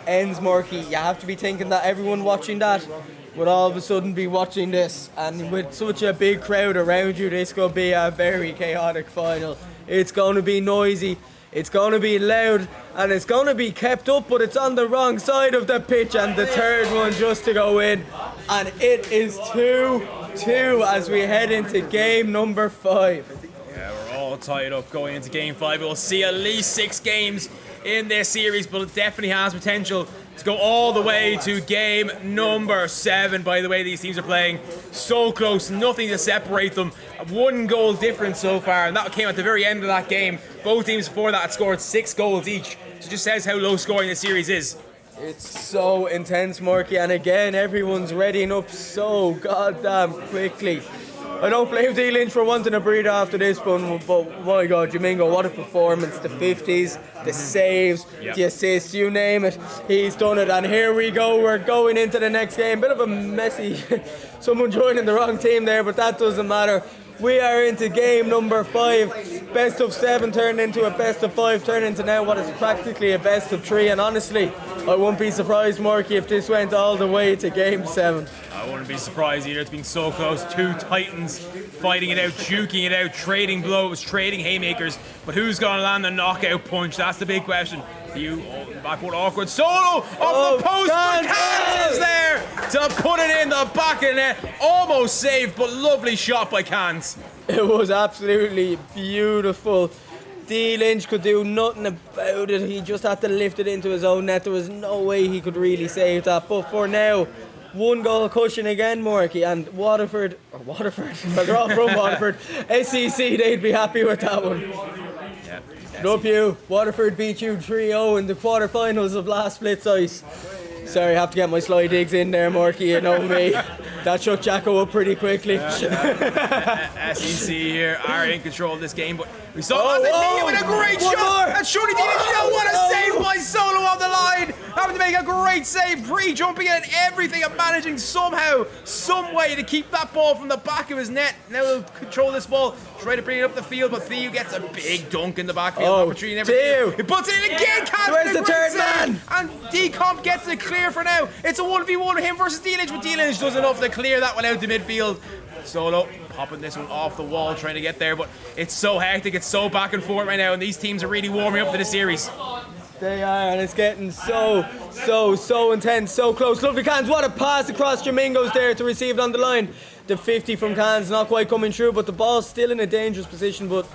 ends, Morky, you have to be thinking that everyone watching that would all of a sudden be watching this. And with such a big crowd around you, this could be a very chaotic final. It's going to be noisy. It's going to be loud, and it's going to be kept up, but it's on the wrong side of the pitch, and the third one just to go in. And it is 2-2 as we head into game number 5. Yeah, we're all tied up going into game 5. We'll see at least 6 games in this series, but it definitely has potential to go all the way to game number 7. By the way, these teams are playing so close, nothing to separate them. A 1-goal difference so far, and that came at the very end of that game. Both teams before that had scored 6 goals each. So it just says how low scoring this series is. It's so intense, Morky, and again, everyone's readying up so goddamn quickly. I don't blame Dlynch for wanting a breather after this one, but my God, Jimingo, what a performance. The 50s, the saves, the assists, you name it, he's done it. And here we go, we're going into the next game. Bit of a messy, someone joining the wrong team there, but that doesn't matter. We are into game number 5. Best of 7 turned into a best of 5, turned into now what is practically a best of 3. And honestly, I wouldn't be surprised, Morky, if this went all the way to game 7. I wouldn't be surprised either. It's been so close. 2 titans fighting it out, juking it out, trading blows, trading haymakers. But who's going to land the knockout punch? That's the big question. Thieu, backward awkward solo off the post, but Kanz is there to put it in the back of the net. Almost saved, but lovely shot by Kanz. It was absolutely beautiful. Dlynch could do nothing about it. He just had to lift it into his own net. There was no way he could really save that. But for now, 1-goal cushion again, Morky, and Waterford, they're all from Waterford, SEC, they'd be happy with that one. Yeah, Up you. Waterford beat you 3-0 in the quarterfinals of last Blitz Ice. Sorry, I have to get my sly digs in there, Morky, you know me. That shut Jacko up pretty quickly. SEC here are in control of this game, but we saw Thieu with a great shot. And surely Dlynch, what a save by Solo on the line. Having to make a great save, pre-jumping in and everything and managing somehow, some way to keep that ball from the back of his net. Now he'll control this ball, try to bring it up the field, but Thieu gets a big dunk in the backfield. Thieu! He puts it in again, Where's the third man? And Decomp gets it clear for now. It's a 1v1 him versus Dlynch, but Dlynch does enough to clear that one out to midfield. Solo popping this one off the wall, trying to get there, but it's so hectic, it's so back and forth right now, and these teams are really warming up to the series. They are, and it's getting so intense, so close. Lovely Cans, what a pass across Jimingo's there to receive it on the line. The 50 from Cans not quite coming through, but the ball's still in a dangerous position, but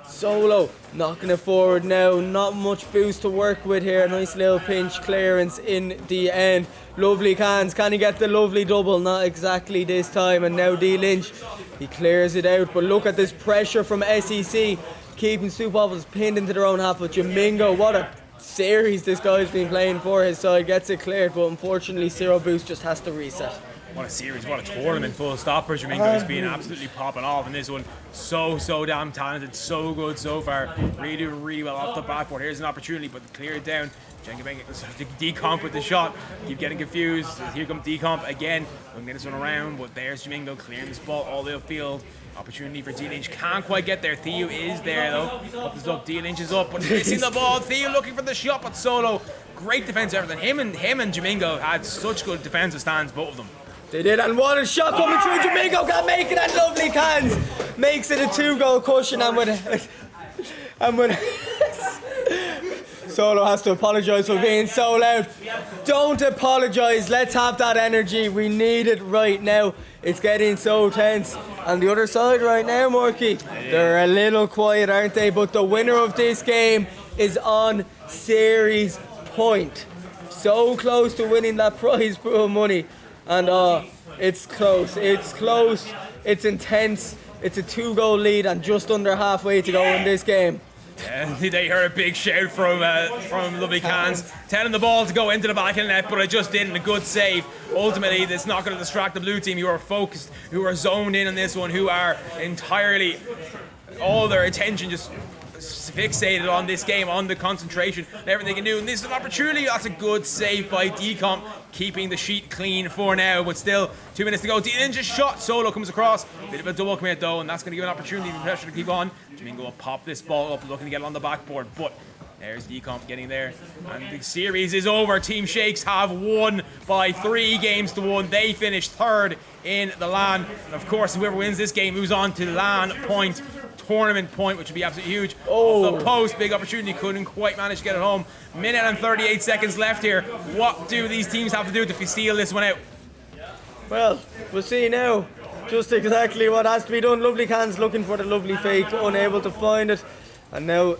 Solo knocking it forward now. Not much boost to work with here. Nice little pinch clearance in the end. Lovely Cans. Can he get the lovely double? Not exactly this time. And now Dlynch, he clears it out. But look at this pressure from SEC. Keeping Stroopwafels pinned into their own half. But Jimingo, what a series this guy's been playing for his side. Gets it cleared. But unfortunately, Zero Boost just has to reset. What a series, what a tournament, full stop for Jimingo. He's been absolutely popping off in this one. So damn talented, so good so far. Really well off the backboard. Here's an opportunity, but clear it down. Decomp with the shot. Keep getting confused. Here comes Decomp again. We can get this one around, but there's Jimingo clearing this ball all the field. Opportunity for Dlynch. Can't quite get there. Thieu is there though. Up is up. Dlynch is up, but missing the ball. Thieu looking for the shot, but Solo. Great defense, everything. Him and Jimingo had such good defensive stands, both of them. They did, and what a shot coming through. Jimingo can't make it, and Lovely Cans makes it a 2-goal cushion, and when Solo has to apologise for being so loud. Don't apologise, let's have that energy. We need it right now. It's getting so tense. And the other side right now, Morky, they're a little quiet, aren't they? But the winner of this game is on series point. So close to winning that prize pool money. And it's close, it's intense, it's a 2-goal lead and just under halfway to go in this game. Yeah, they heard a big shout from Lovely Cans, telling the ball to go into the back of the net, but it just didn't. A good save. Ultimately, it's not going to distract the blue team, who are focused, who are zoned in on this one, who are entirely, all their attention just fixated on this game, on the concentration and everything they can do. And this is an opportunity. That's a good save by Decomp, keeping the sheet clean for now, but still 2 minutes to go. Dlynch just shot. Solo comes across. Bit of a double commit though, and that's going to give an opportunity for pressure to keep on. Jimingo will pop this ball up, looking to get it on the backboard, but there's Decomp getting there, and the series is over. Team Shakes have won by 3-1. They finished third in the LAN, and of course whoever wins this game moves on to LAN point, tournament point, which would be absolutely huge. Off the post, big opportunity, couldn't quite manage to get it home. Minute and 38 seconds left here. What do these teams have to do to seal this one out? Well, we'll see now just exactly what has to be done. Lovely Cans looking for the lovely fake, unable to find it, and now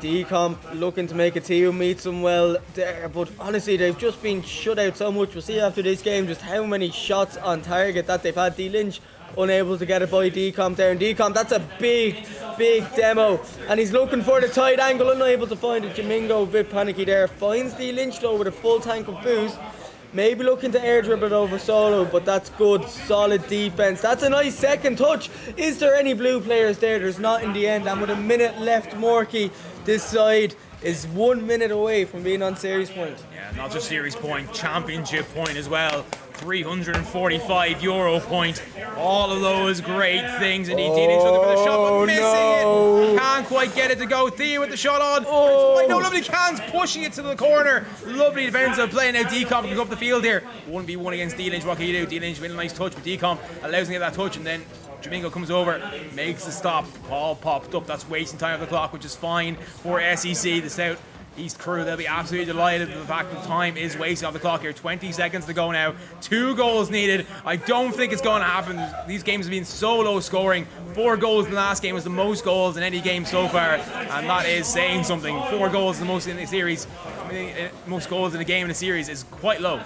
Decomp looking to make a Thieu meet them well there, but honestly they've just been shut out so much. We'll see after this game just how many shots on target that they've had. Dlynch unable to get it by Decomp there, and Decomp, that's a big demo, and he's looking for the tight angle, unable to find it. Jimingo a bit panicky there, finds Dlynch though with a full tank of boost. Maybe looking to air dribble it over Solo, but that's good, solid defense. That's a nice second touch. Is there any blue players there? There's not in the end, and with a minute left, Morky, this side is 1 minute away from being on series point. Yeah, not just series point, championship point as well. €345 point. All of those great things. And Dlynch looking for the shot, but missing it. Can't quite get it to go. Thieu with the shot on. No, Lovely Cans pushing it to the corner. Lovely defensive play. Now Decomp can go up the field here. 1v1 against Dlynch. What can you do? Dlynch with a nice touch, but Decomp allows him to get that touch, and then Jimingo comes over, makes the stop. Ball popped up. That's wasting time of the clock, which is fine for SEC. The South East crew, they'll be absolutely delighted with the fact that time is wasting off the clock here. 20 seconds to go now. 2 goals needed. I don't think it's going to happen. These games have been so low scoring. 4 goals in the last game was the most goals in any game so far, and that is saying something. 4 goals the most in the series. Most goals in a game in a series is quite low.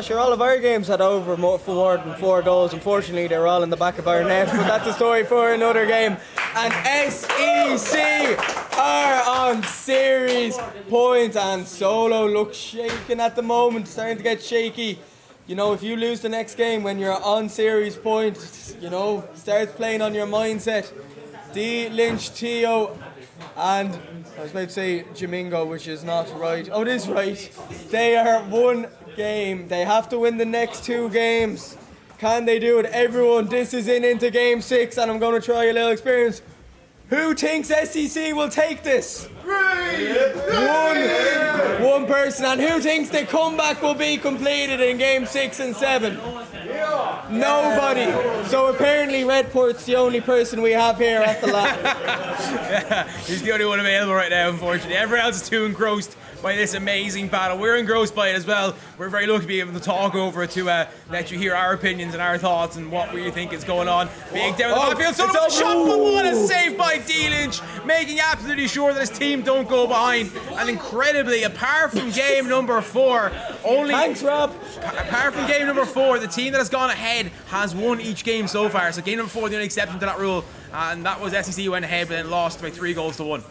Sure, all of our games had over more than 4 goals. Unfortunately, they were all in the back of our net, but that's a story for another game. And SEC are on series points, and Solo looks shaking at the moment, starting to get shaky. You know, if you lose the next game when you're on series points, you know, starts playing on your mindset. Dlynch, Thieu, and I was about to say Jimingo, which is not right. Oh, it is right. They are one game. They have to win the next 2 games. Can they do it? Everyone, this is into game 6, and I'm going to try a little experience. Who thinks SEC will take this? One person. And who thinks the comeback will be completed in game 6 and 7? Nobody. So apparently Redport's the only person we have here at the lab. Yeah, he's the only one available right now, unfortunately. Everyone else is too engrossed by this amazing battle. We're engrossed by it as well. We're very lucky to be able to talk over it to let you hear our opinions and our thoughts and what we think is going on. Big down the backfield, so the shot, but what a save by Dlynch, making absolutely sure that his team don't go behind. And incredibly, apart from game number 4, only thanks, Rob. Apart from game number 4, the team that has gone ahead has won each game so far. So game number 4, the only exception to that rule, and that was SEC went ahead but then lost by 3 goals to 1.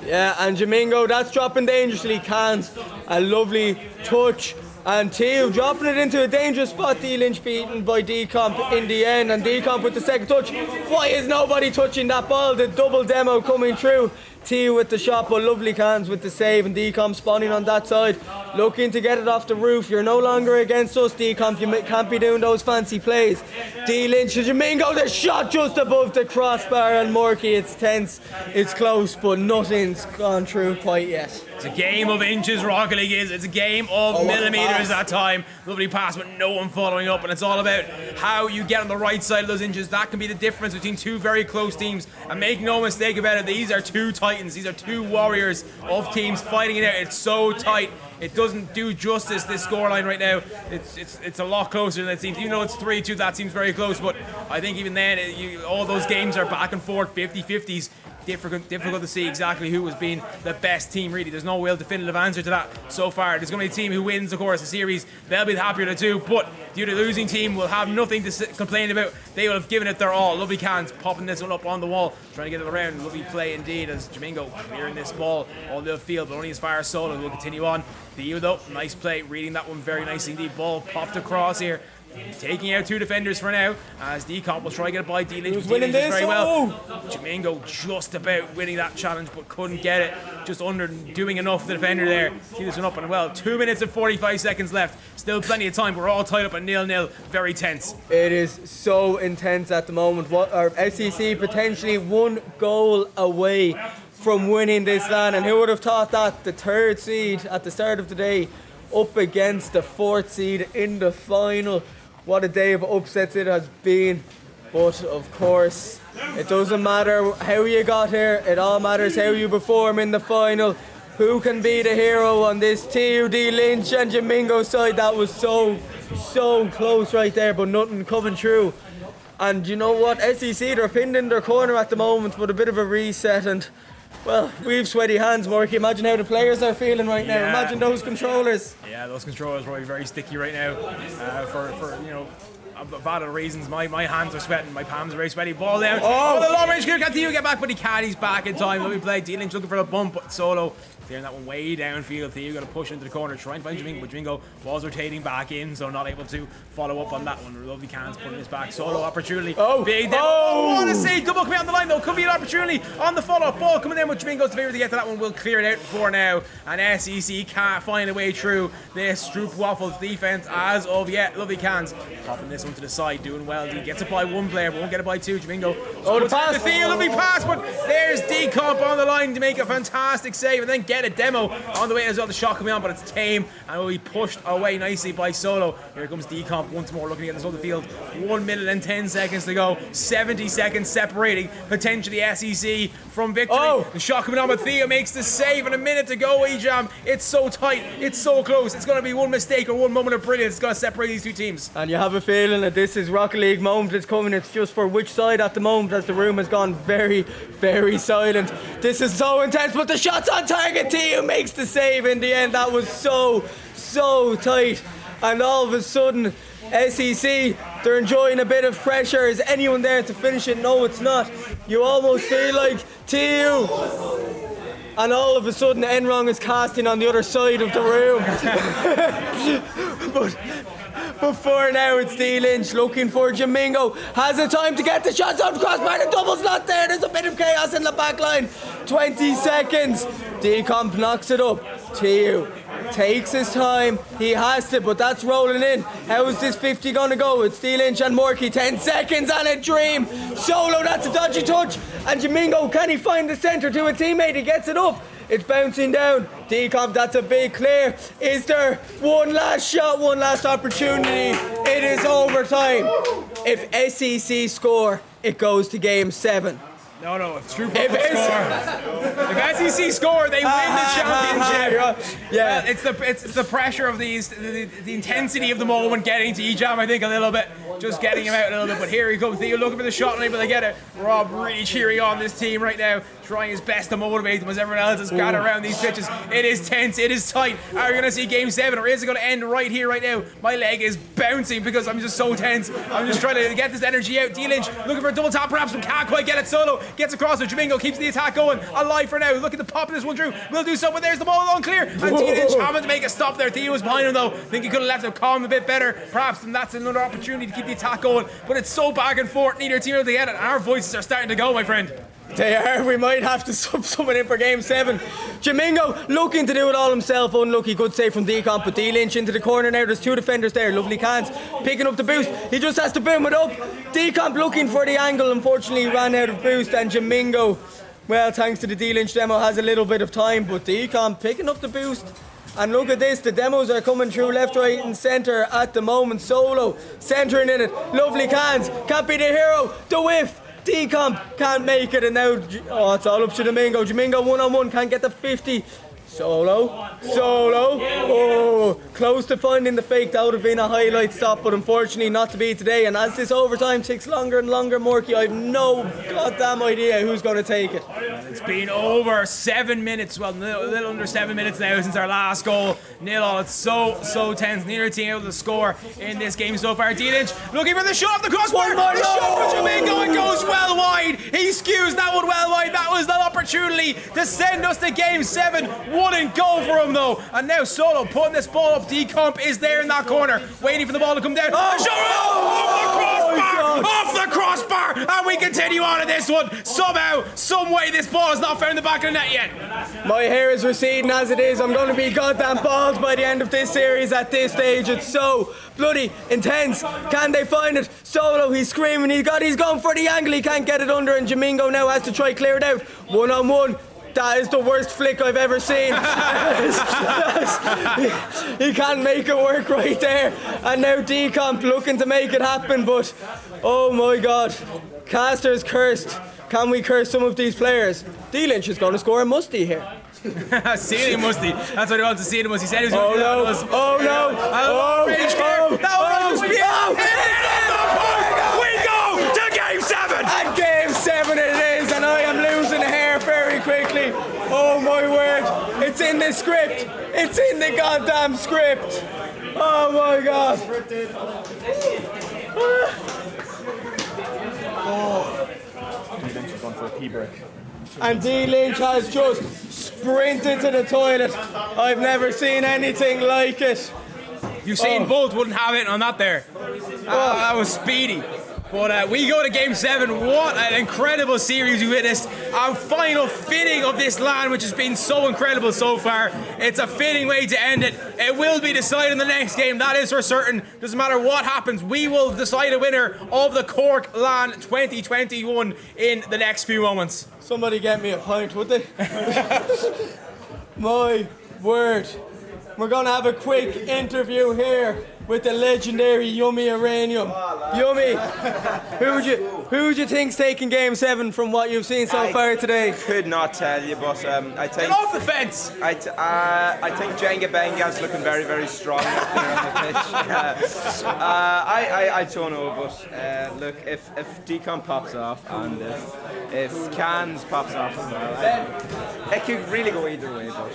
Yeah, and Jimingo, that's dropping dangerously. Cans a lovely touch. And Thieu dropping it into a dangerous spot. Dlynch beaten by Decomp in the end. And Decomp with the second touch. Why is nobody touching that ball? The double demo coming through. Thieu with the shot, but lovely Cans with the save. And Decomp spawning on that side. Looking to get it off the roof. You're no longer against us, Decomp. You can't be doing those fancy plays. Dlynch and Jimingo, the shot just above the crossbar. And Morky, it's tense. It's close, but nothing's gone through quite yet. It's a game of inches, Rocket League is. It's a game of millimeters that time. Lovely pass, but no one following up. And it's all about how you get on the right side of those inches. That can be the difference between 2 very close teams. And make no mistake about it, these are 2 titans. These are 2 warriors of teams fighting it out. It's so tight. It doesn't do justice, this scoreline right now. It's a lot closer than it seems. Even though it's 3-2, that seems very close. But I think even then, all those games are back and forth, 50-50s. Difficult to see exactly who has been the best team, really. There's no real definitive answer to that so far. There's going to be a team who wins, of course, the series. They'll be the happier of the 2, but the losing team will have nothing to complain about. They will have given it their all. Lovely Cans popping this one up on the wall, trying to get it around. Lovely play indeed as Jimingo clearing this ball on the field, but only as far as Solo will continue on. Thieu though, nice play, reading that one very nicely indeed. Ball popped across here. Taking out 2 defenders for now, as Decomp will try to get it by Dlynch. Who's winning this? Very well. Jimingo just about winning that challenge, but couldn't get it. Just under doing enough for the defender there. See this one up and well. 2 minutes and 45 seconds left. Still plenty of time. We're all tied up at 0-0. Very tense. It is so intense at the moment. Our SEC potentially 1 goal away from winning this LAN, and who would have thought that? The 3rd seed at the start of the day up against the 4th seed in the final. What a day of upsets it has been. But of course, it doesn't matter how you got here. It all matters how you perform in the final. Who can be the hero on this Thieu, Dlynch and Jimingo side? That was so close right there, but nothing coming through. And you know what? SEC, they're pinned in their corner at the moment, but a bit of a reset. And well, we've sweaty hands, Morky. Imagine how the players are feeling right now. Imagine those controllers. Yeah, those controllers are probably very sticky right now. For you know, valid reasons. My hands are sweating. My palms are very sweaty. Ball down. Oh, the long range kick. Can Thieu get back? But he can't. He's back in time. Let me play. Dlynch looking for a bump, but Solo clearing that one way downfield. Thieu got to push into the corner, trying to find Jimingo, but Jimingo was rotating back in, so not able to follow up on that one. Lovely Cans putting this back. Solo opportunity. Big down. What a save. Double coming on the line though. Could be an opportunity on the follow-up ball coming in with Jimingo's favor to get to that one. We'll clear it out for now. And SEC can't find a way through this Stroopwafels defense as of yet. Lovely Cans popping this one to the side, doing well. He gets it by 1 player, but won't get it by 2. Jimingo. The pass. Thieu, lovely pass, but there's Decomp on the line to make a fantastic save and then get a demo on the way as well. The shot coming on, but it's tame and will be pushed away nicely by Solo. Here comes Decomp once more, looking at this other field. 1 minute and 10 seconds to go. 70 seconds separating potentially SEC from victory. The shot coming on, but Thieu makes the save and a minute to go. E-Jam, it's so tight, it's so close. It's going to be one mistake or one moment of brilliance. It's going to separate these 2 teams. And you have a feeling that this is Rocket League moment. It's coming. It's just for which side at the moment, as the room has gone very, very silent. This is so intense, but the shot's on target. Thieu makes the save in the end. That was so tight. And all of a sudden, SEC, they're enjoying a bit of pressure. Is anyone there to finish it? No, it's not. You almost feel like Thieu. and all of a sudden Enrong is casting on the other side of the room. But for now, it's Dlynch looking for Jimingo. Has the time to get the shots on crossbar. The double's not there. There's a bit of chaos in the back line. 20 seconds. Decomp knocks it up. Thieu takes his time. He has to, but that's rolling in. How is this 50 gonna go? It's Dlynch and Morky. 10 seconds and a dream. Solo, that's a dodgy touch. And Jimingo, can he find the centre to a teammate? He gets it up. It's bouncing down. Decomp, that's a big clear. Is there one last shot, one last opportunity? It is overtime. If SEC score, it goes to game 7. No, if Stroopwafels score. If SEC score, they win the championship. Yeah. It's the pressure of the intensity of the moment getting to Ejam, I think, a little bit. Just getting him out a little bit. But here he comes. Thieu looking for the shot, unable to get it. Rob really cheering on this team right now, trying his best to motivate them as everyone else is gathered around these pitches. It is tense. It is tight. Are we going to see game 7, or is it going to end right here, right now? My leg is bouncing because I'm just so tense. I'm just trying to get this energy out. Dlynch looking for a double tap, perhaps, but can't quite get it. Solo gets across with Jimingo, keeps the attack going. Alive for now. Looking to pop this one through. Will do something. There's the ball unclear. And Dlynch having to make a stop there. Thieu was behind him though. Think he could have left him calm a bit better, perhaps, and that's another opportunity to keep the attack going. But it's so back and forth. Neither team able to get it. Our voices are starting to go, my friend. They are. We might have to sub someone in for game 7. Jimingo looking to do it all himself. Unlucky. Good save from Decomp. But Dlynch into the corner now. There's 2 defenders there. Lovely cans. Picking up the boost. He just has to boom it up. Decomp looking for the angle. Unfortunately, he ran out of boost. And Jimingo, well, thanks to the Dlynch demo, has a little bit of time. But Decomp picking up the boost. And look at this, the demos are coming through left, right and centre at the moment. Solo, centering in it, lovely cans, can't be the hero, the whiff. Decomp can't make it, and now, it's all up to Jimingo. Jimingo one-on-one, can't get the 50. Solo, oh, close to finding the fake. That would have been a highlight stop, but unfortunately not to be today. And as this overtime takes longer and longer, Morky, I have no goddamn idea who's going to take it. It's been over 7 minutes, well, a little under 7 minutes now since our last goal. 0-0. It's so tense. Neither team able to score in this game so far. Dlynch looking for the shot off the crossbar. The shot for Jimingo, it goes well wide. He skews that one well wide. That was the opportunity to send us to game 7. Wouldn't go for him though. And now Solo putting this ball up. Decomp is there in that corner, waiting for the ball to come down. Off the crossbar, and we continue on in this one. Somehow, some way, this ball has not found the back of the net yet. My hair is receding as it is. I'm going to be goddamn bald by the end of this series. At this stage, it's so bloody intense. Can they find it? Solo, he's screaming. He's going for the angle. He can't get it under, and Jimingo now has to try clear it out. One-on-one. That is the worst flick I've ever seen. He can't make it work right there. And now Decomp looking to make it happen, but oh my god. Caster's cursed. Can we curse some of these players? Dlynch is going to score a musty here. Ceiling musty. That's what he wants to see. He said he was going to do that. Oh no. We go to game 7. And game 7 it is, and I am losing hair very quickly. Oh my word. It's in the script. It's in the goddamn script. Oh my god. Dlynch has gone for a pee break. And Dlynch has just sprinted to the toilet. I've never seen anything like it. Usain Bolt wouldn't have it on that there. That was speedy. But we go to game 7. What an incredible series we witnessed. Our final fitting of this LAN, which has been so incredible so far. It's a fitting way to end it. It will be decided in the next game. That is for certain. Doesn't matter what happens. We will decide a winner of the Cork LAN 2021 in the next few moments. Somebody get me a pint, would they? My word. We're going to have a quick interview here with the legendary Yummy Uranium. Yummy, who would you think's taking game 7 from what you've seen so far today? Could not tell you, but I think... Get off the fence! I think Jenga Benga's looking very, very strong up there on the pitch. I don't know, but look, if Decomp pops off and if Cans pops off as well, it could really go either way. But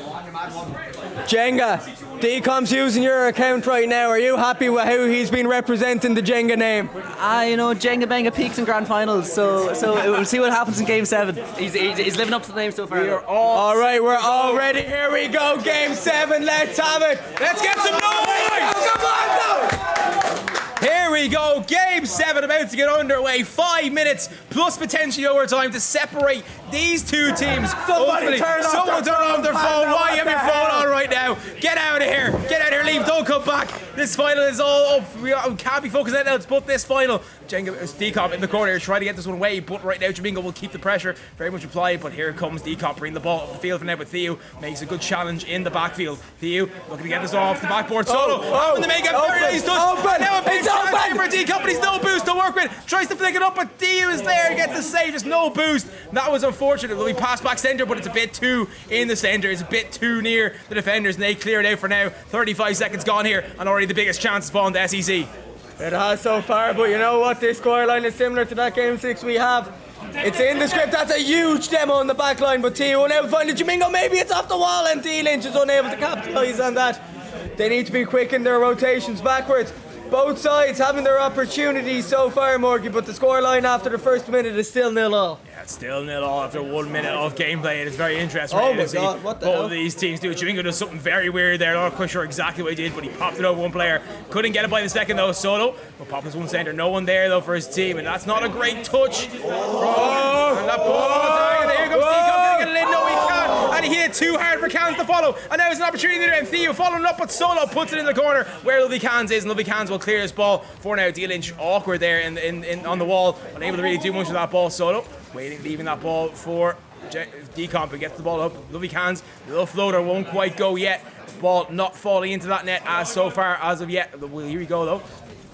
Jenga, Decomp's using your account right now. Are you happy with how he's been representing the Jenga name? You know, Jenga Benga peaks in Grand finals, so we'll see what happens in Game 7. He's living up to the name so far. All right, we're all ready. Here we go, Game 7. Let's have it. Let's get some noise! Come on, Here we go, Game 7 about to get underway. 5 minutes plus potentially overtime to separate these two teams. Someone turn off their phone. Why you have your phone on right now? Get out of here. Get out of here, leave, don't come back. This final is all up. We can't be focused on anything else but this final. Decomp in the corner here, trying to get this one away, but right now Jimingo will keep the pressure very much applied, but here comes Decomp bringing the ball up the field for now, but Thieu makes a good challenge in the backfield. Thieu looking to get this off the backboard. Solo having to make a very nice touch. Now a big chance here for Decomp, but he's no boost to work with. Tries to flick it up, but Thieu is there, gets the save, just no boost. That was unfortunate. Will be passed back centre, but it's a bit too in the centre. It's a bit too near the defenders, and they clear it out for now. 35 seconds gone here, and already the biggest chance is falling to SEC. It has so far, but you know what? This scoreline is similar to that Game 6 we have. It's in the script. That's a huge demo on the back line, but Thieu unable to find it. Jimingo, maybe it's off the wall, and Dlynch is unable to capitalise on that. They need to be quick in their rotations backwards. Both sides having their opportunities so far, Morgie, but the scoreline after the first minute is still 0-0. Yeah, it's still 0-0 after 1 minute of gameplay. It is very interesting. Oh right my to see God, what the both hell? of these teams do. Jimingo does something very weird there. I'm not quite sure exactly what he did, but he popped it over one player. Couldn't get it by the second though. Solo will pop this one centre. No one there though for his team, and that's not a great touch. And that ball, there comes Decomp, gonna get it in. No, he can't. And he hit it too hard for Cans to follow. And now there's an opportunity there, and Thieu following up, but Solo puts it in the corner where Lovely Cans is, and Lovely Cans will clear his ball for now. Dlynch awkward there in on the wall, unable to really do much with that ball. Solo waiting, leaving that ball for Decomp, and gets the ball up. Lovely Cans, the little floater won't quite go yet. Ball not falling into that net as so far as of yet. Well, here we go though.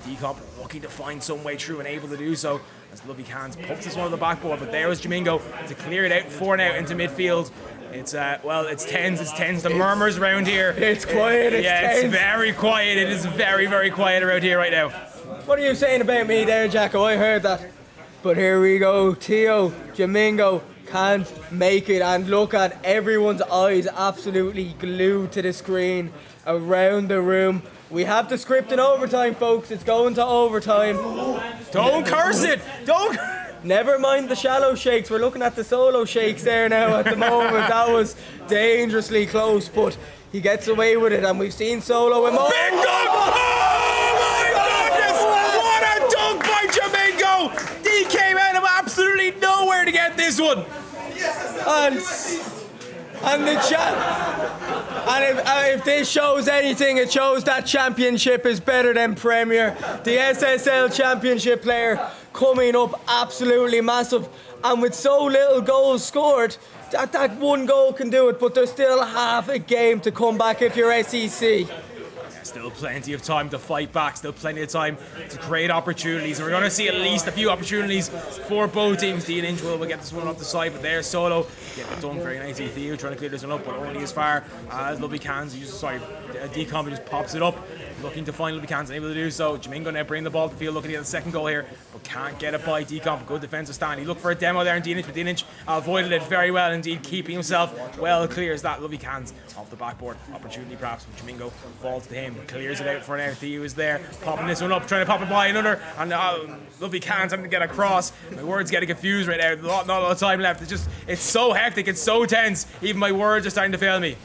Decomp looking to find some way through and able to do so as Lovely Cans pumps this one on the backboard, but there was Jimingo to clear it out for now into midfield. It's it's tens. The murmurs around here. It's quiet. It's very quiet. It is very, very quiet around here right now. What are you saying about me there, Jacko? I heard that. But here we go. Thieu, Jimingo can't make it, and look at everyone's eyes absolutely glued to the screen around the room. We have the script in overtime, folks. It's going to overtime. Don't curse it. Don't. Never mind the shallow shakes. We're looking at the solo shakes there now at the moment. That was dangerously close, but he gets away with it, and we've seen Solo in more. Big dunk! Oh my goodness! What a dunk by Jimingo! He came out of absolutely nowhere to get this one. And the if this shows anything, it shows that championship is better than Premier. The SSL championship player coming up absolutely massive, and with so little goals scored, that one goal can do it, but there's still half a game to come back if you're SEC. Still plenty of time to fight back, still plenty of time to create opportunities, and we're going to see at least a few opportunities for both teams. Dlynch will get this one off the side, but there's Solo getting it done very nicely. Thieu trying to clear this one up, but only as far as Lovely Cans. Decomp just pops it up, looking to find Lovely Cans, unable to do so. Jimingo now bringing the ball to the field, looking to get the second goal here, but can't get it by Decomp. Good defensive stand. He looked for a demo there in Dlynch, but Dlynch avoided it very well indeed, keeping himself well clear as that. Lovely Cans off the backboard. Opportunity perhaps, but Jimingo falls to him, clears it out for now. Thieu is there, popping this one up, trying to pop it by another, and Lovely Cans having to get across. My words getting confused right now. Not a lot of time left. It's so hectic, it's so tense. Even my words are starting to fail me.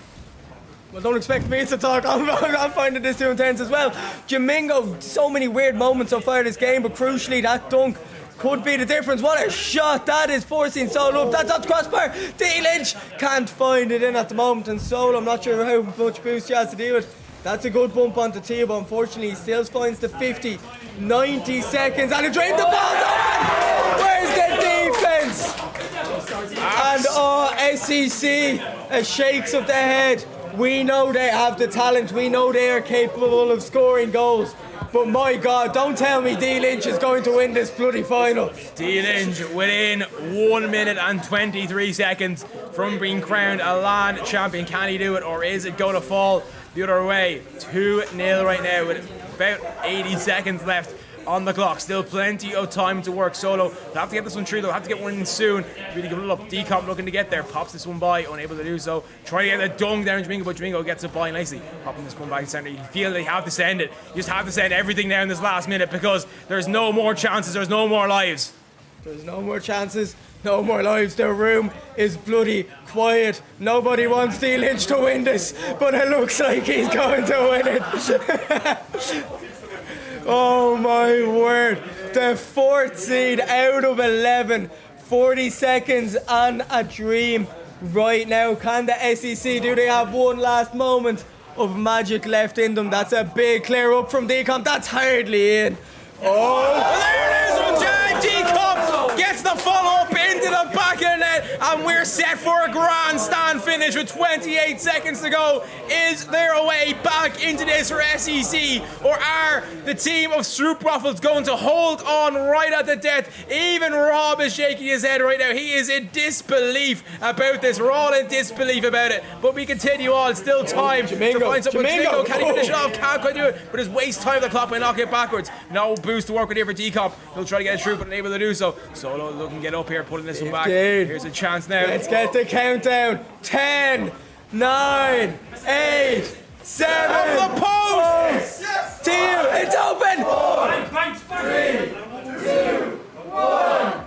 Well, don't expect me to talk. I'm finding this too intense as well. Jimingo, so many weird moments so far this game, but crucially that dunk could be the difference. What a shot that is, forcing Solo up. That's off the crossbar. Dlynch can't find it in at the moment, and Solo, I'm not sure how much boost he has to deal with. That's a good bump onto Thieu, but unfortunately he still finds the 50, 90 seconds, and a drain, the ball's open! Where's the defense? And SEC shakes of the head. We know they have the talent, we know they are capable of scoring goals, but my God, don't tell me Dlynch is going to win this bloody final. Dlynch within 1 minute and 23 seconds from being crowned a LAN champion. Can he do it, or is it going to fall the other way? 2-0 right now with about 80 seconds left on the clock. Still plenty of time to work. Solo, they'll have to get this one through, they'll have to get one in soon. Really give it up. Decomp looking to get there, pops this one by, unable to do so. Trying to get a dunk down Jimingo, but Jimingo gets it by nicely. Popping this one back to centre. You feel they have to send it. You just have to send everything down this last minute, because there's no more chances, there's no more lives. There's no more chances, no more lives. The room is bloody quiet. Nobody wants Dlynch to win this, but it looks like he's going to win it. Oh my word. The 4th seed out of 11. 40 seconds on a dream right now. Can the SEC, do they have one last moment of magic left in them? That's a big clear up from Decom. That's hardly in. Oh, there it is from Decom. Gets the follow-up into the back of the net, and we're set for a grandstand finish with 28 seconds to go. Is there a way back into this for SEC, or are the team of Stroopwafels going to hold on right at the death? Even Rob is shaking his head right now. He is in disbelief about this. We're all in disbelief about it, but we continue on. Still time to find someone. Jimingo, can he finish it off? Can't quite do it, but his waste time of the clock by knocking it backwards. No boost to work with here for Decom. He'll try to get it through, but unable to do so. Solo looking to get up here, putting this one back. Here's a chance now. Let's get the countdown. 10, 9, 8, 7. Off the post! Yes. Thieu, it's open! 3, 2, 1.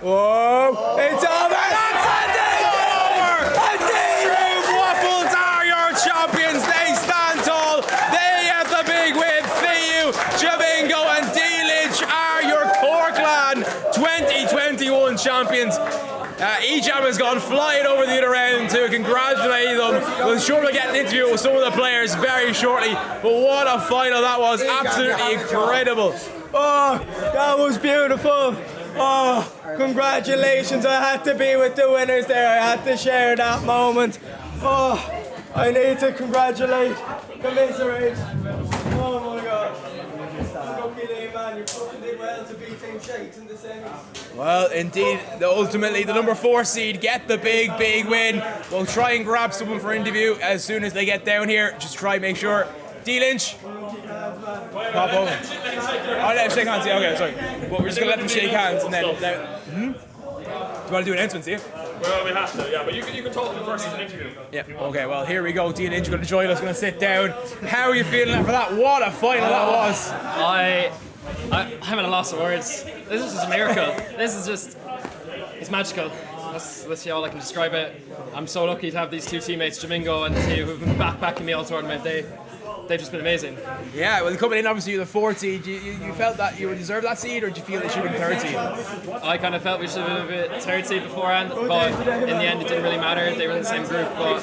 Whoa! It's over! That's Stroopwafels are your champions. They stand tall. They have the big win. Thieu, Jimingo and Dlynch are your Cork LAN 2021 champions. Ejam has gone flying over the other round to congratulate them. We'll surely get an interview with some of the players very shortly. But what a final that was. Absolutely incredible. Oh, that was beautiful. Oh, congratulations. I had to be with the winners there. I had to share that moment. Oh, I need to congratulate, commiserate. Oh my God. Lucky day, man. You fucking did well to beat Team Shakes in the semis. Well, indeed, ultimately the number 4 seed get the big win. We'll try and grab someone for interview as soon as they get down here. Just try and make sure. Dlynch. Pop over. Oh, let him shake hands. Yeah, okay, sorry. But we're just going to let them shake hands and then... Do you want to do announcements, do you? Well, we have to, yeah, but you can talk to the first interview. Yeah, okay, well, here we go. Dlynch going to join us, going to sit down. How are you feeling after that? What a final that was. I'm at a loss of words. This is just a miracle. This is just, it's magical. That's all I can describe it. I'm so lucky to have these two teammates, Jimingo and Thieu, who've been backpacking me all tournament. They've just been amazing. Yeah, well, coming in, obviously, you're the 4th seed. You felt that you deserved that seed, or did you feel they should have been 3rd seed? I kind of felt we should have been a bit 3rd seed beforehand, but in the end, it didn't really matter. They were in the same group, but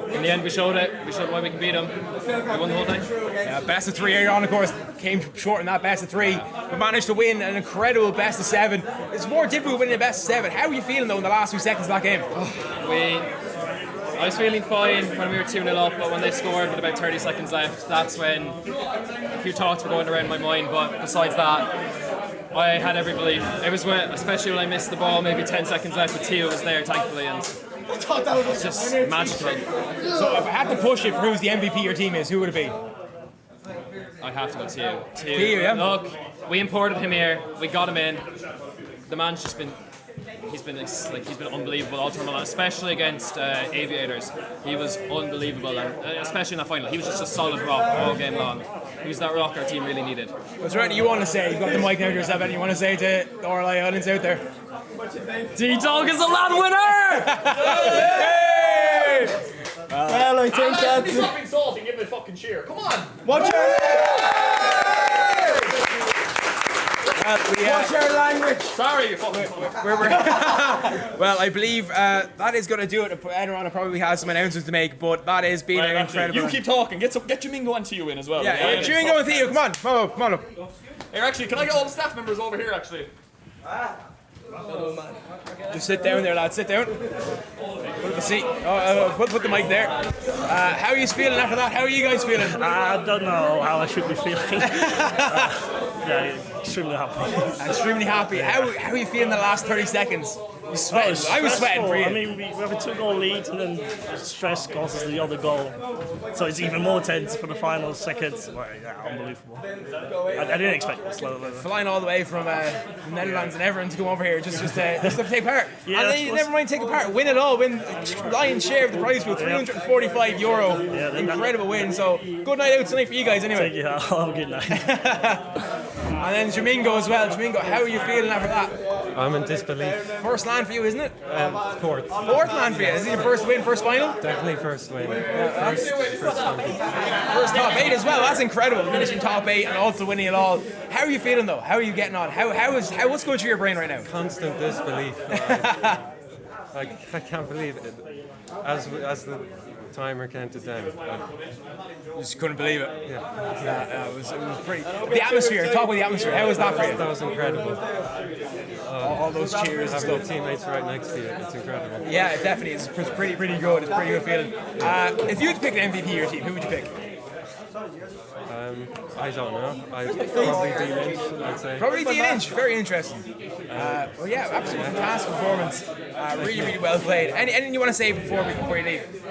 in the end, we showed it. We showed why we can beat them. We won the whole thing. Yeah, best of 3 earlier on, of course, came short in that best of 3, but managed to win an incredible best of 7. It's more difficult winning a best of 7. How are you feeling, though, in the last few seconds of that game? I was feeling fine when we were 2-0 up, but when they scored with about 30 seconds left, that's when a few thoughts were going around my mind. But besides that, I had every belief. It was when, especially when I missed the ball, maybe 10 seconds left, but Thieu was there, thankfully, and it's just magical. So if I had to push it for who's the MVP your team is, who would it be? I have to go Thieu. Thieu, yeah. Look, we imported him here, we got him in. The man's just been... He's been unbelievable all tournament, especially against Aviators. He was unbelievable, and especially in that final, he was just a solid rock all game long. He was that rock our team really needed. What's there anything you want to say? You've got the mic now to yourself. Anything you want to say to the RLI audience out there? D-Dog is a LAN winner! Hey! Well, I think that's... Stop insulting, give it a fucking cheer. Come on! Watch your language. Sorry, you fucking. Well, I believe that is going to do it. Everyone probably has some announcements to make, but that has been an incredible. You keep talking. Get Jimingo and Thieu in as well. Yeah, Jimingo and Thieu, come on, come on up. Here, actually, can I get all the staff members over here? Actually. Just sit down there, lads. Sit down. Put the seat. Put the mic there. How are you feeling after that? How are you guys feeling? I don't know how I should be feeling. Yeah, extremely happy. Extremely happy. How are you feeling the last 30 seconds? You sweating? I was sweating for you. I mean, we have a 2-goal lead, and then stress causes the other goal, so it's even more tense for the final seconds. Well, yeah, unbelievable. I didn't expect this. Flying all the way from the Netherlands and everyone to come over here just to take part. Yeah, and then you never mind taking part, win it all, win lion's share of the prize pool, €345. Yeah, incredible win. So good night out tonight for you guys anyway. Thank you. Have a good night. And then Jimingo as well. Jimingo, how are you feeling after that? I'm in disbelief. First LAN for you, isn't it? Fourth. Fourth LAN for you. Is it your first win, first final? Definitely first win. First top 8 as well. That's incredible. Finishing top 8 and also winning it all. How are you feeling though? How are you getting on? What's going through your brain right now? Constant disbelief. I can't believe it. As the timer counted down, you just couldn't believe it. Yeah. It was pretty. The atmosphere. Talk about the atmosphere. How was that for you? That was incredible. All those cheers and having stuff. teammates right next to you, it's incredible. Yeah, it definitely is. It's pretty good. It's a pretty good feeling. If you had to pick an MVP of your team, who would you pick? I don't know. Probably Dlynch, I'd say. Probably Dlynch. Very interesting. Well, yeah, absolutely fantastic performance. Really well played. Anything you want to say before you leave?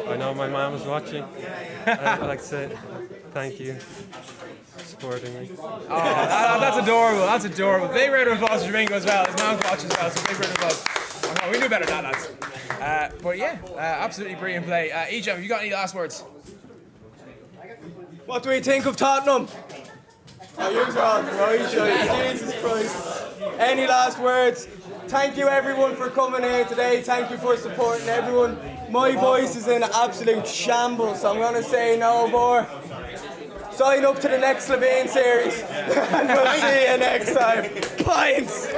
I know my mom is watching. I'd like to say thank you for supporting me. Oh, that's adorable. That's adorable. Big round of applause for Jimingo as well. His mom's watching as well, so big round of applause. Oh, no, we knew better than that, lads. But yeah, absolutely brilliant play. Ejam, have you got any last words? What do we think of Tottenham? Oh, you're wrong, right? Jesus Christ. Any last words? Thank you everyone for coming here today. Thank you for supporting everyone. My voice is in absolute shambles, so I'm going to say no more. Sign up to the next Slovene series. And we'll see you next time. Pints!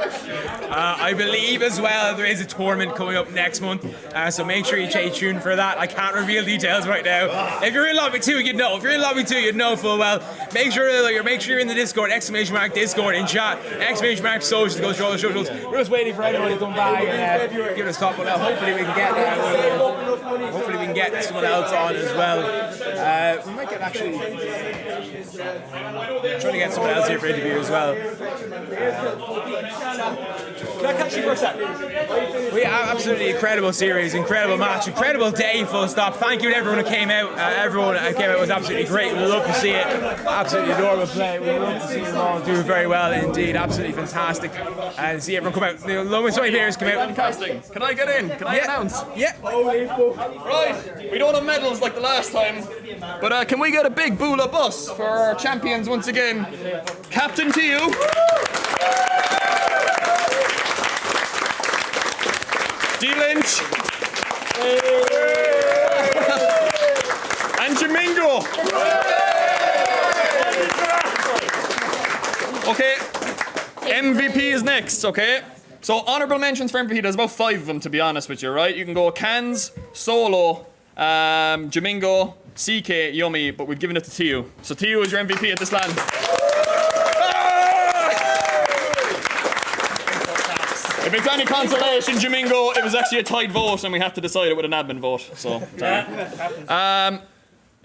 I believe as well there is a tournament coming up next month, so make sure you stay tuned for that. I can't reveal details right now. If you're in lobby 2, you'd know. If you're in lobby 2, you'd know full well. Make sure you're in the Discord, ! Discord in chat, ! socials, go through all the socials. We're just waiting for everyone to come by and give us a top one out. Hopefully we can get someone else on as well. We might get actually trying to get someone else here for interview as well. Can I catch you for a sec? We have absolutely incredible series, incredible match, incredible day, full stop. Thank you to everyone who came out. Everyone that came out was absolutely great. We love to see it. Absolutely adorable play. We love to see them all do very well indeed. Absolutely fantastic. And see everyone come out. The so many players come out. Casting. Can I get in? Can I announce? Yeah. Right. We don't have medals like the last time, but can we get a big Bula bus for our champions once again? Captain Thieu. Dlynch. And Jimingo. Okay. MVP is next, okay? So honorable mentions for MVP, there's about 5 of them to be honest with you, right? You can go Cans, Solo, Jimingo, CK, Yummy, but we've given it to Thieu. So Thieu is your MVP at this LAN. If it's any consolation, Jimingo, it was actually a tight vote and we had to decide it with an admin vote. So,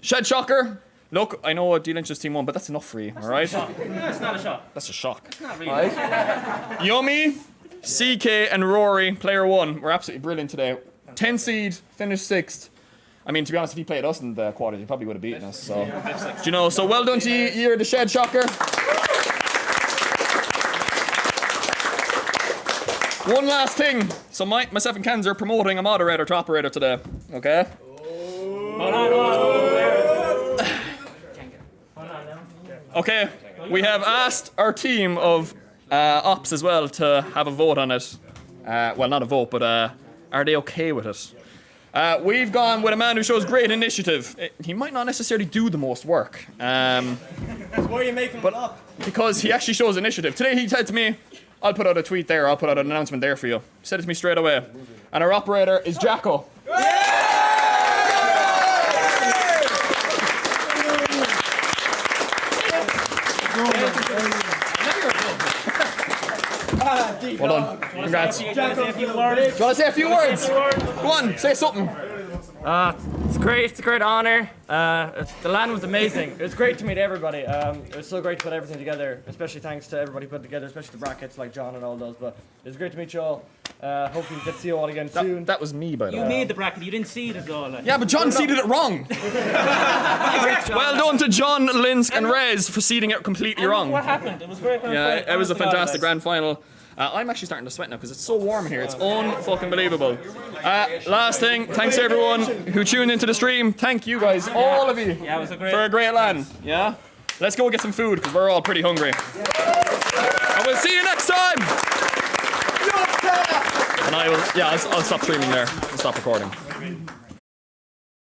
Shed Shocker. Look, I know Dlynch's team won, but that's enough for you, alright? That's not a shock. That's a shock. It's not really. Right. Yummy, CK and Rory, player 1, were absolutely brilliant today. 10 seed, finished 6th. I mean, to be honest, if he played us in the quarters, he probably would have beaten us. So, do you know? So well done to you, you're the Shed Shocker. One last thing. So myself and Kenz are promoting a moderator to operator today. Okay. Okay. We have asked our team of ops as well to have a vote on it. Well, not a vote, but are they okay with it? We've gone with a man who shows great initiative. He might not necessarily do the most work. Why are you making it up? Because he actually shows initiative. Today he said to me, I'll put out a tweet there, I'll put out an announcement there for you. He said it to me straight away. And our operator is Jacko. Well done. Congrats. Do you want to say a few words? Go on, say something. It's great. It's a great honor. The LAN was amazing. It was great to meet everybody. It was so great to put everything together. Especially thanks to everybody who put it together, especially the brackets like John and all those. But it was great to meet you all. Hopefully we get to see you all again soon. That was me, by the way. You made the bracket. You didn't see it at all. Yeah, but John seeded it wrong. Well done to John, Linsk, and Rez for seeding it completely wrong. What happened? It was great. Yeah, it was a fantastic grand final. I'm actually starting to sweat now because it's so warm in here. It's unfucking believable. Last thing, thanks to everyone who tuned into the stream. Thank you guys, all of you, Yeah, it was a great. for a great LAN. Yeah, let's go get some food because we're all pretty hungry. And we'll see you next time. And I'll stop streaming there and stop recording.